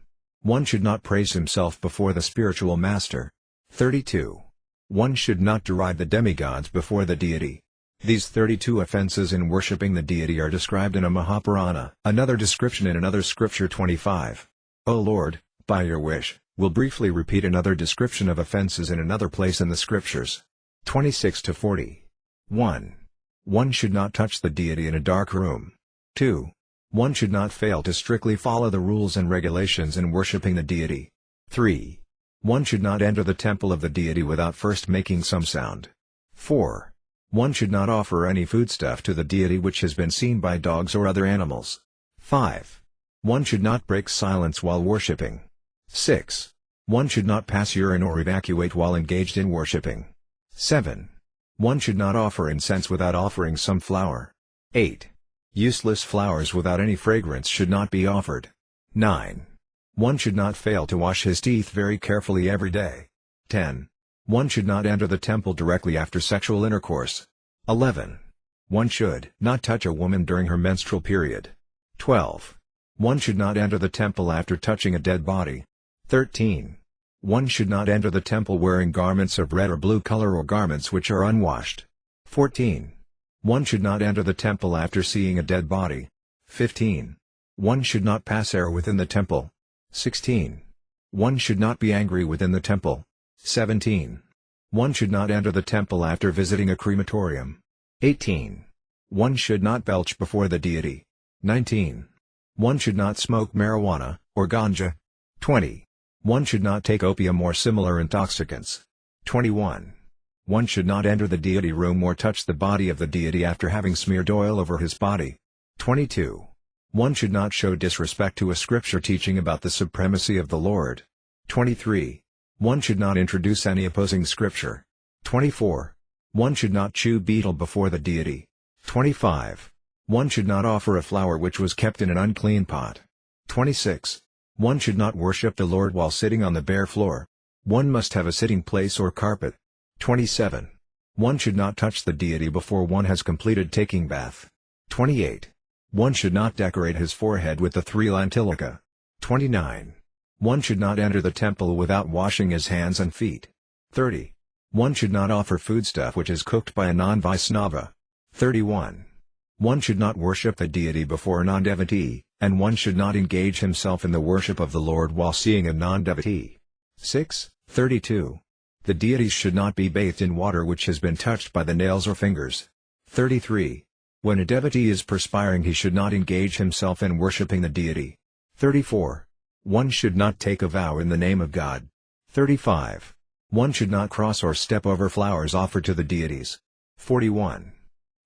One should not praise himself before the spiritual master. 32. One should not deride the demigods before the deity. These 32 offenses in worshipping the deity are described in a Mahapurana. Another description in another scripture 25. O Lord, by your wish, will briefly repeat another description of offenses in another place in the scriptures. 26 to 40. 1. One should not touch the deity in a dark room. 2. One should not fail to strictly follow the rules and regulations in worshipping the deity. 3. One should not enter the temple of the deity without first making some sound. 4. One should not offer any foodstuff to the deity which has been seen by dogs or other animals. 5. One should not break silence while worshipping. 6. One should not pass urine or evacuate while engaged in worshipping. 7. One should not offer incense without offering some flower. 8. Useless flowers without any fragrance should not be offered. 9. One should not fail to wash his teeth very carefully every day. 10. One should not enter the temple directly after sexual intercourse. 11. One should not touch a woman during her menstrual period. 12. One should not enter the temple after touching a dead body. 13. One should not enter the temple wearing garments of red or blue color or garments which are unwashed. 14. One should not enter the temple after seeing a dead body. 15. One should not pass air within the temple. 16. One should not be angry within the temple. 17. One should not enter the temple after visiting a crematorium. 18. One should not belch before the deity. 19. 1 should not smoke marijuana, or ganja. 20. 1 should not take opium or similar intoxicants. 21. 1 should not enter the deity room or touch the body of the deity after having smeared oil over his body. 22. 1 should not show disrespect to a scripture teaching about the supremacy of the Lord. 23. 1 should not introduce any opposing scripture. 24. 1 should not chew betel before the deity. 25. 1 should not offer a flower which was kept in an unclean pot. 26. 1 should not worship the Lord while sitting on the bare floor. 1 must have a sitting place or carpet. 27. 1 should not touch the deity before one has completed taking bath. 28. 1 should not decorate his forehead with the 3-line tilaka. 29. 1 should not enter the temple without washing his hands and feet. 30. 1 should not offer foodstuff which is cooked by a non-Vaisnava. 31. 1 should not worship the deity before a non-devotee, and 1 should not engage himself in the worship of the Lord while seeing a non-devotee. 6. 32. The deities should not be bathed in water which has been touched by the nails or fingers. 33. When a devotee is perspiring he should not engage himself in worshipping the deity. 34. 1 should not take a vow in the name of God. 35. 1 should not cross or step over flowers offered to the deities. 41.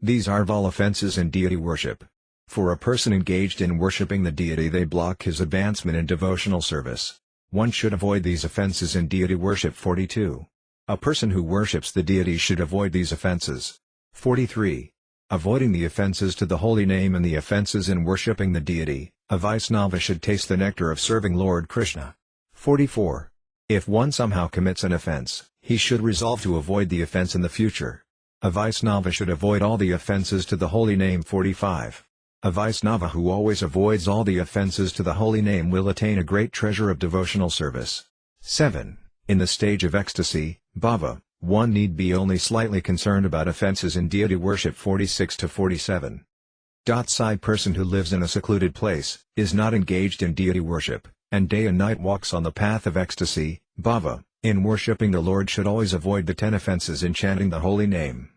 These are all offenses in deity worship. For a person engaged in worshipping the deity they block his advancement in devotional service. 1 should avoid these offenses in deity worship. 42. A person who worships the deity should avoid these offenses. 43. Avoiding the offenses to the holy name and the offenses in worshipping the deity, a Vaisnava should taste the nectar of serving Lord Krishna. 44. If one somehow commits an offense, he should resolve to avoid the offense in the future. A Vaisnava should avoid all the offenses to the holy name. 45. A Vaisnava who always avoids all the offenses to the holy name will attain a great treasure of devotional service. 7. In the stage of ecstasy, bhava, one need be only slightly concerned about offenses in deity worship. 46 to 47. Person who lives in a secluded place, is not engaged in deity worship, and day and night walks on the path of ecstasy, bhava, in worshipping the Lord should always avoid the 10 offenses in chanting the holy name.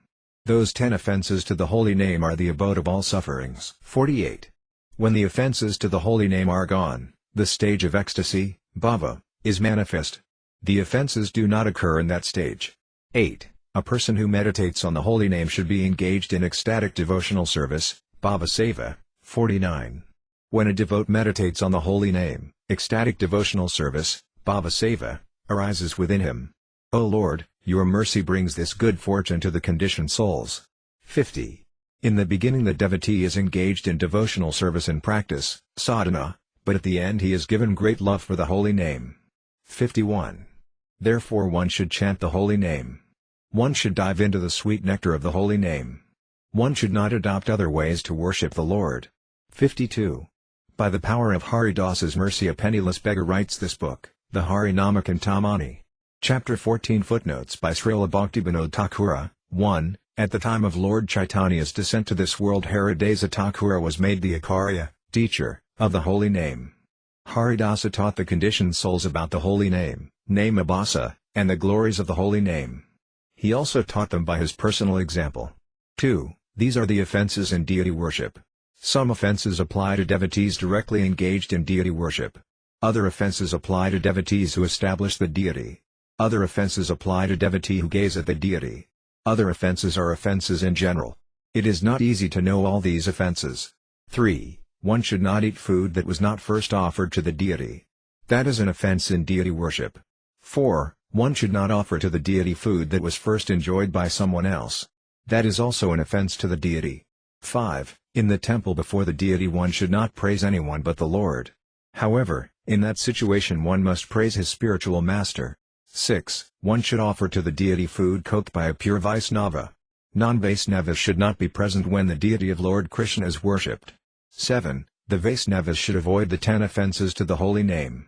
Those 10 offenses to the holy name are the abode of all sufferings. 48. When the offenses to the holy name are gone, the stage of ecstasy, bhava, is manifest. The offenses do not occur in that stage. 8. A person who meditates on the holy name should be engaged in ecstatic devotional service, bhava seva. 49. When a devote meditates on the holy name, ecstatic devotional service, bhava seva, arises within him. O Lord, your mercy brings this good fortune to the conditioned souls. 50. In the beginning the devotee is engaged in devotional service and practice, sadhana, but at the end he is given great love for the holy name. 51. Therefore one should chant the holy name. One should dive into the sweet nectar of the holy name. One should not adopt other ways to worship the Lord. 52. By the power of Haridasa's mercy a penniless beggar writes this book, the Harinama Cintamani. Chapter 14 Footnotes by Srila Bhaktivinoda Thakura. 1. At the time of Lord Chaitanya's descent to this world Haridasa Thakura was made the Acharya, teacher, of the holy name. Haridasa taught the conditioned souls about the holy name, Namabhasa, and the glories of the holy name. He also taught them by his personal example. 2. These are the offenses in deity worship. Some offenses apply to devotees directly engaged in deity worship. Other offenses apply to devotees who establish the deity. Other offenses apply to devotee who gaze at the deity. Other offenses are offenses in general. It is not easy to know all these offenses. 3. One should not eat food that was not first offered to the deity. That is an offense in deity worship. 4. One should not offer to the deity food that was first enjoyed by someone else. That is also an offense to the deity. 5. In the temple before the deity one should not praise anyone but the Lord. However, in that situation one must praise his spiritual master. 6. One should offer to the deity food cooked by a pure Vaisnava. Non-Vaisnavas should not be present when the deity of Lord Krishna is worshipped. 7. The Vaisnavas should avoid the 10 offenses to the holy name.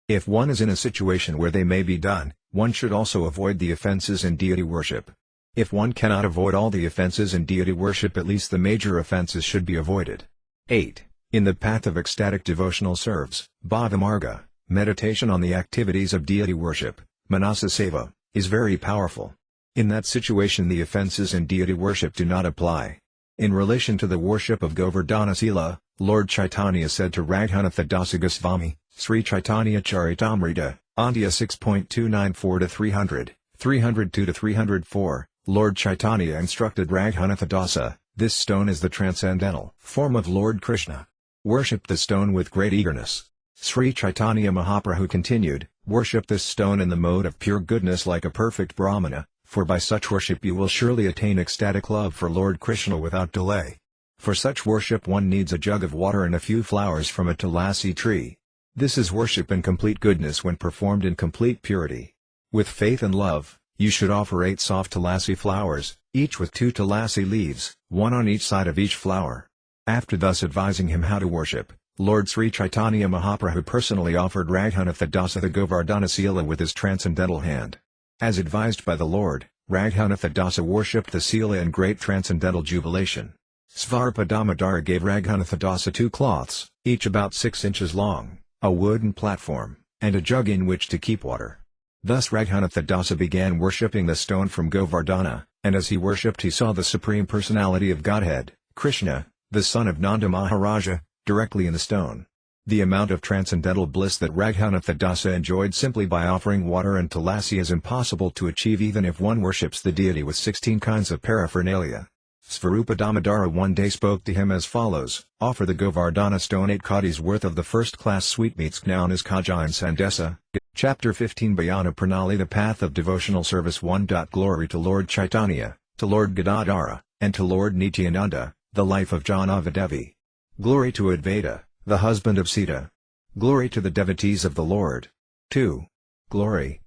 If one is in a situation where they may be done, one should also avoid the offenses in deity worship. If one cannot avoid all the offenses in deity worship at least the major offenses should be avoided. 8. In the path of ecstatic devotional serves, bhavamarga, meditation on the activities of deity worship, manasa seva, is very powerful. In that situation the offenses in deity worship do not apply. In relation to the worship of Govardhana Sila, Lord Chaitanya said to Raghunatha Dasa Goswami, Sri Chaitanya Charitamrita, Andhya 6.294-300, 302-304, Lord Chaitanya instructed Raghunatha Dasa, this stone is the transcendental form of Lord Krishna. Worship the stone with great eagerness. Sri Chaitanya Mahaprabhu continued, worship this stone in the mode of pure goodness like a perfect Brahmana, for by such worship you will surely attain ecstatic love for Lord Krishna without delay. For such worship one needs a jug of water and a few flowers from a tulasi tree. This is worship in complete goodness when performed in complete purity. With faith and love, you should offer 8 soft tulasi flowers, each with 2 tulasi leaves, 1 on each side of each flower. After thus advising him how to worship, Lord Sri Chaitanya Mahaprabhu personally offered Raghunatha Dasa the Govardhana Sila with his transcendental hand. As advised by the Lord, Raghunatha Dasa worshipped the Sila in great transcendental jubilation. Svarpa Damodara gave Raghunatha Dasa 2 cloths, each about 6 inches long, a wooden platform, and a jug in which to keep water. Thus Raghunatha Dasa began worshipping the stone from Govardhana, and as he worshipped he saw the Supreme Personality of Godhead, Krishna, the son of Nanda Maharaja, directly in the stone. The amount of transcendental bliss that Raghunatha Dasa enjoyed simply by offering water and tulasi is impossible to achieve even if one worships the deity with 16 kinds of paraphernalia. Svarupa Damodara one day spoke to him as follows, offer the Govardhana stone 8 kadis worth of the first-class sweetmeats known as Kaja and Sandesa. Chapter 15 Bhajana Pranali The Path of Devotional Service 1. Glory to Lord Chaitanya, to Lord Gadadhara, and to Lord Nityananda, the life of Janava Devi. Glory to Advaita, the husband of Sita. Glory to the devotees of the Lord. 2. Glory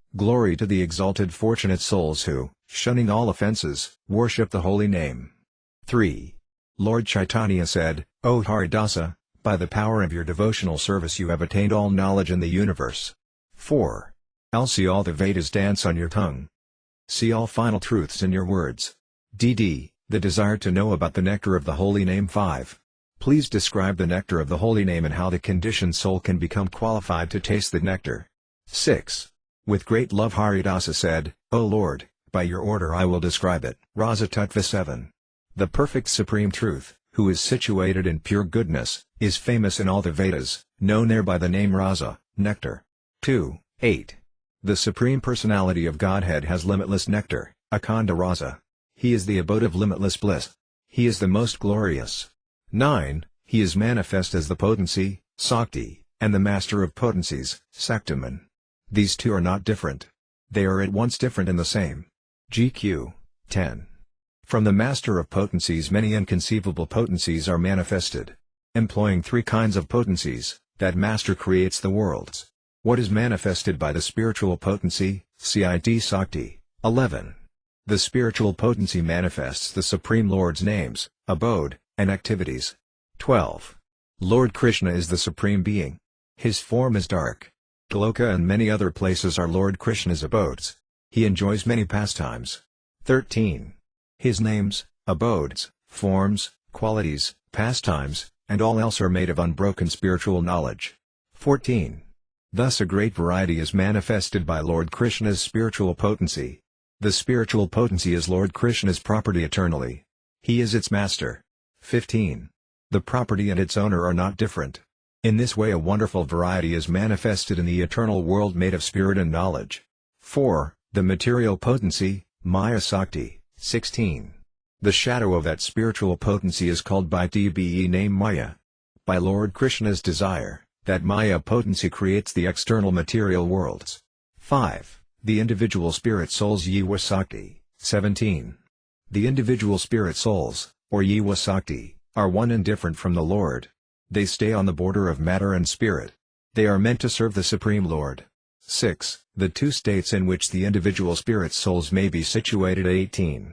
to the exalted fortunate souls who, shunning all offenses, worship the holy name. 3. Lord Chaitanya said, O Haridasa, by the power of your devotional service you have attained all knowledge in the universe. 4. I'll see all the Vedas dance on your tongue. See all final truths in your words. The desire to know about the nectar of the holy name. 5. Please describe the nectar of the holy name and how the conditioned soul can become qualified to taste the nectar. 6. With great love Haridasa said, O Lord, by your order I will describe it. Rasa Tattva 7. The perfect supreme truth, who is situated in pure goodness, is famous in all the Vedas, known there by the name Rasa, nectar. 2. 8. The Supreme Personality of Godhead has limitless nectar, Akhanda Rasa. He is the abode of limitless bliss. He is the most glorious. 9. He is manifest as the potency, Sakti, and the master of potencies, Saktiman. These two are not different. They are at once different and the same. GQ. 10. From the master of potencies many inconceivable potencies are manifested. Employing 3 kinds of potencies, that master creates the worlds. What is manifested by the spiritual potency, Cit Sakti. 11. The spiritual potency manifests the Supreme Lord's names, abode, and activities. 12. Lord Krishna is the Supreme Being. His form is dark. Goloka and many other places are Lord Krishna's abodes. He enjoys many pastimes. 13. His names, abodes, forms, qualities, pastimes, and all else are made of unbroken spiritual knowledge. 14. Thus a great variety is manifested by Lord Krishna's spiritual potency. The spiritual potency is Lord Krishna's property eternally. He is its master. 15. The property and its owner are not different. In this way a wonderful variety is manifested in the eternal world made of spirit and knowledge. 4. The material potency, Maya Sakti. 16. The shadow of that spiritual potency is called by TBE name Maya. By Lord Krishna's desire, that Maya potency creates the external material worlds. 5. The individual spirit souls Yiva Sakti. 17. The individual spirit souls, or Yiva Sakti, are one and different from the Lord. They stay on the border of matter and spirit. They are meant to serve the Supreme Lord. 6. The 2 states in which the individual spirit souls may be situated. 18.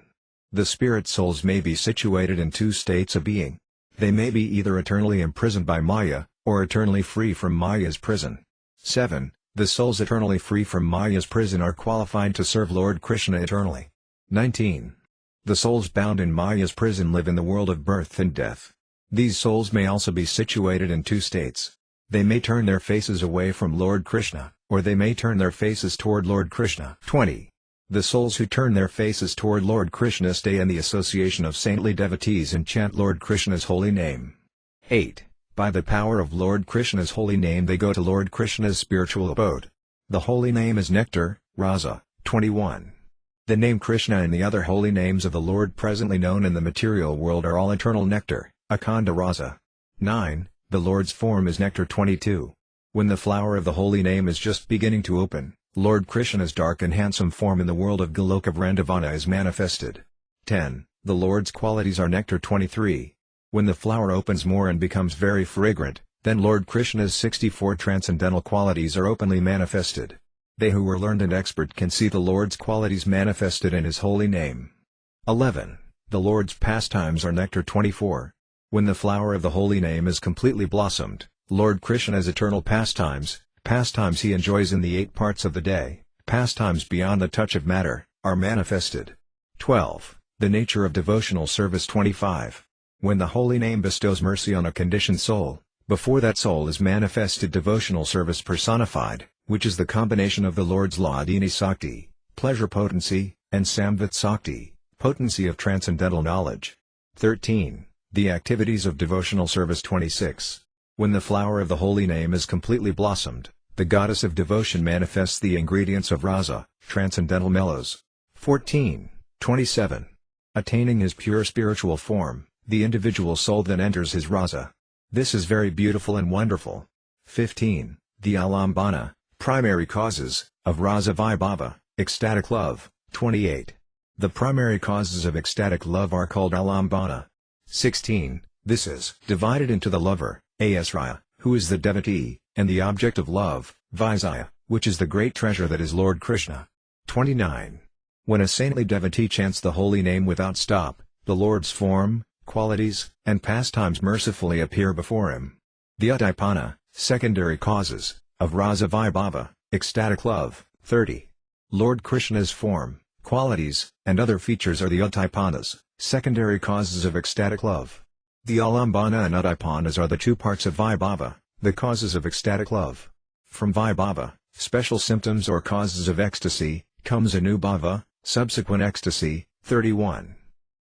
The spirit souls may be situated in 2 states of being. They may be either eternally imprisoned by Maya, or eternally free from Maya's prison. 7. The souls eternally free from Maya's prison are qualified to serve Lord Krishna eternally. 19. The souls bound in Maya's prison live in the world of birth and death. These souls may also be situated in 2 states. They may turn their faces away from Lord Krishna, or they may turn their faces toward Lord Krishna. 20. The souls who turn their faces toward Lord Krishna stay in the association of saintly devotees and chant Lord Krishna's holy name. 8. By the power of Lord Krishna's holy name they go to Lord Krishna's spiritual abode. The holy name is nectar, rasa. 21. The name Krishna and the other holy names of the Lord presently known in the material world are all eternal nectar, akhanda rasa. 9. The Lord's form is nectar. 22. When the flower of the holy name is just beginning to open, Lord Krishna's dark and handsome form in the world of Goloka Vrindavana is manifested. 10. The Lord's qualities are nectar. 23. When the flower opens more and becomes very fragrant, then Lord Krishna's 64 transcendental qualities are openly manifested. They who are learned and expert can see the Lord's qualities manifested in His holy name. 11. The Lord's pastimes are nectar. 24. When the flower of the holy name is completely blossomed, Lord Krishna's eternal pastimes He enjoys in the 8 parts of the day, pastimes beyond the touch of matter, are manifested. 12. The nature of devotional service. 25. When the holy name bestows mercy on a conditioned soul, before that soul is manifested devotional service personified, which is the combination of the Lord's Hladini Sakti, pleasure potency, and Samvit Sakti, potency of transcendental knowledge. 13. The activities of devotional service. 26. When the flower of the holy name is completely blossomed, the goddess of devotion manifests the ingredients of rasa, transcendental mellows. 14. 27. Attaining his pure spiritual form, the individual soul then enters his rasa. This is very beautiful and wonderful. 15. The alambana, primary causes, of rasa vibhava, ecstatic love. 28. The primary causes of ecstatic love are called alambana. 16. This is divided into the lover, asraya, who is the devotee, and the object of love, visaya, which is the great treasure that is Lord Krishna. 29. When a saintly devotee chants the holy name without stop, the Lord's form, qualities, and pastimes mercifully appear before him. The udipana, secondary causes, of rasa vibhava, ecstatic love. 30. Lord Krishna's form, qualities, and other features are the udipanas, secondary causes of ecstatic love. The alambana and udipanas are the 2 parts of vibhava, the causes of ecstatic love. From vibhava, special symptoms or causes of ecstasy, comes anubhava, subsequent ecstasy. 31.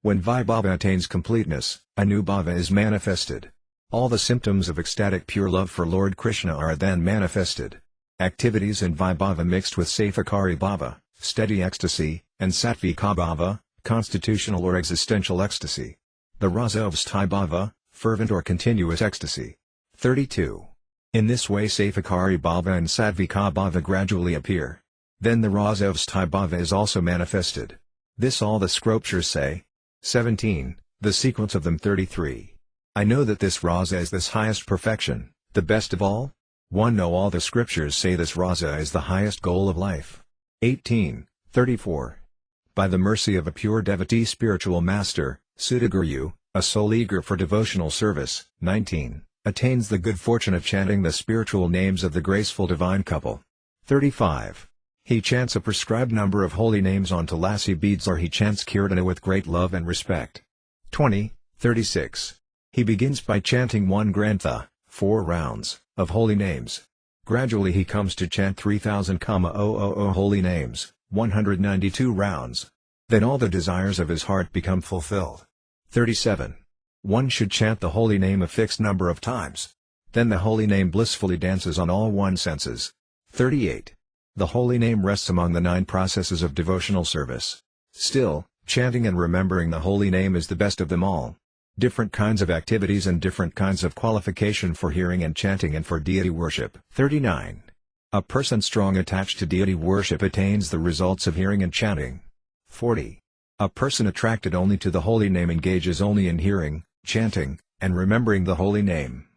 When vibhava attains completeness, anubhava is manifested. All the symptoms of ecstatic pure love for Lord Krishna are then manifested. Activities in vibhava mixed with sathakari bhava, steady ecstasy, and sattvika bhava, constitutional or existential ecstasy. The rasa of sthai bhava, fervent or continuous ecstasy. 32. In this way sathakari bhava and sattvika bhava gradually appear. Then the rasa of sthai bhava is also manifested. This all the scriptures say. 17. The sequence of them. 33. I know that this rasa is this highest perfection, the best of all. 1. Know all the scriptures say this rasa is the highest goal of life. 18. 34. By the mercy of a pure devotee spiritual master, Sudaguru, a soul eager for devotional service. 19. Attains the good fortune of chanting the spiritual names of the graceful divine couple. 35. He chants a prescribed number of holy names on tulasi beads or he chants kirtana with great love and respect. 20. 36. He begins by chanting 1 grantha, 4 rounds, of holy names. Gradually he comes to chant 3000 holy names, 192 rounds. Then all the desires of his heart become fulfilled. 37. One should chant the holy name a fixed number of times. Then the holy name blissfully dances on all one's senses. 38. The holy name rests among the 9 processes of devotional service. Still, chanting and remembering the holy name is the best of them all. Different kinds of activities and different kinds of qualification for hearing and chanting and for deity worship. 39. A person strong attached to deity worship attains the results of hearing and chanting. 40. A person attracted only to the holy name engages only in hearing, chanting, and remembering the holy name.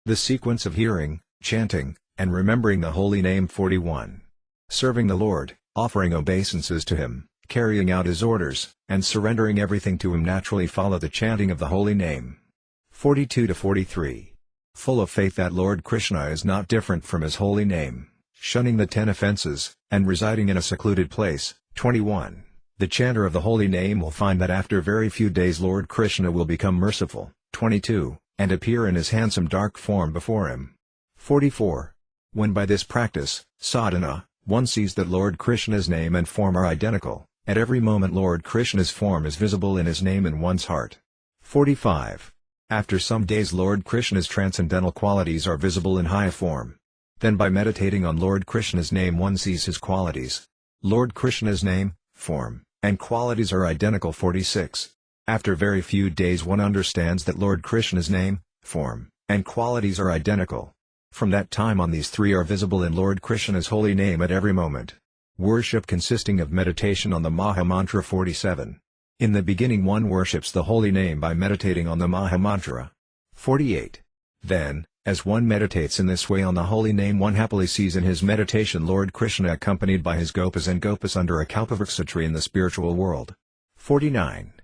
The sequence of hearing, chanting, and remembering the holy name. 41. Serving the Lord, offering obeisances to Him, carrying out His orders, and surrendering everything to Him naturally follow the chanting of the holy name. 42-43. Full of faith that Lord Krishna is not different from His holy name, shunning the 10 offenses, and residing in a secluded place. 21. The chanter of the holy name will find that after very few days Lord Krishna will become merciful. 22. And appear in his handsome dark form before him. 44. When by this practice, sadhana, one sees that Lord Krishna's name and form are identical, at every moment Lord Krishna's form is visible in his name in one's heart. 45. After some days Lord Krishna's transcendental qualities are visible in high form. Then by meditating on Lord Krishna's name one sees his qualities. Lord Krishna's name, form, and qualities are identical. 46. After very few days one understands that Lord Krishna's name, form, and qualities are identical. From that time on these three are visible in Lord Krishna's holy name at every moment. Worship consisting of meditation on the Maha Mantra. 47. In the beginning one worships the holy name by meditating on the Maha Mantra. 48. Then, as one meditates in this way on the holy name one happily sees in his meditation Lord Krishna accompanied by his gopas and gopas under a kalpavriksha tree in the spiritual world. 49.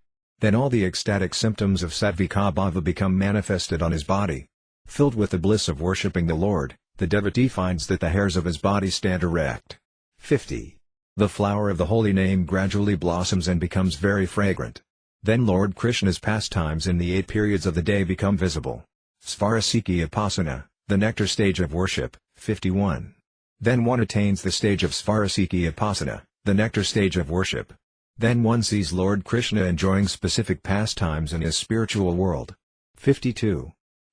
Then all the ecstatic symptoms of sattvika bhava become manifested on his body. Filled with the bliss of worshipping the Lord, the devotee finds that the hairs of his body stand erect. 50. The flower of the holy name gradually blossoms and becomes very fragrant. Then Lord Krishna's pastimes in the 8 periods of the day become visible. Svarasiki Upasana, the nectar stage of worship. 51. Then one attains the stage of Svarasiki Upasana, the nectar stage of worship. Then one sees Lord Krishna enjoying specific pastimes in his spiritual world. 52.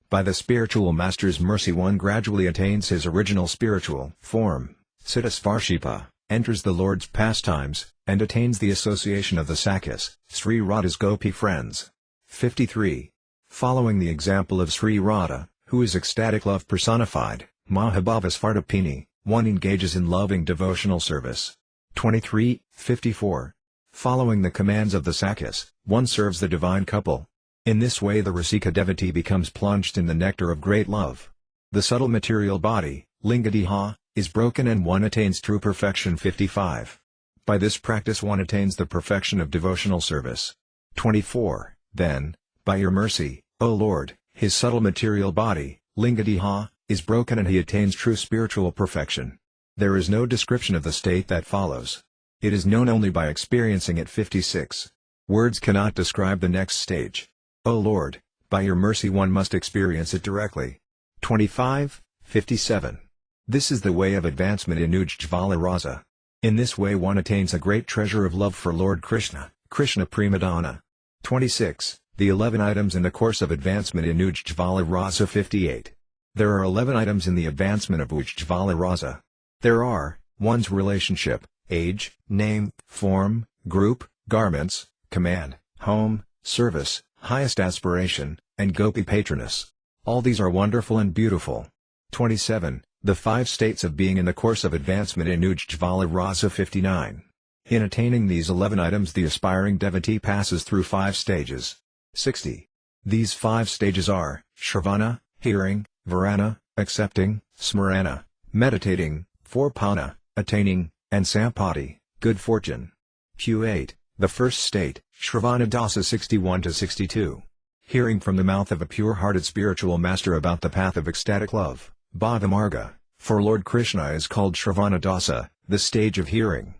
By the spiritual master's mercy one gradually attains his original spiritual form, Siddhasvarshipa, enters the Lord's pastimes, and attains the association of the Sakhis, Sri Radha's gopi friends. 53. Following the example of Sri Radha, who is ecstatic love personified, Mahabhava Svartapini, one engages in loving devotional service. 23. 54. Following the commands of the Sakhis, one serves the divine couple. In this way the Rasika devotee becomes plunged in the nectar of great love. The subtle material body, Lingadeha, is broken and one attains true perfection. 55. By this practice one attains the perfection of devotional service. 24. Then, by your mercy, O Lord, his subtle material body, Lingadeha, is broken and he attains true spiritual perfection. There is no description of the state that follows. It is known only by experiencing it. 56. Words cannot describe the next stage. O Lord, by your mercy one must experience it directly. 25. 57. This is the way of advancement in Ujjvala Rasa. In this way one attains a great treasure of love for Lord Krishna, Krishna Premadana. 26. The 11 items in the course of advancement in Ujjvala Rasa. 58. There are 11 items in the advancement of Ujjvala Rasa. There are, one's relationship, age, name, form, group, garments, command, home, service, highest aspiration, and gopi patroness. All these are wonderful and beautiful. 27. The 5 states of being in the course of advancement in Ujjvala Rasa. 59. In attaining these 11 items the aspiring devotee passes through 5 stages. 60. These 5 stages are, Shravana, hearing, Varana, accepting, Smarana, meditating, Forpana, attaining, and Sampati, good fortune. Q8. The first state, Shravana Dasa. 61-62. Hearing from the mouth of a pure-hearted spiritual master about the path of ecstatic love, Bhavamarga, for Lord Krishna is called Shravana Dasa, the stage of hearing.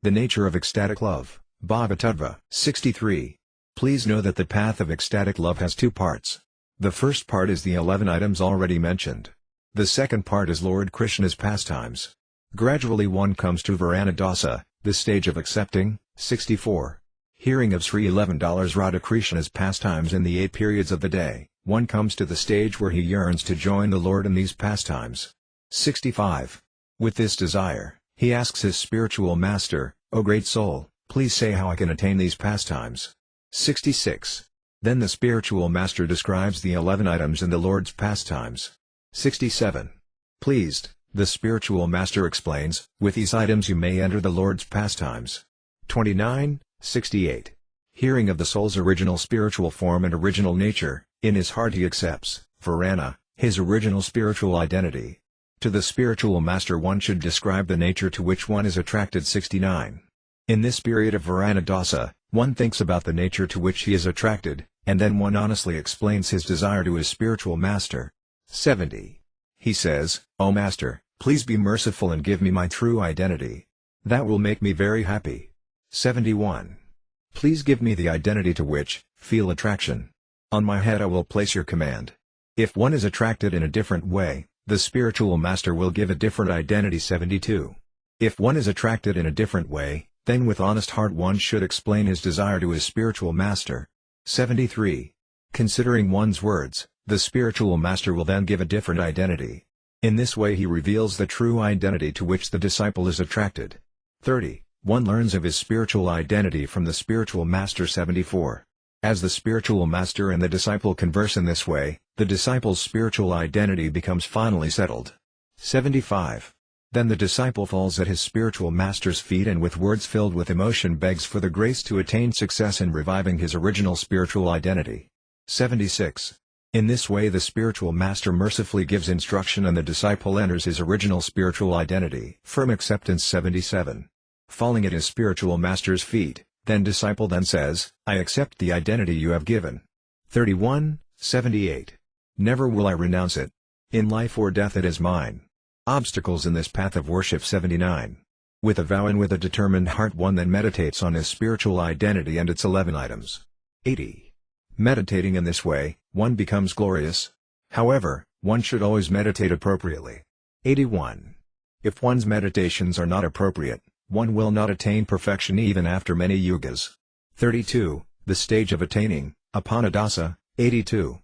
The nature of ecstatic love, Bhavatattva. 63. Please know that the path of ecstatic love has 2 parts. The first part is the 11 items already mentioned. The second part is Lord Krishna's pastimes. Gradually one comes to Varana Dasa, the stage of accepting. 64. Hearing of Sri $11 Radha Krishna's pastimes in the 8 periods of the day, one comes to the stage where he yearns to join the Lord in these pastimes. 65. With this desire, he asks his spiritual master, O great soul, please say how I can attain these pastimes. 66. Then the spiritual master describes the 11 items in the Lord's pastimes. 67. Pleased, the spiritual master explains, with these items you may enter the Lord's pastimes. 29. 68. Hearing of the soul's original spiritual form and original nature, in his heart he accepts, Varana, his original spiritual identity. To the spiritual master one should describe the nature to which one is attracted. 69. In this period of Varana Dasa, one thinks about the nature to which he is attracted, and then one honestly explains his desire to his spiritual master. 70. He says, O Master, please be merciful and give me my true identity. That will make me very happy. 71. Please give me the identity to which, feel attraction. On my head I will place your command. If one is attracted in a different way, the spiritual master will give a different identity. 72. If one is attracted in a different way, then with honest heart one should explain his desire to his spiritual master. 73. Considering one's words, the spiritual master will then give a different identity. In this way he reveals the true identity to which the disciple is attracted. 30. One learns of his spiritual identity from the spiritual master. 74. As the spiritual master and the disciple converse in this way, the disciple's spiritual identity becomes finally settled. 75. Then the disciple falls at his spiritual master's feet and with words filled with emotion begs for the grace to attain success in reviving his original spiritual identity. 76. In this way the spiritual master mercifully gives instruction and the disciple enters his original spiritual identity. Firm acceptance. 77. Falling at his spiritual master's feet, disciple then says, I accept the identity you have given. 31. 78. Never will I renounce it. In life or death it is mine. Obstacles in this path of worship. 79. With a vow and with a determined heart one then meditates on his spiritual identity and its 11 items. 80. Meditating in this way, one becomes glorious. However, one should always meditate appropriately. 81. If one's meditations are not appropriate, one will not attain perfection even after many yugas. 32. The stage of attaining, Apanadasa. 82.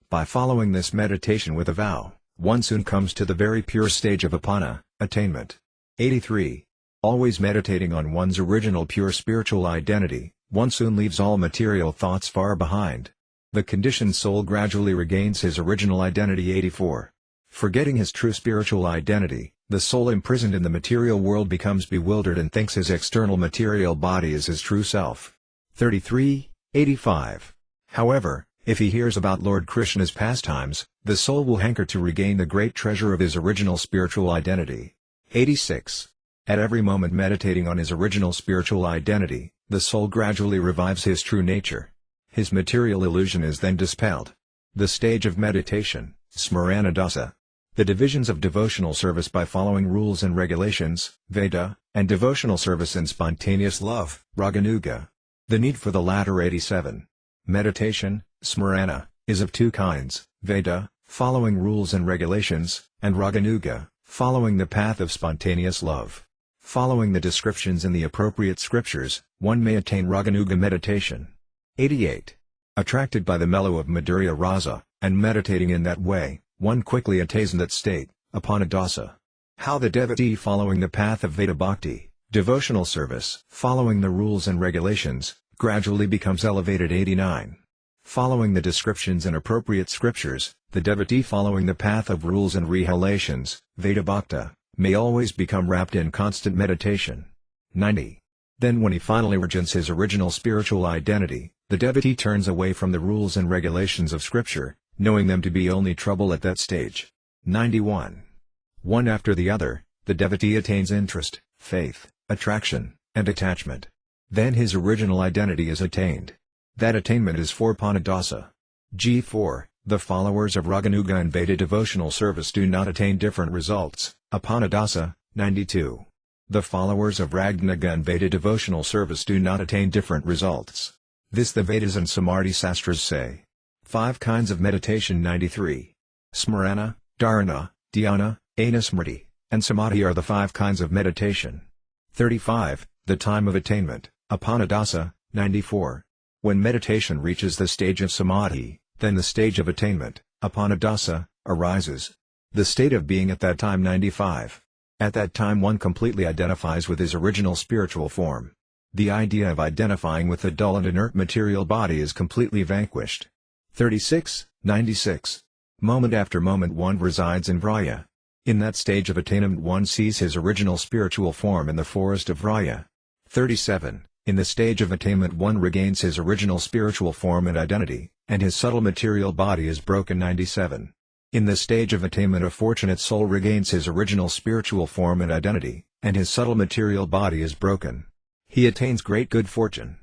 By following this meditation with a vow, one soon comes to the very pure stage of apana, attainment. 83. Always meditating on one's original pure spiritual identity, one soon leaves all material thoughts far behind. The conditioned soul gradually regains his original identity. 84. Forgetting his true spiritual identity, the soul imprisoned in the material world becomes bewildered and thinks his external material body is his true self. 33. 85. However, if he hears about Lord Krishna's pastimes, the soul will hanker to regain the great treasure of his original spiritual identity. 86. At every moment meditating on his original spiritual identity, the soul gradually revives his true nature. His material illusion is then dispelled. The stage of meditation, Smarana Dasa. The divisions of devotional service by following rules and regulations, Veda, and devotional service in spontaneous love, Raganuga. The need for the latter. 87. Meditation, Smarana, is of two kinds, Veda, following rules and regulations, and Raganuga, following the path of spontaneous love. Following the descriptions in the appropriate scriptures, one may attain Raganuga meditation. 88. Attracted by the mellow of Madhurya Rasa, and meditating in that way, one quickly attains that state, Apanadasa. How the devotee following the path of Veda Bhakti, devotional service, following the rules and regulations, gradually becomes elevated. 89. Following the descriptions in appropriate scriptures, the devotee following the path of rules and regulations, Veda Bhakta, may always become wrapped in constant meditation. 90. Then when he finally regains his original spiritual identity, the devotee turns away from the rules and regulations of scripture, knowing them to be only trouble at that stage. 91. One after the other, the devotee attains interest, faith, attraction, and attachment. Then his original identity is attained. That attainment is for Panadasa. G4. The followers of Raganuga and Veda devotional service do not attain different results, Apanadasa. 92. The followers of Ragnuga and Veda devotional service do not attain different results. This the Vedas and Samarthi Sastras say. 5 kinds of meditation. 93. Smarana, Dharana, Dhyana, Anusmriti, and Samadhi are the 5 kinds of meditation. 35. The time of attainment, Apanadasa. 94. When meditation reaches the stage of Samadhi, then the stage of attainment, Apanadasa, arises. The state of being at that time. 95. At that time one completely identifies with his original spiritual form. The idea of identifying with the dull and inert material body is completely vanquished. 36. 96. Moment after moment one resides in Vraya. In that stage of attainment one sees his original spiritual form in the forest of Vraya. 37. In the stage of attainment one regains his original spiritual form and identity, and his subtle material body is broken. 97. In the stage of attainment a fortunate soul regains his original spiritual form and identity, and his subtle material body is broken. He attains great good fortune.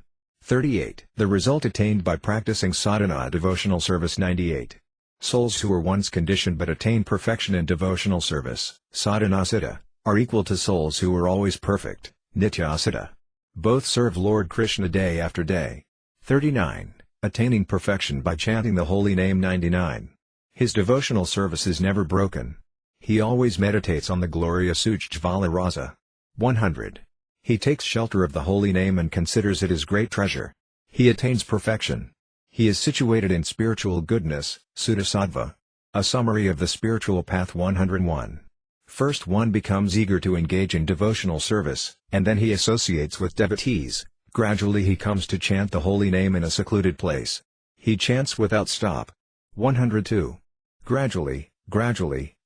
38. The result attained by practicing sadhana devotional service. 98. Souls who were once conditioned but attain perfection in devotional service, sadhana siddha, are equal to souls who were always perfect, nitya siddha. Both serve Lord Krishna day after day. 39. Attaining perfection by chanting the holy name. 99. His devotional service is never broken. He always meditates on the glorious Ujjvala Rasa. 100. He takes shelter of the holy name and considers it his great treasure. He attains perfection. He is situated in spiritual goodness, Suddhasattva. A summary of the spiritual path 101. First one becomes eager to engage in devotional service, and then he associates with devotees. Gradually he comes to chant the holy name in a secluded place. He chants without stop. 102. Gradually,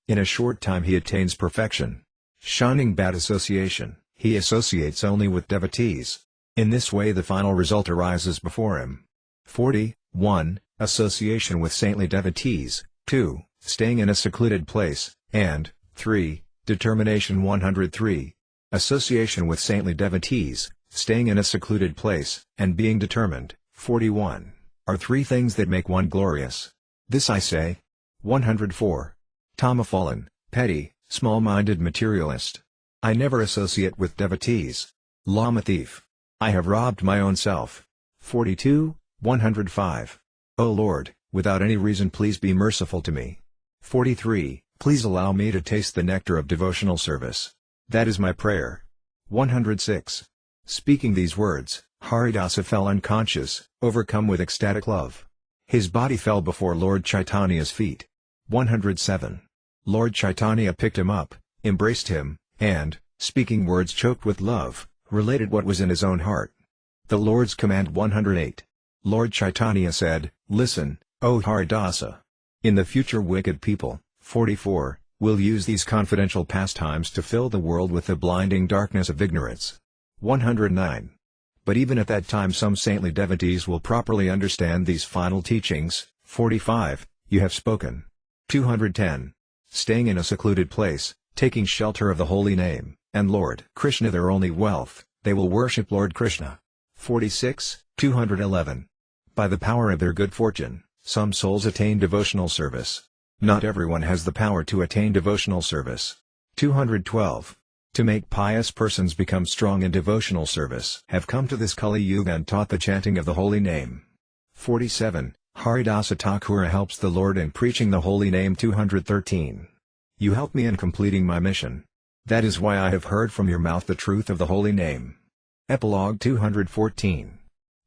in a short time he attains perfection. Shunning bad association, he associates only with devotees. In this way the final result arises before him. 40. 1. Association with saintly devotees, 2. Staying in a secluded place, and 3. Determination 103. Association with saintly devotees, staying in a secluded place, and being determined, 41, are three things that make one glorious. This I say. 104. Tamafallen, petty, small-minded materialist. I never associate with devotees. Lama thief. I have robbed my own self. 42. 105. O Lord, without any reason please be merciful to me. 43. Please allow me to taste the nectar of devotional service. That is my prayer. 106. Speaking these words, Haridasa fell unconscious, overcome with ecstatic love. His body fell before Lord Chaitanya's feet. 107. Lord Chaitanya picked him up, embraced him, and, speaking words choked with love, related what was in his own heart. The Lord's command 108. Lord Chaitanya said, Listen, O Haridasa. In the future wicked people, 44, will use these confidential pastimes to fill the world with the blinding darkness of ignorance. 109. But even at that time some saintly devotees will properly understand these final teachings. 45, you have spoken. 210. Staying in a secluded place, taking shelter of the holy name, and Lord Krishna their only wealth, they will worship Lord Krishna. 46, 211. By the power of their good fortune, some souls attain devotional service. Not everyone has the power to attain devotional service. 212. To make pious persons become strong in devotional service have come to this Kali Yuga and taught the chanting of the holy name. 47. Haridasa Thakura helps the Lord in preaching the holy name 213. You help me in completing my mission. That is why I have heard from your mouth the truth of the holy name. Epilogue 214.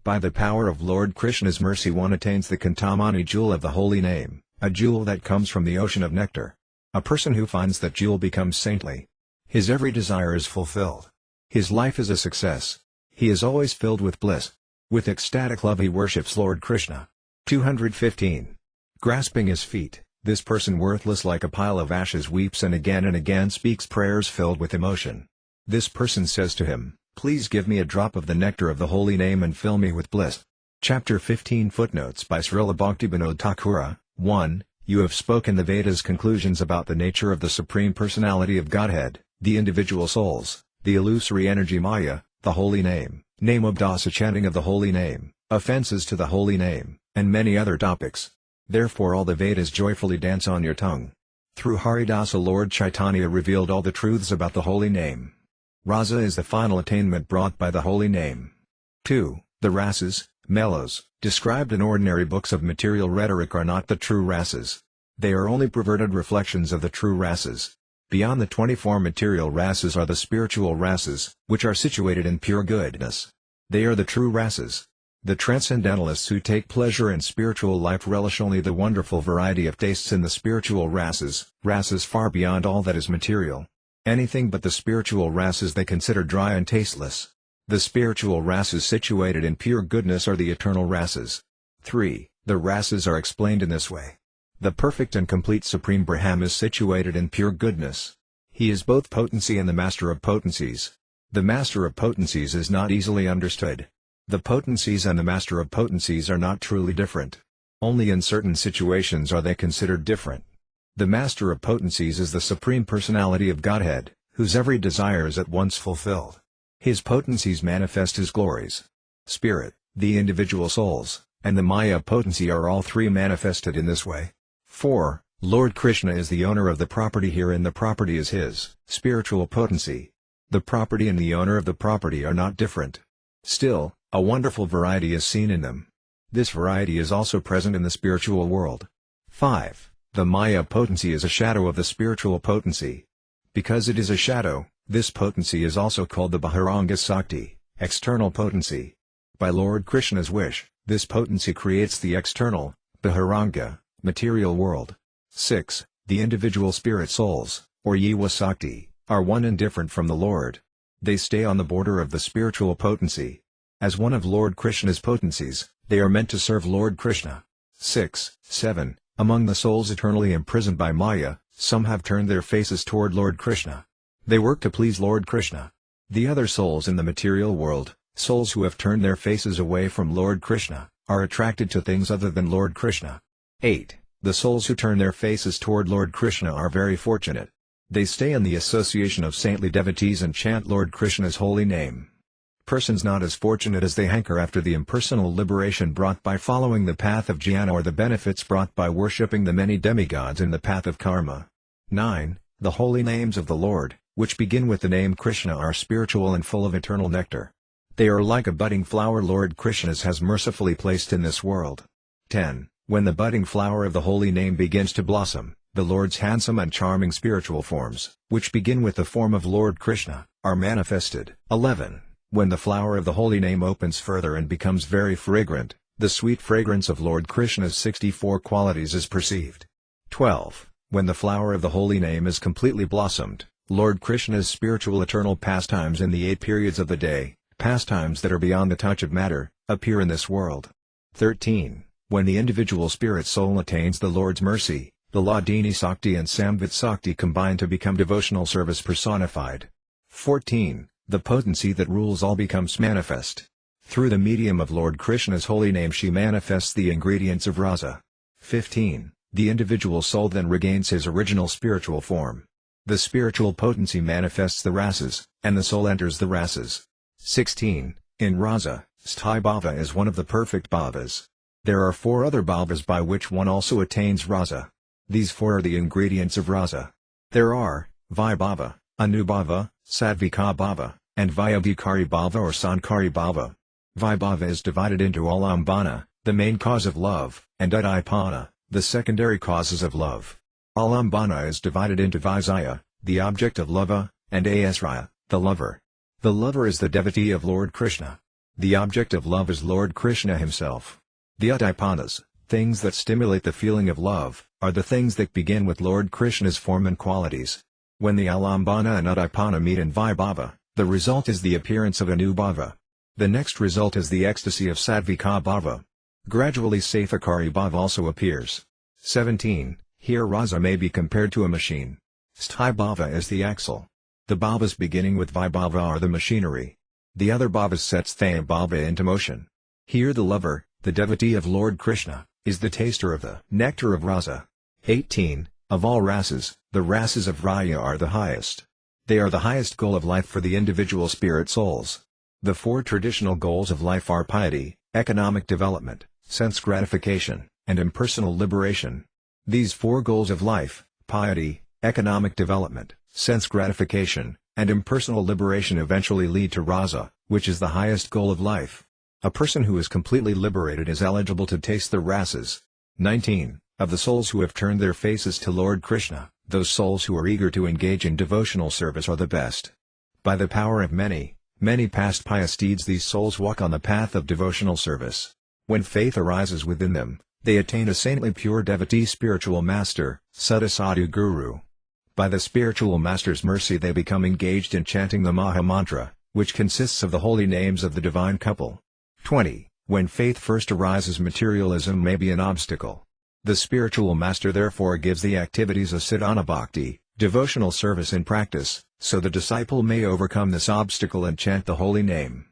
By the power of Lord Krishna's mercy one attains the Cintamani jewel of the holy name, a jewel that comes from the ocean of nectar. A person who finds that jewel becomes saintly. His every desire is fulfilled. His life is a success. He is always filled with bliss. With ecstatic love he worships Lord Krishna. 215. Grasping his feet, this person worthless like a pile of ashes weeps and again speaks prayers filled with emotion. This person says to him, Please give me a drop of the nectar of the holy name and fill me with bliss. Chapter 15 Footnotes by Srila Bhaktivinoda Thakura. 1. You have spoken the Vedas conclusions about the nature of the Supreme Personality of Godhead, the individual souls, the illusory energy Maya, the holy name, name of dasa chanting of the holy name, offenses to the holy name, and many other topics. Therefore all the Vedas joyfully dance on your tongue. Through Haridasa Lord Chaitanya revealed all the truths about the holy name. Rasa is the final attainment brought by the holy name. 2. The rasas, mellows, described in ordinary books of material rhetoric are not the true rasas. They are only perverted reflections of the true rasas. Beyond the 24 material rasas are the spiritual rasas, which are situated in pure goodness. They are the true rasas. The transcendentalists who take pleasure in spiritual life relish only the wonderful variety of tastes in the spiritual rasas far beyond all that is material. Anything but the spiritual rasas they consider dry and tasteless. The spiritual rasas situated in pure goodness are the eternal rasas. 3. The rasas are explained in this way. The perfect and complete Supreme Brahman is situated in pure goodness. He is both potency and the master of potencies. The master of potencies is not easily understood. The potencies and the master of potencies are not truly different. Only in certain situations are they considered different. The master of potencies is the Supreme Personality of Godhead, whose every desire is at once fulfilled. His potencies manifest his glories. Spirit, the individual souls, and the Maya potency are all three manifested in this way. 4. Lord Krishna is the owner of the property herein the property is his, spiritual potency. The property and the owner of the property are not different. Still, a wonderful variety is seen in them. This variety is also present in the spiritual world. 5. The Maya potency is a shadow of the spiritual potency. Because it is a shadow, this potency is also called the Bahiranga Sakti, external potency. By Lord Krishna's wish, this potency creates the external, Bahiranga, material world. 6. The individual spirit souls, or Jiva Sakti, are one and different from the Lord. They stay on the border of the spiritual potency. As one of Lord Krishna's potencies, they are meant to serve Lord Krishna. 6. 7. Among the souls eternally imprisoned by Maya, some have turned their faces toward Lord Krishna. They work to please Lord Krishna. The other souls in the material world, souls who have turned their faces away from Lord Krishna, are attracted to things other than Lord Krishna. 8. The souls who turn their faces toward Lord Krishna are very fortunate. They stay in the association of saintly devotees and chant Lord Krishna's holy name. Persons not as fortunate as they hanker after the impersonal liberation brought by following the path of jnana or the benefits brought by worshipping the many demigods in the path of karma. 9. The holy names of the Lord, which begin with the name Krishna, are spiritual and full of eternal nectar. They are like a budding flower Lord Krishna has mercifully placed in this world. 10. When the budding flower of the holy name begins to blossom, the Lord's handsome and charming spiritual forms, which begin with the form of Lord Krishna, are manifested. 11. When the flower of the holy name opens further and becomes very fragrant, the sweet fragrance of Lord Krishna's 64 qualities is perceived. 12. When the flower of the holy name is completely blossomed, Lord Krishna's spiritual eternal pastimes in the 8 periods of the day, pastimes that are beyond the touch of matter, appear in this world. 13. When the individual spirit soul attains the Lord's mercy, the Hladini Sakti and Samvit Sakti combine to become devotional service personified. 14. The potency that rules all becomes manifest. Through the medium of Lord Krishna's holy name she manifests the ingredients of rasa. 15. The individual soul then regains his original spiritual form. The spiritual potency manifests the rasas, and the soul enters the rasas. 16. In rasa, sthai bhava is one of the perfect bhavas. There are 4 other bhavas by which one also attains rasa. These 4 are the ingredients of rasa. There are vibhava, anubhava, sattvika bhava, and vyadhikari bhava or sankari bhava. Vibhava is divided into alambana, the main cause of love, and udipana, the secondary causes of love. Alambana is divided into Vaisaya, the object of love, and Asraya, the lover. The lover is the devotee of Lord Krishna. The object of love is Lord Krishna himself. The udipanas, things that stimulate the feeling of love, are the things that begin with Lord Krishna's form and qualities. When the alambana and udipana meet in vibhava, the result is the appearance of anubhava. The next result is the ecstasy of sattvika bhava. Gradually sathakari bhava also appears. 17. Here rasa may be compared to a machine. Sthai bhava is the axle. The bhavas beginning with vibhava are the machinery. The other bhavas sets sthai bhava into motion. Here the lover, the devotee of Lord Krishna, is the taster of the nectar of rasa. 18. Of all rasas, the rasas of raya are the highest. They are the highest goal of life for the individual spirit souls. The 4 traditional goals of life are piety, economic development, sense gratification, and impersonal liberation. These 4 goals of life, piety, economic development, sense gratification, and impersonal liberation eventually lead to rasa, which is the highest goal of life. A person who is completely liberated is eligible to taste the rasas. 19. Of the souls who have turned their faces to Lord Krishna, those souls who are eager to engage in devotional service are the best. By the power of many past pious deeds these souls walk on the path of devotional service. When faith arises within them, they attain a saintly pure devotee spiritual master, Siddha Sadhu Guru. By the spiritual master's mercy they become engaged in chanting the Maha Mantra, which consists of the holy names of the divine couple. 20. When faith first arises materialism may be an obstacle. The spiritual master therefore gives the activities of sadhana bhakti, devotional service in practice, so the disciple may overcome this obstacle and chant the holy name.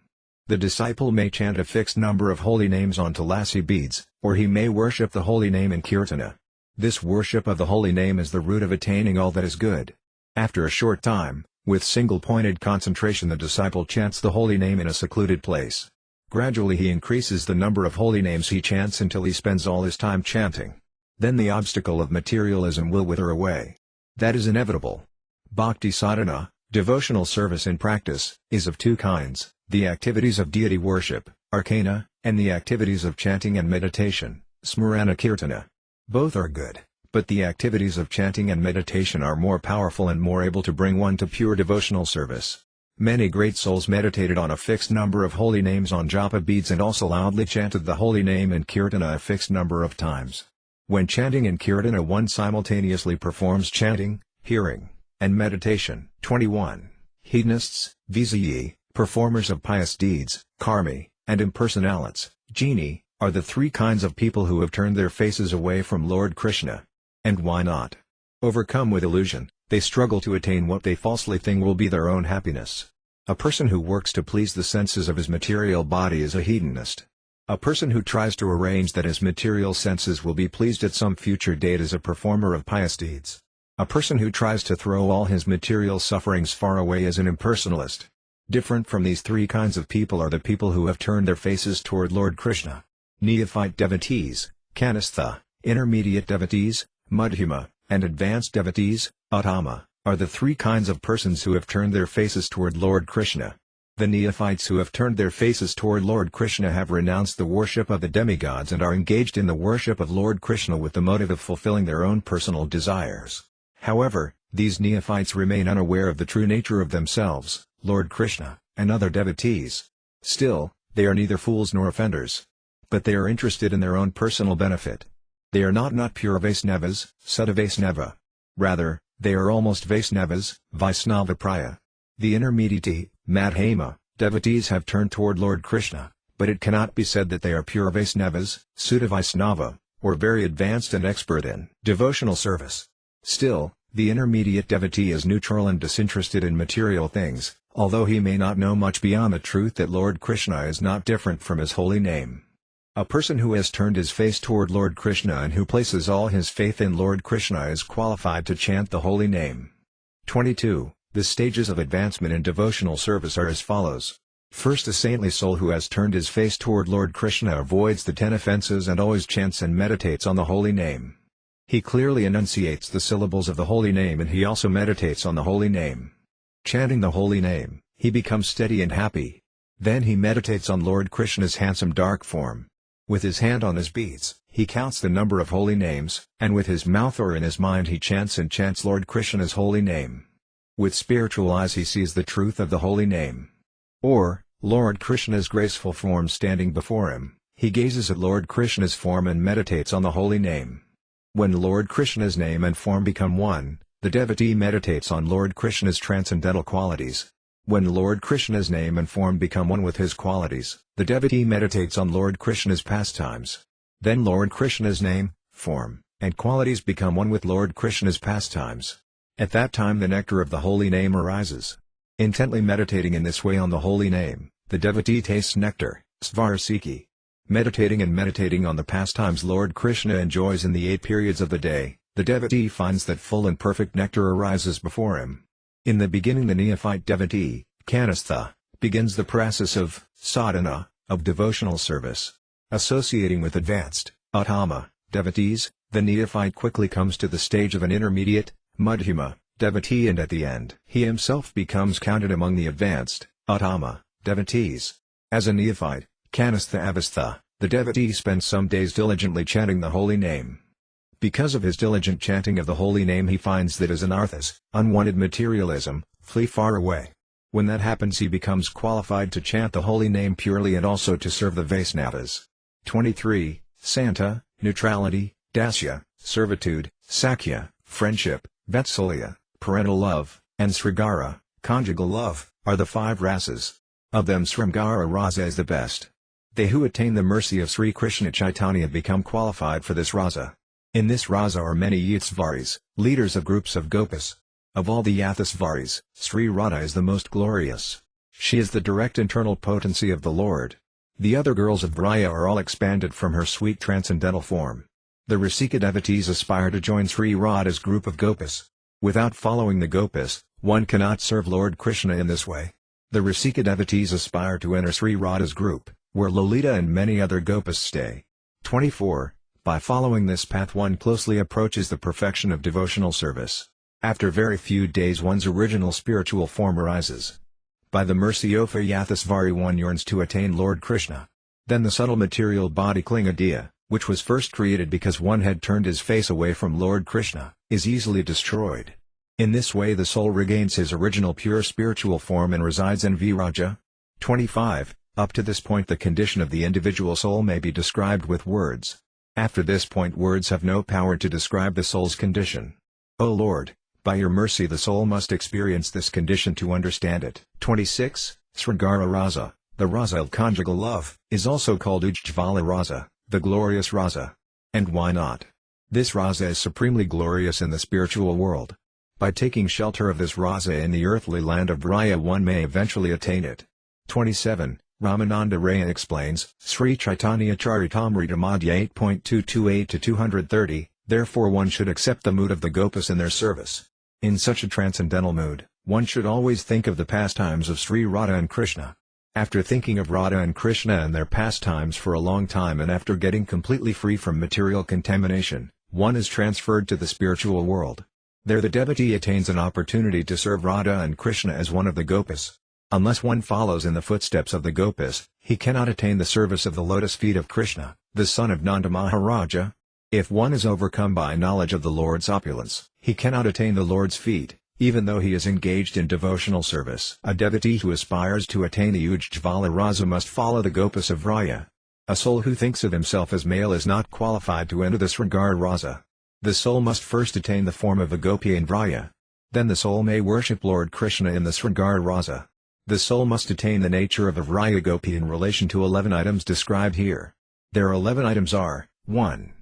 The disciple may chant a fixed number of holy names on tulasi beads, or he may worship the holy name in kirtana. This worship of the holy name is the root of attaining all that is good. After a short time, with single-pointed concentration the disciple chants the holy name in a secluded place. Gradually he increases the number of holy names he chants until he spends all his time chanting. Then the obstacle of materialism will wither away. That is inevitable. Bhakti sadhana, devotional service in practice, is of 2 kinds, the activities of deity worship, arcana, and the activities of chanting and meditation, smarana kirtana. Both are good, but the activities of chanting and meditation are more powerful and more able to bring one to pure devotional service. Many great souls meditated on a fixed number of holy names on japa beads and also loudly chanted the holy name in kirtana a fixed number of times. When chanting in kirtana, one simultaneously performs chanting, hearing, and meditation. 21. Hedonists, visayi, performers of pious deeds, karmi, and impersonalists, genie, are the three kinds of people who have turned their faces away from Lord Krishna. And why not? Overcome with illusion, they struggle to attain what they falsely think will be their own happiness. A person who works to please the senses of his material body is a hedonist. A person who tries to arrange that his material senses will be pleased at some future date is a performer of pious deeds. A person who tries to throw all his material sufferings far away is an impersonalist. Different from these three kinds of people are the people who have turned their faces toward Lord Krishna. Neophyte devotees, kanistha, intermediate devotees, madhyama, and advanced devotees, uttama, are the three kinds of persons who have turned their faces toward Lord Krishna. The neophytes who have turned their faces toward Lord Krishna have renounced the worship of the demigods and are engaged in the worship of Lord Krishna with the motive of fulfilling their own personal desires. However, these neophytes remain unaware of the true nature of themselves, Lord Krishna, and other devotees. Still, they are neither fools nor offenders. But they are interested in their own personal benefit. They are not pure Vaisnavas, Sutta Vaisnava. Rather, they are almost Vaisnavas, Vaisnava Praya. The intermediate, Madhyama, devotees have turned toward Lord Krishna, but it cannot be said that they are pure Vaisnavas, Sutta Vaisnava, or very advanced and expert in devotional service. Still, the intermediate devotee is neutral and disinterested in material things, although he may not know much beyond the truth that Lord Krishna is not different from his holy name. A person who has turned his face toward Lord Krishna and who places all his faith in Lord Krishna is qualified to chant the holy name. 22. The stages of advancement in devotional service are as follows. First, a saintly soul who has turned his face toward Lord Krishna avoids the 10 offenses and always chants and meditates on the holy name. He clearly enunciates the syllables of the holy name and he also meditates on the holy name. Chanting the holy name, he becomes steady and happy. Then he meditates on Lord Krishna's handsome dark form. With his hand on his beads, he counts the number of holy names, and with his mouth or in his mind he chants Lord Krishna's holy name. With spiritual eyes he sees the truth of the holy name. Or, Lord Krishna's graceful form standing before him, he gazes at Lord Krishna's form and meditates on the holy name. When Lord Krishna's name and form become one, the devotee meditates on Lord Krishna's transcendental qualities. When Lord Krishna's name and form become one with his qualities, the devotee meditates on Lord Krishna's pastimes. Then Lord Krishna's name, form, and qualities become one with Lord Krishna's pastimes. At that time the nectar of the holy name arises. Intently meditating in this way on the holy name, the devotee tastes nectar, svarasiki. Meditating on the pastimes Lord Krishna enjoys in the 8 periods of the day, the devotee finds that full and perfect nectar arises before him. In the beginning the neophyte devotee, kanistha, begins the process of sadhana, of devotional service. Associating with advanced, uttama, devotees, the neophyte quickly comes to the stage of an intermediate, madhyama, devotee and at the end he himself becomes counted among the advanced, uttama, devotees. As a neophyte, kanistha avastha, the devotee spends some days diligently chanting the holy name. Because of his diligent chanting of the holy name he finds that his anarthas, unwanted materialism, flee far away. When that happens he becomes qualified to chant the holy name purely and also to serve the Vaisnavas. 23. Santa, neutrality, dasya, servitude, sakhya, friendship, vatsalya, parental love, and sringara, conjugal love, are the 5 rasas. Of them Sringara rasa is the best. They who attain the mercy of Sri Krishna Chaitanya become qualified for this rasa. In this rasa are many yathasvaris, leaders of groups of gopas. Of all the yathasvaris, Sri Radha is the most glorious. She is the direct internal potency of the Lord. The other girls of Vraya are all expanded from her sweet transcendental form. The Rasika devotees aspire to join Sri Radha's group of gopas. Without following the gopas, one cannot serve Lord Krishna in this way. The Rasika devotees aspire to enter Sri Radha's group, where Lalita and many other gopas stay. 24. By following this path one closely approaches the perfection of devotional service. After very few days one's original spiritual form arises. By the mercy of Yathasvari one yearns to attain Lord Krishna. Then the subtle material body Klingadya, which was first created because one had turned his face away from Lord Krishna, is easily destroyed. In this way the soul regains his original pure spiritual form and resides in Viraja. 25. Up to this point the condition of the individual soul may be described with words. After this point words have no power to describe the soul's condition. O Lord, by your mercy the soul must experience this condition to understand it. 26. Sringara Rasa, the rasa of conjugal love, is also called Ujjvala Rasa, the glorious rasa. And why not? This rasa is supremely glorious in the spiritual world. By taking shelter of this rasa in the earthly land of Braya one may eventually attain it. 27. Ramananda Raya explains, Sri Chaitanya Charitamrita Madhya 8.228-230, therefore one should accept the mood of the Gopas in their service. In such a transcendental mood, one should always think of the pastimes of Sri Radha and Krishna. After thinking of Radha and Krishna and their pastimes for a long time and after getting completely free from material contamination, one is transferred to the spiritual world. There the devotee attains an opportunity to serve Radha and Krishna as one of the Gopas. Unless one follows in the footsteps of the Gopas, he cannot attain the service of the lotus feet of Krishna, the son of Nanda Maharaja. If one is overcome by knowledge of the Lord's opulence, he cannot attain the Lord's feet, even though he is engaged in devotional service. A devotee who aspires to attain the Ujjvala Rasa must follow the Gopas of Raya. A soul who thinks of himself as male is not qualified to enter the Sringara Rasa. The soul must first attain the form of a gopi in Vraya. Then the soul may worship Lord Krishna in the Sringara Rasa. The soul must attain the nature of a Vraya gopi in relation to 11 items described here. Their 11 items are, 1.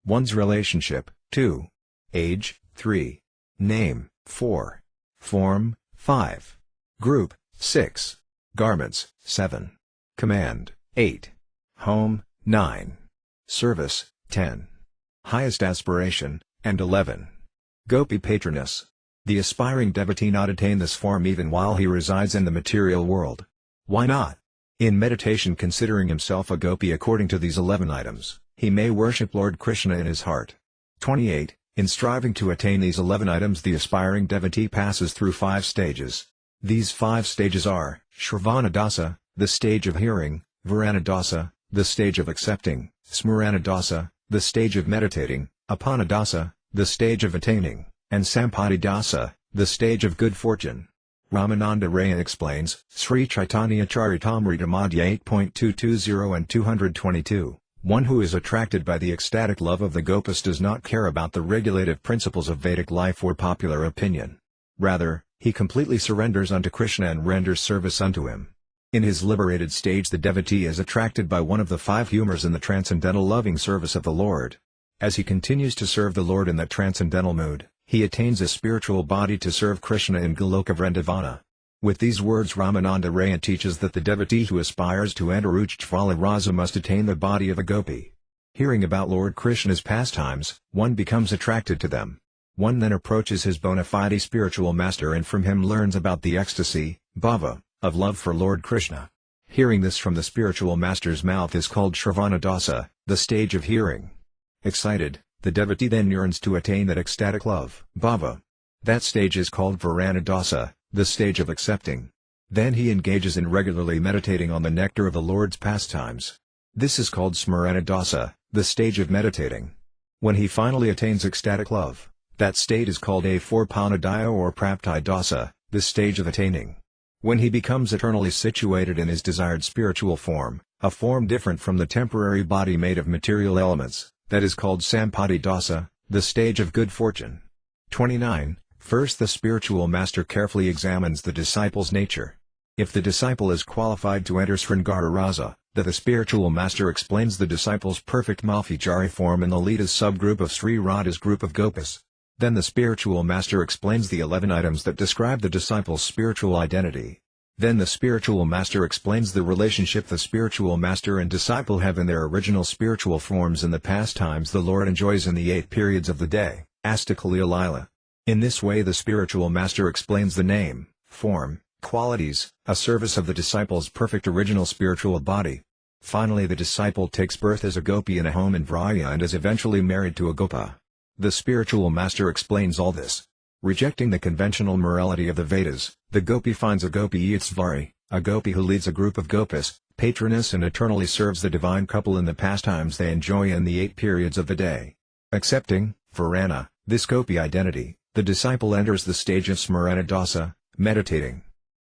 One's relationship, 2. Age, 3. Name, 4. Form, 5. Group, 6. Garments, 7. Command, 8. Home, 9. Service, 10. Highest aspiration, and 11. Gopi patroness. The aspiring devotee not attain this form even while he resides in the material world. Why not? In meditation considering himself a gopi according to these 11 items, he may worship Lord Krishna in his heart. 28. In striving to attain these 11 items the aspiring devotee passes through 5 stages. These 5 stages are, Shravanadasa, the stage of hearing, Varanadasa, the stage of accepting, Smaranadasa, the stage of meditating, Apanadasa, the stage of attaining, and Sampadidasa, the stage of good fortune. Ramananda Raya explains, Sri Chaitanya Charitamrita Madhya 8.220 and 222, one who is attracted by the ecstatic love of the Gopas does not care about the regulative principles of Vedic life or popular opinion. Rather, he completely surrenders unto Krishna and renders service unto him. In his liberated stage the devotee is attracted by one of the 5 humors in the transcendental loving service of the Lord. As he continues to serve the Lord in that transcendental mood, he attains a spiritual body to serve Krishna in Goloka Vrindavana. With these words Ramananda Raya teaches that the devotee who aspires to enter Ujjvala Rasa must attain the body of a gopi. Hearing about Lord Krishna's pastimes, one becomes attracted to them. One then approaches his bona fide spiritual master and from him learns about the ecstasy, bhava, of love for Lord Krishna. Hearing this from the spiritual master's mouth is called Shravanadasa, the stage of hearing. Excited, the devotee then yearns to attain that ecstatic love, bhava. That stage is called Varanadasa, the stage of accepting. Then he engages in regularly meditating on the nectar of the Lord's pastimes. This is called Smaranadasa, the stage of meditating. When he finally attains ecstatic love, that state is called Aforpanadaya or Praptidasa, the stage of attaining. When he becomes eternally situated in his desired spiritual form, a form different from the temporary body made of material elements, that is called Sampadidasa, the stage of good fortune. 29. First the spiritual master carefully examines the disciple's nature. If the disciple is qualified to enter Sringara Rasa, the spiritual master explains the disciple's perfect Malfichari form in the Lita's subgroup of Sri Radha's group of Gopas. Then the spiritual master explains the 11 items that describe the disciple's spiritual identity. Then the spiritual master explains the relationship the spiritual master and disciple have in their original spiritual forms in the pastimes the Lord enjoys in the 8 periods of the day, Astakalila Lila. In this way the spiritual master explains the name, form, qualities, a service of the disciple's perfect original spiritual body. Finally the disciple takes birth as a gopi in a home in Vraya and is eventually married to a gopa. The spiritual master explains all this. Rejecting the conventional morality of the Vedas, the gopi finds a gopi Itsvari, a gopi who leads a group of gopas, patroness and eternally serves the divine couple in the pastimes they enjoy in the 8 periods of the day. Accepting, Varana, this gopi identity, The disciple enters the stage of Smaranadasa, meditating.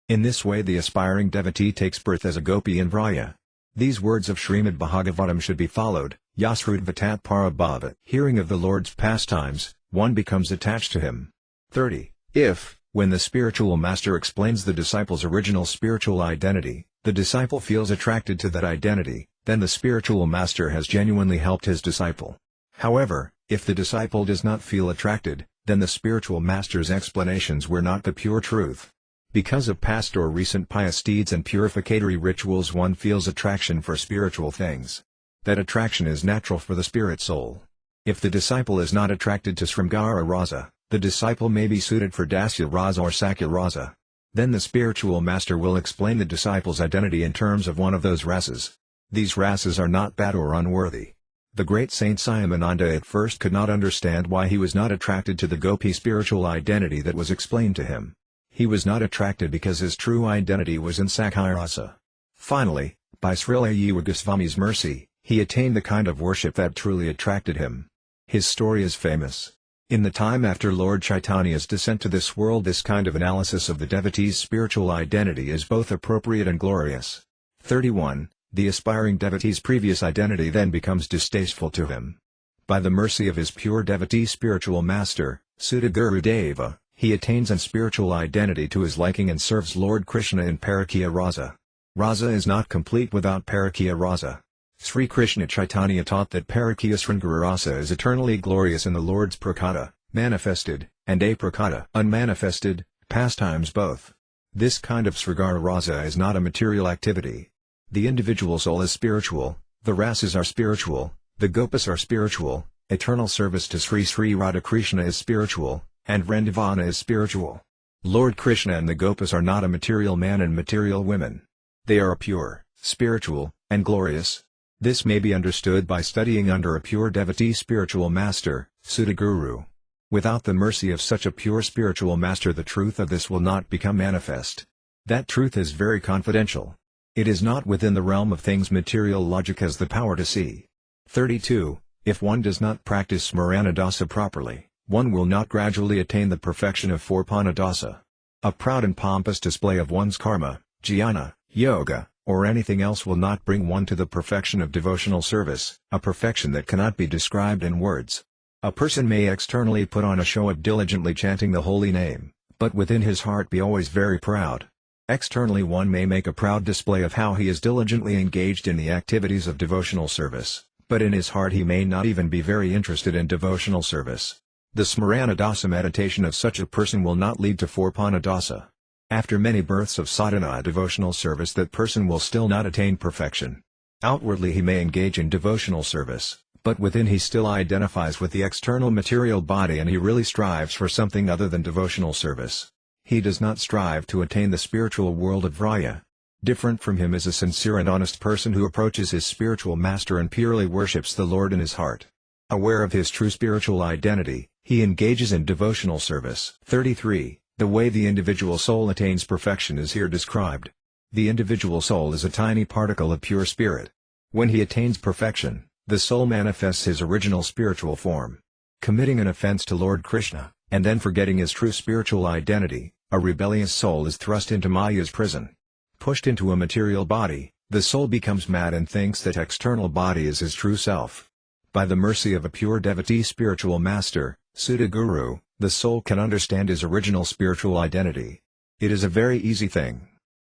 In this way the aspiring devotee takes birth as a gopi in Vraya. These words of Srimad Bhagavatam should be followed, Yasrudvatat Parabhavat. Hearing of the Lord's pastimes, one becomes attached to him. 30. If, when the spiritual master explains the disciple's original spiritual identity, the disciple feels attracted to that identity, then the spiritual master has genuinely helped his disciple. However, if the disciple does not feel attracted, then the spiritual master's explanations were not the pure truth. Because of past or recent pious deeds and purificatory rituals one feels attraction for spiritual things. That attraction is natural for the spirit soul. If the disciple is not attracted to Sringara Rasa, the disciple may be suited for Dasya Rasa or Sakya Rasa. Then the spiritual master will explain the disciple's identity in terms of one of those rasas. These rasas are not bad or unworthy. The great Saint Siamananda at first could not understand why he was not attracted to the gopi spiritual identity that was explained to him. He was not attracted because his true identity was in Sakya Rasa. Finally, by Srila Jiva Goswami's mercy, he attained the kind of worship that truly attracted him. His story is famous. In the time after Lord Chaitanya's descent to this world, this kind of analysis of the devotee's spiritual identity is both appropriate and glorious. 31. The aspiring devotee's previous identity then becomes distasteful to him. By the mercy of his pure devotee spiritual master, Sutta Guru Deva, he attains an spiritual identity to his liking and serves Lord Krishna in Parakya Rasa. Rasa is not complete without Parakya Rasa. Sri Krishna Chaitanya taught that Parakya Sringara Rasa is eternally glorious in the Lord's prakata, manifested, and aprakata, unmanifested, pastimes both. This kind of Sringara Rasa is not a material activity. The individual soul is spiritual, the rasas are spiritual, the gopas are spiritual, eternal service to Sri Sri Radhakrishna is spiritual, and Vrindavana is spiritual. Lord Krishna and the gopas are not a material man and material women. They are pure, spiritual, and glorious. This may be understood by studying under a pure devotee spiritual master, Sutta Guru. Without the mercy of such a pure spiritual master the truth of this will not become manifest. That truth is very confidential. It is not within the realm of things material logic has the power to see. 32. If one does not practice Smaranadasa properly, one will not gradually attain the perfection of Forpanadasa. A proud and pompous display of one's karma, jnana, yoga, or anything else will not bring one to the perfection of devotional service, a perfection that cannot be described in words. A person may externally put on a show of diligently chanting the holy name, but within his heart be always very proud. Externally one may make a proud display of how he is diligently engaged in the activities of devotional service, but in his heart he may not even be very interested in devotional service. The Smaranadasa meditation of such a person will not lead to Forpanadasa. After many births of sadhana devotional service that person will still not attain perfection. Outwardly he may engage in devotional service, but within he still identifies with the external material body and he really strives for something other than devotional service. He does not strive to attain the spiritual world of Vraya. Different from him is a sincere and honest person who approaches his spiritual master and purely worships the Lord in his heart. Aware of his true spiritual identity, he engages in devotional service. 33. The way the individual soul attains perfection is here described. The individual soul is a tiny particle of pure spirit. When he attains perfection, the soul manifests his original spiritual form. Committing an offense to Lord Krishna, and then forgetting his true spiritual identity, a rebellious soul is thrust into Maya's prison. Pushed into a material body, the soul becomes mad and thinks that external body is his true self. By the mercy of a pure devotee spiritual master, Sutta Guru, the soul can understand his original spiritual identity. It is a very easy thing.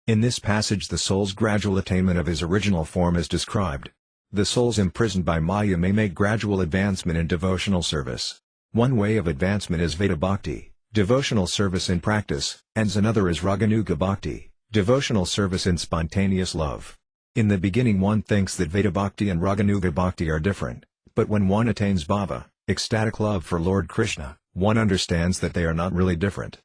In this passage the soul's gradual attainment of his original form is described. The souls imprisoned by Maya may make gradual advancement in devotional service. One way of advancement is Veda Bhakti, devotional service in practice, and another is Raganuga Bhakti, devotional service in spontaneous love. In the beginning one thinks that Veda Bhakti and Raganuga Bhakti are different, but when one attains bhava, ecstatic love for Lord Krishna, one understands that they are not really different.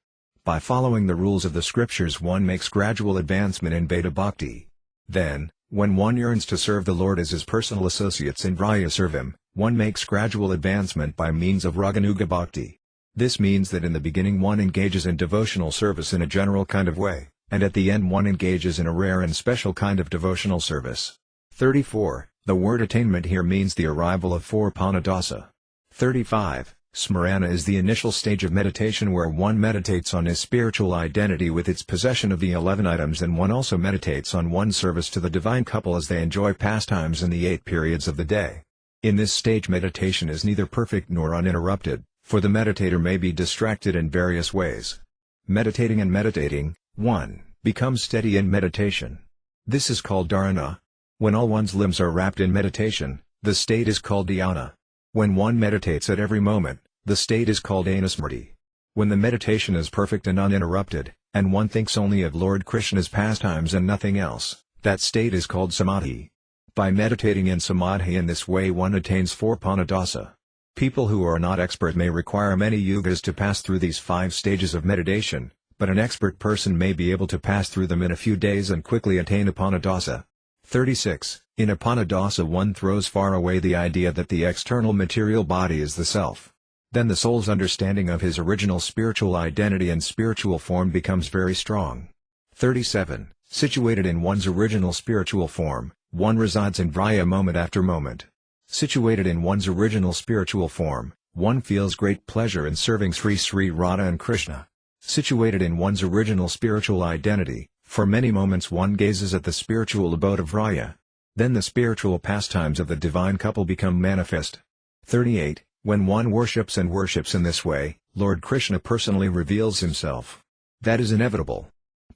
By following the rules of the scriptures one makes gradual advancement in Veda Bhakti. Then, when one yearns to serve the Lord as his personal associates in Vraya serve him, one makes gradual advancement by means of Raganuga Bhakti. This means that in the beginning one engages in devotional service in a general kind of way, and at the end one engages in a rare and special kind of devotional service. 34. The word attainment here means the arrival of Forpanadasa. 35. Smarana is the initial stage of meditation where one meditates on his spiritual identity with its possession of the 11 items, and one also meditates on one's service to the divine couple as they enjoy pastimes in the 8 periods of the day. In this stage meditation is neither perfect nor uninterrupted, for the meditator may be distracted in various ways. Meditating and meditating, 1. Becomes steady in meditation. This is called dharana. When all one's limbs are wrapped in meditation, the state is called dhyana. When one meditates at every moment, the state is called anusmriti. When the meditation is perfect and uninterrupted, and one thinks only of Lord Krishna's pastimes and nothing else, that state is called samadhi. By meditating in samadhi in this way one attains 4 panadasa. People who are not expert may require many yugas to pass through these 5 stages of meditation, but an expert person may be able to pass through them in a few days and quickly attain apanadasa. 36. In apanadasa one throws far away the idea that the external material body is the self. Then the soul's understanding of his original spiritual identity and spiritual form becomes very strong. 37. Situated in one's original spiritual form, one resides in Vraya moment after moment. Situated in one's original spiritual form, one feels great pleasure in serving Sri Radha and Krishna. Situated in one's original spiritual identity, for many moments one gazes at the spiritual abode of Vraya. Then the spiritual pastimes of the divine couple become manifest. 38. When one worships and worships in this way, Lord Krishna personally reveals himself. That is inevitable.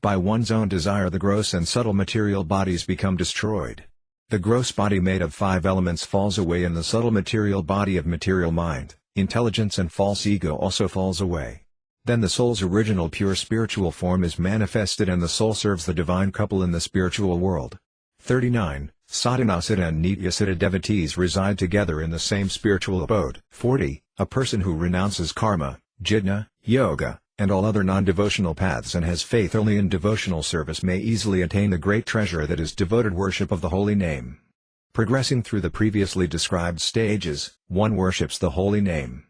By one's own desire the gross and subtle material bodies become destroyed. The gross body made of 5 elements falls away, and the subtle material body of material mind, intelligence and false ego also falls away. Then the soul's original pure spiritual form is manifested and the soul serves the divine couple in the spiritual world. 39. Sadhanasiddha and Nityasiddha devotees reside together in the same spiritual abode. 40. A person who renounces karma, jnana, yoga, and all other non-devotional paths and has faith only in devotional service may easily attain the great treasure that is devoted worship of the holy name. Progressing through the previously described stages, one worships the holy name.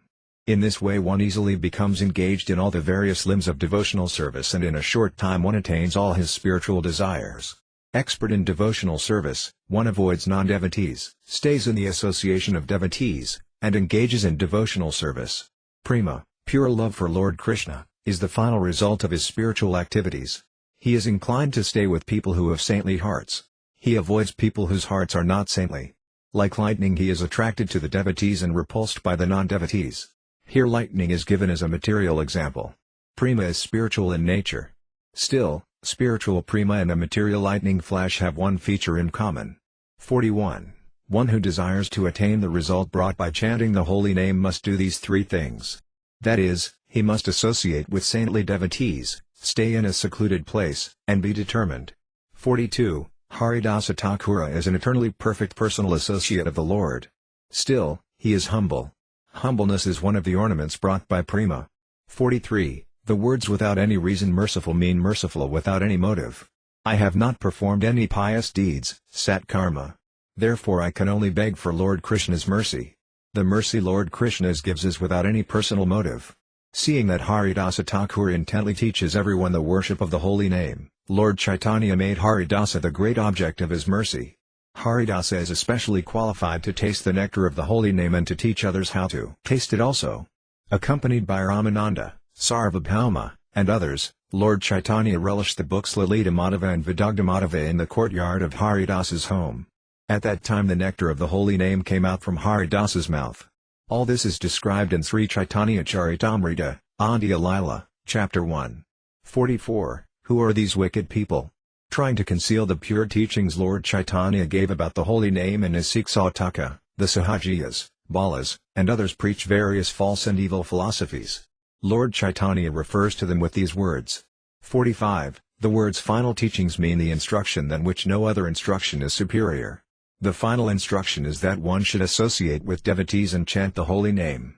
In this way one easily becomes engaged in all the various limbs of devotional service, and in a short time one attains all his spiritual desires. Expert in devotional service, one avoids non-devotees, stays in the association of devotees, and engages in devotional service. Prema, pure love for Lord Krishna, is the final result of his spiritual activities. He is inclined to stay with people who have saintly hearts. He avoids people whose hearts are not saintly. Like lightning he is attracted to the devotees and repulsed by the non-devotees. Here lightning is given as a material example. Prema is spiritual in nature. Still, spiritual prema and a material lightning flash have one feature in common. 41. One who desires to attain the result brought by chanting the holy name must do these 3 things. That is, he must associate with saintly devotees, stay in a secluded place, and be determined. 42. Haridasa Thakura is an eternally perfect personal associate of the Lord. Still, he is humble. Humbleness is one of the ornaments brought by prema. 43. The words without any reason merciful mean merciful without any motive. I have not performed any pious deeds, sat karma. Therefore I can only beg for Lord Krishna's mercy. The mercy Lord Krishna gives is without any personal motive. Seeing that Haridasa Thakura intently teaches everyone the worship of the holy name, Lord Chaitanya made Haridasa the great object of his mercy. Haridasa is especially qualified to taste the nectar of the holy name and to teach others how to taste it also. Accompanied by Ramananda, Sarvabhauma, and others, Lord Chaitanya relished the books Lalita Madhava and Vidagdha Madhava in the courtyard of Haridasa's home. At that time the nectar of the holy name came out from Haridasa's mouth. All this is described in Sri Chaitanya Charitamrita, Andhya Lila, Chapter 1. 44. Who are these wicked people? Trying to conceal the pure teachings Lord Chaitanya gave about the holy name and his Siksataka, the Sahajiyas, Balas, and others preach various false and evil philosophies. Lord Chaitanya refers to them with these words. 45. The words final teachings mean the instruction than which no other instruction is superior. The final instruction is that one should associate with devotees and chant the holy name.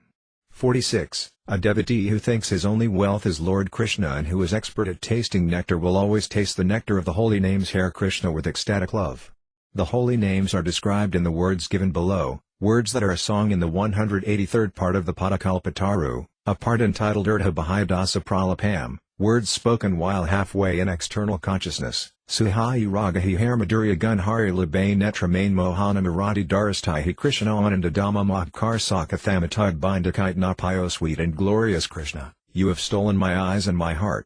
46. A devotee who thinks his only wealth is Lord Krishna and who is expert at tasting nectar will always taste the nectar of the holy names Hare Krishna with ecstatic love. The holy names are described in the words given below, words that are a song in the 183rd part of the Padakalpataru, a part entitled Urdhva Bhayadasa Pralapam, words spoken while halfway in external consciousness, Suhayi Ragahi Harmadurya Gunhari Labane Netra Main Mohana Marati Darastai Krishna Ananda Dhamma Mahkar Sakathamatug Bindakite Napayo Sweet and glorious Krishna, you have stolen my eyes and my heart.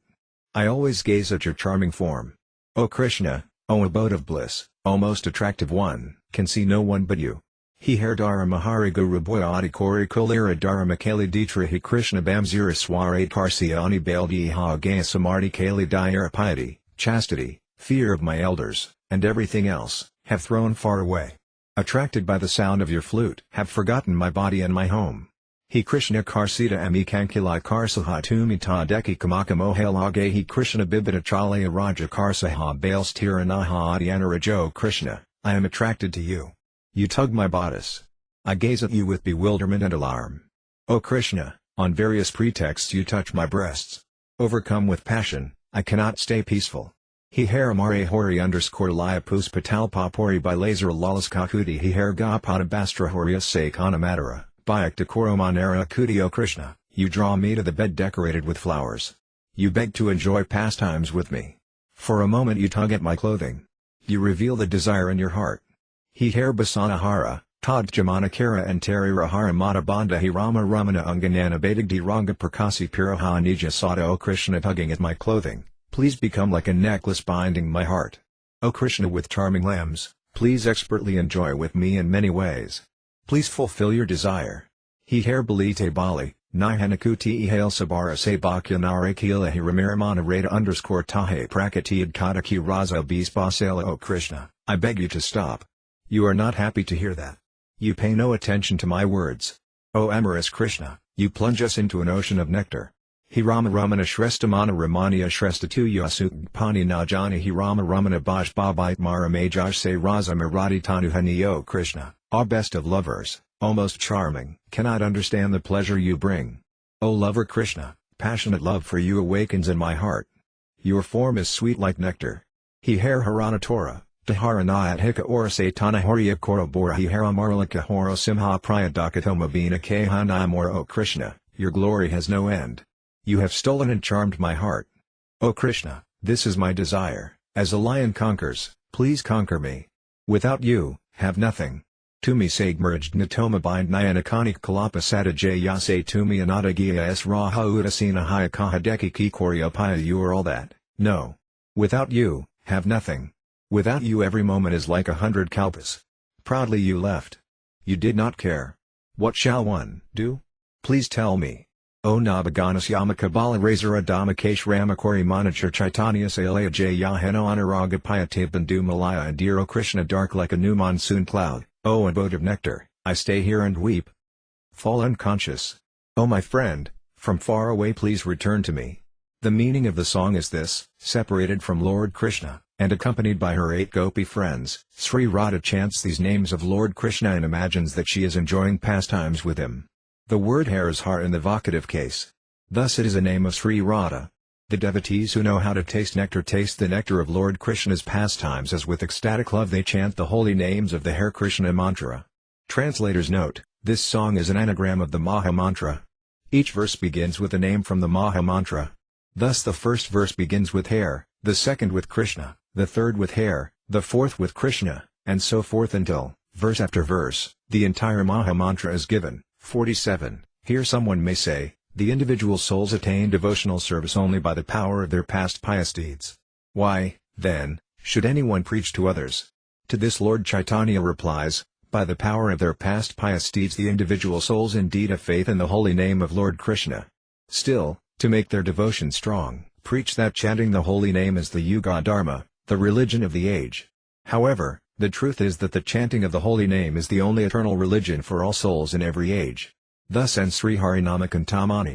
I always gaze at your charming form. O Krishna, O abode of bliss, O most attractive one, can see no one but you. He Herdara Mahari Guru Boyadi Kori Kulira Dara Makali Ditrahi Krishna Bamzira Swarade Karsiani Baldi Ha Gaya Samardi Kali Dhyara piety, chastity, fear of my elders, and everything else, have thrown far away. Attracted by the sound of your flute, have forgotten my body and my home. He Krishna Karsita Ami Kankila Karsaha Tumita Deki Kamaka Mohalage He Krishna Bibita Chalaya Raja Karsaha Bales Tiranaha Adyanarajo Krishna, I am attracted to you. You tug my bodice. I gaze at you with bewilderment and alarm. O Krishna, on various pretexts you touch my breasts. Overcome with passion, I cannot stay peaceful. He haramare hori _laya pus patalpapori by laser lalas kakuti he hair gapada bastra horia se kanamatara, bayak dekoro manara akuti. O Krishna, you draw me to the bed decorated with flowers. You beg to enjoy pastimes with me. For a moment you tug at my clothing. You reveal the desire in your heart. He hair basanahara, tad jamana kara and teri rahara mata banda hi rama ramana unganana badigdi ranga prakasi piraha nija sada. O Krishna, tugging at my clothing, please become like a necklace binding my heart. O Krishna, with charming limbs, please expertly enjoy with me in many ways. Please fulfill your desire. He hair balite bali, nihanakuti hail sabara se bakyanare kila hi ramiramana rata _tahe prakatiyad kataki raza bisbasela. O Krishna, I beg you to stop. You are not happy to hear that. You pay no attention to my words. O amorous Krishna, you plunge us into an ocean of nectar. He Rama Ramana Shrestamana Ramania Shrestatu Yasukpani Najani He Rama Ramana Baj Babait Mara Majaj Se Raza Marati Tanuhani. O Krishna, O best of lovers, O most charming, cannot understand the pleasure you bring. O lover Krishna, passionate love for you awakens in my heart. Your form is sweet like nectar. He hair Harana Torah. Dharanayat hika ora satana horiya korobora hi haramaralika horo simha prayadakatoma vina kahanamora. O Krishna, your glory has no end. You have stolen and charmed my heart. O Krishna, this is my desire, as a lion conquers, please conquer me. Without you, have nothing. To me sagmaraj natoma bind nayanakanik kalapa satajay yase to me anada gya s raha udasina hayakaha deki kikoria paya. You are all that, no. Without you, have nothing. Without you every moment is like 100 kalpas. Proudly you left. You did not care. What shall one do? Please tell me. O Nabaganas Yamakabala Razara Damakash Ramakori Manachar Chaitanya Salaya Jayahano Anuraga Payate Bandhu Malaya and dear O Krishna, dark like a new monsoon cloud, O abode of nectar, I stay here and weep. Fall unconscious. O my friend, from far away please return to me. The meaning of the song is this: separated from Lord Krishna, and accompanied by her 8 gopi friends, Sri Radha chants these names of Lord Krishna and imagines that she is enjoying pastimes with him. The word hair is har in the vocative case. Thus it is a name of Sri Radha. The devotees who know how to taste nectar taste the nectar of Lord Krishna's pastimes as with ecstatic love they chant the holy names of the Hare Krishna mantra. Translator's note: this song is an anagram of the Maha Mantra. Each verse begins with a name from the Maha Mantra. Thus the first verse begins with Hare, the second with Krishna, the third with Hare, the fourth with Krishna, and so forth until, verse after verse, the entire Maha Mantra is given. 47. Here someone may say, the individual souls attain devotional service only by the power of their past pious deeds. Why, then, should anyone preach to others? To this Lord Chaitanya replies, by the power of their past pious deeds the individual souls indeed have faith in the holy name of Lord Krishna. Still, to make their devotion strong, preach that chanting the holy name is the Yuga Dharma, the religion of the age. However, the truth is that the chanting of the holy name is the only eternal religion for all souls in every age. Thus ends Sri Harinama Cintamani.